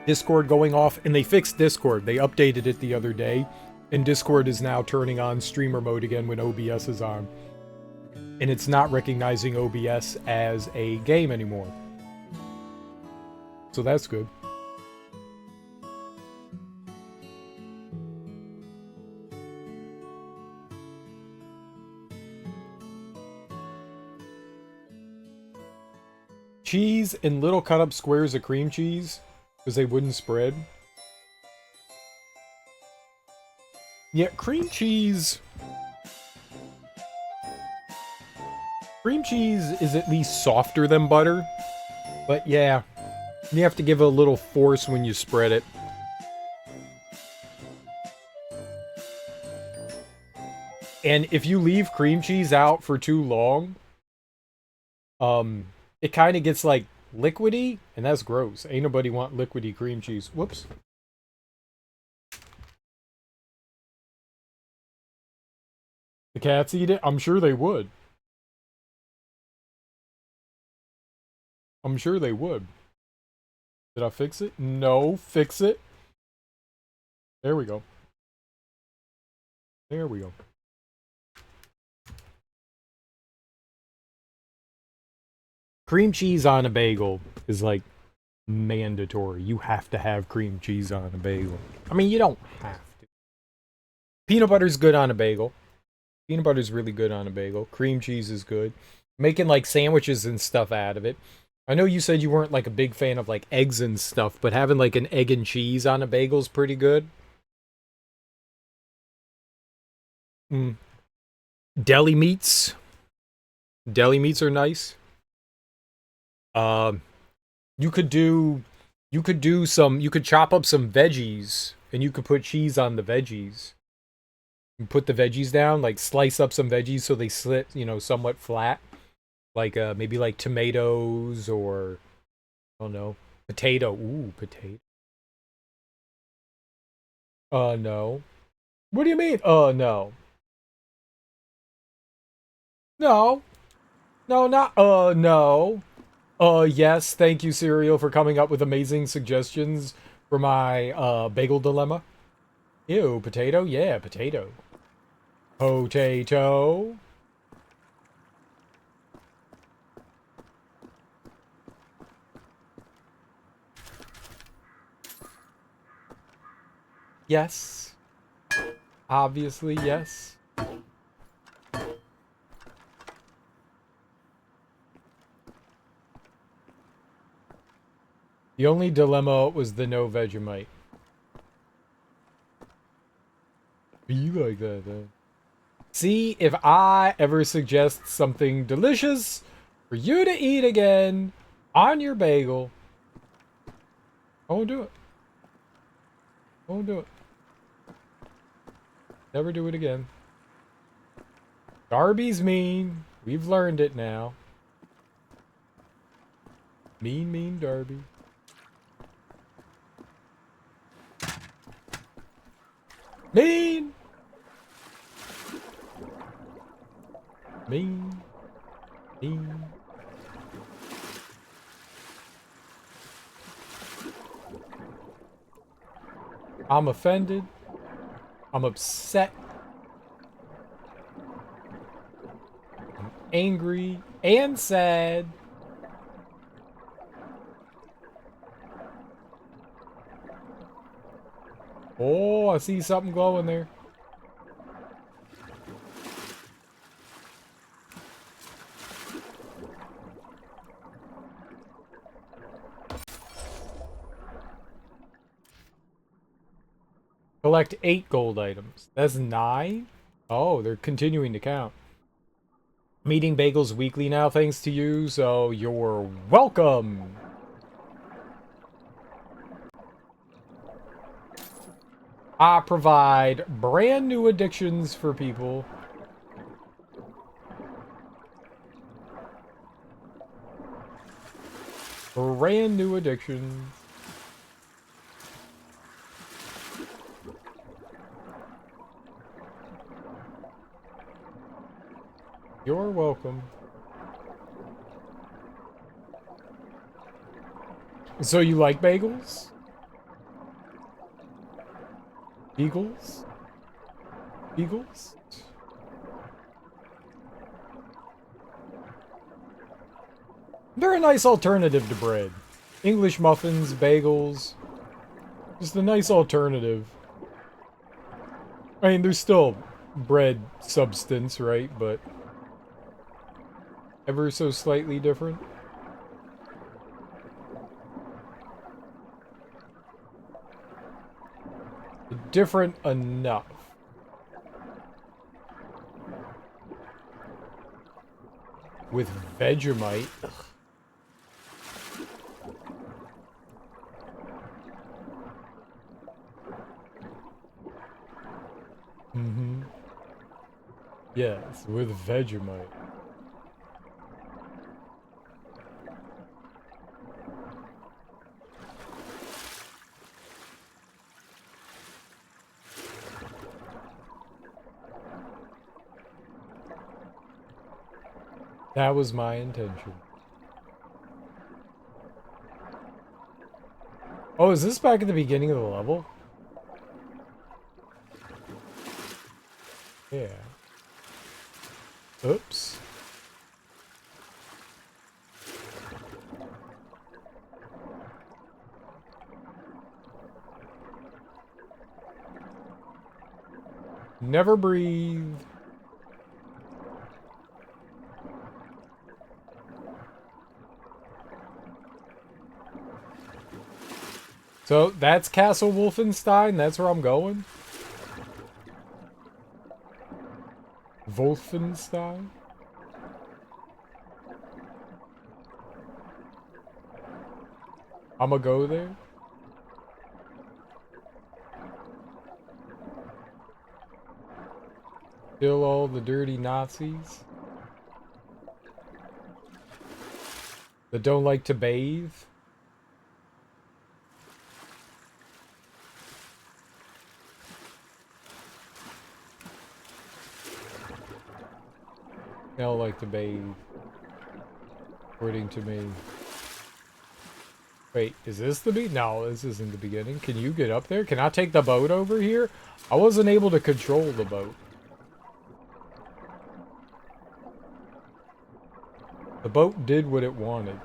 Discord going off, and they fixed Discord. They updated it the other day, and Discord is now turning on streamer mode again when OBS is on. And it's not recognizing OBS as a game anymore. So that's good. Cheese and little cut up squares of cream cheese, because they wouldn't spread. Yeah, cream cheese is at least softer than butter. But yeah, you have to give it a little force when you spread it. And if you leave cream cheese out for too long, it kind of gets like liquidy, and that's gross. Ain't nobody want liquidy cream cheese. Whoops. The cats eat it? I'm sure they would. I'm sure they would. Did I fix it? No, fix it. There we go. There we go. Cream cheese on a bagel is like mandatory. You have to have cream cheese on a bagel. I mean, you don't have to. Peanut butter's good on a bagel. Peanut butter's really good on a bagel. Cream cheese is good. Making like sandwiches and stuff out of it. I know you said you weren't like a big fan of like eggs and stuff, but having like an egg and cheese on a bagel's pretty good. Mm. Deli meats. Deli meats are nice. Um, you could chop up some veggies and you could put cheese on the veggies. And put the veggies down, like slice up some veggies so they slit, somewhat flat. Like maybe like tomatoes or I don't know, potato. Ooh, potato. No. What do you mean? No. No. No, not no. Yes, thank you, Cereal, for coming up with amazing suggestions for my bagel dilemma. Ew, potato? Yeah, potato. Potato. Yes. Obviously, yes. The only dilemma was the no Vegemite. Be like that, huh? See, if I ever suggest something delicious for you to eat again on your bagel, I won't do it. I won't do it. Never do it again. Darby's mean. We've learned it now. Mean, mean Darby. Mean! Mean. Mean. I'm offended. I'm upset. I'm angry and sad. Oh, I see something glowing there. Collect 8 gold items. That's 9? Oh, they're continuing to count. I'm eating bagels weekly now thanks to you, so you're welcome! I provide brand new addictions for people. Brand new addictions. You're welcome. So you like bagels? Beagles? Beagles? They're a nice alternative to bread. English muffins, bagels. Just a nice alternative. I mean, there's still bread substance, right? But ever so slightly different. Different enough. With Vegemite. Ugh. Mm-hmm. Yes, with Vegemite. That was my intention. Oh, is this back at the beginning of the level? Yeah. Oops. Never breathe. So that's Castle Wolfenstein. That's where I'm going. Wolfenstein. I'ma go there. Kill all the dirty Nazis that don't like to bathe. They don't like to bathe, according to me. Wait, is this the No, this isn't the beginning. Can you get up there? Can I take the boat over here? I wasn't able to control the boat. The boat did what it wanted.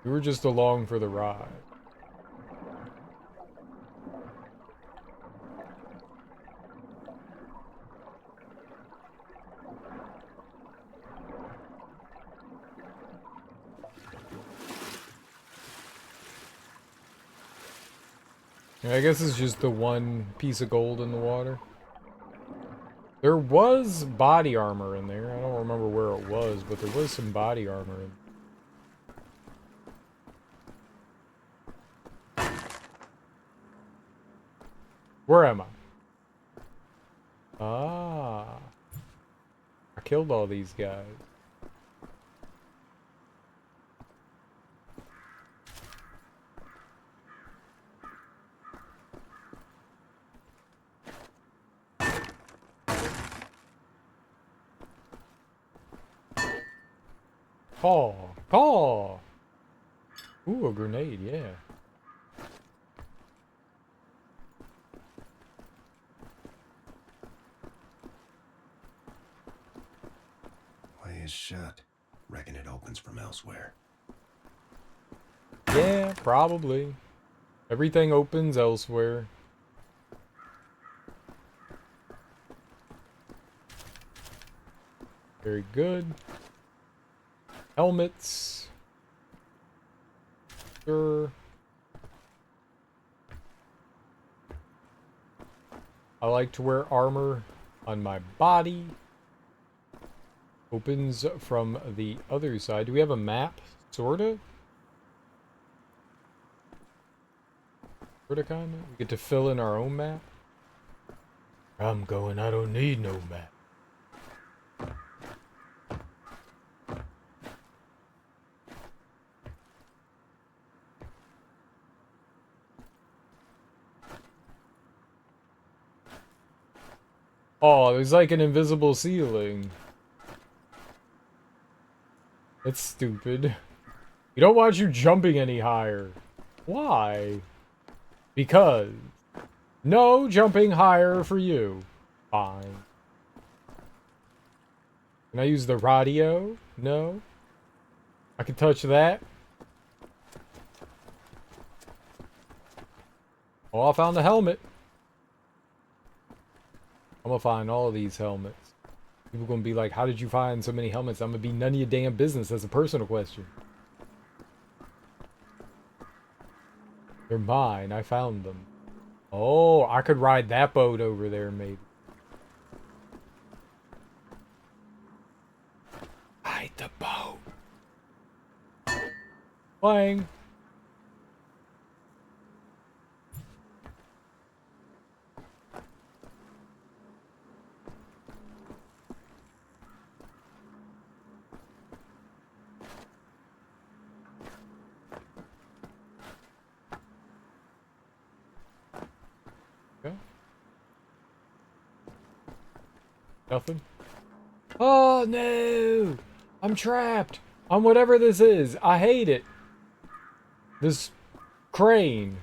We were just along for the ride. I guess it's just the one piece of gold in the water. There was body armor in there. I don't remember where it was, but there was some body armor in there. Where am I? Ah. I killed all these guys. Call! Call! Ooh, a grenade, yeah. Way is shut. Reckon it opens from elsewhere. Yeah, probably. Everything opens elsewhere. Very good. Helmets. Sure. I like to wear armor on my body. Opens from the other side. Do we have a map? Sorta? Sorta kinda? We get to fill in our own map? I'm going, I don't need no map. Oh, there's like an invisible ceiling. That's stupid. You don't want you jumping any higher. Why? Because. No jumping higher for you. Fine. Can I use the radio? No. I can touch that. Oh, I found the helmet. I'm gonna find all of these helmets. People gonna be like, how did you find so many helmets? I'm gonna be none of your damn business. That's a personal question. They're mine. I found them. Oh, I could ride that boat over there, maybe. Ride the boat. Playing. Okay. Nothing. Oh no! I'm trapped on whatever this is. I hate it. This Crane.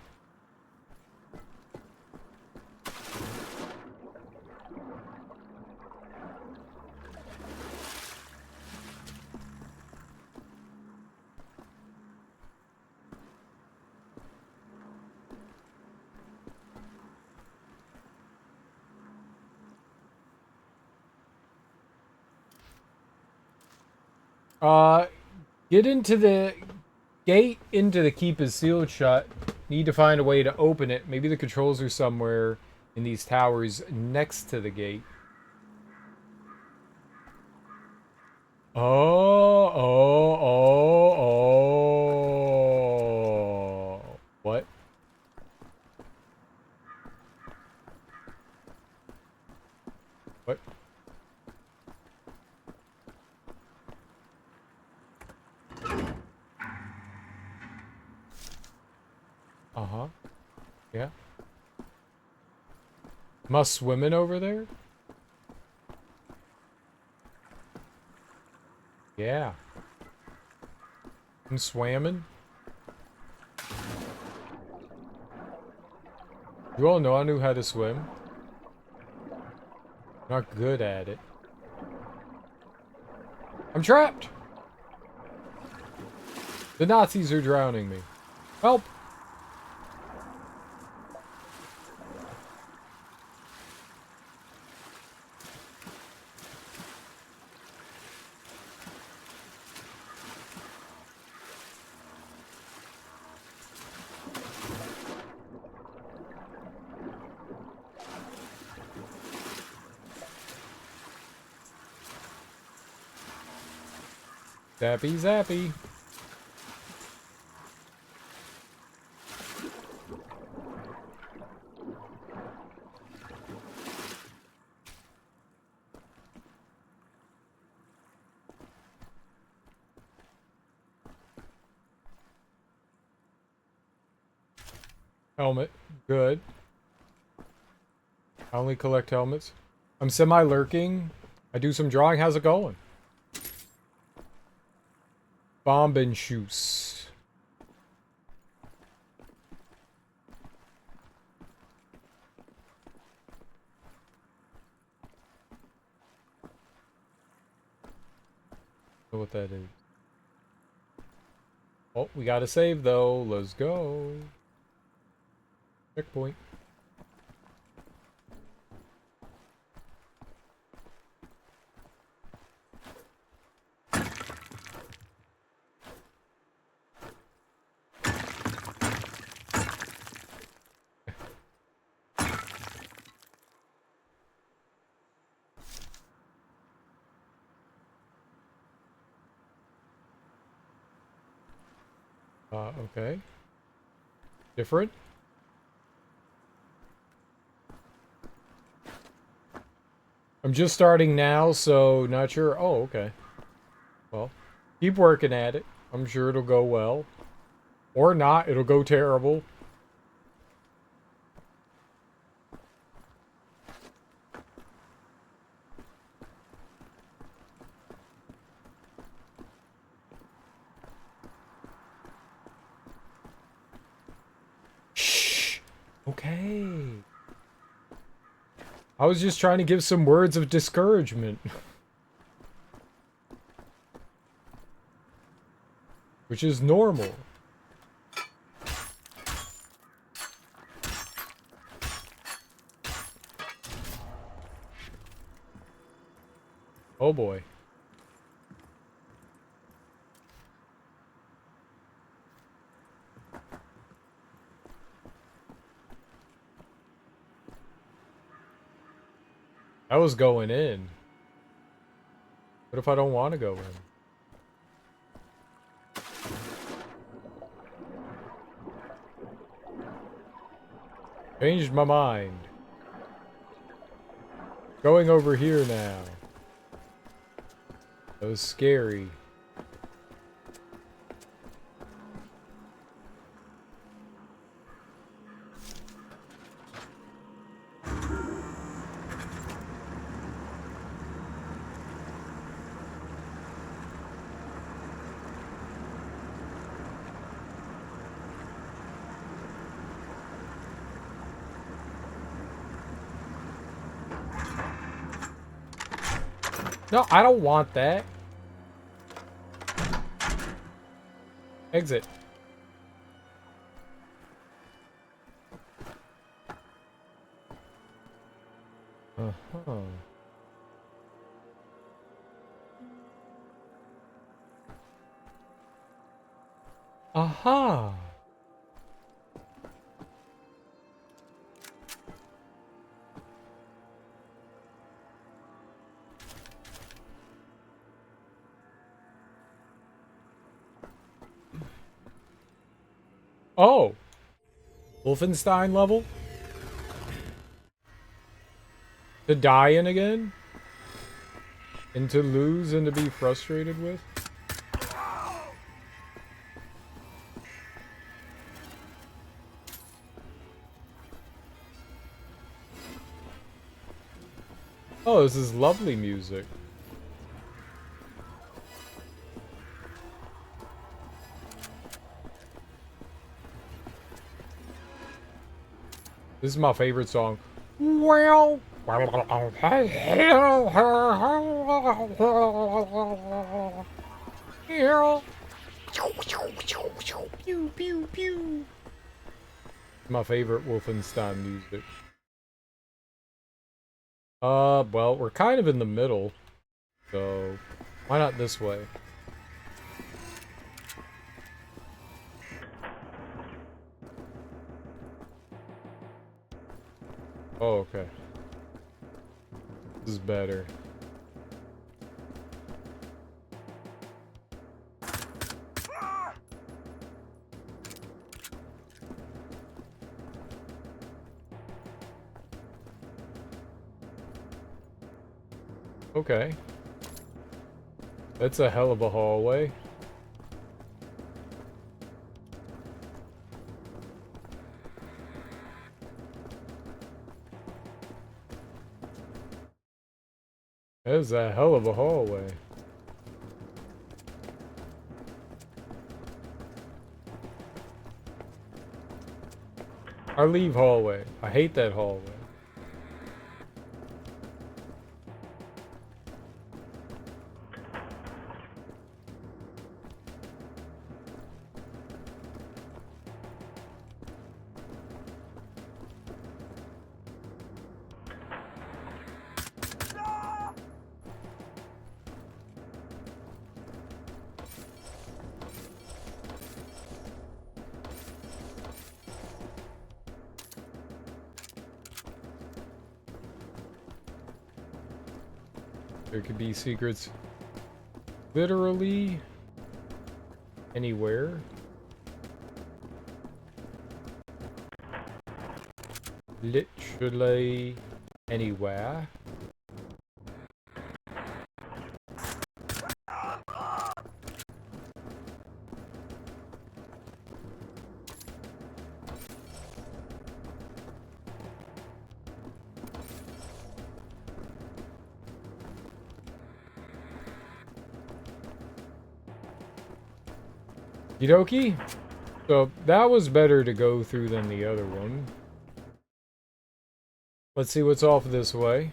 Get into the gate into the keep is sealed shut. Need to find a way to open it. Maybe the controls are somewhere in these towers next to the gate. Oh. What? What? Uh-huh. Yeah. Must swimming over there? Yeah. I'm swamming. You all know I knew how to swim. Not good at it. I'm trapped! The Nazis are drowning me. Help! Zappy zappy. Helmet. Good. I only collect helmets. I'm semi-lurking. I do some drawing. How's it going? Bomb and shoes. Know what that is. Oh, we gotta save though. Let's go. Checkpoint. Okay. Different? I'm just starting now, so not sure. Oh, okay. Well, keep working at it. I'm sure it'll go well. Or not, it'll go terrible. Shh. Okay. I was just trying to give some words of discouragement. Which is normal. Oh boy. I was going in. What if I don't want to go in? Changed my mind. Going over here now. That was scary. No, I don't want that. Exit. Uh-huh. Aha! Oh! Wolfenstein level? To die in again? And to lose and to be frustrated with? Oh, this is lovely music. This is my favorite song. Well, pew pew pew. My favorite Wolfenstein music. Well, we're kind of in the middle, so why not this way? Oh, okay. This is better. Okay. That's a hell of a hallway. That is a hell of a hallway. I leave hallway. I hate that hallway. There could be secrets literally anywhere. Literally anywhere. Okie So that was better to go through than the other one. Let's see what's off this way.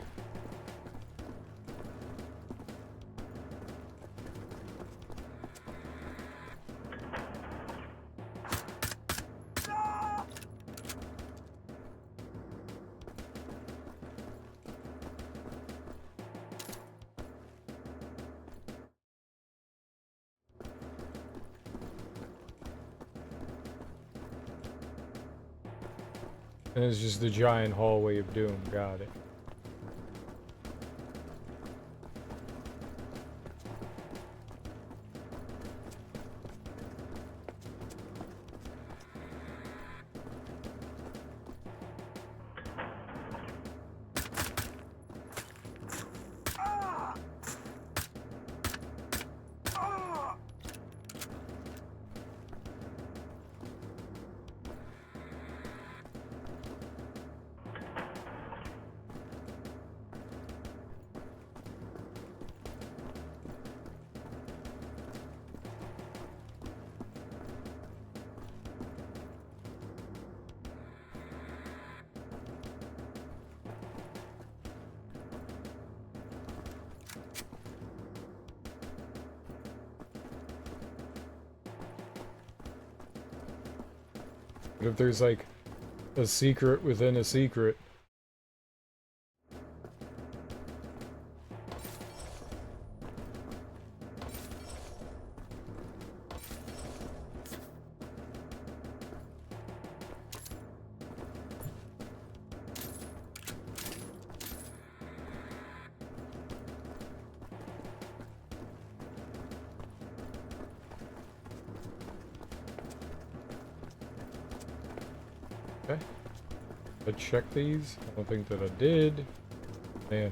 And it's just the giant hallway of doom. Got it. What if there's like a secret within a secret? Okay. I checked these. I don't think that I did. Man.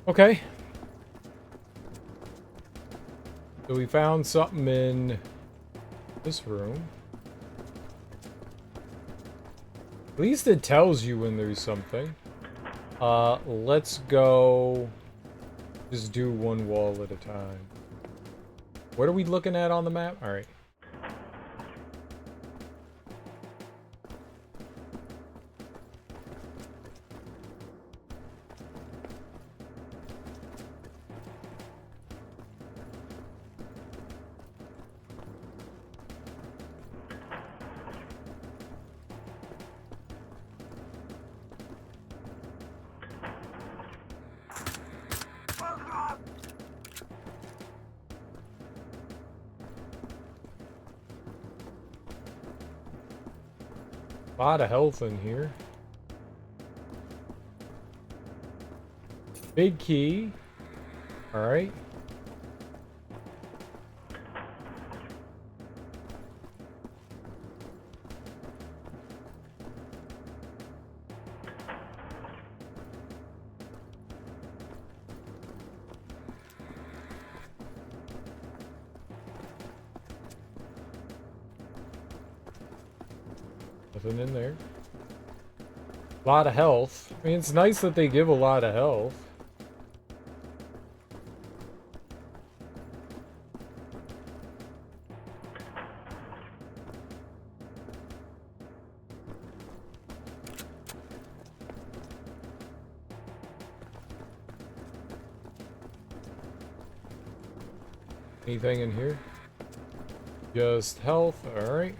Okay. So we found something in this room. At least it tells you when there's something. Let's go just do one wall at a time. What are we looking at on the map? All right. A lot of health in here. Big key. Alright. Nothing in there. A lot of health. I mean, it's nice that they give a lot of health. Anything in here? Just health, alright.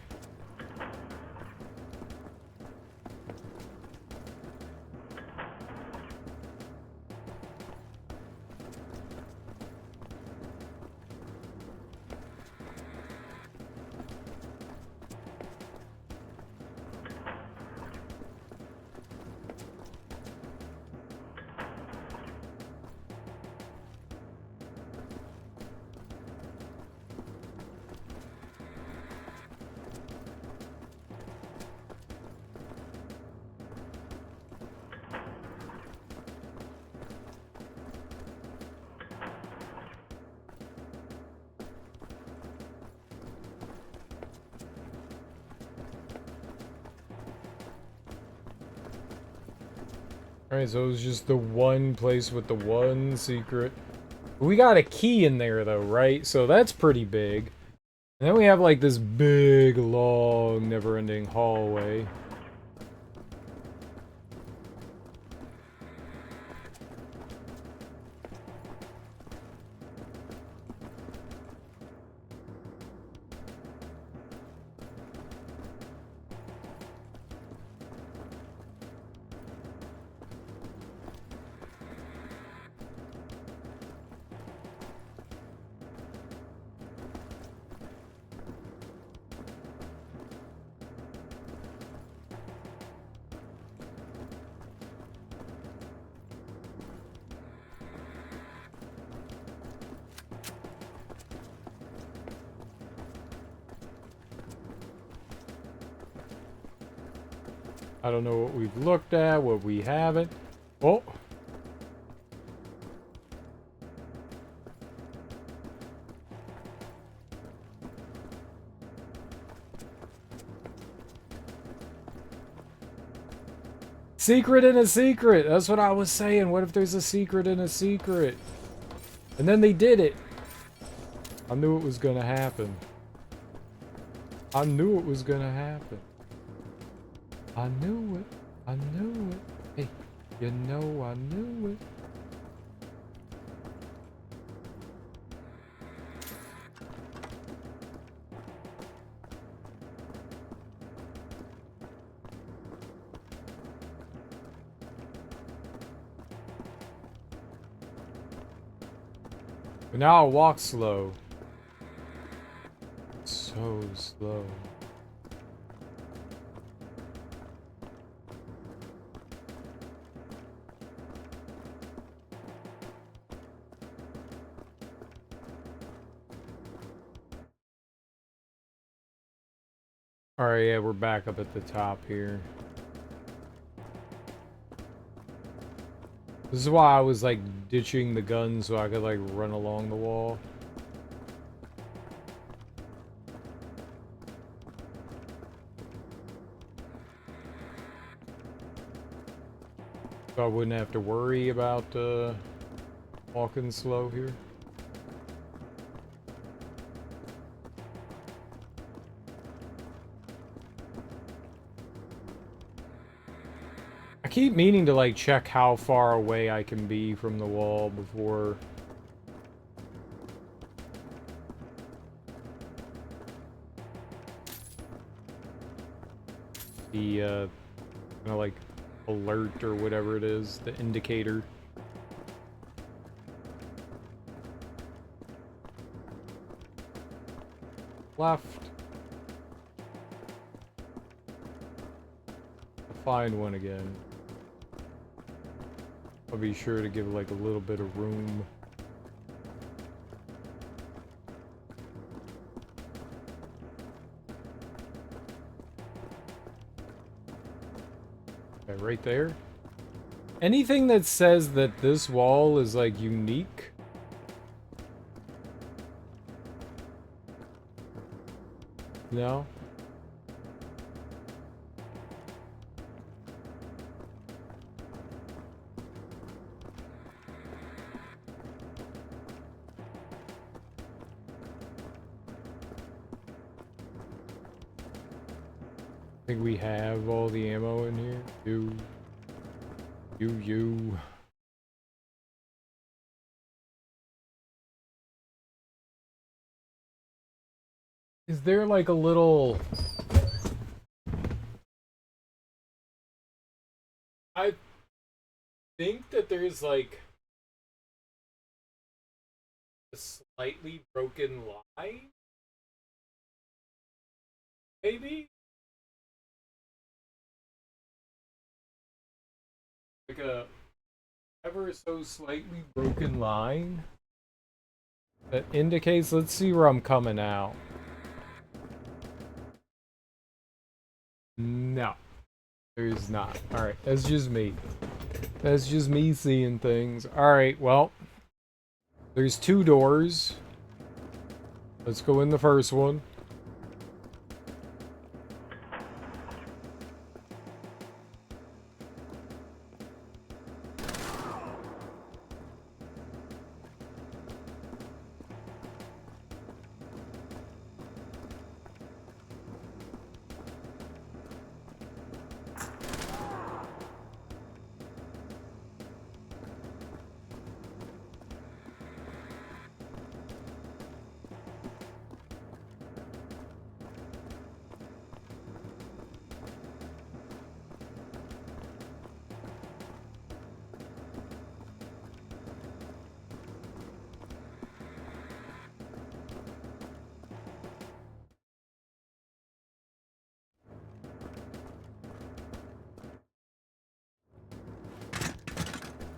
Alright, so it was just the one place with the one secret. We got a key in there though, right? So that's pretty big. And then we have like this big, long, never-ending hallway. I don't know what we've looked at, what we haven't. Oh! Secret in a secret! That's what I was saying. What if there's a secret in a secret? And then they did it! I knew it was gonna happen. I knew it was gonna happen. I knew it. I knew it. Hey, you know I knew it. But now I'll walk slow. So slow. Alright, yeah, we're back up at the top here. This is why I was like ditching the gun so I could like run along the wall. So I wouldn't have to worry about walking slow here. I keep meaning to like check how far away I can be from the wall before the kind of like alert or whatever it is, the indicator. Left. I'll find one again. I'll be sure to give like a little bit of room. Okay, right there. Anything that says that this wall is like unique. No? I think we have all the ammo in here. You. Is there like a little... I think that there's like a slightly broken line? Maybe? Like a ever so slightly broken line that indicates, let's see where I'm coming out. No, there's not. Alright, that's just me. That's just me seeing things. Alright, well, there's 2 doors. Let's go in the first one.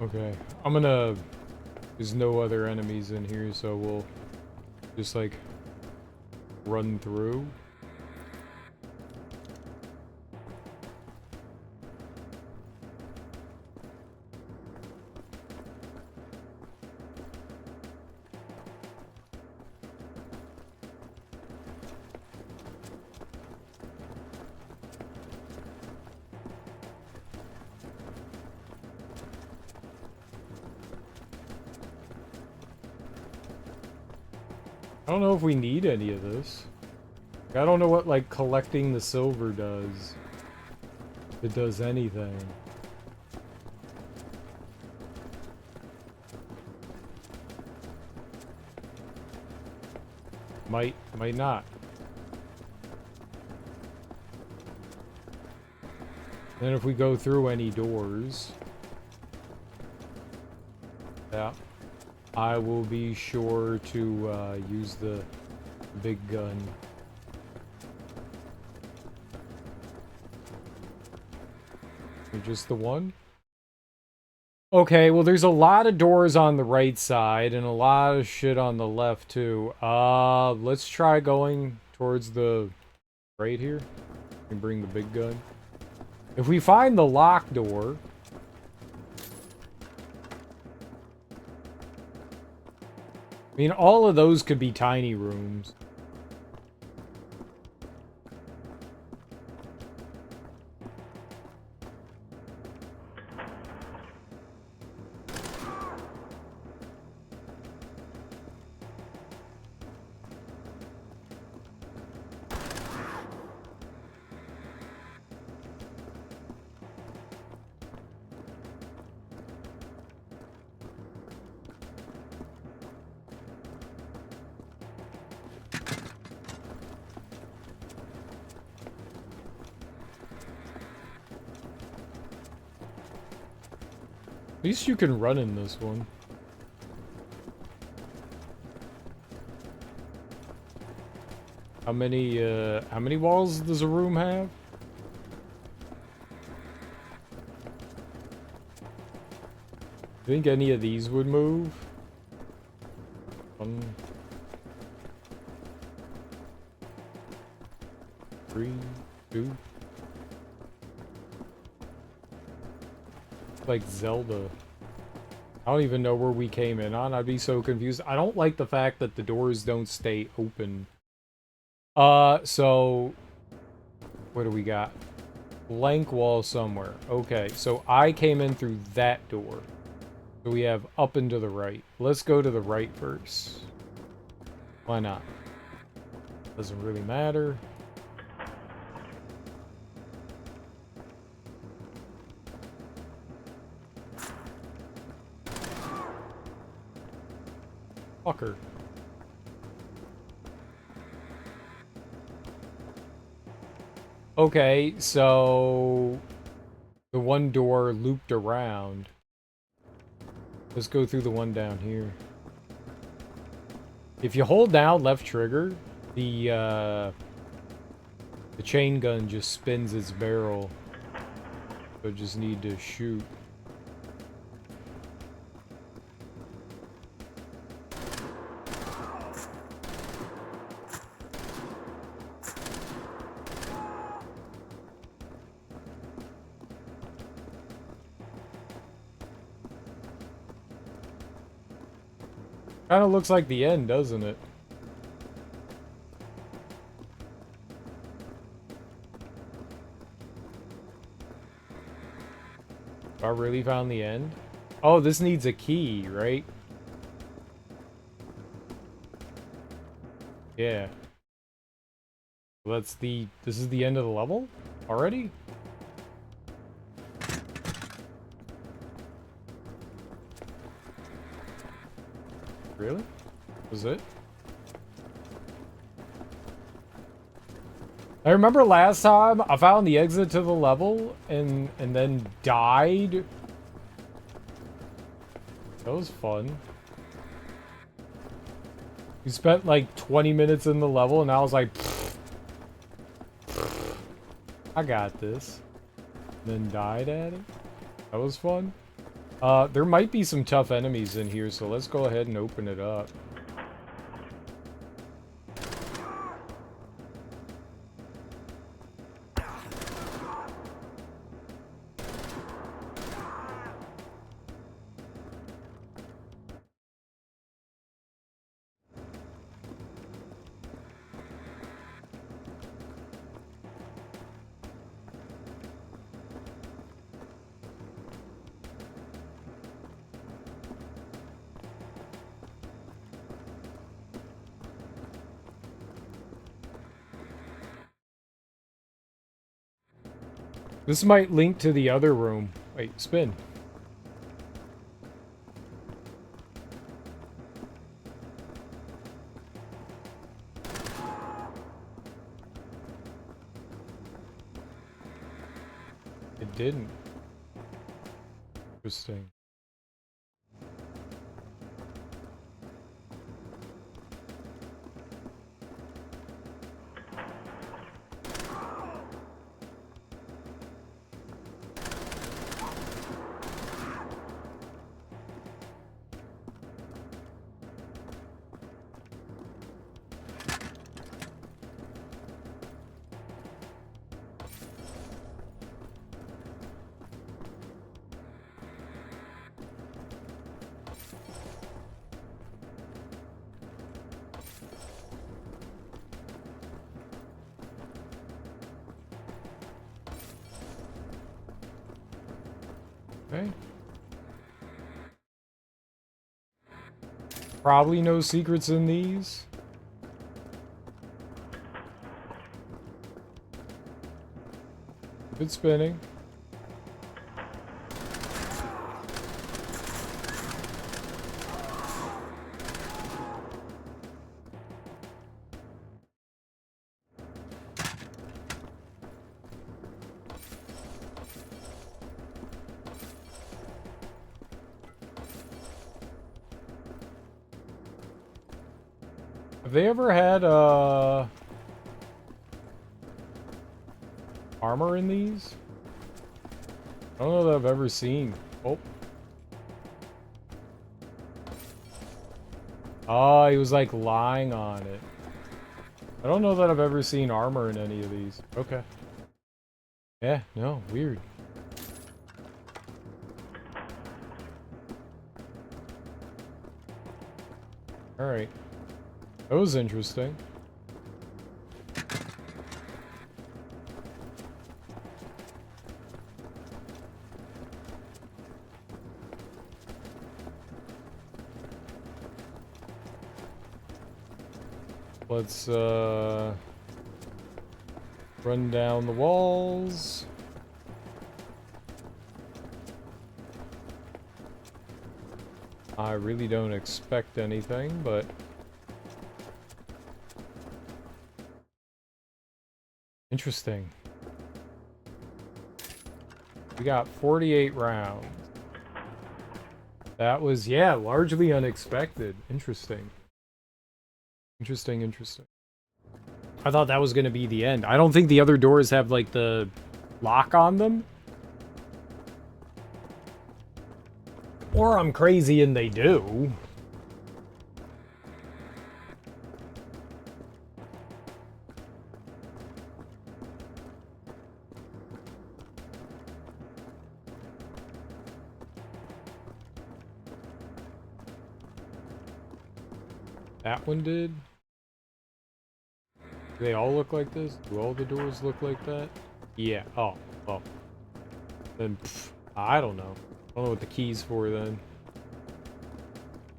Okay, I'm gonna... There's no other enemies in here, so we'll just, like, run through. I don't know if we need any of this. I don't know what, like, collecting the silver does. If it does anything. Might not. Then if we go through any doors... Yeah. I will be sure to use the big gun. Just the one? Okay, well there's a lot of doors on the right side and a lot of shit on the left too. Let's try going towards the right here and bring the big gun. If we find the locked door... I mean, all of those could be tiny rooms. At least you can run in this one. How many walls does a room have? Think any of these would move? 1, 3, 2. Like Zelda. I don't even know where we came in on. I'd be so confused. I don't like the fact that the doors don't stay open. So what do we got? Blank wall somewhere. Okay, so I came in through that door. So we have up and to the right. Let's go to the right first. Why not? Doesn't really matter. Fucker. Okay, so the one door looped around. Let's go through the one down here. If you hold down left trigger, the chain gun just spins its barrel. So just need to shoot. Kind of looks like the end, doesn't it? I really found the end? Oh, this needs a key, right? Yeah. This is the end of the level? Already? Really? Was it? I remember last time I found the exit to the level and then died. That was fun. We spent like 20 minutes in the level and I was like, I got this. Then died at it. That was fun. There might be some tough enemies in here, so let's go ahead and open it up. This might link to the other room. Wait, spin. It didn't. Interesting. Okay. Probably no secrets in these. Keep it spinning. Have they ever had, armor in these? I don't know that I've ever seen. Oh. Oh, he was like lying on it. I don't know that I've ever seen armor in any of these. Okay. Yeah, no, weird. Alright. That was interesting. Let's, run down the walls. I really don't expect anything, but... Interesting. We got 48 rounds. That was, yeah, largely unexpected. Interesting. Interesting, interesting. I thought that was going to be the end. I don't think the other doors have, like, the lock on them. Or I'm crazy and they do. That one did. Do they all look like this? Do all the doors look like that? Yeah. Oh. Oh. Then, I don't know. I don't know what the key's for then.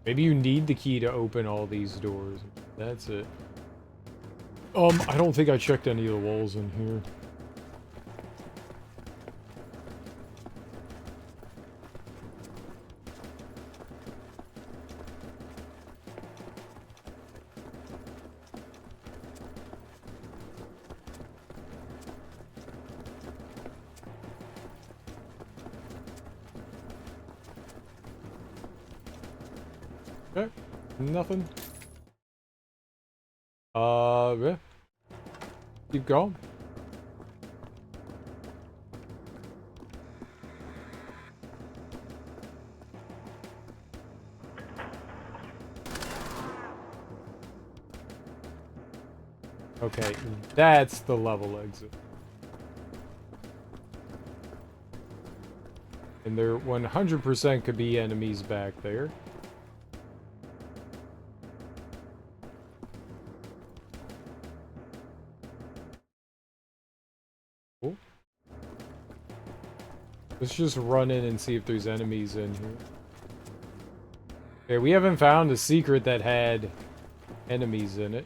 Maybe you need the key to open all these doors. That's it. I don't think I checked any of the walls in here. Okay, nothing. Yeah. Keep going. Okay, that's the level exit. And there 100% could be enemies back there. Cool. Let's just run in and see if there's enemies in here. Okay, we haven't found a secret that had enemies in it.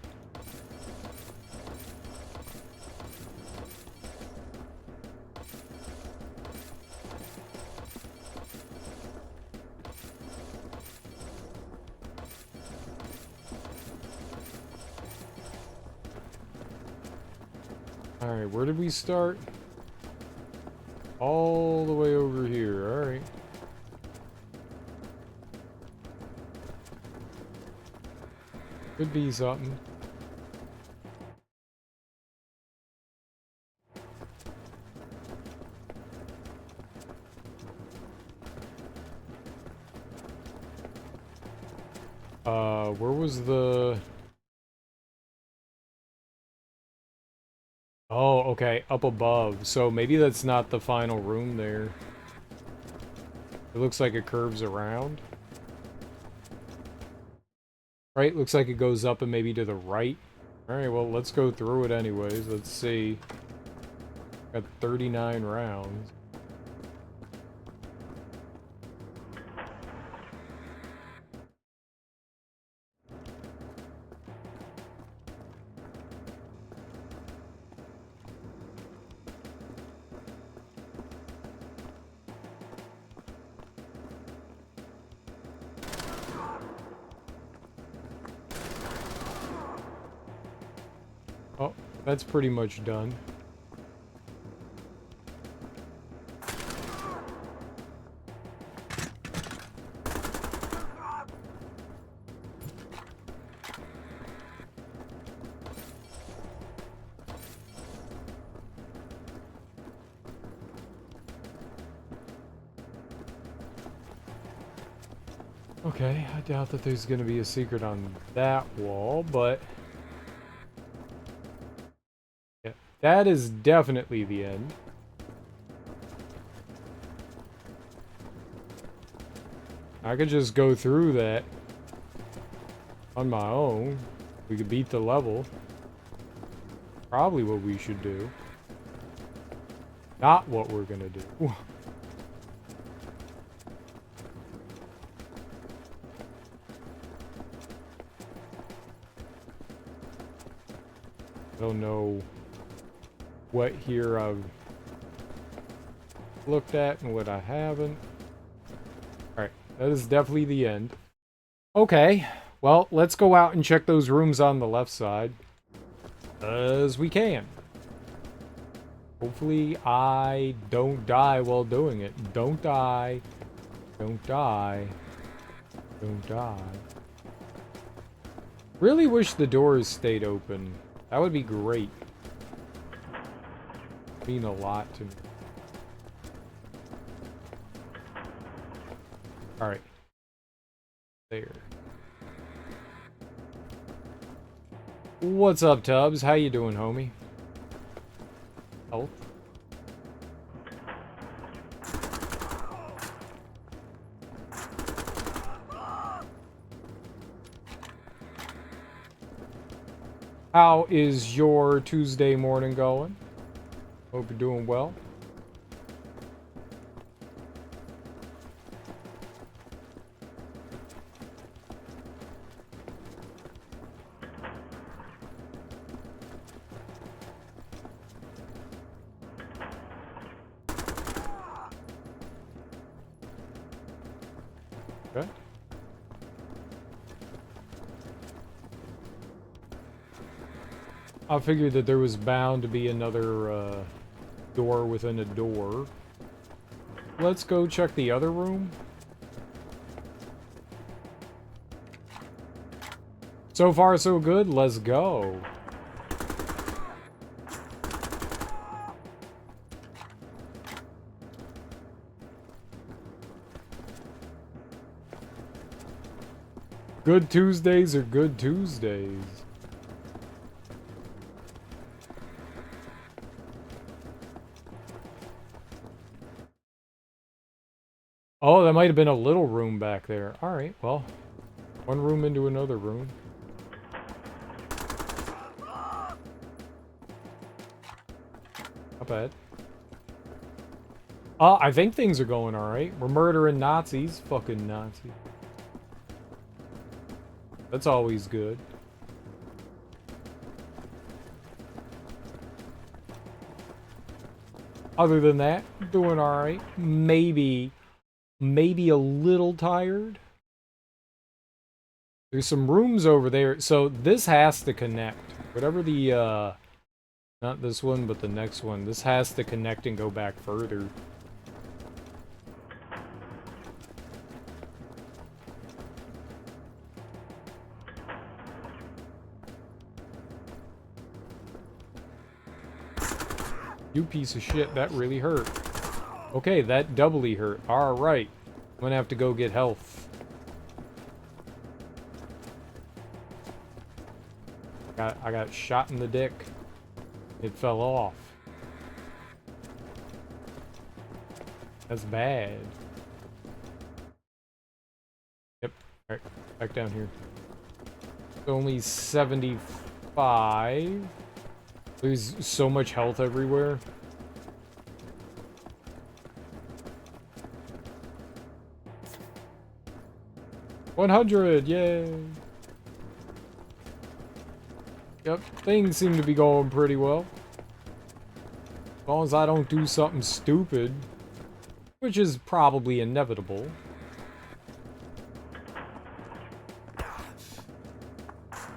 Alright, where did we start? All the way over here, alright. Could be something. Where was the... Oh, okay, up above. So maybe that's not the final room there. It looks like it curves around. Right, looks like it goes up and maybe to the right. Alright, well, let's go through it anyways. Let's see. Got 39 rounds. That's pretty much done. Okay, I doubt that there's going to be a secret on that wall, but... yeah, that is definitely the end. I could just go through that on my own. We could beat the level. Probably what we should do. Not what we're going to do. I don't know what here I've looked at and what I haven't. Alright, that is definitely the end. Okay, well, let's go out and check those rooms on the left side. As we can. Hopefully I don't die while doing it. Don't die. Don't die. Don't die. Really wish the doors stayed open. That would be great. Mean a lot to me. Alright. There. What's up, Tubbs? How you doing, homie? Health? How is your Tuesday morning going? Hope you're doing well. Okay. I figured that there was bound to be another door within a door. Let's go check the other room. So far, so good. Let's go. Good Tuesdays are good Tuesdays. Oh, that might have been a little room back there. Alright, well. One room into another room. Not bad. I think things are going alright. We're murdering Nazis. Fucking Nazis. That's always good. Other than that, doing alright. Maybe a little tired. There's some rooms over there. So this has to connect. Whatever the, not this one, but the next one. This has to connect and go back further. You piece of shit, that really hurt. Okay, that doubly hurt. Alright. I'm gonna have to go get health. I got shot in the dick. It fell off. That's bad. Yep. Alright, back down here. It's only 75. There's so much health everywhere. $100, yay! Yep, things seem to be going pretty well. As long as I don't do something stupid. Which is probably inevitable.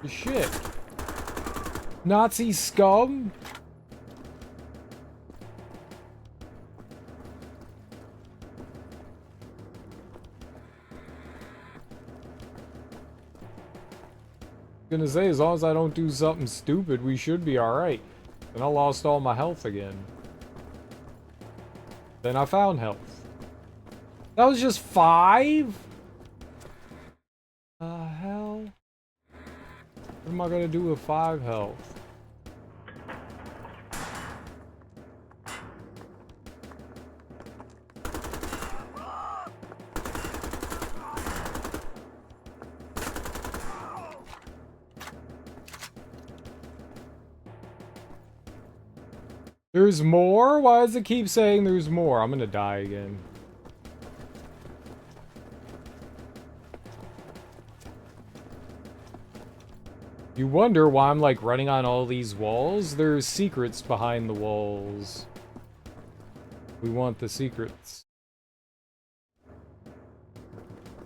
Shit. Nazi scum? Gonna say, as long as I don't do something stupid, we should be alright. And I lost all my health again. Then I found health. That was just 5? The hell? What am I gonna do with 5 health? There's more? Why does it keep saying there's more? I'm gonna die again. You wonder why I'm like running on all these walls? There's secrets behind the walls. We want the secrets.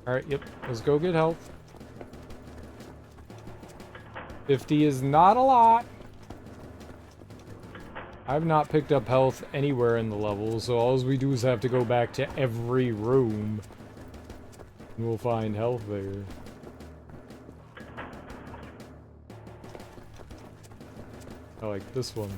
Alright, yep. Let's go get health. 50 is not a lot. I've not picked up health anywhere in the level, so all we do is have to go back to every room. And we'll find health there. I like this one.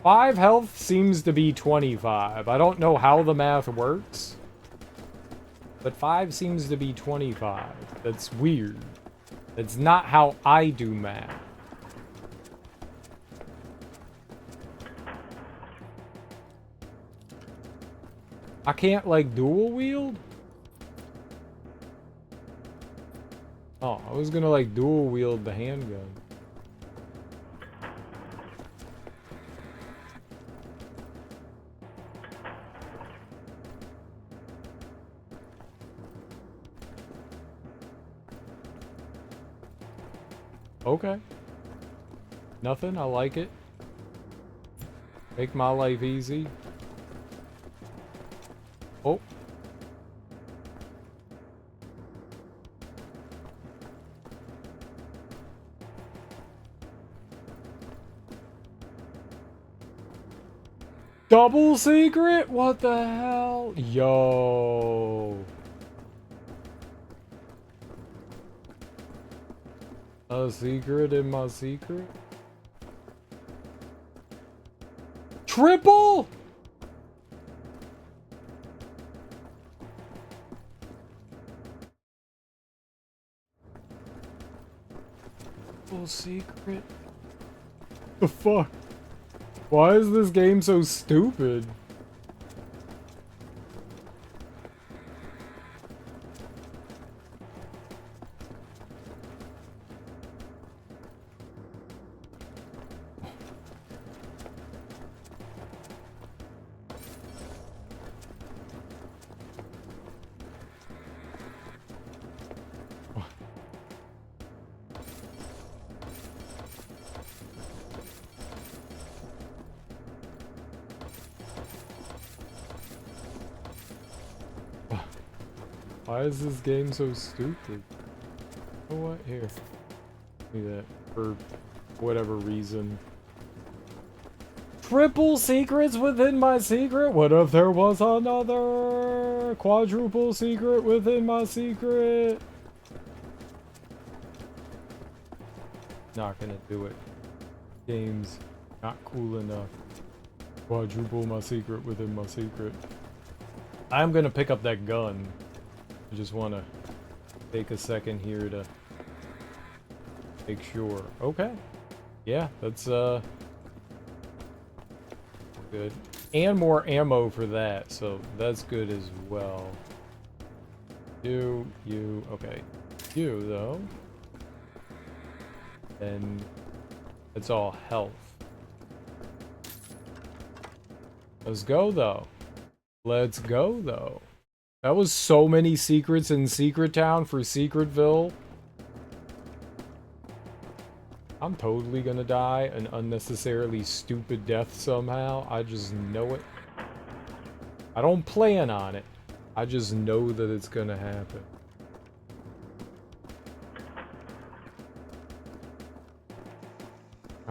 Five health seems to be 25. I don't know how the math works, but 5 seems to be 25. That's weird. That's not how I do math. I can't, like, dual wield? Oh, I was gonna, like, dual wield the handgun. Okay. Nothing, I like it. Make my life easy. Oh. Double secret? What the hell? Yo. A secret in my secret? Triple? Full secret? The fuck? Why is this game so stupid? Why is this game so stupid? You know what? Here. Do that. For whatever reason. Triple secrets within my secret? What if there was another quadruple secret within my secret? Not gonna do it. Game's not cool enough. Quadruple my secret within my secret. I'm gonna pick up that gun. I just want to take a second here to make sure. Okay. Yeah, that's good. And more ammo for that, so that's good as well. You, okay. You, though. And it's all health. Let's go, though. Let's go, though. That was so many secrets in Secret Town for Secretville. I'm totally gonna die an unnecessarily stupid death somehow. I just know it. I don't plan on it. I just know that it's gonna happen.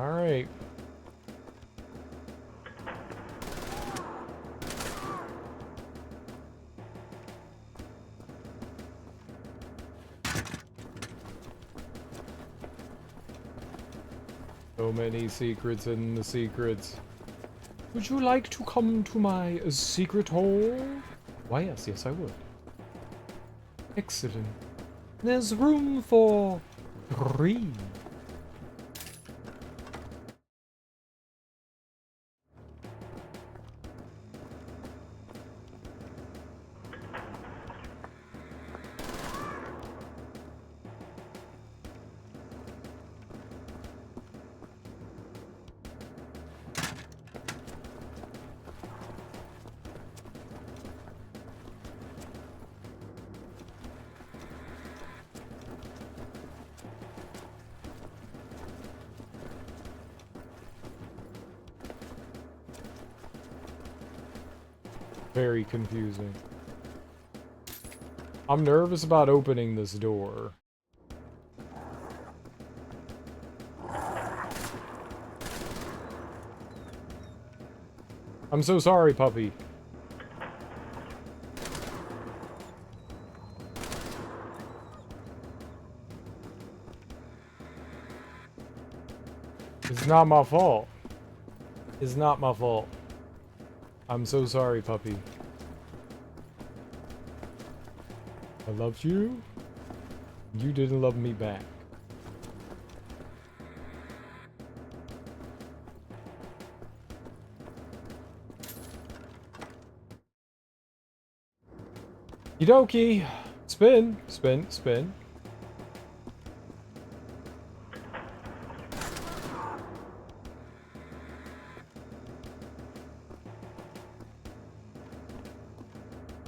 Alright. So many secrets in the secrets. Would you like to come to my secret hole? Why, yes, yes, I would. Excellent. There's room for 3. Very confusing. I'm nervous about opening this door. I'm so sorry, puppy. It's not my fault. It's not my fault. I'm so sorry, puppy. I loved you. You didn't love me back. Okie Spin, spin, spin.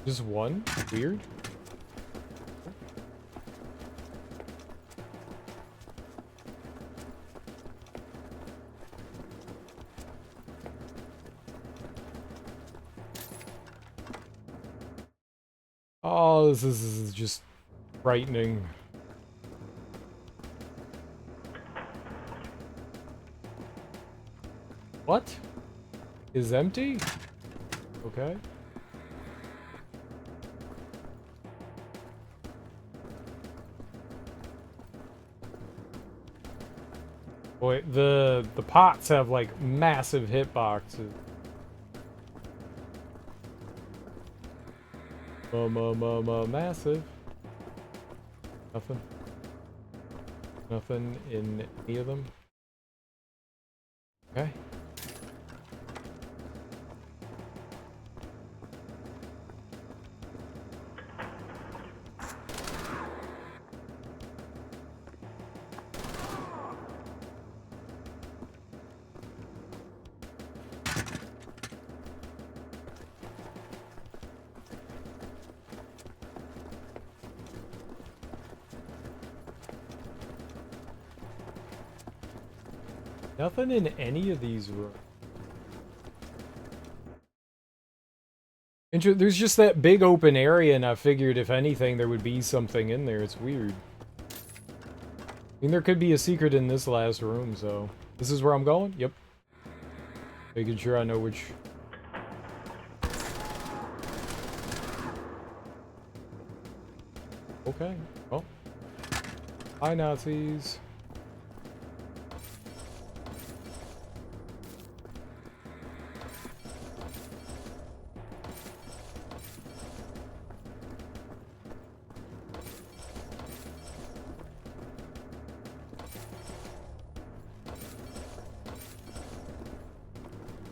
Just one? Weird. Oh, this is just frightening. What? Is empty? Okay. Boy, the pots have like massive hitboxes. Massive. Nothing. Nothing in any of them. Okay. Nothing in any of these rooms. There's just that big open area, and I figured if anything there would be something in there. It's weird. I mean, there could be a secret in this last room, so... This is where I'm going? Yep. Making sure I know which... Okay. Well. Hi, Nazis.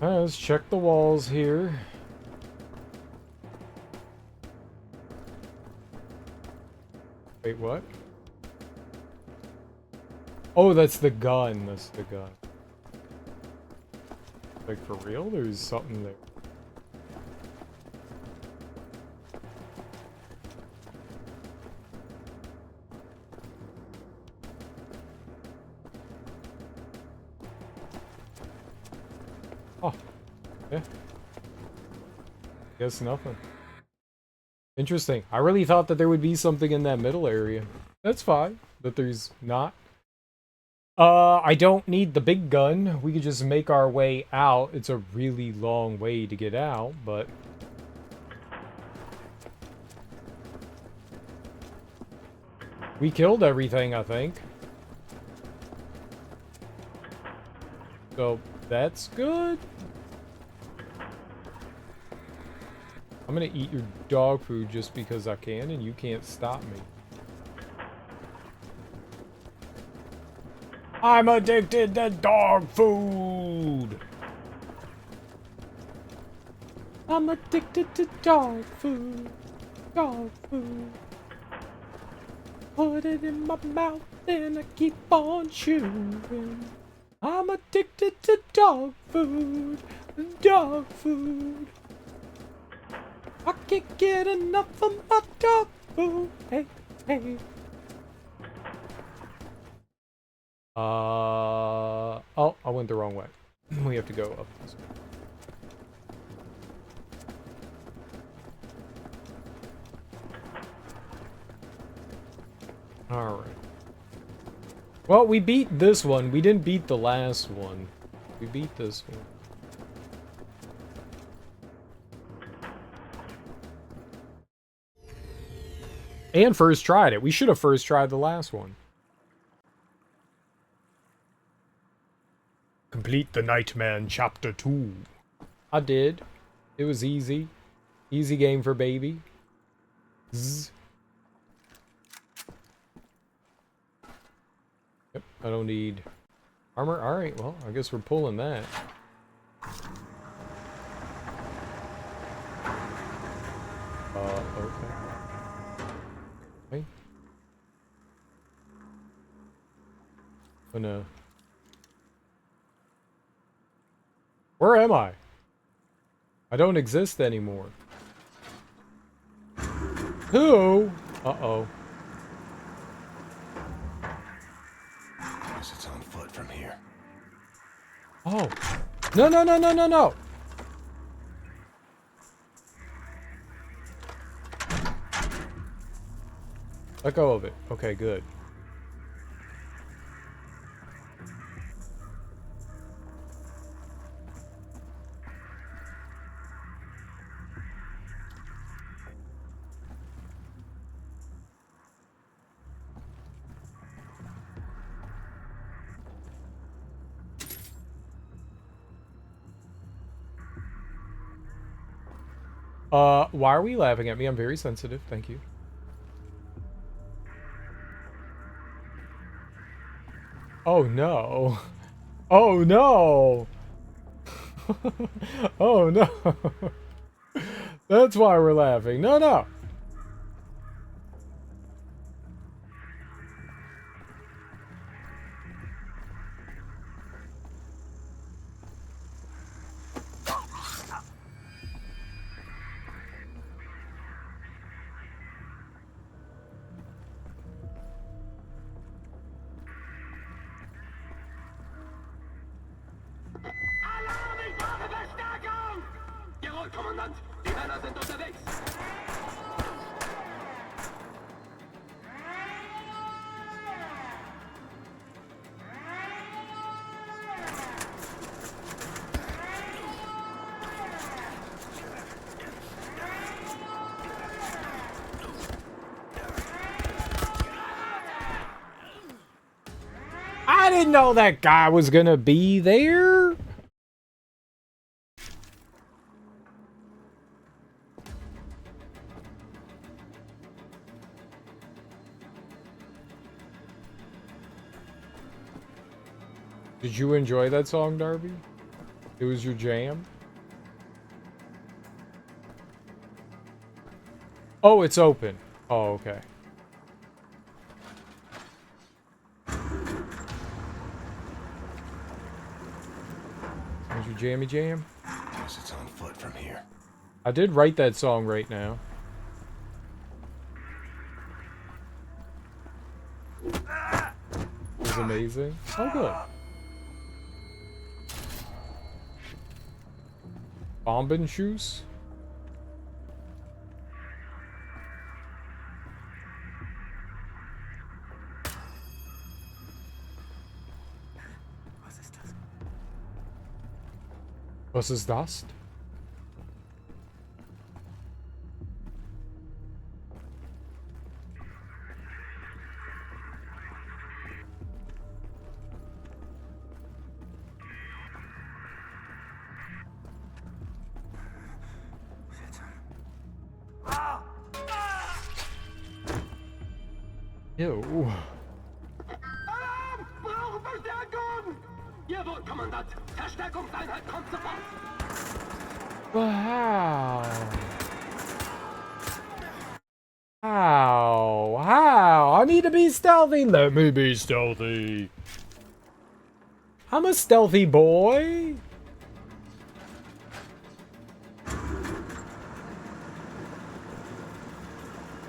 Alright, let's check the walls here. Wait, what? Oh, that's the gun. That's the gun. Like, for real? There's something there. Oh. Yeah. Guess nothing. Interesting. I really thought that there would be something in that middle area. That's fine, but there's not. I don't need the big gun. We could just make our way out. It's a really long way to get out, but... we killed everything, I think. So, that's good. I'm gonna eat your dog food just because I can, and you can't stop me. I'm addicted to dog food! I'm addicted to dog food. Dog food. Put it in my mouth and I keep on chewing. I'm addicted to dog food. Dog food. I can't get enough of my dog food. Hey, hey. Oh, I went the wrong way. We have to go up this way. Alright. Well, we beat this one. We didn't beat the last one. We beat this one. And first tried it. We should have first tried the last one. Complete the Nightman Chapter 2. I did. It was easy. Easy game for baby. Zzz. Yep, I don't need armor. Alright, well, I guess we're pulling that. Okay. Okay. Gonna... where am I? I don't exist anymore. Who? Uh-oh. Guess it's on foot from here. Oh. No, no, no, no, no, no. Let go of it. Okay, good. Why are we laughing at me? I'm very sensitive. Thank you. Oh no. Oh no. Oh no. That's why we're laughing. No, no. Alarm, ich brauche Verstärkung! Jawohl, Kommandant, die Männer sind unterwegs. I didn't know that guy was gonna be there. Did you enjoy that song, Darby? It was your jam? Oh, it's open. Oh, okay. There's your jammy jam. Guess it's on foot from here. I did write that song right now. It was amazing. Oh, good. Bombin shoes? Was ist das? Ew. Alarm! Brauchen Verstärkung! Jawohl, Kommandant. Verstärkungseinheit kommt sofort. Wow. How? I need to be stealthy. Let me be stealthy. I'm a stealthy boy.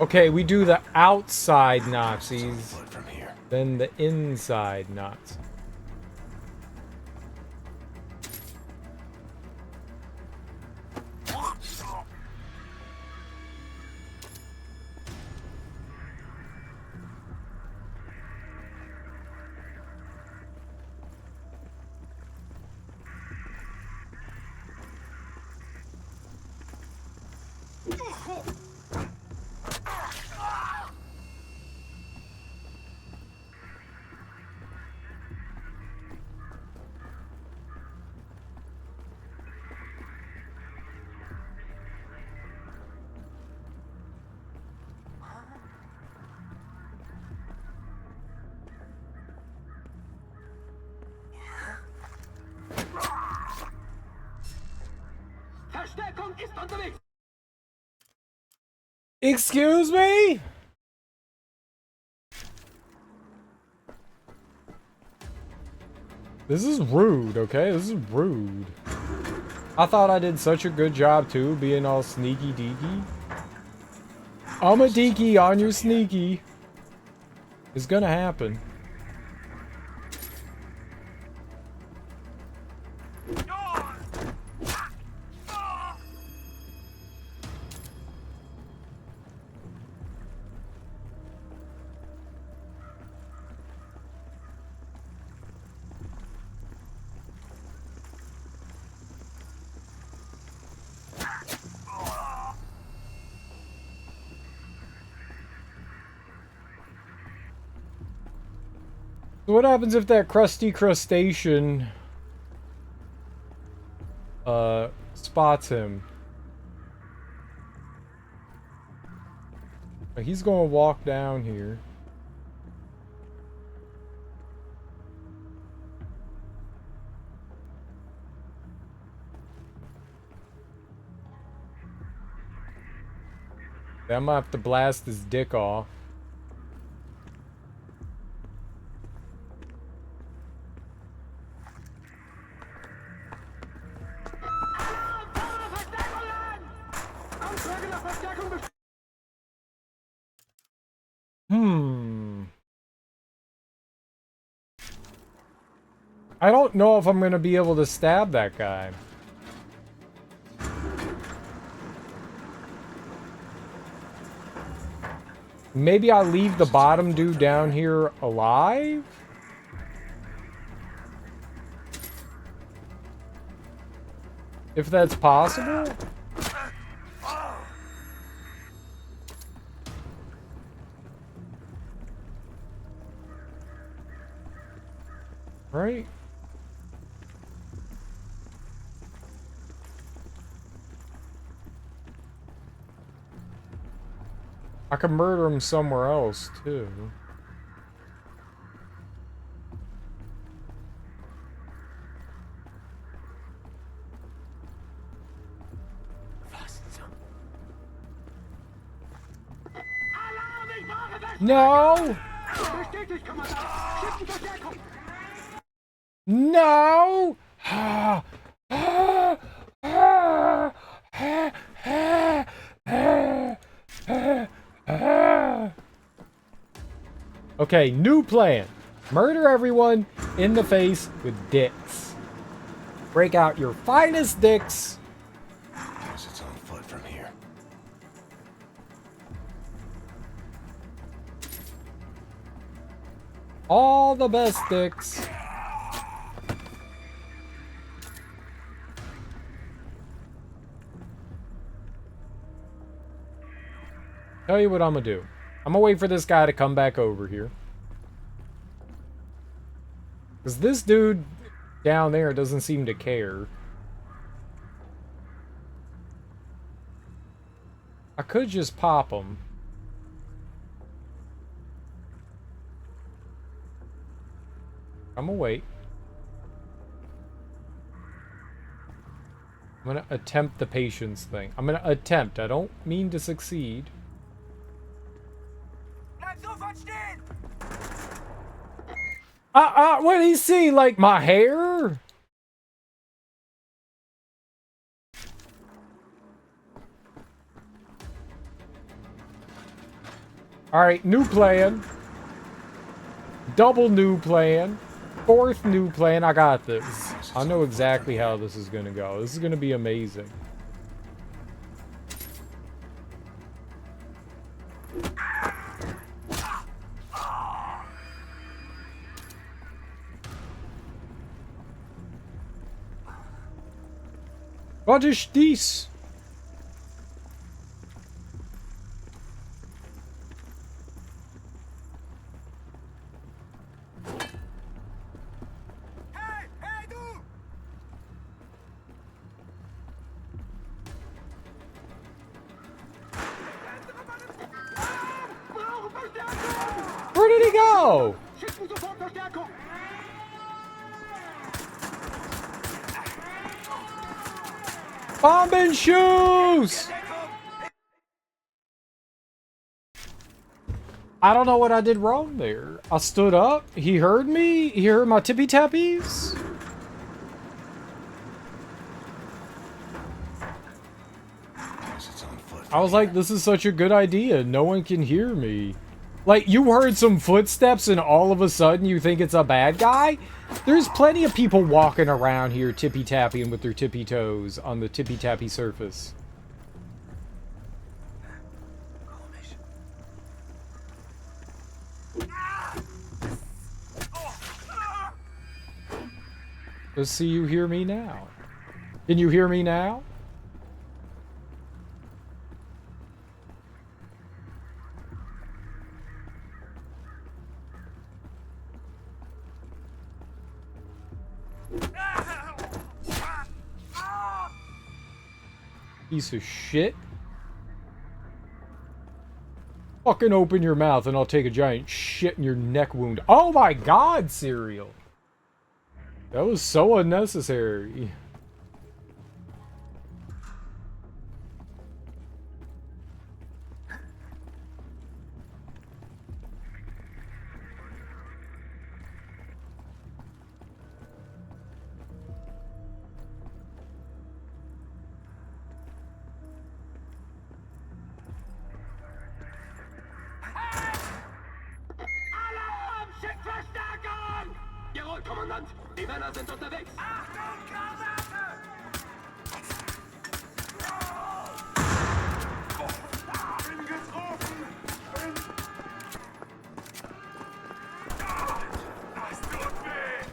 Okay, we do the outside Nazis, then the inside Nazis. Verstärkung ist unterwegs. Excuse me? This is rude, okay? This is rude. I thought I did such a good job too, being all sneaky deaky. I'm a deaky on your sneaky. It's gonna happen. So what happens if that crusty crustacean spots him? He's gonna walk down here. I'm gonna have to blast his dick off. I don't know if I'm gonna be able to stab that guy. Maybe I'll leave the bottom dude down here alive? If that's possible? Right? I could murder him somewhere else, too. No! No! Okay, new plan. Murder everyone in the face with dicks. Break out your finest dicks. Guess it's on foot from here. All the best dicks. Tell you what I'm gonna do. I'm gonna wait for this guy to come back over here. Because this dude down there doesn't seem to care. I could just pop him. I'm gonna wait. I'm gonna attempt the patience thing. I'm gonna attempt. I don't mean to succeed. What did he see? Like my hair? Alright, new plan. Double new plan. Fourth new plan. I got this. I know exactly how this is gonna go. This is gonna be amazing. What is this? Where did he go? Bomb and shoes! I don't know what I did wrong there. I stood up. He heard me. He heard my tippy tappies. I was like, this is such a good idea. No one can hear me. Like, you heard some footsteps and all of a sudden you think it's a bad guy? There's plenty of people walking around here tippy-tapping with their tippy toes on the tippy-tappy surface. Let's see you hear me now. Can you hear me now? Piece of shit. Fucking open your mouth and I'll take a giant shit in your neck wound. Oh my god, cereal. That was so unnecessary. Kommandant, die Männer sind unterwegs. Achtung, Granate! Bin getroffen! Das tut weh!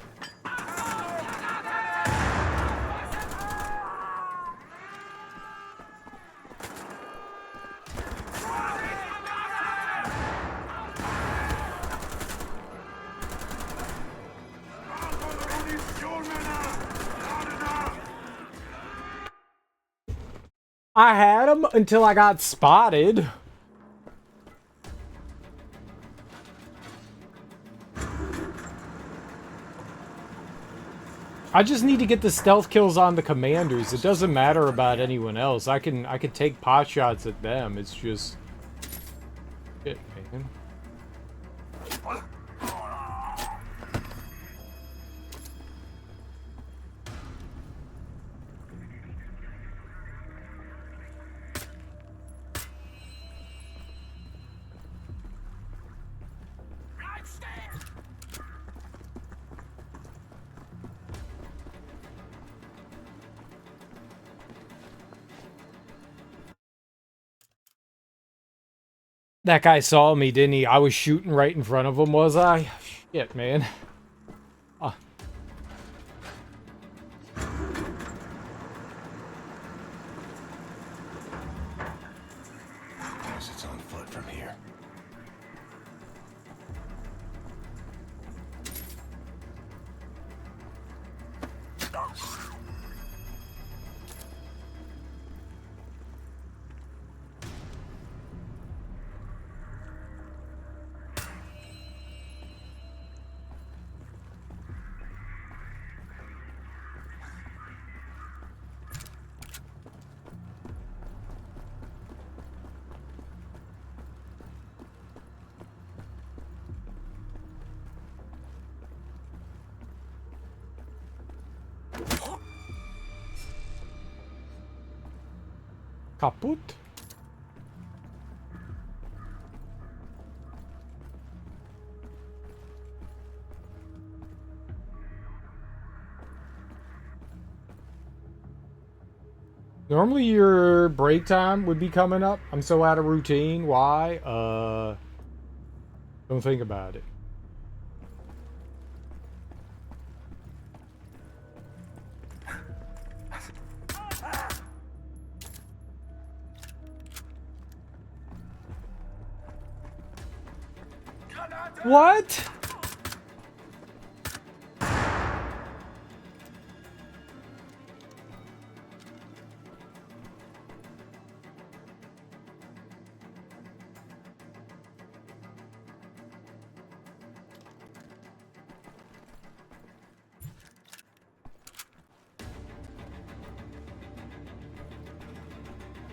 I had him until I got spotted. I just need to get the stealth kills on the commanders. It doesn't matter about anyone else. I can take pot shots at them. It's just shit, man. That guy saw me, didn't he? I was shooting right in front of him, was I? Shit, man. Guess it's on foot. Kaputt? Normally your break time would be coming up. I'm so out of routine. Why? Don't think about it. What?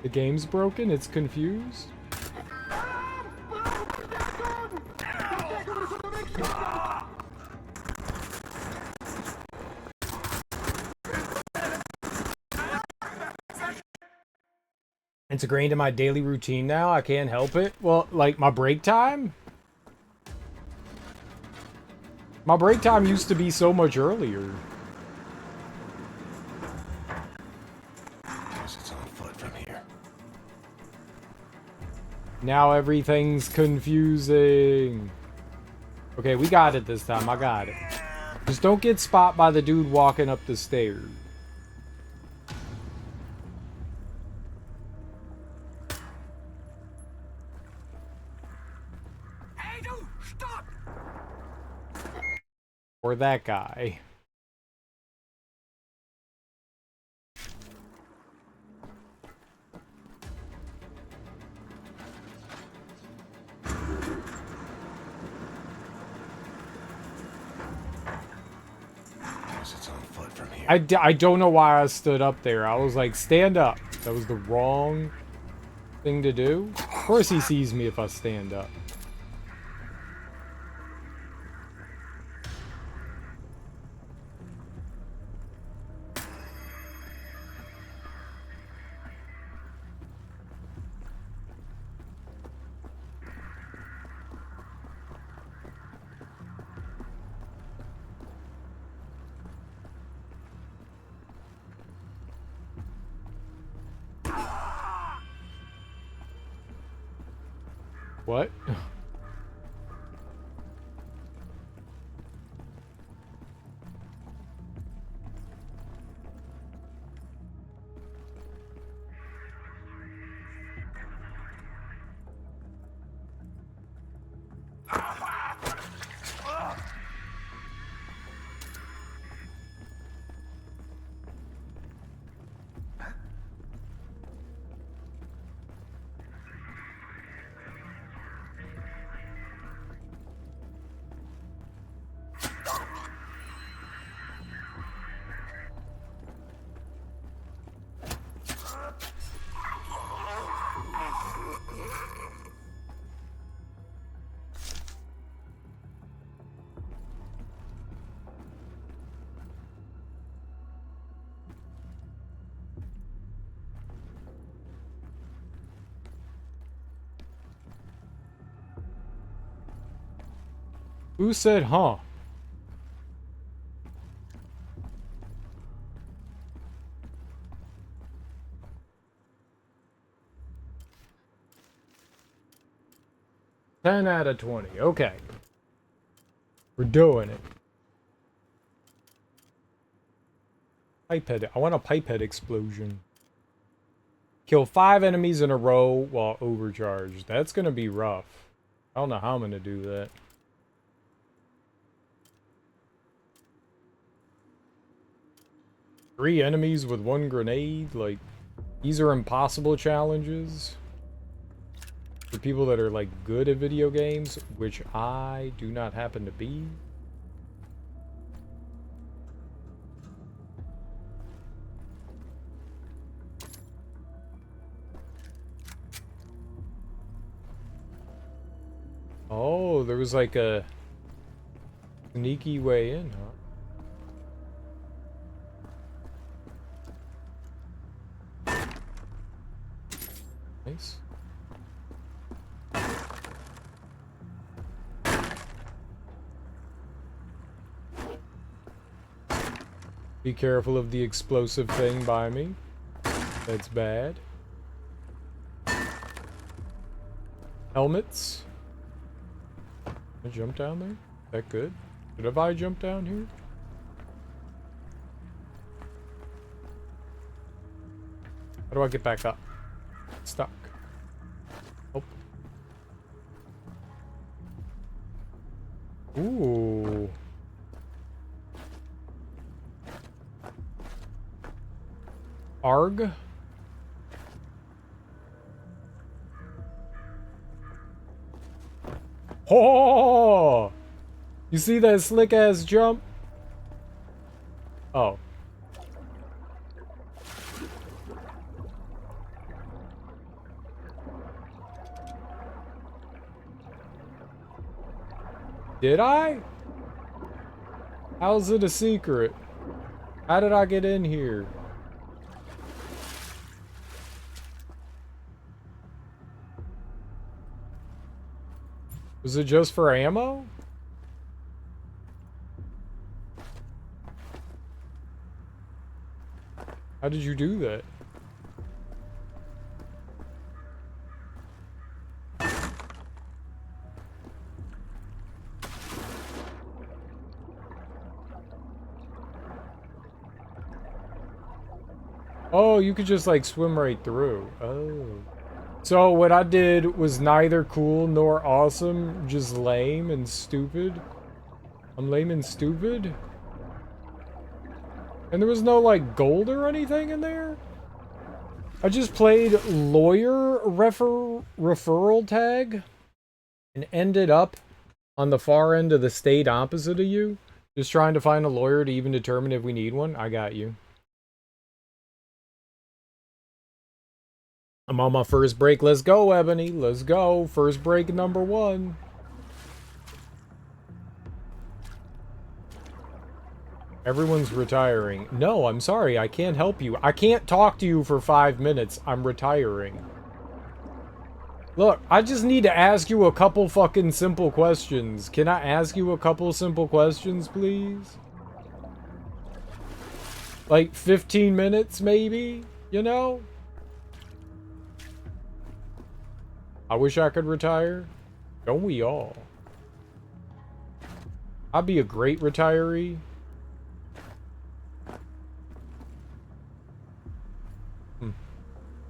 The game's broken? It's confused? It's ingrained in my daily routine now. I can't help it. Well, like my break time? My break time used to be so much earlier. Guess it's on foot from here. Now everything's confusing. Okay, we got it this time. I got it. Just don't get spot by the dude walking up the stairs. Hey, du! Stopp! Or that guy. Guess it's on foot from here. I don't know why I stood up there. I was like, stand up. That was the wrong thing to do. Of course he sees me if I stand up. What? Who said, huh? Ten out of 20. Okay. We're doing it. Pipehead. I want a pipehead explosion. Kill 5 enemies in a row while overcharged. That's gonna be rough. I don't know how I'm gonna do that. Three enemies with 1 grenade? Like, these are impossible challenges. For people that are, like, good at video games, which I do not happen to be. Oh, there was like a sneaky way in, huh? Nice. Be careful of the explosive thing by me. That's bad. Helmets. Can I jump down there? Is that good? Should have I jumped down here? How do I get back up? Stuck. Oh. Ooh. Arg? Oh! You see that slick ass jump? Oh. Did I? How's it a secret? How did I get in here? Was it just for ammo? How did you do that? Oh, you could just like swim right through. Oh. So what I did was neither cool nor awesome, just lame and stupid. I'm lame and stupid? And there was no like gold or anything in there? I just played lawyer referral tag and ended up on the far end of the state opposite of you. Just trying to find a lawyer to even determine if we need one. I got you. I'm on my first break. Let's go, Ebony. Let's go. First break number 1. Everyone's retiring. No, I'm sorry. I can't help you. I can't talk to you for 5 minutes. I'm retiring. Look, I just need to ask you a couple fucking simple questions. Can I ask you a couple simple questions, please? Like 15 minutes, maybe? You know? I wish I could retire. Don't we all? I'd be a great retiree.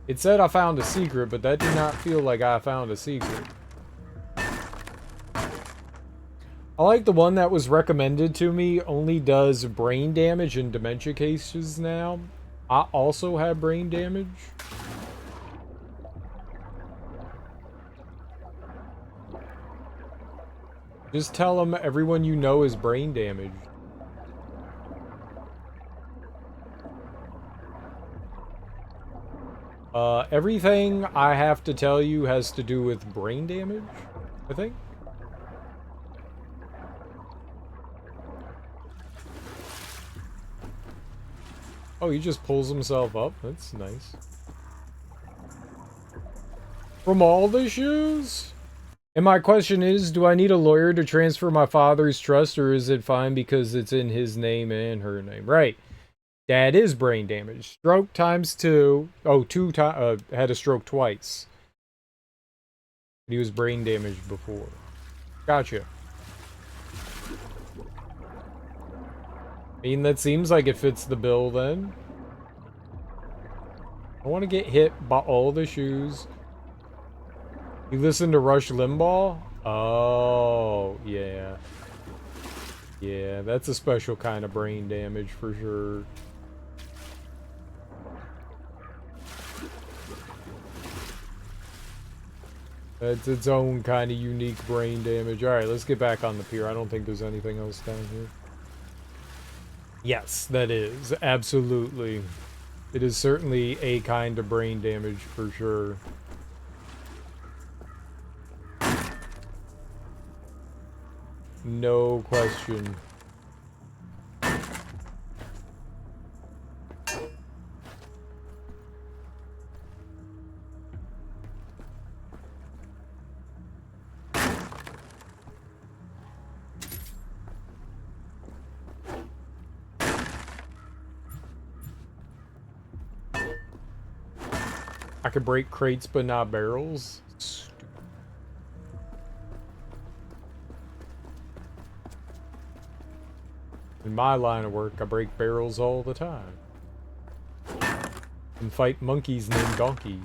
It said I found a secret, but that did not feel like I found a secret. I like the one that was recommended to me only does brain damage in dementia cases now. I also have brain damage. Just tell them everyone you know is brain damaged. Everything I have to tell you has to do with brain damage, I think. Oh, he just pulls himself up. That's nice. From all the shoes? And my question is, do I need a lawyer to transfer my father's trust, or is it fine because it's in his name and her name? Right. Dad is brain damaged. Stroke times 2. Oh, had a stroke twice. He was brain damaged before. Gotcha. I mean, that seems like it fits the bill then. I want to get hit by all the shoes. You listen to Rush Limbaugh? Oh, yeah. Yeah, that's a special kind of brain damage for sure. That's its own kind of unique brain damage. Alright, let's get back on the pier. I don't think there's anything else down here. Yes, that is. Absolutely. It is certainly a kind of brain damage for sure. No question. I could break crates but not barrels. In my line of work, I break barrels all the time. And fight monkeys named Donkey.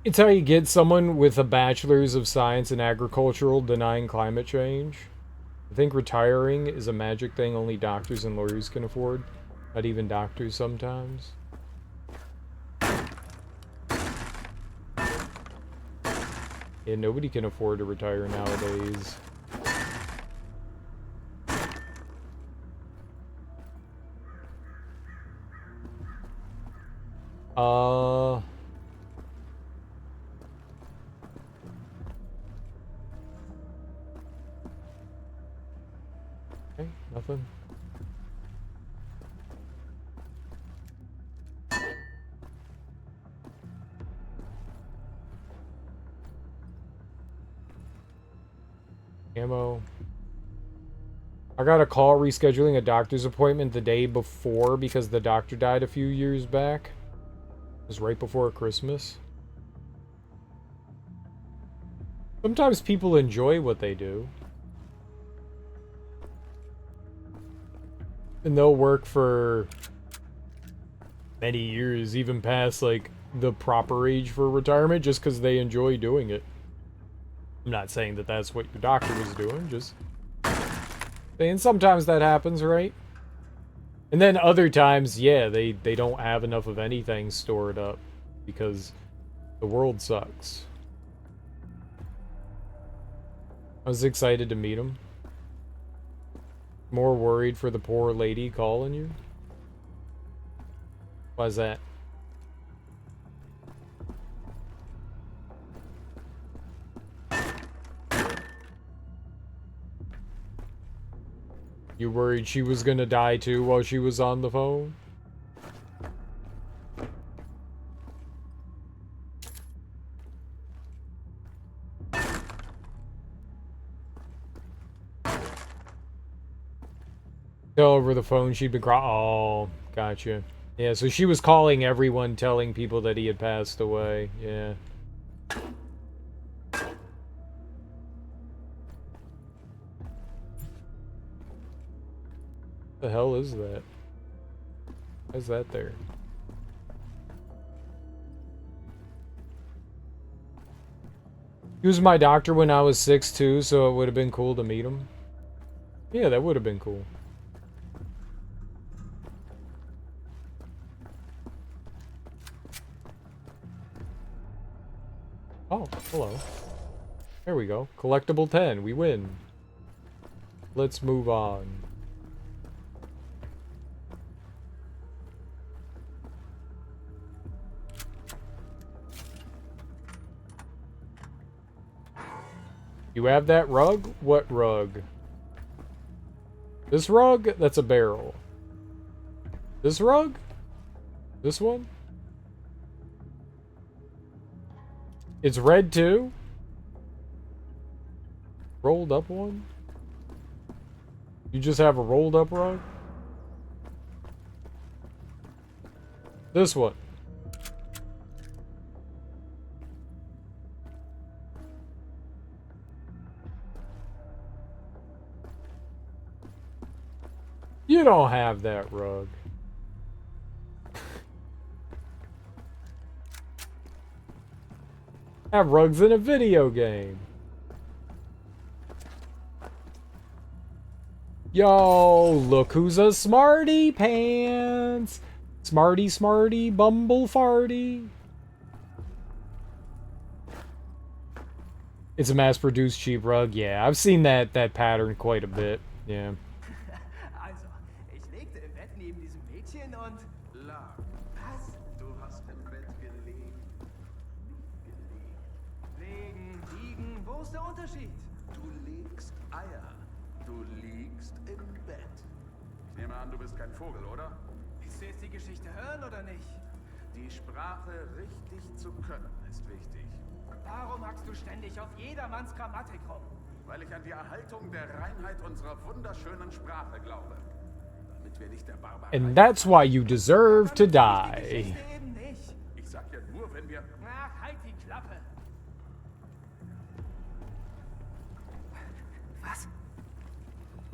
It's how you get someone with a bachelor's of science in agricultural denying climate change. I think retiring is a magic thing only doctors and lawyers can afford. Not even doctors sometimes. Yeah, nobody can afford to retire nowadays. Okay, nothing. Ammo. I got a call rescheduling a doctor's appointment the day before because the doctor died a few years back. It was right before Christmas. Sometimes people enjoy what they do. And they'll work for many years, even past, like, the proper age for retirement, just because they enjoy doing it. I'm not saying that that's what your doctor was doing, just saying sometimes that happens, right? And then other times, yeah, they don't have enough of anything stored up because the world sucks. I was excited to meet him. More worried for the poor lady calling you? Why's that? You worried she was gonna die too while she was on the phone? Tell over the phone she'd been crying. Oh, gotcha. Yeah, so she was calling everyone, telling people that he had passed away. Yeah. The hell is that? Why's that there? He was my doctor when I was 6 too, so it would have been cool to meet him. Yeah, that would have been cool. Oh, hello. There we go. Collectible 10. We win. Let's move on. You have that rug? What rug? This rug? That's a barrel. This rug? This one? It's red too? Rolled up one? You just have a rolled up rug? This one. You don't have that rug. Have rugs in a video game. Yo, look who's a smarty pants. Smarty, smarty, bumble farty. It's a mass-produced cheap rug. Yeah, I've seen that pattern quite a bit. Yeah. Also, ich legte im Bett neben diesem Mädchen und... Lag. Was? Du hast im Bett gelegen. Legen, liegen, wo ist der Unterschied? Du legst Eier. Du liegst liegst im Bett. Ich nehme an, du bist kein Vogel, oder? Willst du jetzt die Geschichte hören oder nicht? Die Sprache richtig zu können, ist wichtig. Warum hackst du ständig auf jedermanns Grammatik rum? Weil ich an die Erhaltung der Reinheit unserer wunderschönen Sprache glaube. Damit wir nicht der Barbarei... And that's why you deserve to Die die. Geschichte eben nicht. Ich sag ja nur, wenn wir... Ach, halt die Klappe. Was?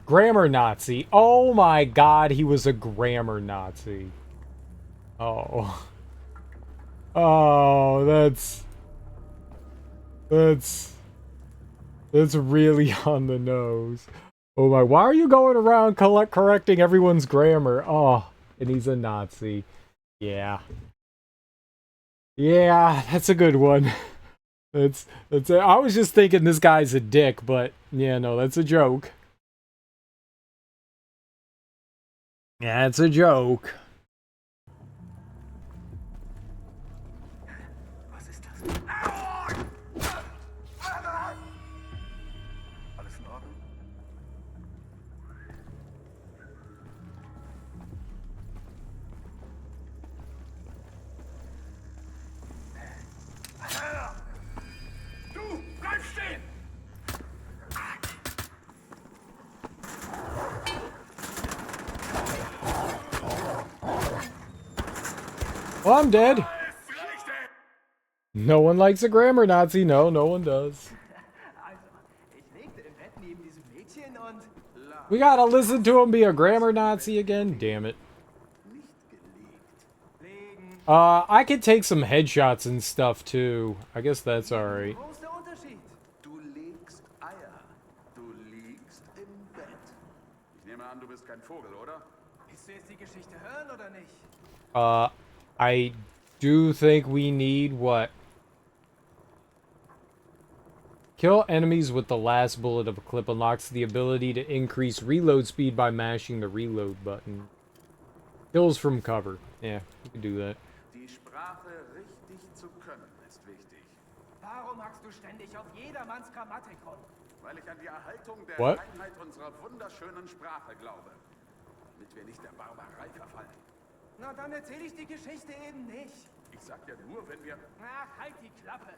Grammar Nazi. Oh my god, he was a grammar Nazi. Oh. Oh, that's really on the nose. Oh my, why are you going around correcting everyone's grammar? Oh, and he's a Nazi. Yeah. Yeah, that's a good one. That's I was just thinking this guy's a dick, but yeah, no, that's a joke. Yeah, it's a joke. Was ist das? Alles in Ordnung? Du, bleib stehen! Well, I'm dead. No one likes a grammar Nazi. No, no one does. Also, ich legte im Bett neben diesem Mädchen und... We gotta listen to him be a grammar Nazi again? Damn it. I could take some headshots and stuff too. I guess that's alright. Wo ist der Unterschied? Du legst Eier. Du liegst im Bett. Ich nehme an, du bist kein Vogel, oder? Willst du jetzt die Geschichte hören oder nicht? I do think we need what? Kill enemies with the last bullet of a clip unlocks the ability to increase reload speed by mashing the reload button. Kills from cover. Yeah, we can do that. Die Sprache richtig zu können, ist wichtig. Warum hackst du ständig auf jedermanns Grammatik rum? Weil ich an die Erhaltung der What? Reinheit unserer wunderschönen Sprache glaube. Damit wir nicht der Barbarei verfallen. Na, dann erzähle ich die Geschichte eben nicht. Ich sag ja nur, wenn wir... Ach, halt die Klappe.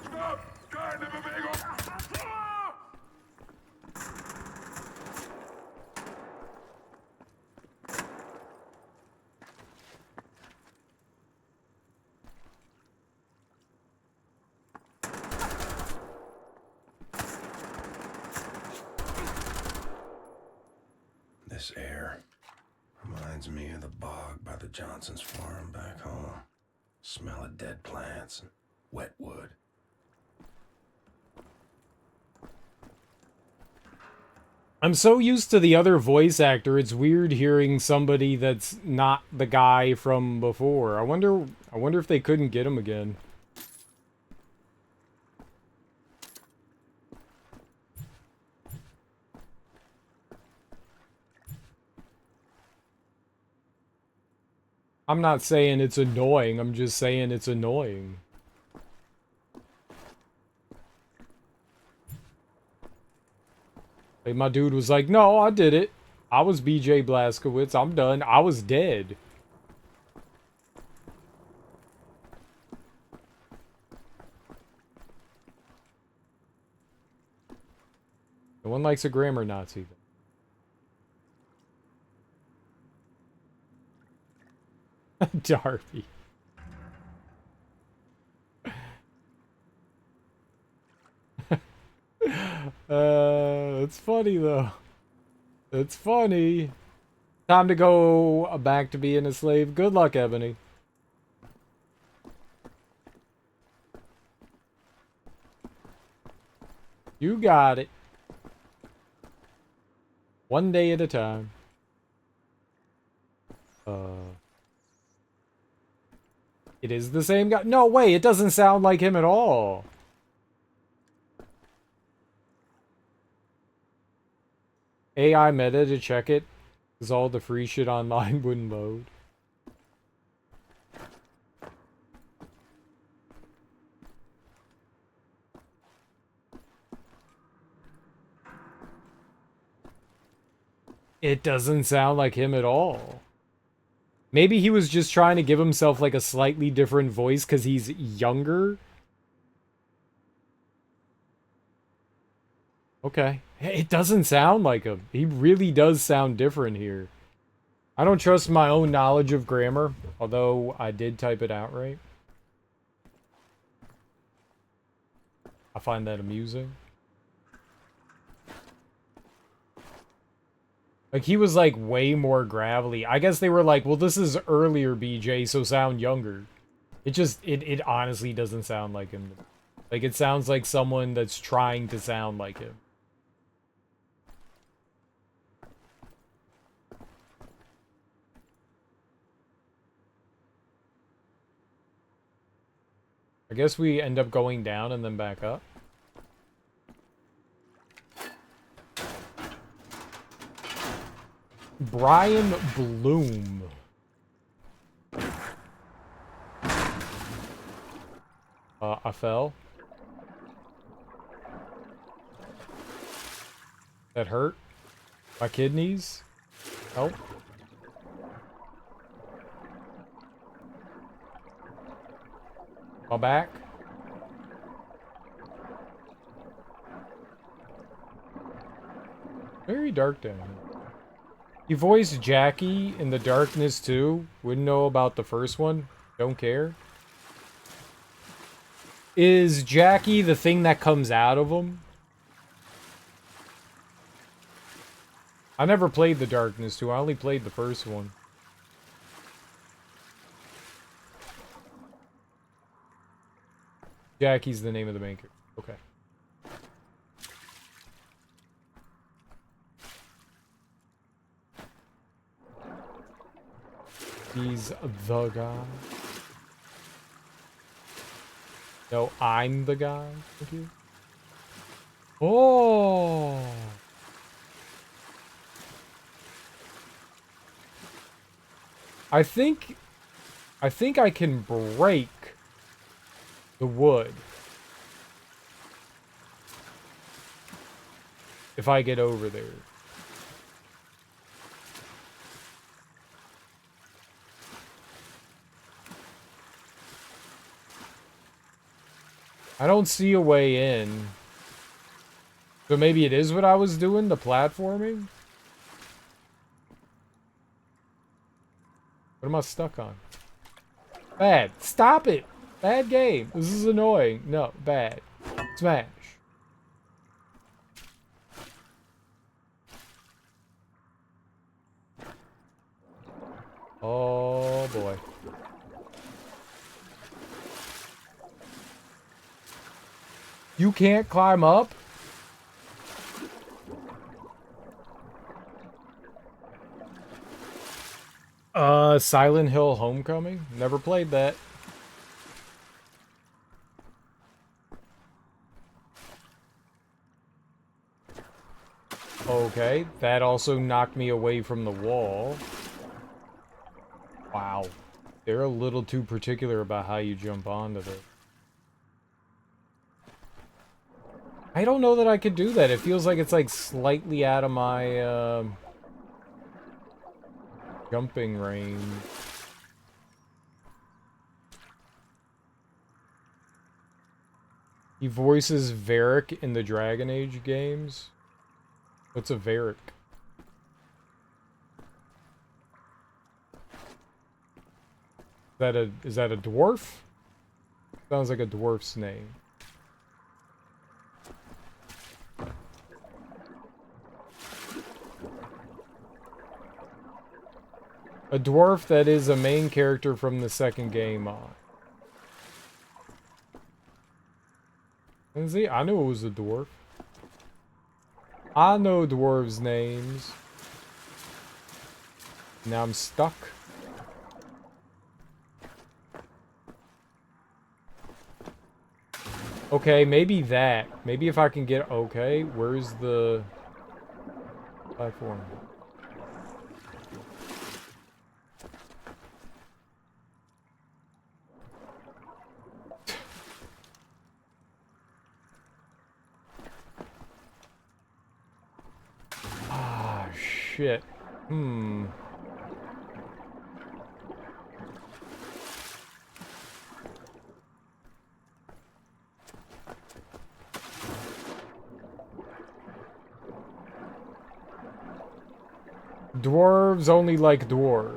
Stopp! Keine Bewegung! This air reminds me of the bog by the Johnson's farm back home. Smell of dead plants and wet wood. I'm so used to the other voice actor, it's weird hearing somebody that's not the guy from before. I wonder if they couldn't get him again. I'm not saying it's annoying, I'm just saying it's annoying. Like, my dude was like, no, I did it. I was BJ Blazkowicz. I'm done. I was dead. No one likes a grammar Nazi. Darby. It's funny though. It's funny. Time to go back to being a slave. Good luck, Ebony. You got it. One day at a time. It is the same guy. No way, it doesn't sound like him at all. AI meta to check it, because all the free shit online wouldn't load. It doesn't sound like him at all. Maybe he was just trying to give himself like a slightly different voice because he's younger. Okay. It doesn't sound like him. He really does sound different here. I don't trust my own knowledge of grammar, although I did type it out right. I find that amusing. Like, he was, like, way more gravelly. I guess they were like, well, this is earlier BJ, so sound younger. It honestly doesn't sound like him. Like, it sounds like someone that's trying to sound like him. I guess we end up going down and then back up. Brian Bloom. I fell. That hurt. My kidneys. Help. My back. Very dark down here. He voiced Jackie in The Darkness too. Wouldn't know about the first one. Don't care. Is Jackie the thing that comes out of him? I never played The Darkness 2. I only played the first one. Jackie's the name of the main character. Okay. He's the guy. No, I'm the guy. Thank you. Oh. I think I can break the wood if I get over there. I don't see a way in. So maybe it is what I was doing, the platforming? What am I stuck on? Bad. Stop it! Bad game. This is annoying. No, bad. Smash. Oh boy. You can't climb up? Silent Hill Homecoming? Never played that. Okay, that also knocked me away from the wall. Wow. They're a little too particular about how you jump onto this. I don't know that I could do that. It feels like it's like slightly out of my jumping range. He voices Varric in the Dragon Age games. What's a Varric? Is that a dwarf? Sounds like a dwarf's name. A dwarf that is a main character from the second game on. And see, I knew it was a dwarf. I know dwarves' names. Now I'm stuck. Okay, maybe that. Maybe if I can get... Okay, where's the platform? Ah, shit. Dwarves only like dwarves.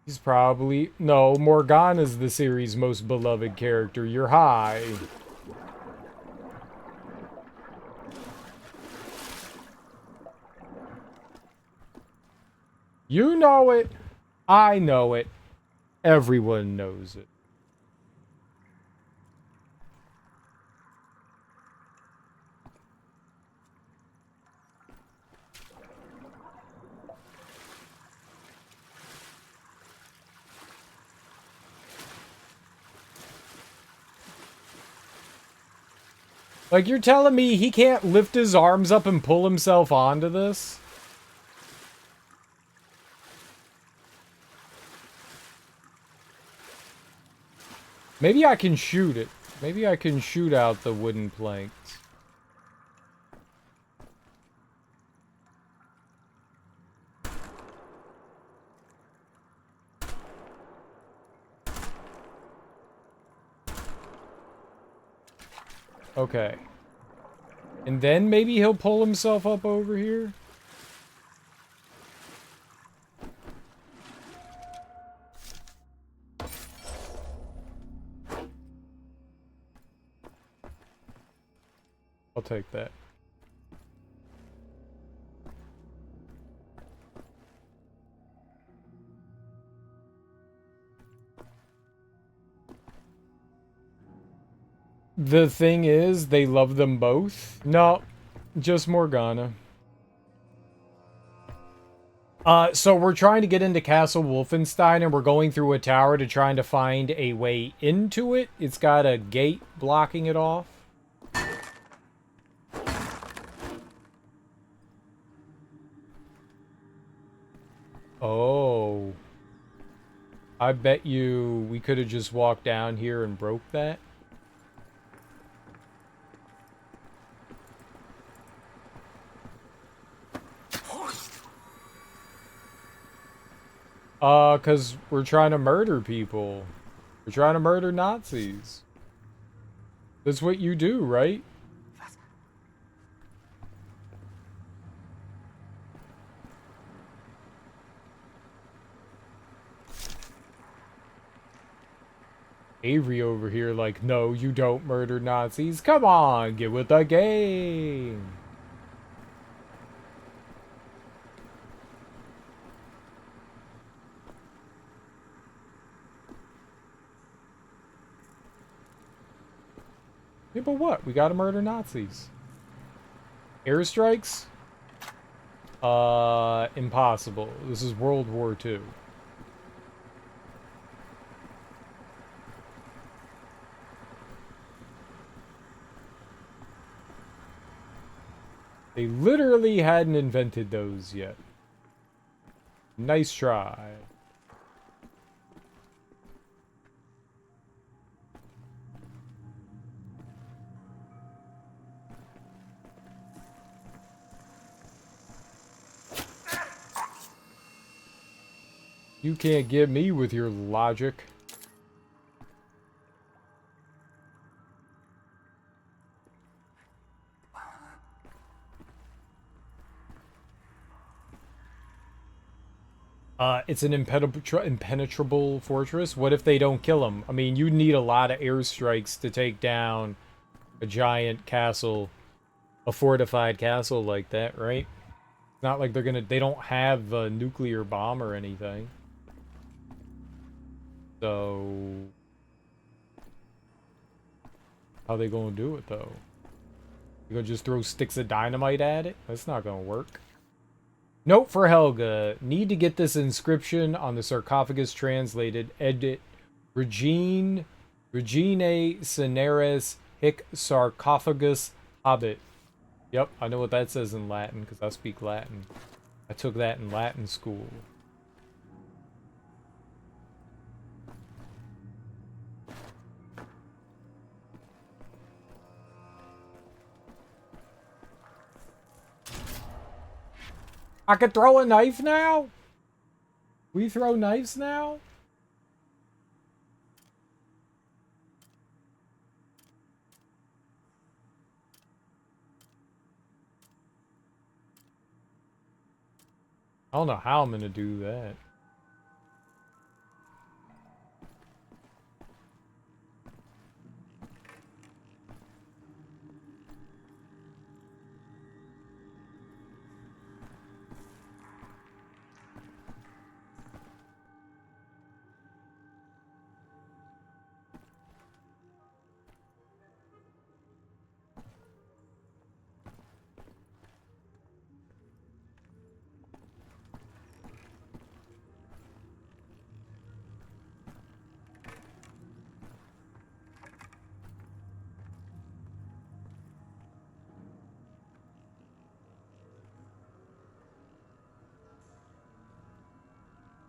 He's probably... No, Morgana's the series' most beloved character. You're high. You know it. I know it. Everyone knows it. Like, you're telling me he can't lift his arms up and pull himself onto this? Maybe I can shoot it. Maybe I can shoot out the wooden planks. Okay. And then maybe he'll pull himself up over here? I'll take that. The thing is, they love them both? No, just Morgana. So we're trying to get into Castle Wolfenstein, and we're going through a tower to trying to find a way into it. It's got a gate blocking it off. Oh. I bet you we could have just walked down here and broke that. Cause we're trying to murder people. We're trying to murder Nazis. That's what you do, right? Avery over here like, no, you don't murder Nazis. Come on, get with the game. Yeah, but what? We gotta murder Nazis. Airstrikes? Impossible. This is World War II. They literally hadn't invented those yet. Nice try. You can't get me with your logic. It's an impenetrable fortress. What if they don't kill him? I mean, you need a lot of airstrikes to take down a giant castle, a fortified castle like that, right? It's not like they don't have a nuclear bomb or anything. So... How they gonna do it, though? You gonna just throw sticks of dynamite at it? That's not gonna work. Note for Helga. Need to get this inscription on the sarcophagus translated. Edit. Regine Cineres hic sarcophagus habet. Yep, I know what that says in Latin, because I speak Latin. I took that in Latin school. I could throw a knife now? We throw knives now? I don't know how I'm gonna do that.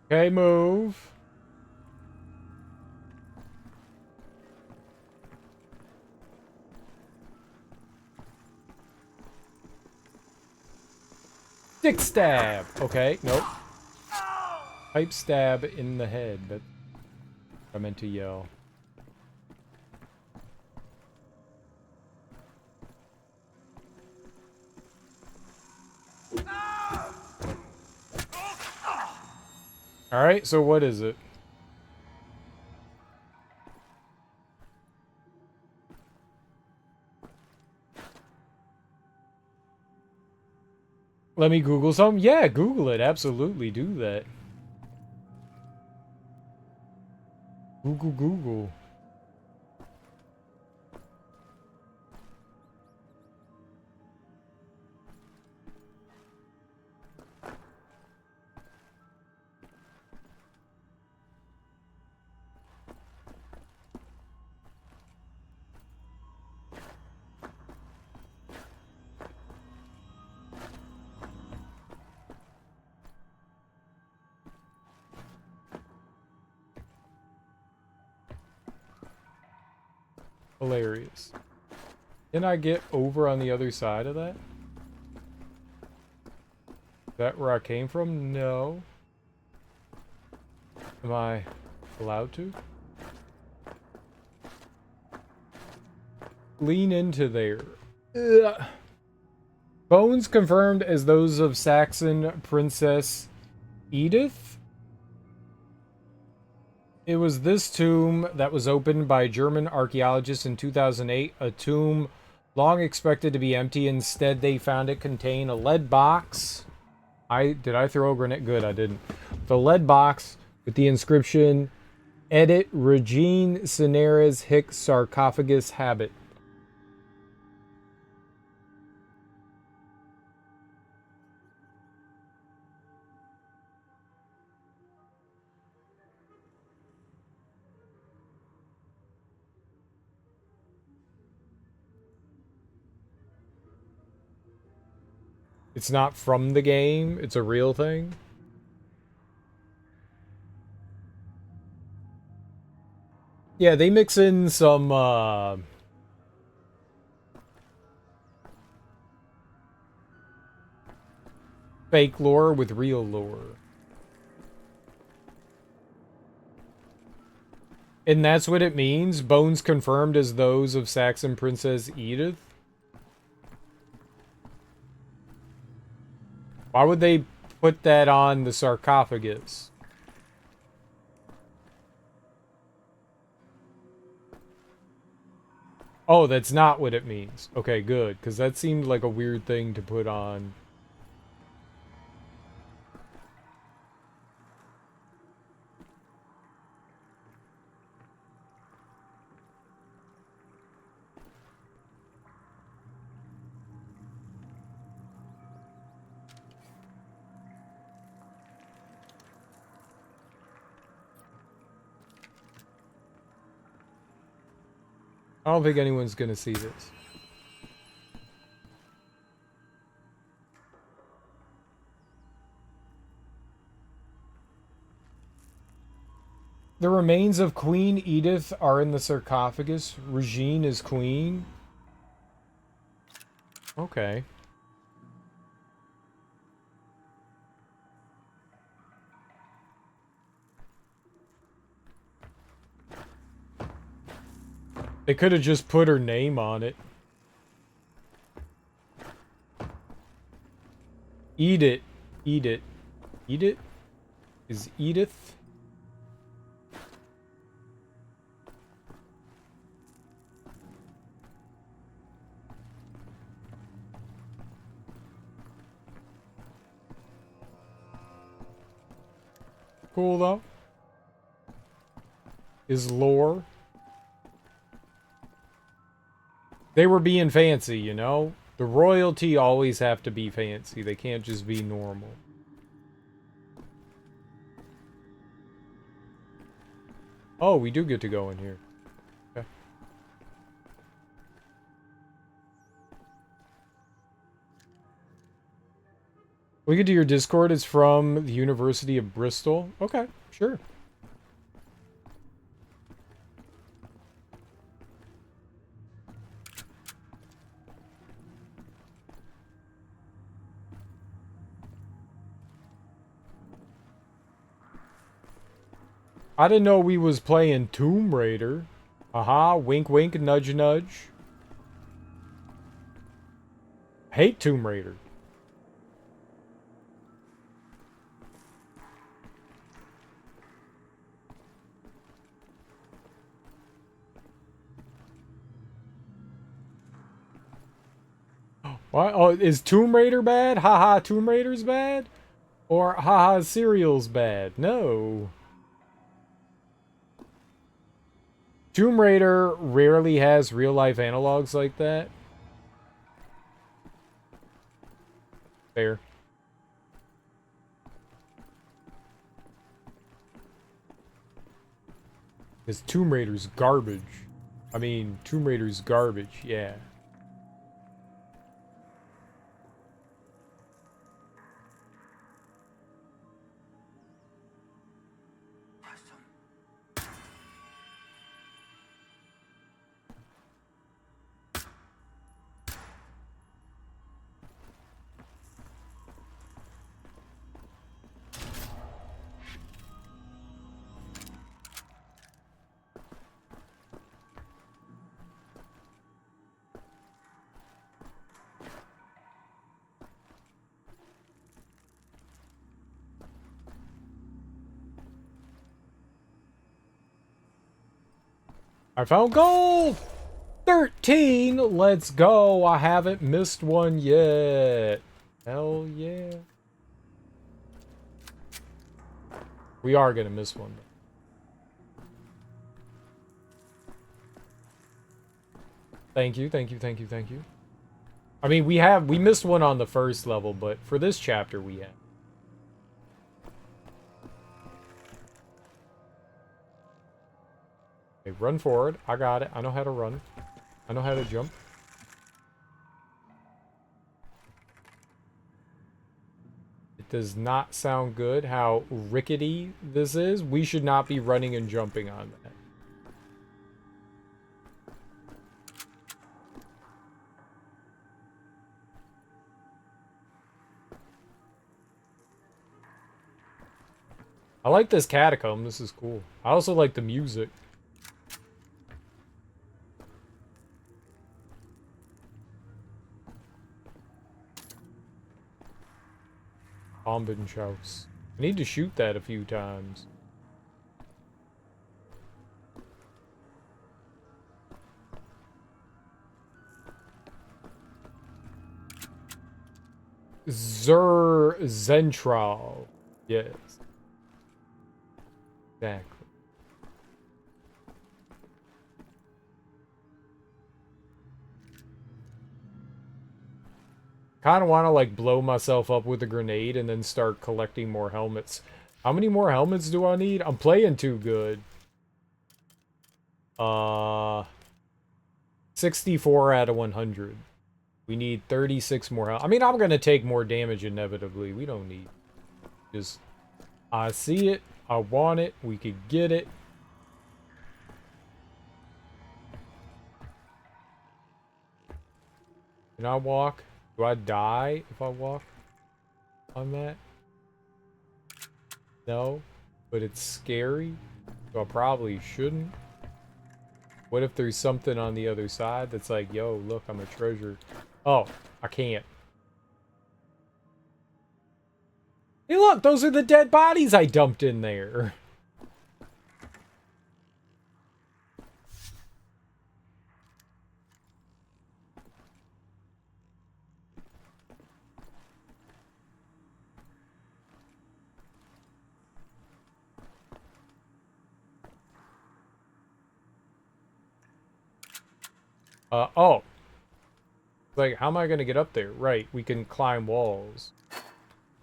Okay, move. Stick stab. Okay, nope. Pipe stab in the head, but I meant to yell. Alright, so what is it? Let me Google something? Yeah, Google it. Absolutely, do that. Google. Hilarious. Can I get over on the other side of that? Is that where I came from? No. Am I allowed to? Lean into there. Ugh. Bones confirmed as those of Saxon Princess Edith? It was this tomb that was opened by German archaeologists in 2008. A tomb long expected to be empty. Instead, they found it contain a lead box. Did I throw a grenade? Good, I didn't. The lead box with the inscription, Edit Regine Cineres hic sarcophagus habet. It's not from the game, it's a real thing. Yeah, they mix in some fake lore with real lore. And that's what it means? Bones confirmed as those of Saxon Princess Edith? Why would they put that on the sarcophagus? Oh, that's not what it means. Okay, good. Because that seemed like a weird thing to put on. I don't think anyone's gonna see this. The remains of Queen Edith are in the sarcophagus. Regine is queen. Okay. They could have just put her name on it. Eat it. Eat it. Eat it? Is Edith? Cool though. Is lore. They were being fancy, you know? The royalty always have to be fancy. They can't just be normal. Oh, we do get to go in here. Okay. Look into your Discord. It's from the University of Bristol. Okay, sure. I didn't know we was playing Tomb Raider. Aha, wink wink, nudge nudge. Hate Tomb Raider. What? Oh, is Tomb Raider bad? Haha, Tomb Raider's bad? Or haha, Serial's bad? No. Tomb Raider rarely has real-life analogs like that. Fair. Because Tomb Raider's garbage. I mean, Tomb Raider's garbage, yeah. I found gold! 13! Let's go! I haven't missed one yet. Hell yeah. We are gonna miss one. Thank you, thank you, thank you, thank you. I mean, we missed one on the first level, but for this chapter we have. Okay, run forward. I got it. I know how to run. I know how to jump. It does not sound good how rickety this is. We should not be running and jumping on that. I like this catacomb. This is cool. I also like the music. House. I need to shoot that a few times. Zentral. Yes. Exactly. Kind of want to like blow myself up with a grenade and then start collecting more helmets. How many more helmets do I need? I'm playing too good. 64 out of 100. We need 36 more health. I mean, I'm gonna take more damage inevitably. We don't need. Just, I see it. I want it. We could get it. Can I walk? Do I die if I walk on that? No, but it's scary, so I probably shouldn't. What if there's something on the other side that's like, yo, look, I'm a treasure. Oh, I can't. Hey, look, those are the dead bodies I dumped in there. Oh. Like, how am I gonna get up there? Right, we can climb walls.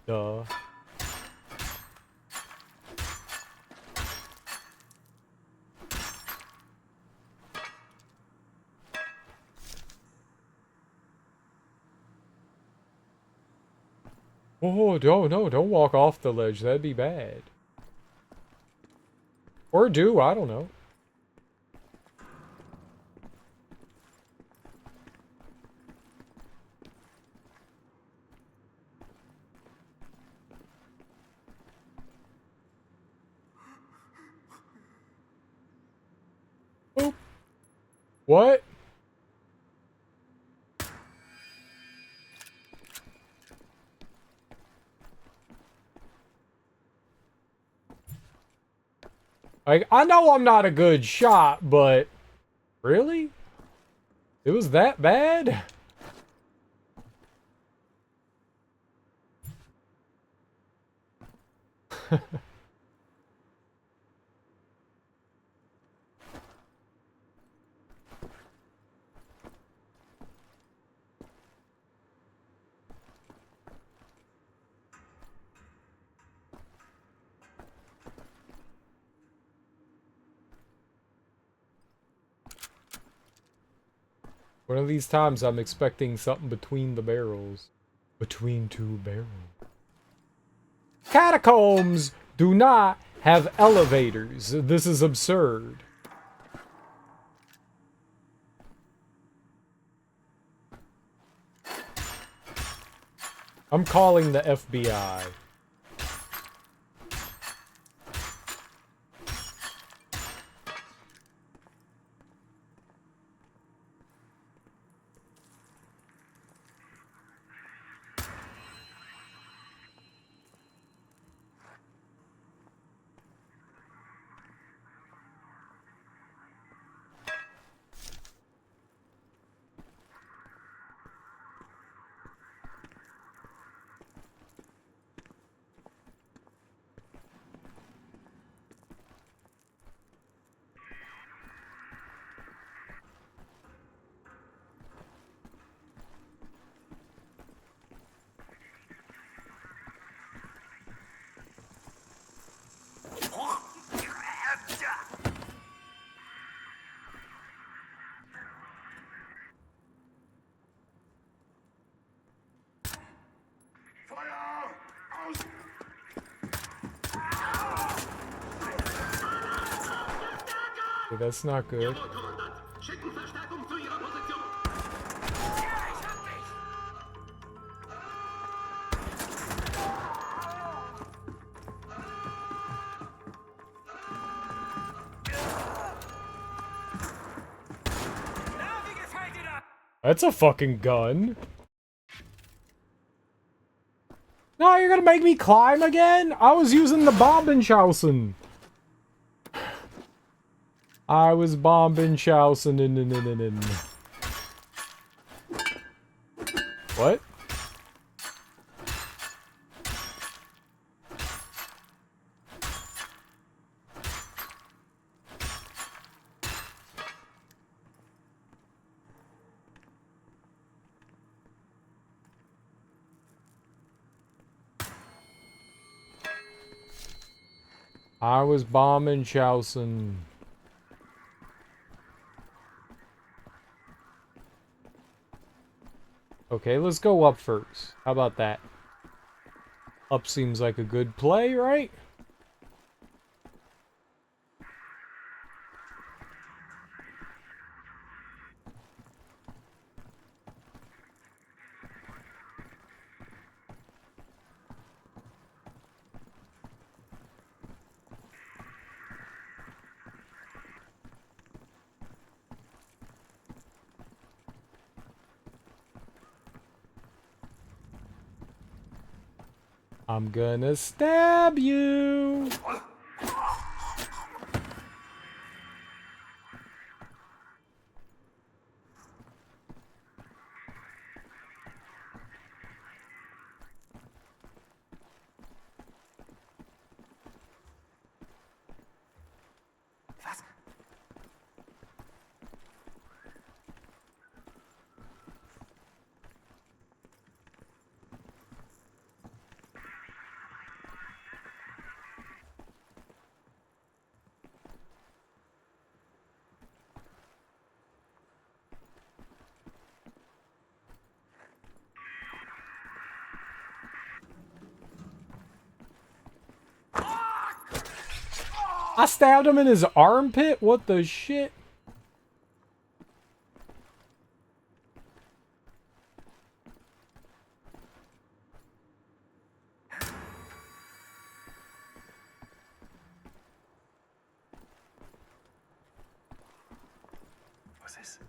Duh. Oh, no, don't walk off the ledge. That'd be bad. Or do, I don't know. Boop. What? Like, I know I'm not a good shot, but... Really? It was that bad? One of these times I'm expecting something between the barrels. Between two barrels. Catacombs do not have elevators. This is absurd. I'm calling the FBI. Okay, that's not good. That's a fucking gun. No, you're gonna make me climb again? I was using the Bombenschausen. I was Bombenschausen. What? I was Bombenschausen. Okay, let's go up first. How about that? Up seems like a good play, right? I'm gonna stab you! Was? I stabbed him in his armpit? What the shit? Was ist?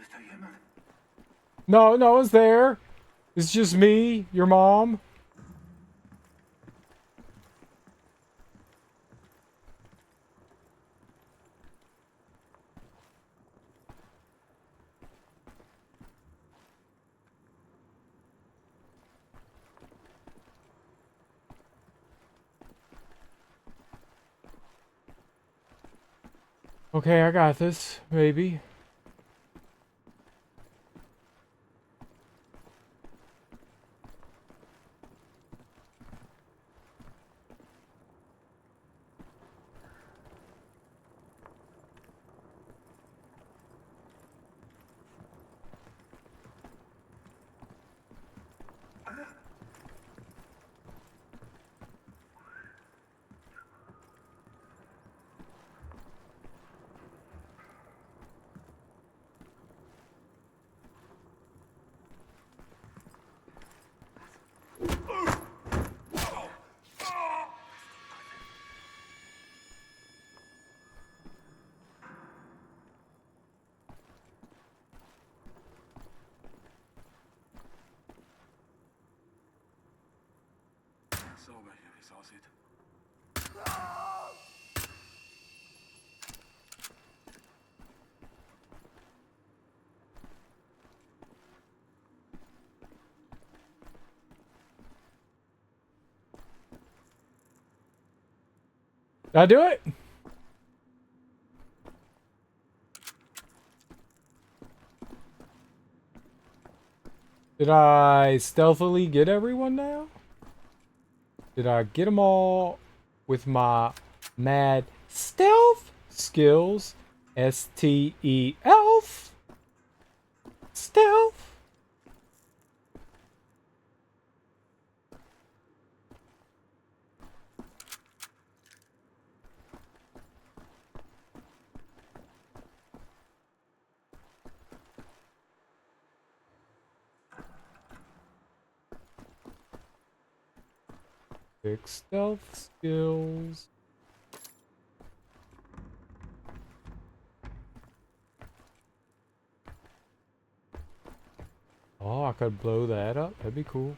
Ist da jemand? No, no one's there. It's just me, your mom. Okay, I got this. Maybe. Sauber hier, wie es aussieht. Did I do it? Did I stealthily get everyone now? Did I get them all with my mad stealth skills? S-T-E-Elf? Stealth? Six stealth skills. Oh, I could blow that up. That'd be cool.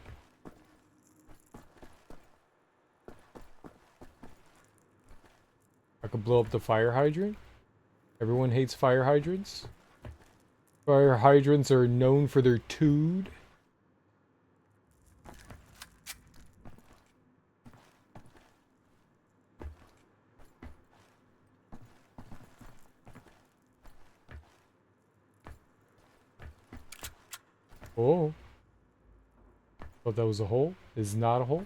I could blow up the fire hydrant. Everyone hates fire hydrants. Fire hydrants are known for their tood. Oh. Thought that was a hole. Is not a hole.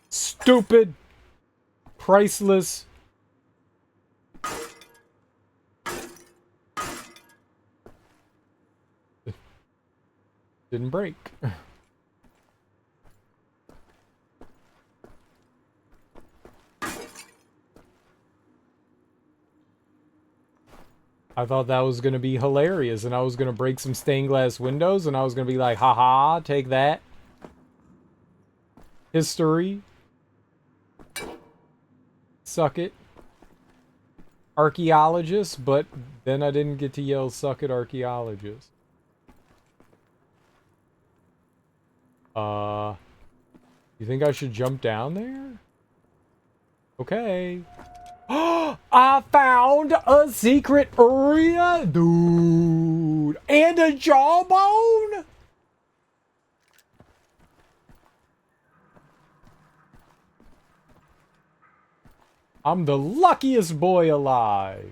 Stupid. Priceless. Didn't break. I thought that was going to be hilarious, and I was going to break some stained glass windows, and I was going to be like, haha, take that. History. Suck it. Archaeologist, but then I didn't get to yell, suck it, archaeologist. You think I should jump down there? Okay. I found a secret area, dude, and a jawbone. I'm the luckiest boy alive.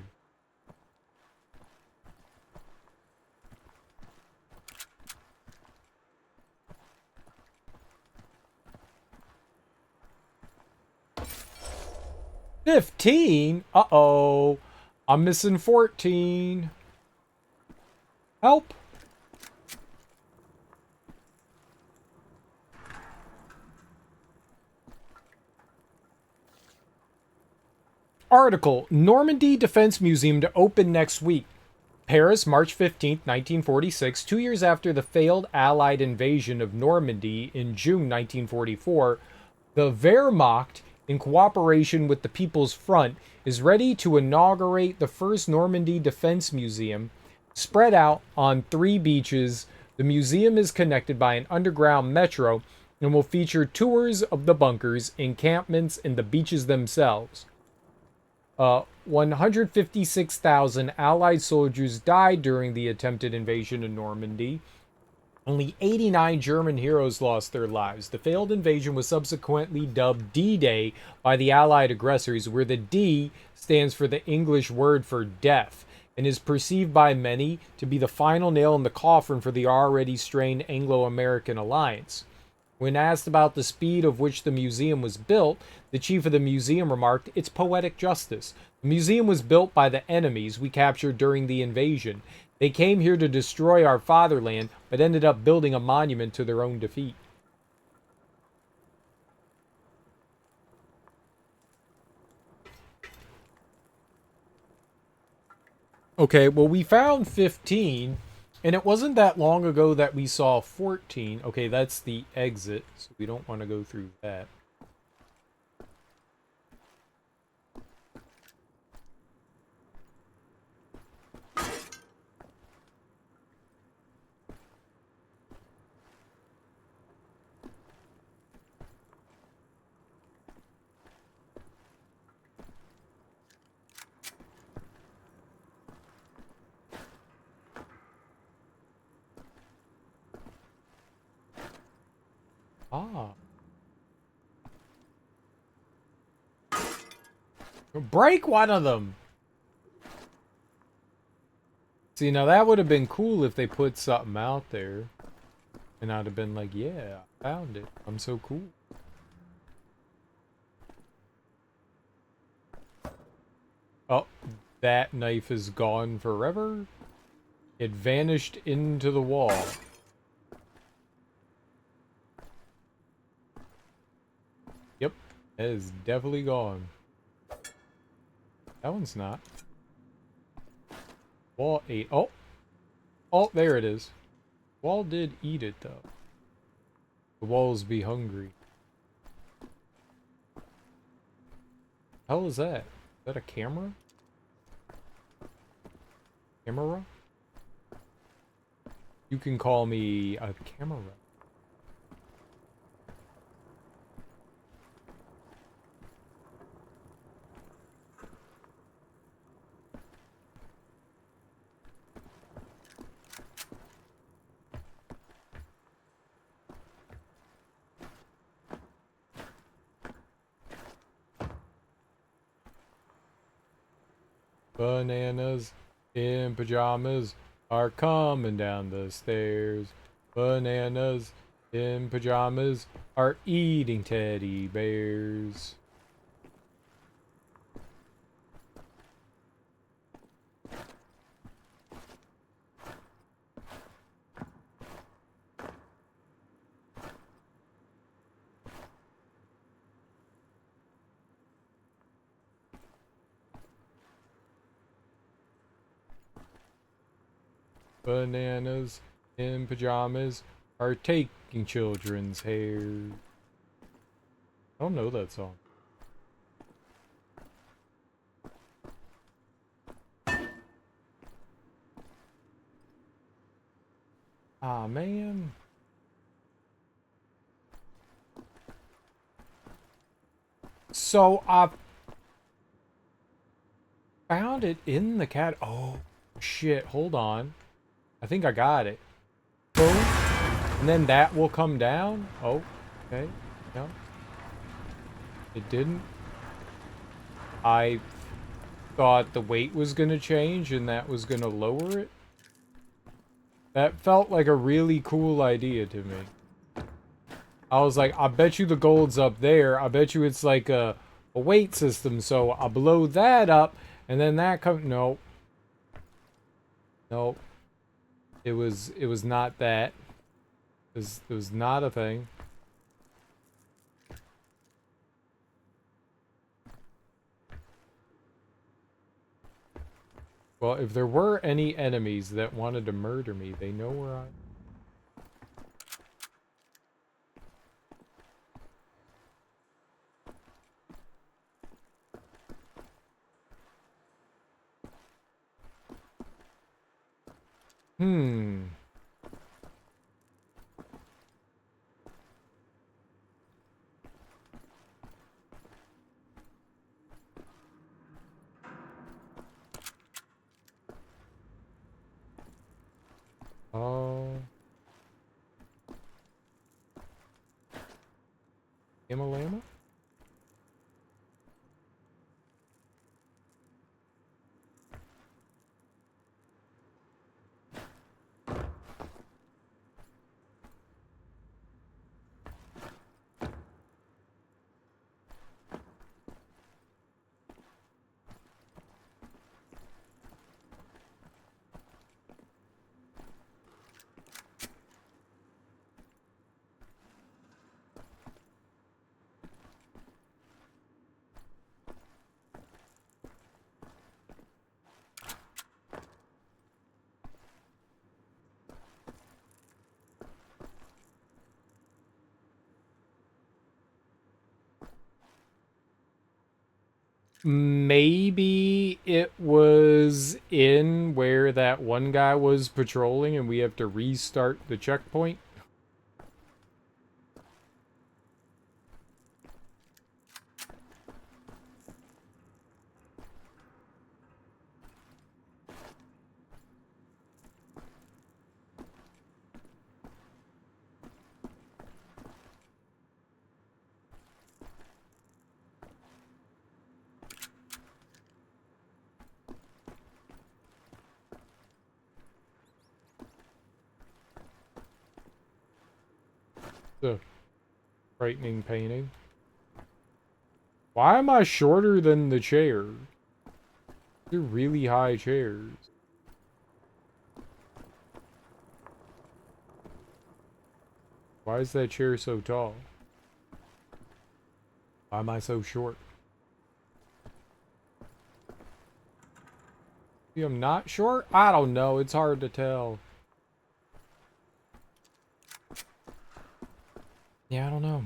$15? Uh-oh. I'm missing 14. Help. Article. Normandy Defense Museum to open next week. Paris, March 15th, 1946, 2 years after the failed Allied invasion of Normandy in June 1944, the Wehrmacht, in cooperation with the People's Front, is ready to inaugurate the first Normandy Defense Museum. Spread out on 3 beaches, the museum is connected by an underground metro and will feature tours of the bunkers, encampments, and the beaches themselves. 156,000 Allied soldiers died during the attempted invasion of Normandy. Only 89 German heroes lost their lives. The failed invasion was subsequently dubbed D-Day by the Allied aggressors, where the D stands for the English word for death, and is perceived by many to be the final nail in the coffin for the already strained Anglo-American alliance. When asked about the speed of which the museum was built, the chief of the museum remarked, "It's poetic justice. The museum was built by the enemies we captured during the invasion. They came here to destroy our fatherland, but ended up building a monument to their own defeat." Okay, well, we found 15, and it wasn't that long ago that we saw 14. Okay, that's the exit, so we don't want to go through that. Ah. Break one of them! See, now that would have been cool if they put something out there. And I'd have been like, yeah, I found it. I'm so cool. Oh, that knife is gone forever. It vanished into the wall. Yep, it is definitely gone. That one's not. Wall ate. Oh! Oh, there it is. Wall did eat it, though. The walls be hungry. Hell is that? that a camera? Camera? You can call me a camera. Bananas in pajamas are coming down the stairs. Bananas in pajamas are eating teddy bears. Bananas in pajamas are taking children's hair. I don't know that song. Ah, man. So I found it in the cat. Oh, shit. Hold on. I think I got it. Boom. And then that will come down. Oh, okay. No. It didn't. I thought the weight was going to change and that was going to lower it. That felt like a really cool idea to me. I was like, I bet you the gold's up there. I bet you it's like a weight system. So I blow that up and then that comes. No. Nope. It was not that. It was not a thing. Well, if there were any enemies that wanted to murder me, they know where I... Hmm. Oh. Himalama? Maybe it was in where that one guy was patrolling and we have to restart the checkpoint. The frightening painting. Why am I shorter than the chair? They're really high chairs. Why is that chair so tall? Why am I so short? Maybe I'm not short? I don't know. It's hard to tell. Yeah, I don't know.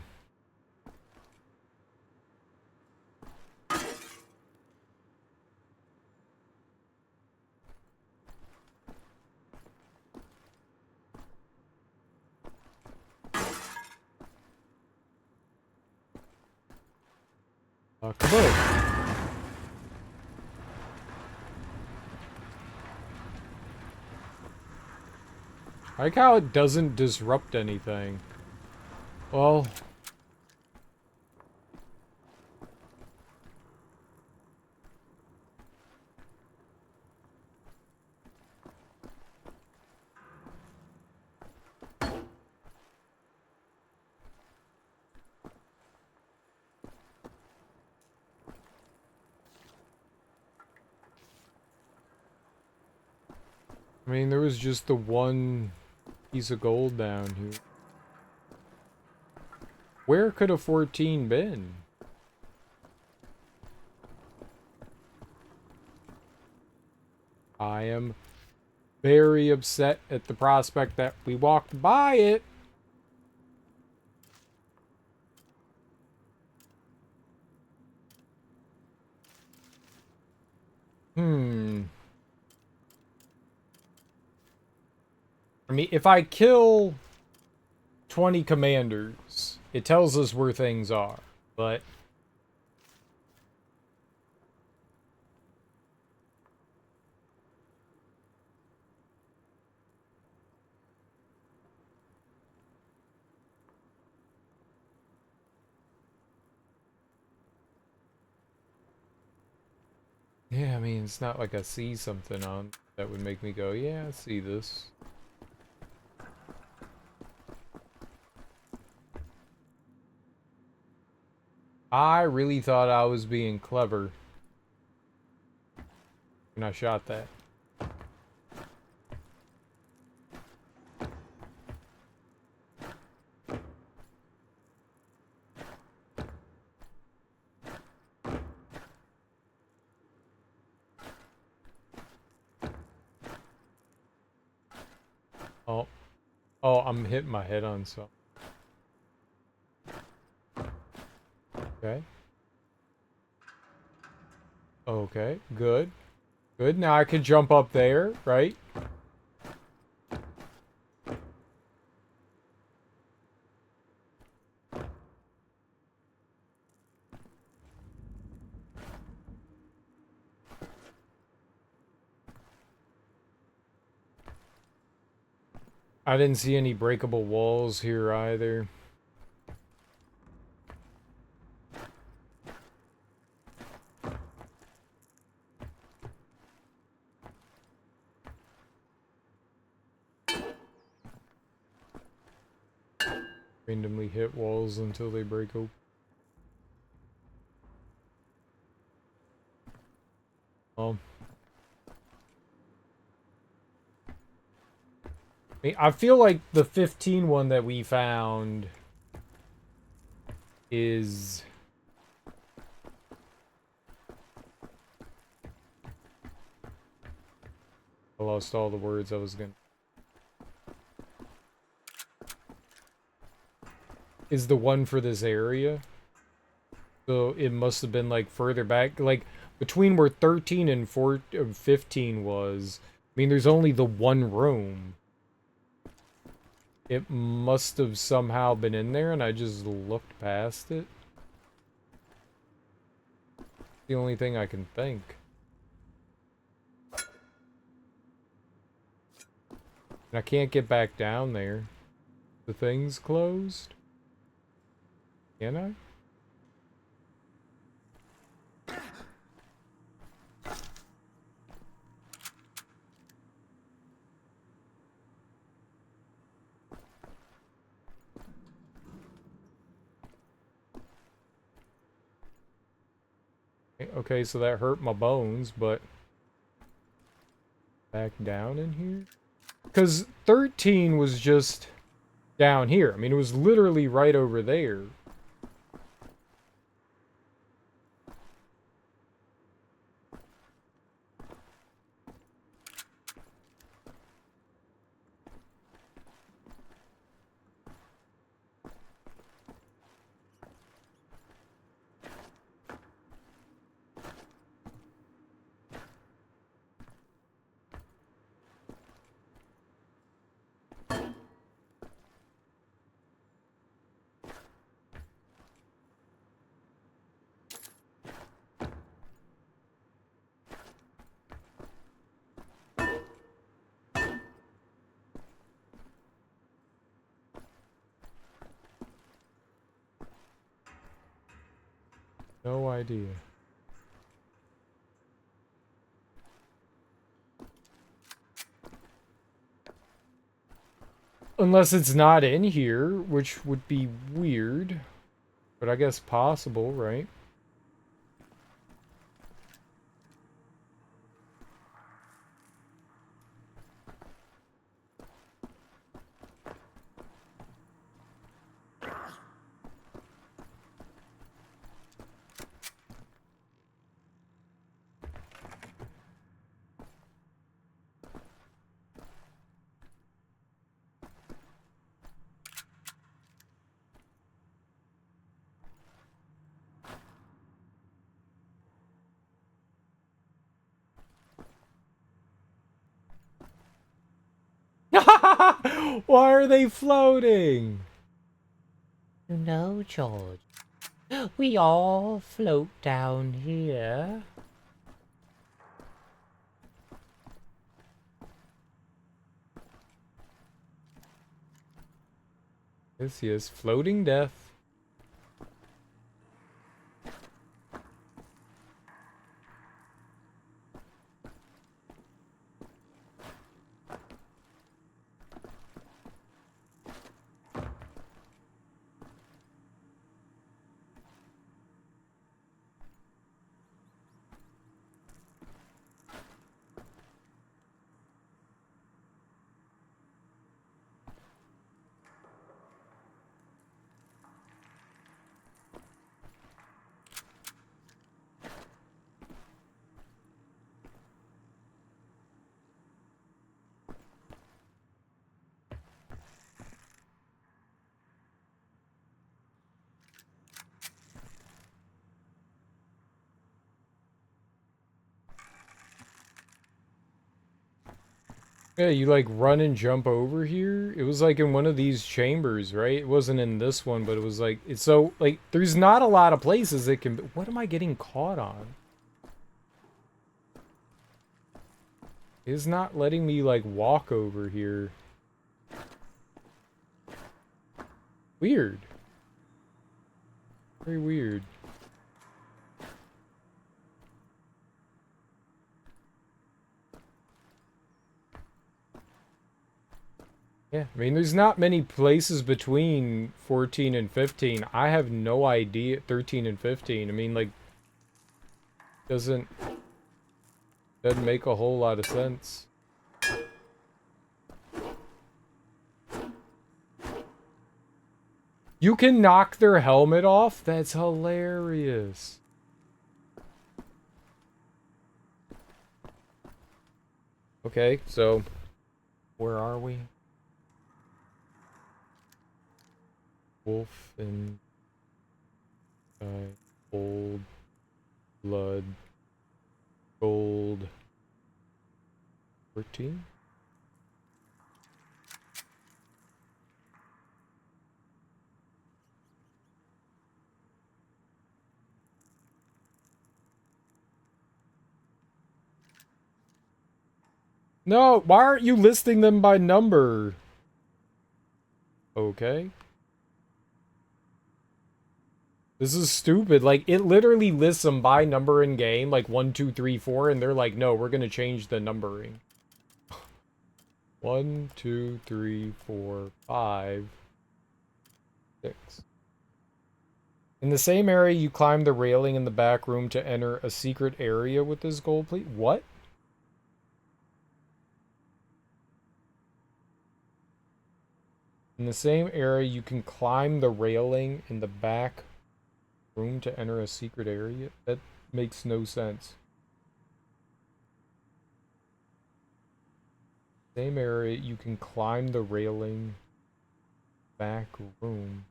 Kaboom. I like how it doesn't disrupt anything. Well... I mean, there was just the one piece of gold down here. Where could a 14 been? I am very upset at the prospect that we walked by it. I mean, if I kill 20 commanders, it tells us where things are, but... Yeah, I mean, it's not like I see something on that would make me go, yeah, I see this. I really thought I was being clever when I shot that. Oh. Oh, I'm hitting my head on something. Okay. Okay, good. Good, now I can jump up there, right? I didn't see any breakable walls here either. Randomly hit walls until they break open. I feel like the 15 one that we found is... I lost all the words I was gonna... Is the one for this area. So it must have been like further back, like between where 13 and 15 was. I mean, there's only the one room. It must have somehow been in there and I just looked past it. The only thing I can think. And I can't get back down there. The thing's closed. Can I? Okay, so that hurt my bones, but... Back down in here? Because 13 was just down here. I mean, it was literally right over there. No idea. Unless it's not in here, which would be weird. But I guess possible, right? Why are they floating? No, George. We all float down here. Yes, yes, floating death. Yeah, you like run and jump over here. It was like in one of these chambers, right? It wasn't in this one, but it was like, it's so, like, there's not a lot of places it can, what am I getting caught on? It's not letting me like walk over here. Weird. Very weird. Yeah, I mean, there's not many places between 14 and 15. I have no idea. 13 and 15. I mean, like, doesn't make a whole lot of sense. You can knock their helmet off? That's hilarious. Okay, so where are we? Wolf and old blood gold 14. No, why aren't you listing them by number? Okay. This is stupid. Like, it literally lists them by number in game, like 1, 2, 3, 4, and they're like, no, we're gonna change the numbering. 1, 2, 3, 4, 5, 6. In the same area, you climb the railing in the back room to enter a secret area with this gold plate. What? In the same area, you can climb the railing in the back room to enter a secret area? That makes no sense. Same area, you can climb the railing back room.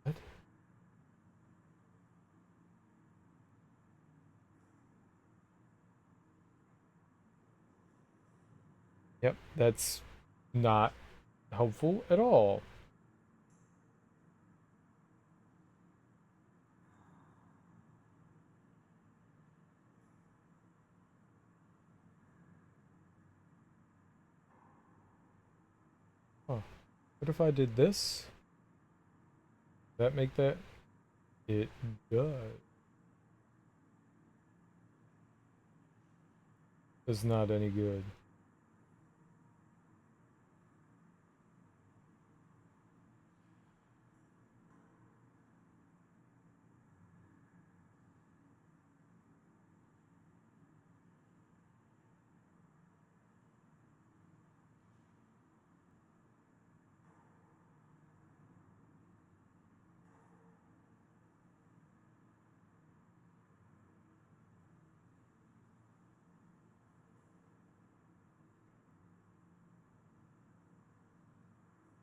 What? Yep, that's not helpful at all. Huh. What if I did this? Does that make that? It does. It's not any good.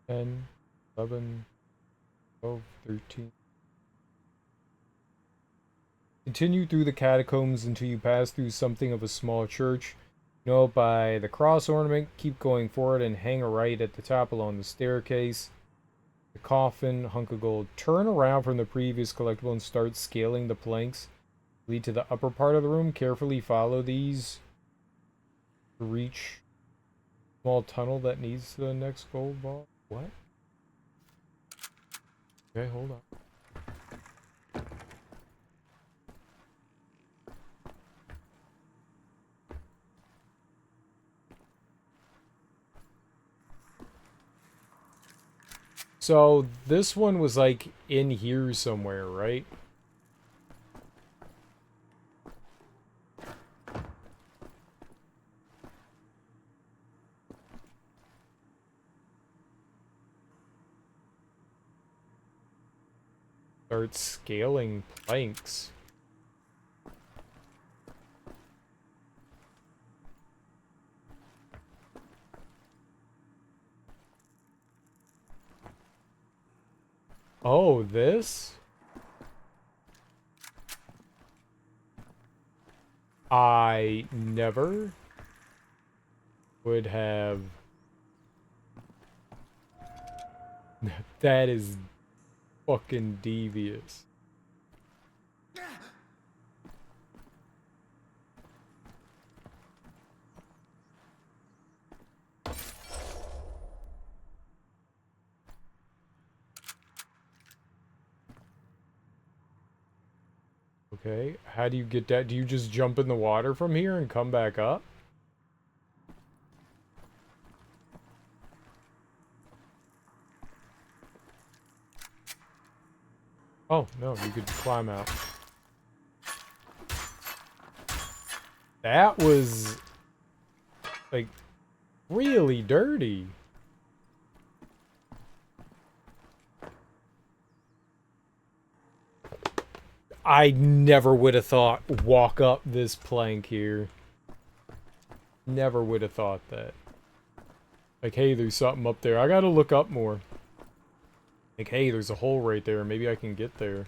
Ten, 11, 12, 13. Continue through the catacombs until you pass through something of a small church. Know it by the cross ornament. Keep going forward and hang a right at the top along the staircase. The coffin, hunk of gold. Turn around from the previous collectible and start scaling the planks. Lead to the upper part of the room. Carefully follow these to reach small tunnel that needs the next gold ball. What? Okay, hold on. So this one was like in here somewhere, right? Start scaling planks. Oh, this? I never would have. That is fucking devious. Okay, how do you get that? Do you just jump in the water from here and come back up? Oh, no, you could climb out. That was, like, really dirty. I never would have thought walk up this plank here. Never would have thought that. Like, hey, there's something up there. I gotta look up more. Like, hey, there's a hole right there. Maybe I can get there.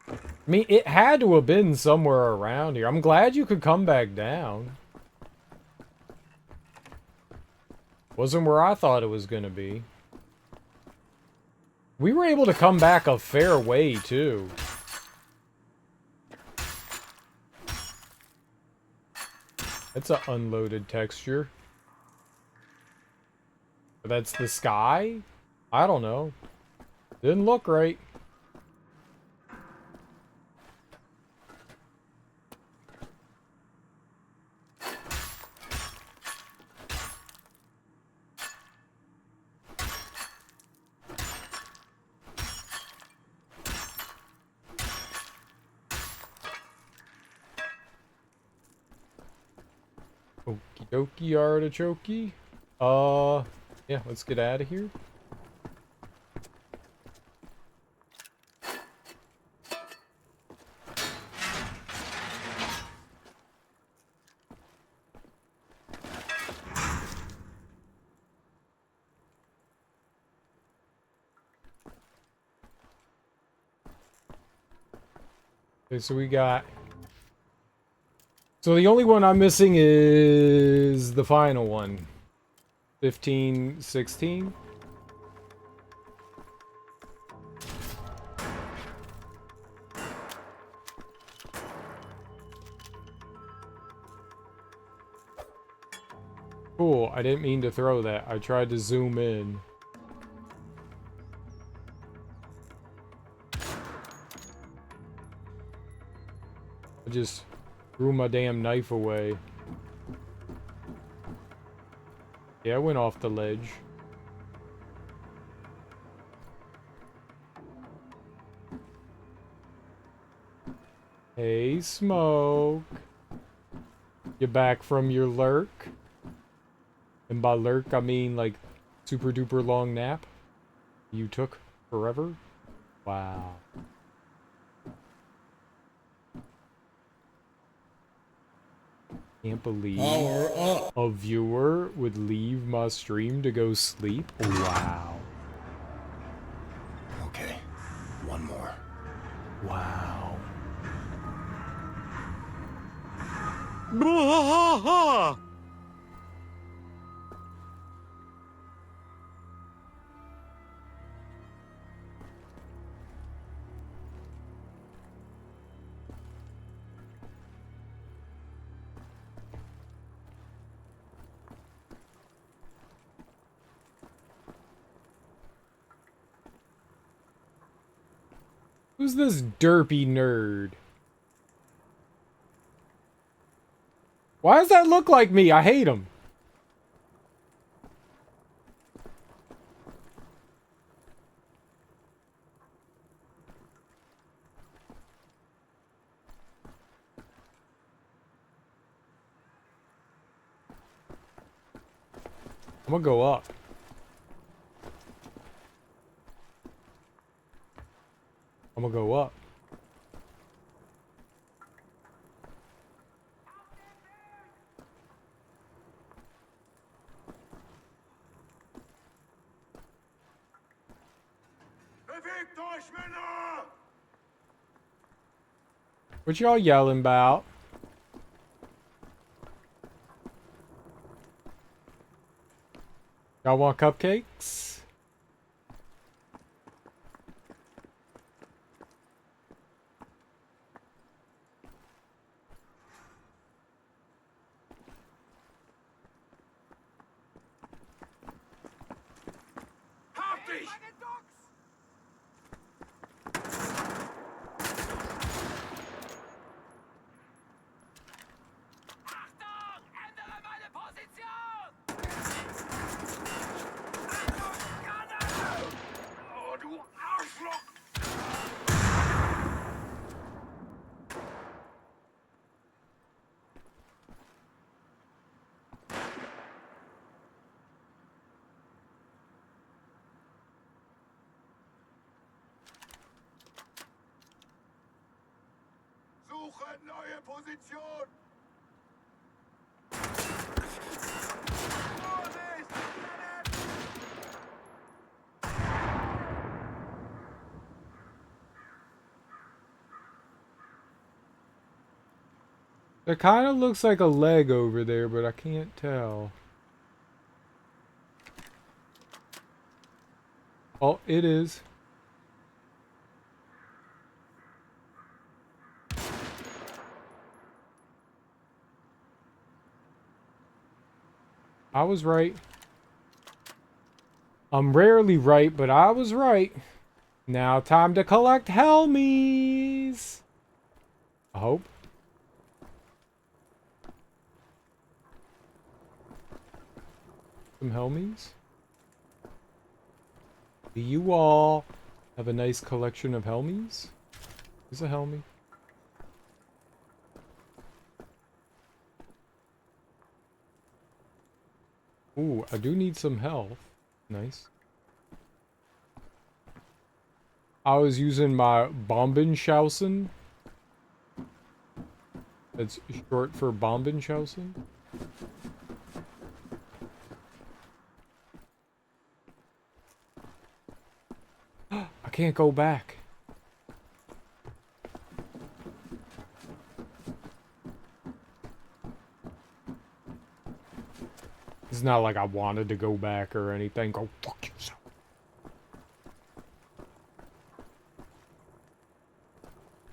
I mean, it had to have been somewhere around here. I'm glad you could come back down. Wasn't where I thought it was gonna be. We were able to come back a fair way, too. That's an unloaded texture. That's the sky? I don't know. Didn't look right. Okie dokie artichoke. Yeah, let's get out of here. Okay, so we got... So the only one I'm missing is the final one. 15, 16. Cool, I didn't mean to throw that. I tried to zoom in. I just threw my damn knife away. Yeah, I went off the ledge. Hey, Smoke. You back from your lurk? And by lurk, I mean like super duper long nap you took forever? Wow. Can't believe a viewer would leave my stream to go sleep. Wow. Okay, one more. Wow. Who's this derpy nerd? Why does that look like me? I hate him. I'm gonna go up. I'm gonna go up. What y'all yelling about? Y'all want cupcakes? Suche neue Position! It kind of looks like a leg over there, but I can't tell. Oh, it is. I was right. I'm rarely right, but I was right. Now time to collect Helmies. I hope. Some Helmies. Do you all have a nice collection of Helmies? Is a Helmy? Ooh, I do need some health. Nice. I was using my Bombenschausen. That's short for Bombenschausen. I can't go back. It's not like I wanted to go back or anything. Go fuck yourself.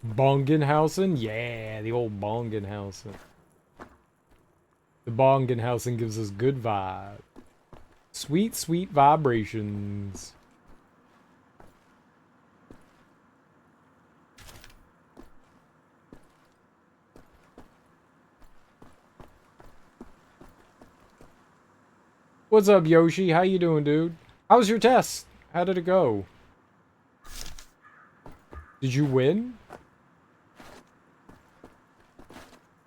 Bongenhausen? Yeah, the old Bongenhausen. The Bongenhausen gives us good vibe. Sweet, sweet vibrations. What's up, Yoshi? How you doing, dude? How's your test? How did it go? Did you win?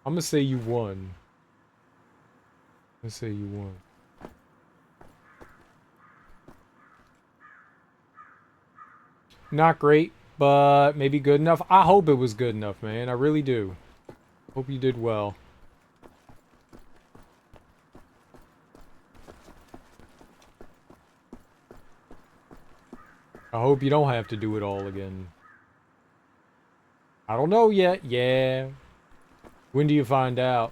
I'm gonna say you won. Let's say you won. Not great, but maybe good enough. I hope it was good enough, man. I really do. Hope you did well. I hope you don't have to do it all again. I don't know yet. Yeah. When do you find out?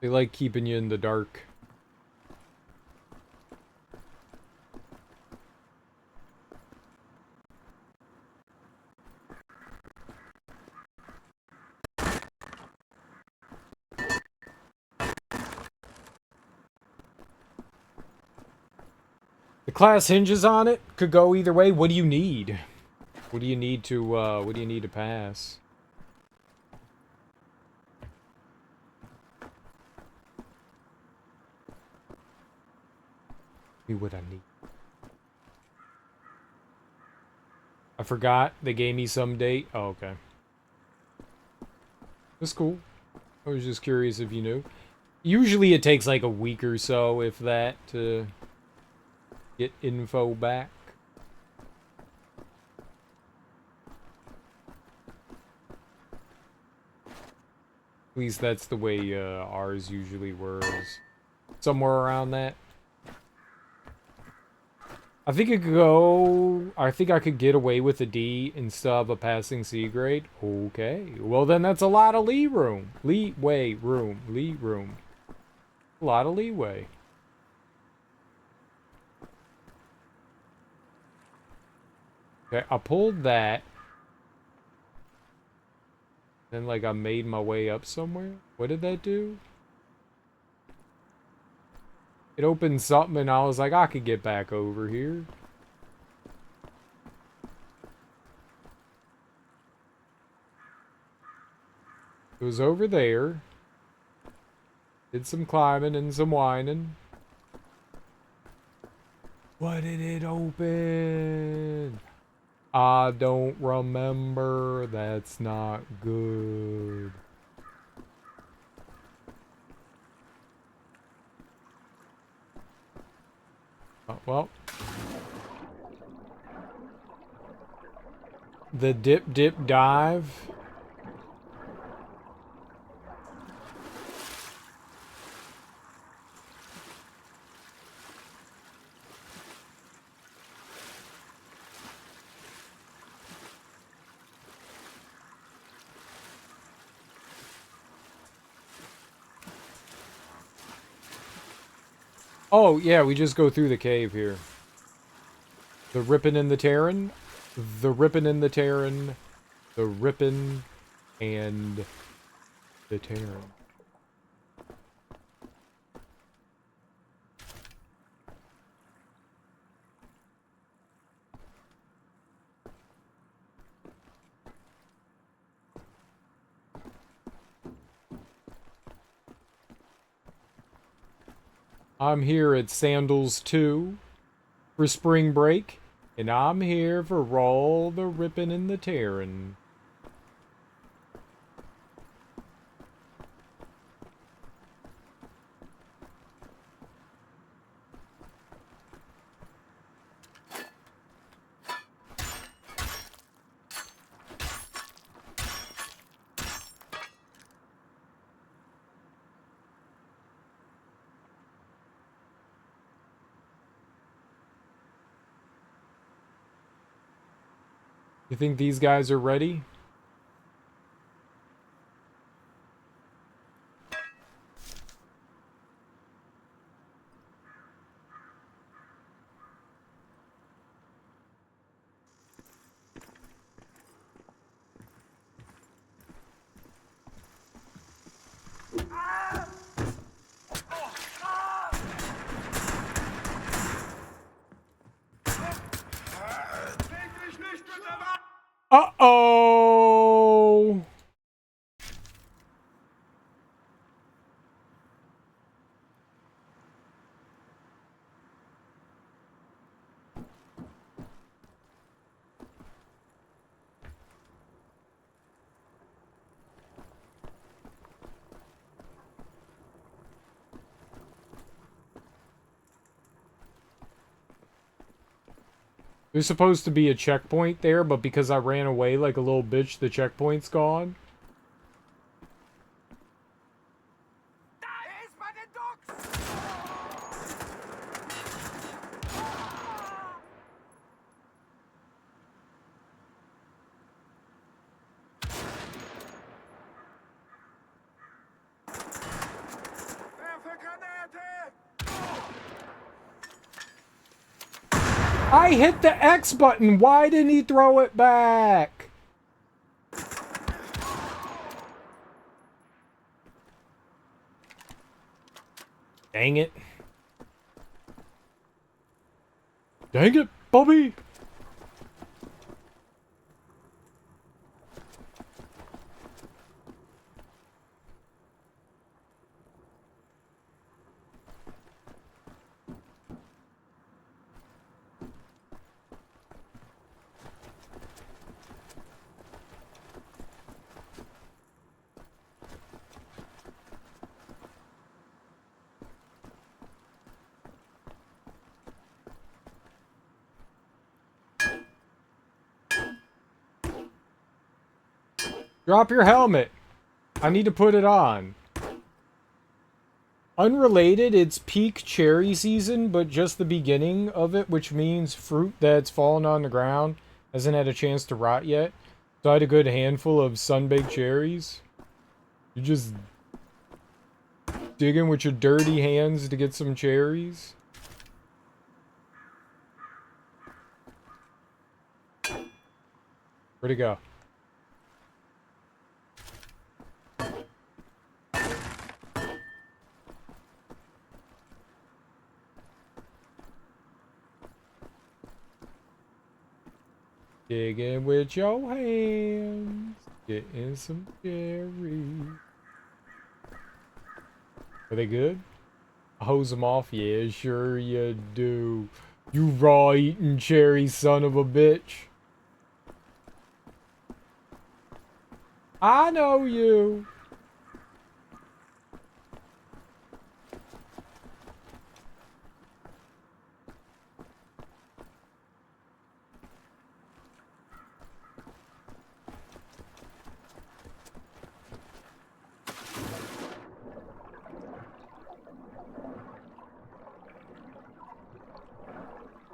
They like keeping you in the dark. The class hinges on it. Could go either way. What do you need? What do you need to pass? Me what I need. I forgot they gave me some date. Oh, okay. That's cool. I was just curious if you knew. Usually it takes like a week or so, if that, to get info back. At least that's the way ours usually was. Somewhere around that. I think I could get away with a D instead of a passing C grade. Okay. Well, then that's a lot of room. Leeway room. A lot of leeway. Okay, I pulled that. Then, like, I made my way up somewhere. What did that do? It opened something and I was like, I could get back over here. It was over there. Did some climbing and some whining. What did it open? I don't remember. That's not good. Oh, well. The dip dive. Oh, yeah, we just go through the cave here. The rippin' and the tearin'. The rippin' and the tearin'. The rippin' and the tearin'. I'm here at Sandals 2 for spring break, and I'm here for all the rippin' and the tearin'. You think these guys are ready? There's supposed to be a checkpoint there, but because I ran away like a little bitch, the checkpoint's gone. I hit the X button. Why didn't he throw it back? Dang it. Dang it, Bobby. Drop your helmet. I need to put it on. Unrelated, it's peak cherry season, but just the beginning of it, which means fruit that's fallen on the ground hasn't had a chance to rot yet. So I had a good handful of sun-baked cherries. You're just digging with your dirty hands to get some cherries. Where'd it go? Digging with your hands, getting some cherries. Are they good? Hose them off? Yeah, sure you do. You raw-eating cherry son of a bitch. I know you.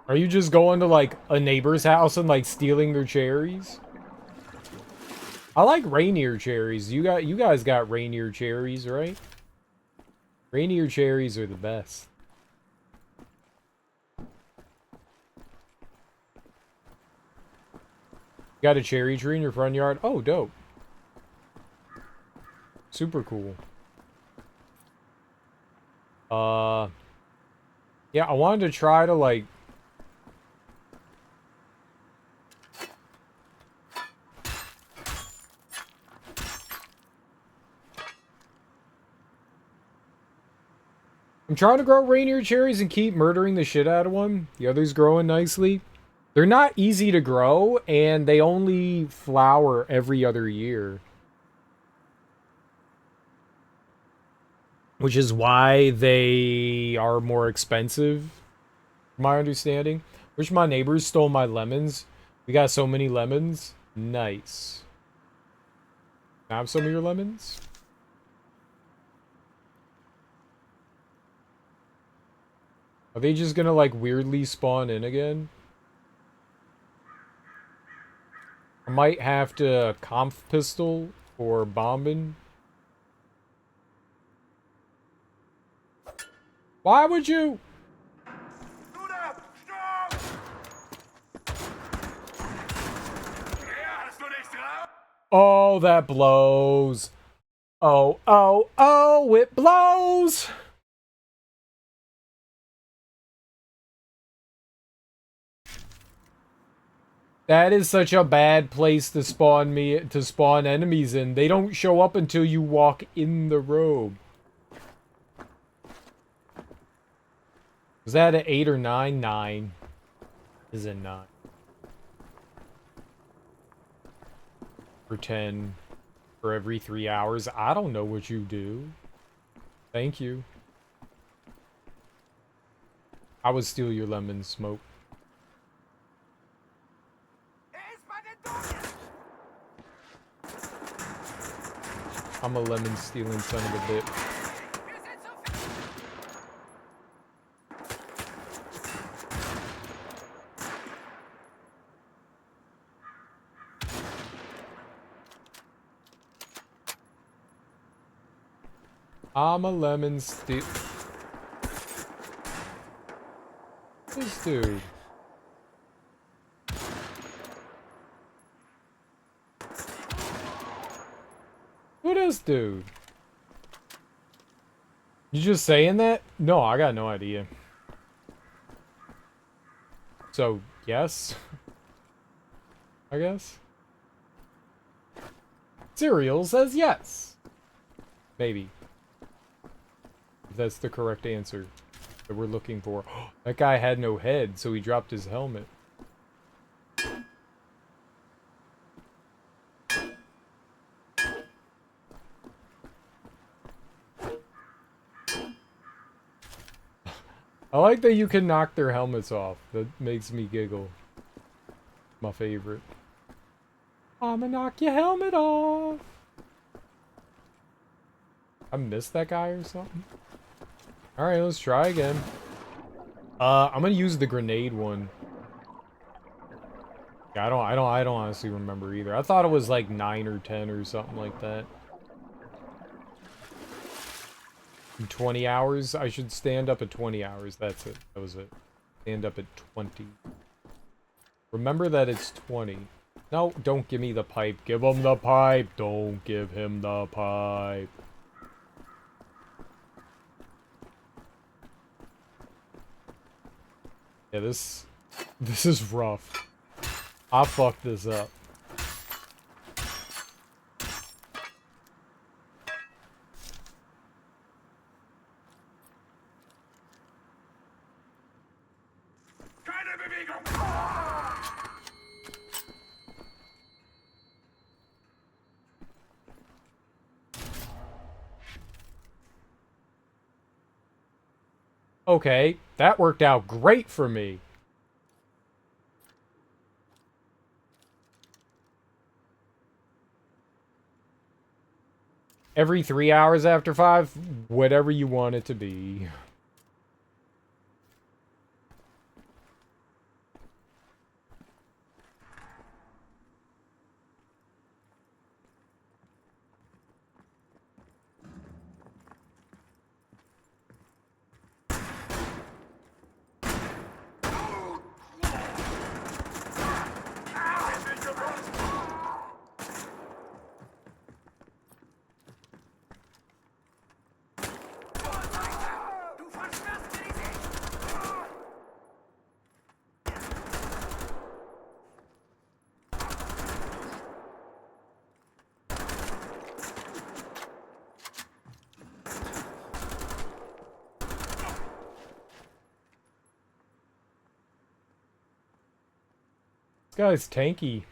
Are you just going to, like, a neighbor's house and, like, stealing their cherries? I like Rainier cherries. You guys got Rainier cherries, right? Rainier cherries are the best. Got a cherry tree in your front yard? Oh, dope. Super cool. Yeah, I wanted to try to, like... I'm trying to grow Rainier cherries and keep murdering the shit out of one. The other's growing nicely. They're not easy to grow, and they only flower every other year. Which is why they are more expensive, from my understanding. Wish my neighbors stole my lemons. We got so many lemons. Nice. Can I have some of your lemons? Are they just gonna, like, weirdly spawn in again? I might have to conf pistol for bombing. Why would you? Oh, that blows. Oh, oh, oh, it blows. That is such a bad place to spawn enemies in. They don't show up until you walk in the robe. Was that an 8 or 9? 9. Is it 9? For 10 for every 3 hours. I don't know what you do. Thank you. I would steal your lemon, Smoke. I'm a lemon stealing son of a bitch. I'm a lemon steal. This dude. Who this dude? You just saying that? No, I got no idea. So, yes? I guess? Cereal says yes. Maybe. That's the correct answer that we're looking for. That guy had no head, so he dropped his helmet. I like that you can knock their helmets off. That makes me giggle. My favorite. I'ma knock your helmet off. I missed that guy or something. Alright, let's try again. I'm gonna use the grenade one. Yeah, I don't honestly remember either. I thought it was like 9 or 10 or something like that. In 20 hours? I should stand up at 20 hours. That's it. That was it. Stand up at 20. Remember that it's 20. No, don't give me the pipe. Give him the pipe. Don't give him the pipe. Yeah, this is rough. I fucked this up. Okay, that worked out great for me. Every 3 hours after 5, whatever you want it to be. This guy's tanky.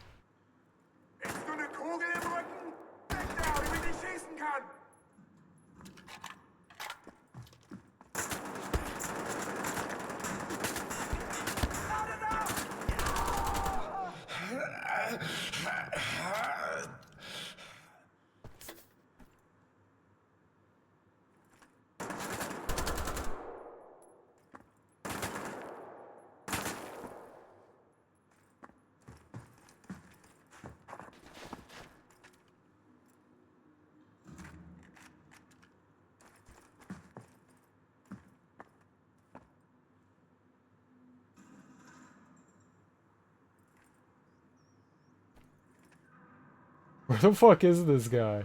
Where the fuck is this guy?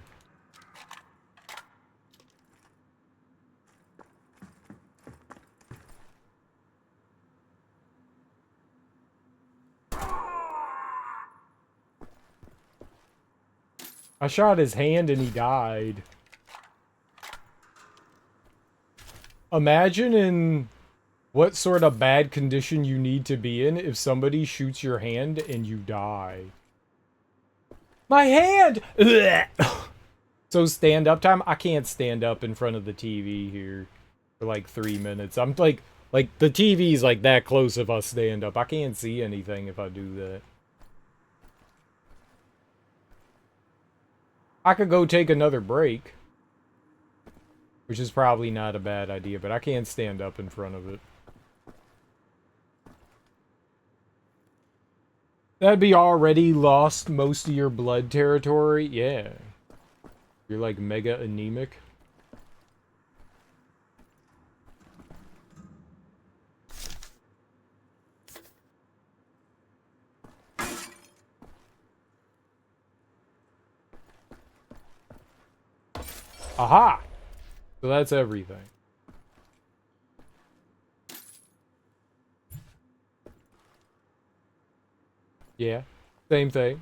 I shot his hand and he died. Imagine in what sort of bad condition you need to be in if somebody shoots your hand and you die. My hand! So stand up time? I can't stand up in front of the TV here for like 3 minutes. I'm like the TV's like that close if I stand up. I can't see anything if I do that. I could go take another break. Which is probably not a bad idea, but I can't stand up in front of it. That'd be already lost most of your blood territory. Yeah. You're like mega anemic. Aha! So that's everything. Yeah, same thing.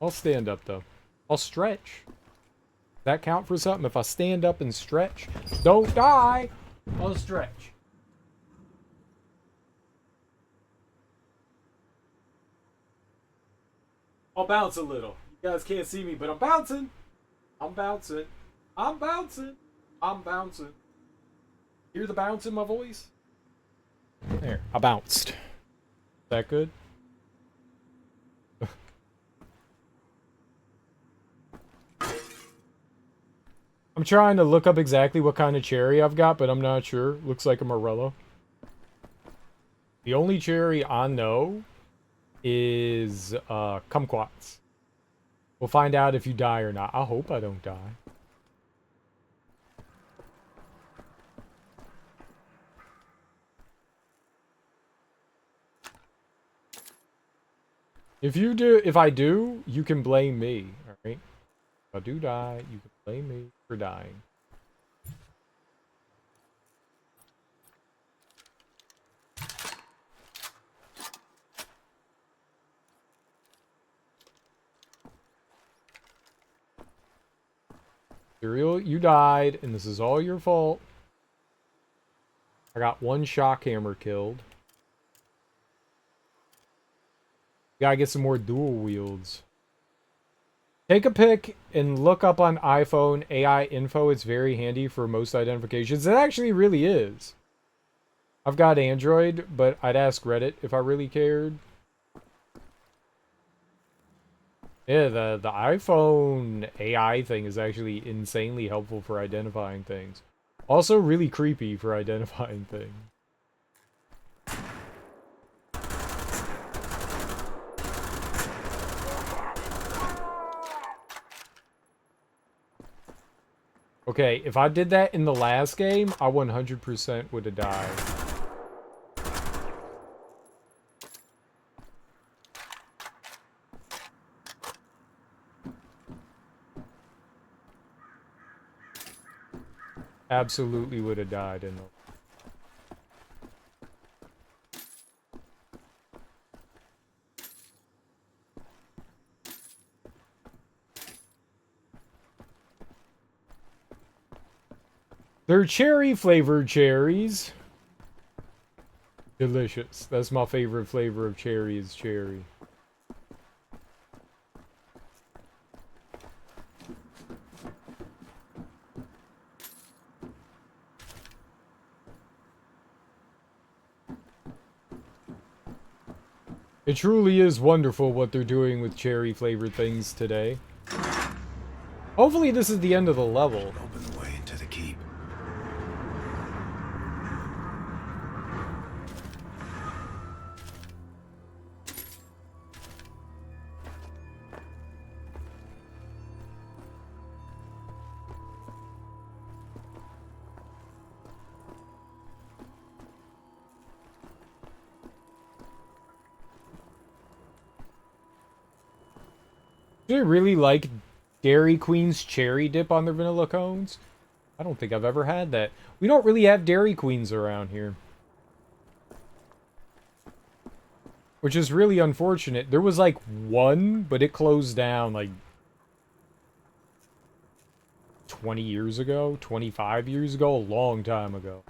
I'll stand up though. I'll stretch. Does that count for something? If I stand up and stretch, don't die. I'll stretch. I'll bounce a little. You guys can't see me, but I'm bouncing. I'm bouncing. I'm bouncing. I'm bouncing. Hear the bounce in my voice? There, I bounced. Is that good? I'm trying to look up exactly what kind of cherry I've got, but I'm not sure. Looks like a Morello. The only cherry I know is kumquats. We'll find out if you die or not. I hope I don't die. If I do, you can blame me, alright? If I do die, you can blame me for dying. Serial, you died, and this is all your fault. I got one shock hammer killed. Gotta get some more dual wields. Take a pic and look up on iPhone AI info. It's very handy for most identifications. It actually really is. I've got Android, but I'd ask Reddit if I really cared. Yeah, the iPhone AI thing is actually insanely helpful for identifying things. Also really creepy for identifying things. Okay, if I did that in the last game, I 100% would have died. Absolutely would have died in the... They're cherry-flavored cherries. Delicious. That's my favorite flavor of cherry is cherry. It truly is wonderful what they're doing with cherry-flavored things today. Hopefully this is the end of the level. Open the way into the keep. Do they really like Dairy Queen's cherry dip on their vanilla cones? I don't think I've ever had that. We don't really have Dairy Queens around here. Which is really unfortunate. There was like one, but it closed down like 20 years ago, 25 years ago, a long time ago.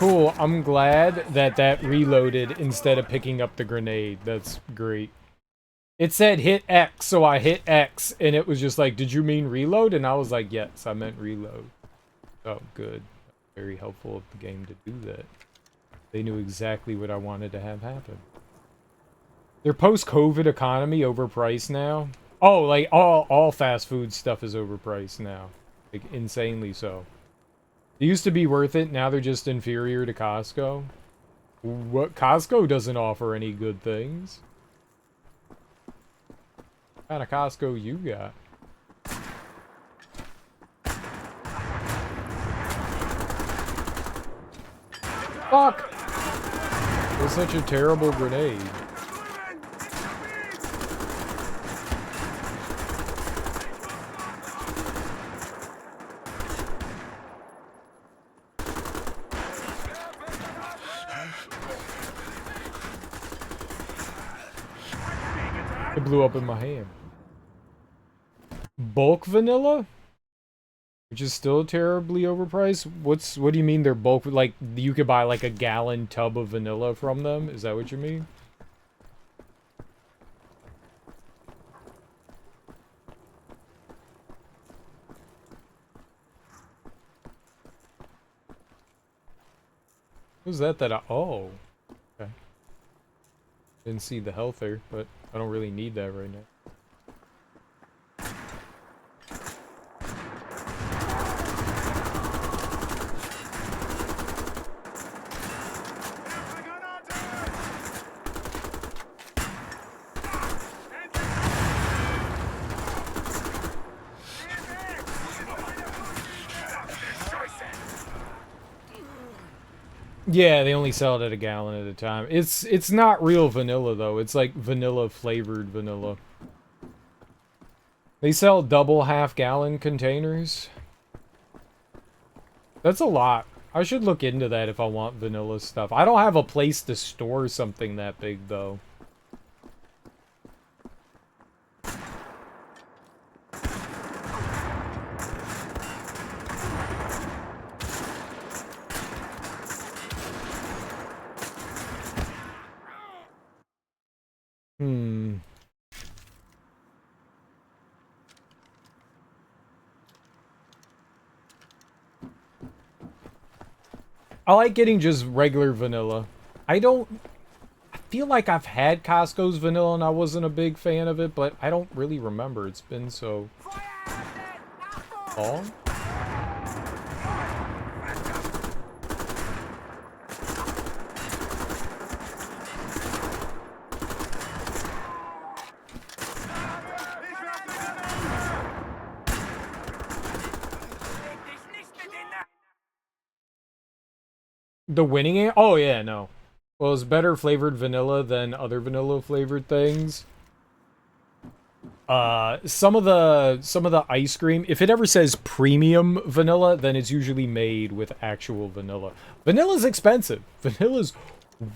Cool. I'm glad that that reloaded instead of picking up the grenade. That's great. It said hit X, so I hit X, and it was just like, did you mean reload? And I was like, yes, I meant reload. Oh, good. Very helpful of the game to do that. They knew exactly what I wanted to have happen. Their post-COVID economy overpriced now. Oh, like all fast food stuff is overpriced now. Like, insanely so. They used to be worth it, now they're just inferior to Costco. What? Costco doesn't offer any good things. What kind of Costco you got? Fuck! It was such a terrible grenade. It blew up in my hand. Bulk vanilla? Which is still terribly overpriced? What do you mean they're bulk? Like, you could buy like a gallon tub of vanilla from them? Is that what you mean? Who's that oh. Okay. Didn't see the health there, but I don't really need that right now. Yeah, they only sell it at a gallon at a time. It's not real vanilla though. It's like vanilla flavored vanilla. They sell double half-gallon containers. That's a lot. I should look into that if I want vanilla stuff. I don't have a place to store something that big though. I like getting just regular vanilla. I feel like I've had Costco's vanilla and I wasn't a big fan of it, but I don't really remember. It's been so long. The winning it? Oh yeah, no. Well, it's better flavored vanilla than other vanilla flavored things. Some of the ice cream, if it ever says premium vanilla, then it's usually made with actual vanilla. Vanilla's expensive. Vanilla's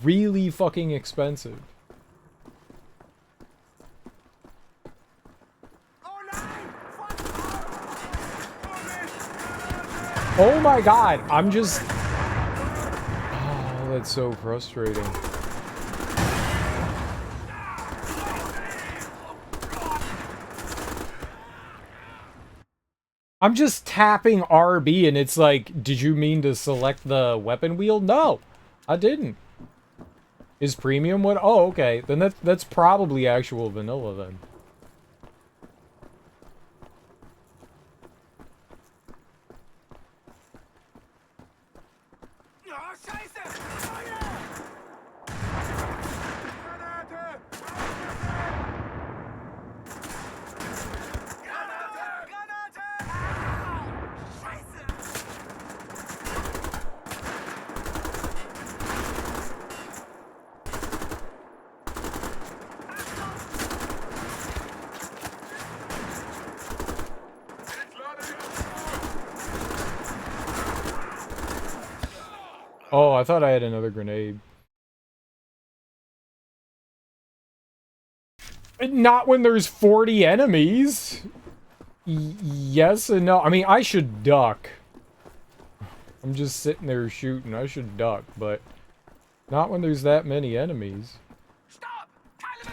really fucking expensive. Oh my god, I'm just... Oh, that's so frustrating. I'm just tapping RB and it's like, did you mean to select the weapon wheel? No, I didn't. Is premium what? Oh, okay. Then that's probably actual vanilla then. Oh, I thought I had another grenade. Not when there's 40 enemies. Yes and no. I mean, I should duck. I'm just sitting there shooting. I should duck, but not when there's that many enemies. Stopp! Keine Bewegung!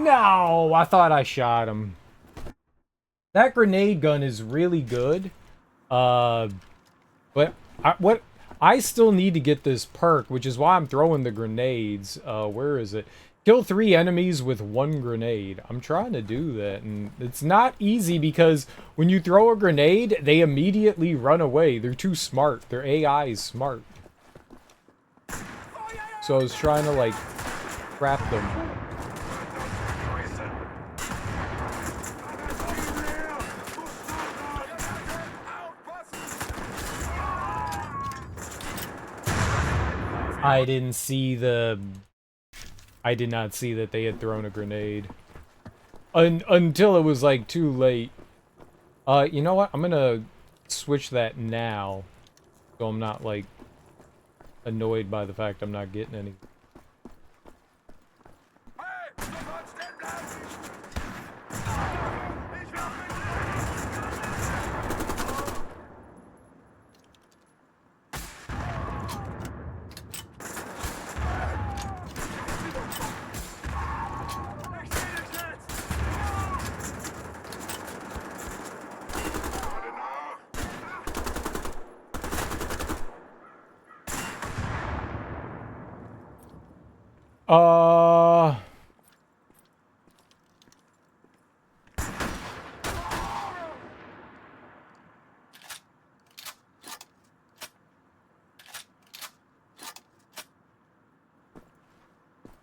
No, I thought I shot him. That grenade gun is really good. But I still need to get this perk, which is why I'm throwing the grenades. Where is it? Kill 3 enemies with 1 grenade. I'm trying to do that, and it's not easy because when you throw a grenade, they immediately run away. They're too smart. Their AI is smart. So I was trying to, like, trap them. I did not see that they had thrown a grenade. Until it was, like, too late. You know what? I'm gonna switch that now. So I'm not, like, annoyed by the fact I'm not getting any.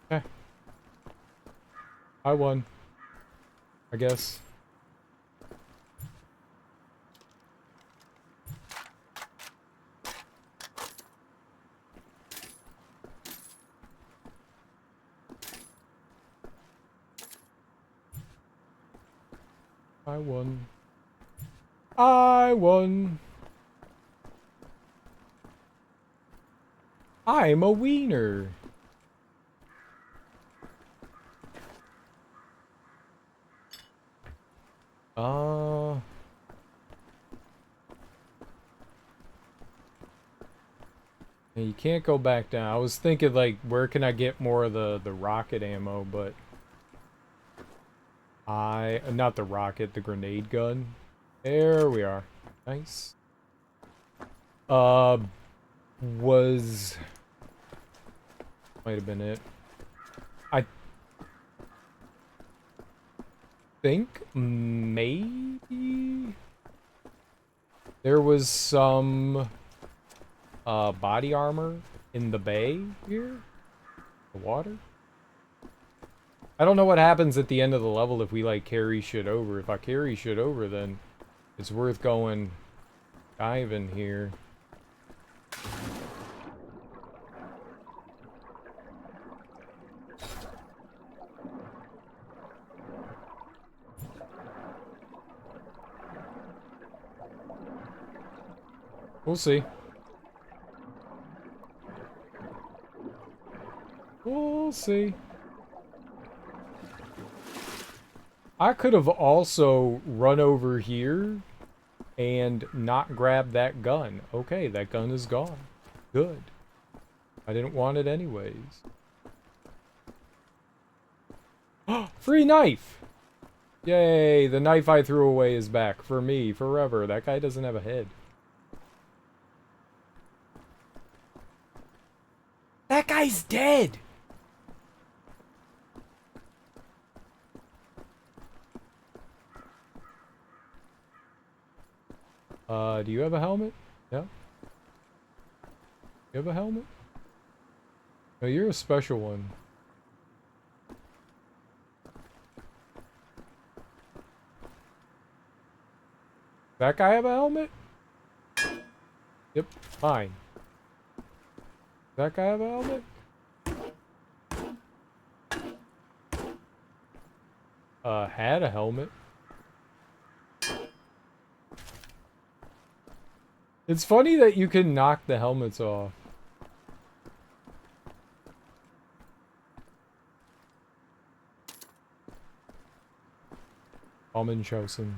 Okay. I won. I guess. I won. I won. I'm a wiener. You can't go back down. I was thinking, like, where can I get more of the rocket ammo, but not the rocket, the grenade gun. There we are. Nice. Was might have been it. I think maybe there was some body armor in the bay here? The water? I don't know what happens at the end of the level if we, like, carry shit over. If I carry shit over, then it's worth going diving here. We'll see. We'll see. I could have also run over here and not grab that gun. Okay, that gun is gone. Good. I didn't want it anyways. Free knife! Yay, the knife I threw away is back. For me, forever. That guy doesn't have a head. That guy's dead! Do you have a helmet? Yeah? You have a helmet? No, you're a special one. That guy have a helmet? Yep, fine. That guy have a helmet? Had a helmet. It's funny that you can knock the helmets off. Almenchosen.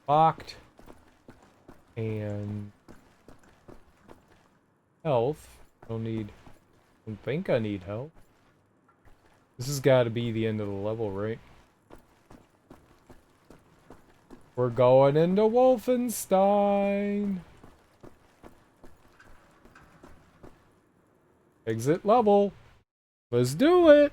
Locked. And health. Don't think I need health. This has got to be the end of the level, right? We're going into Wolfenstein. Exit level. Let's do it.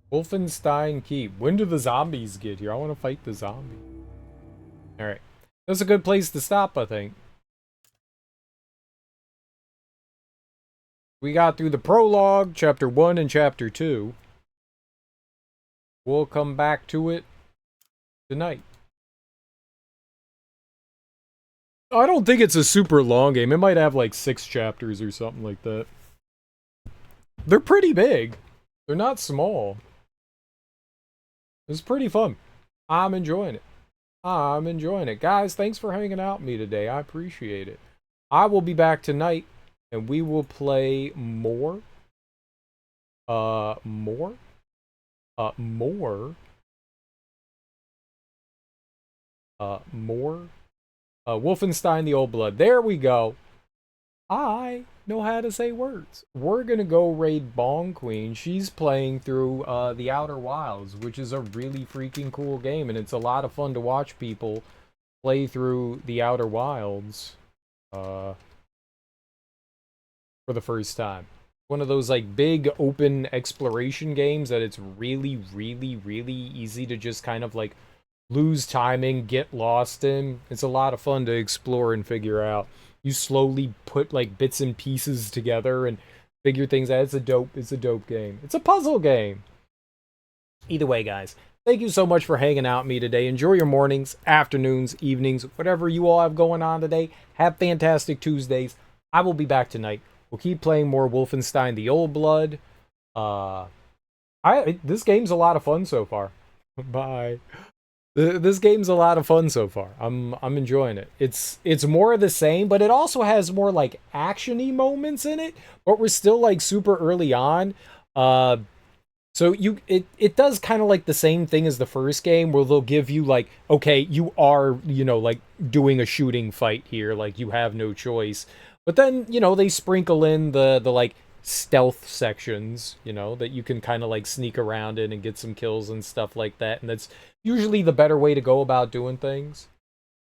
Wolfenstein Keep. When do the zombies get here? I want to fight the zombie. Alright. That's a good place to stop, I think. We got through the prologue, chapter 1 and chapter 2. We'll come back to it tonight. I don't think it's a super long game. It might have like 6 chapters or something like that. They're pretty big. They're not small. It's pretty fun. I'm enjoying it. I'm enjoying it. Guys, thanks for hanging out with me today. I appreciate it. I will be back tonight, and we will play more Wolfenstein the Old Blood. There we go. I know how to say words. We're gonna go raid Bong Queen. She's playing through the Outer Wilds, which is a really freaking cool game, and it's a lot of fun to watch people play through the Outer Wilds for the first time. One of those like big open exploration games that it's really, really, really easy to just kind of like lose timing, get lost in. It's a lot of fun to explore and figure out. You slowly put like bits and pieces together and figure things out. It's a dope game. It's a puzzle game. Either way, guys, thank you so much for hanging out with me today. Enjoy your mornings, afternoons, evenings, whatever you all have going on today. Have fantastic Tuesdays. I will be back tonight. We'll keep playing more Wolfenstein the Old Blood. This game's a lot of fun so far. Bye. This game's a lot of fun so far. I'm enjoying it. It's more of the same, but it also has more like action-y moments in it. But we're still like super early on. So it does kind of like the same thing as the first game, where they'll give you like, okay, you are, you know, like doing a shooting fight here, like you have no choice. But then, you know, they sprinkle in the like stealth sections, you know, that you can kind of like sneak around in and get some kills and stuff like that, and that's usually the better way to go about doing things.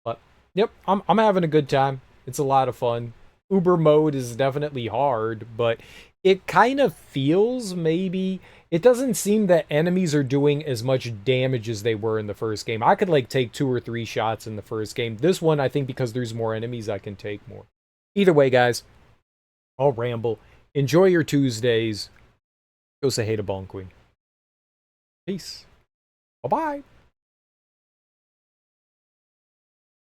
But yep, I'm having a good time. It's a lot of fun. Uber mode is definitely hard, but it kind of feels, maybe it doesn't seem that enemies are doing as much damage as they were in the first game. I could like take 2 or 3 shots in the first game. This one, I think because there's more enemies, I can take more. Either way, guys, I'll ramble. Enjoy your Tuesdays. Go say hey to Bong Queen. Peace. Bye-bye.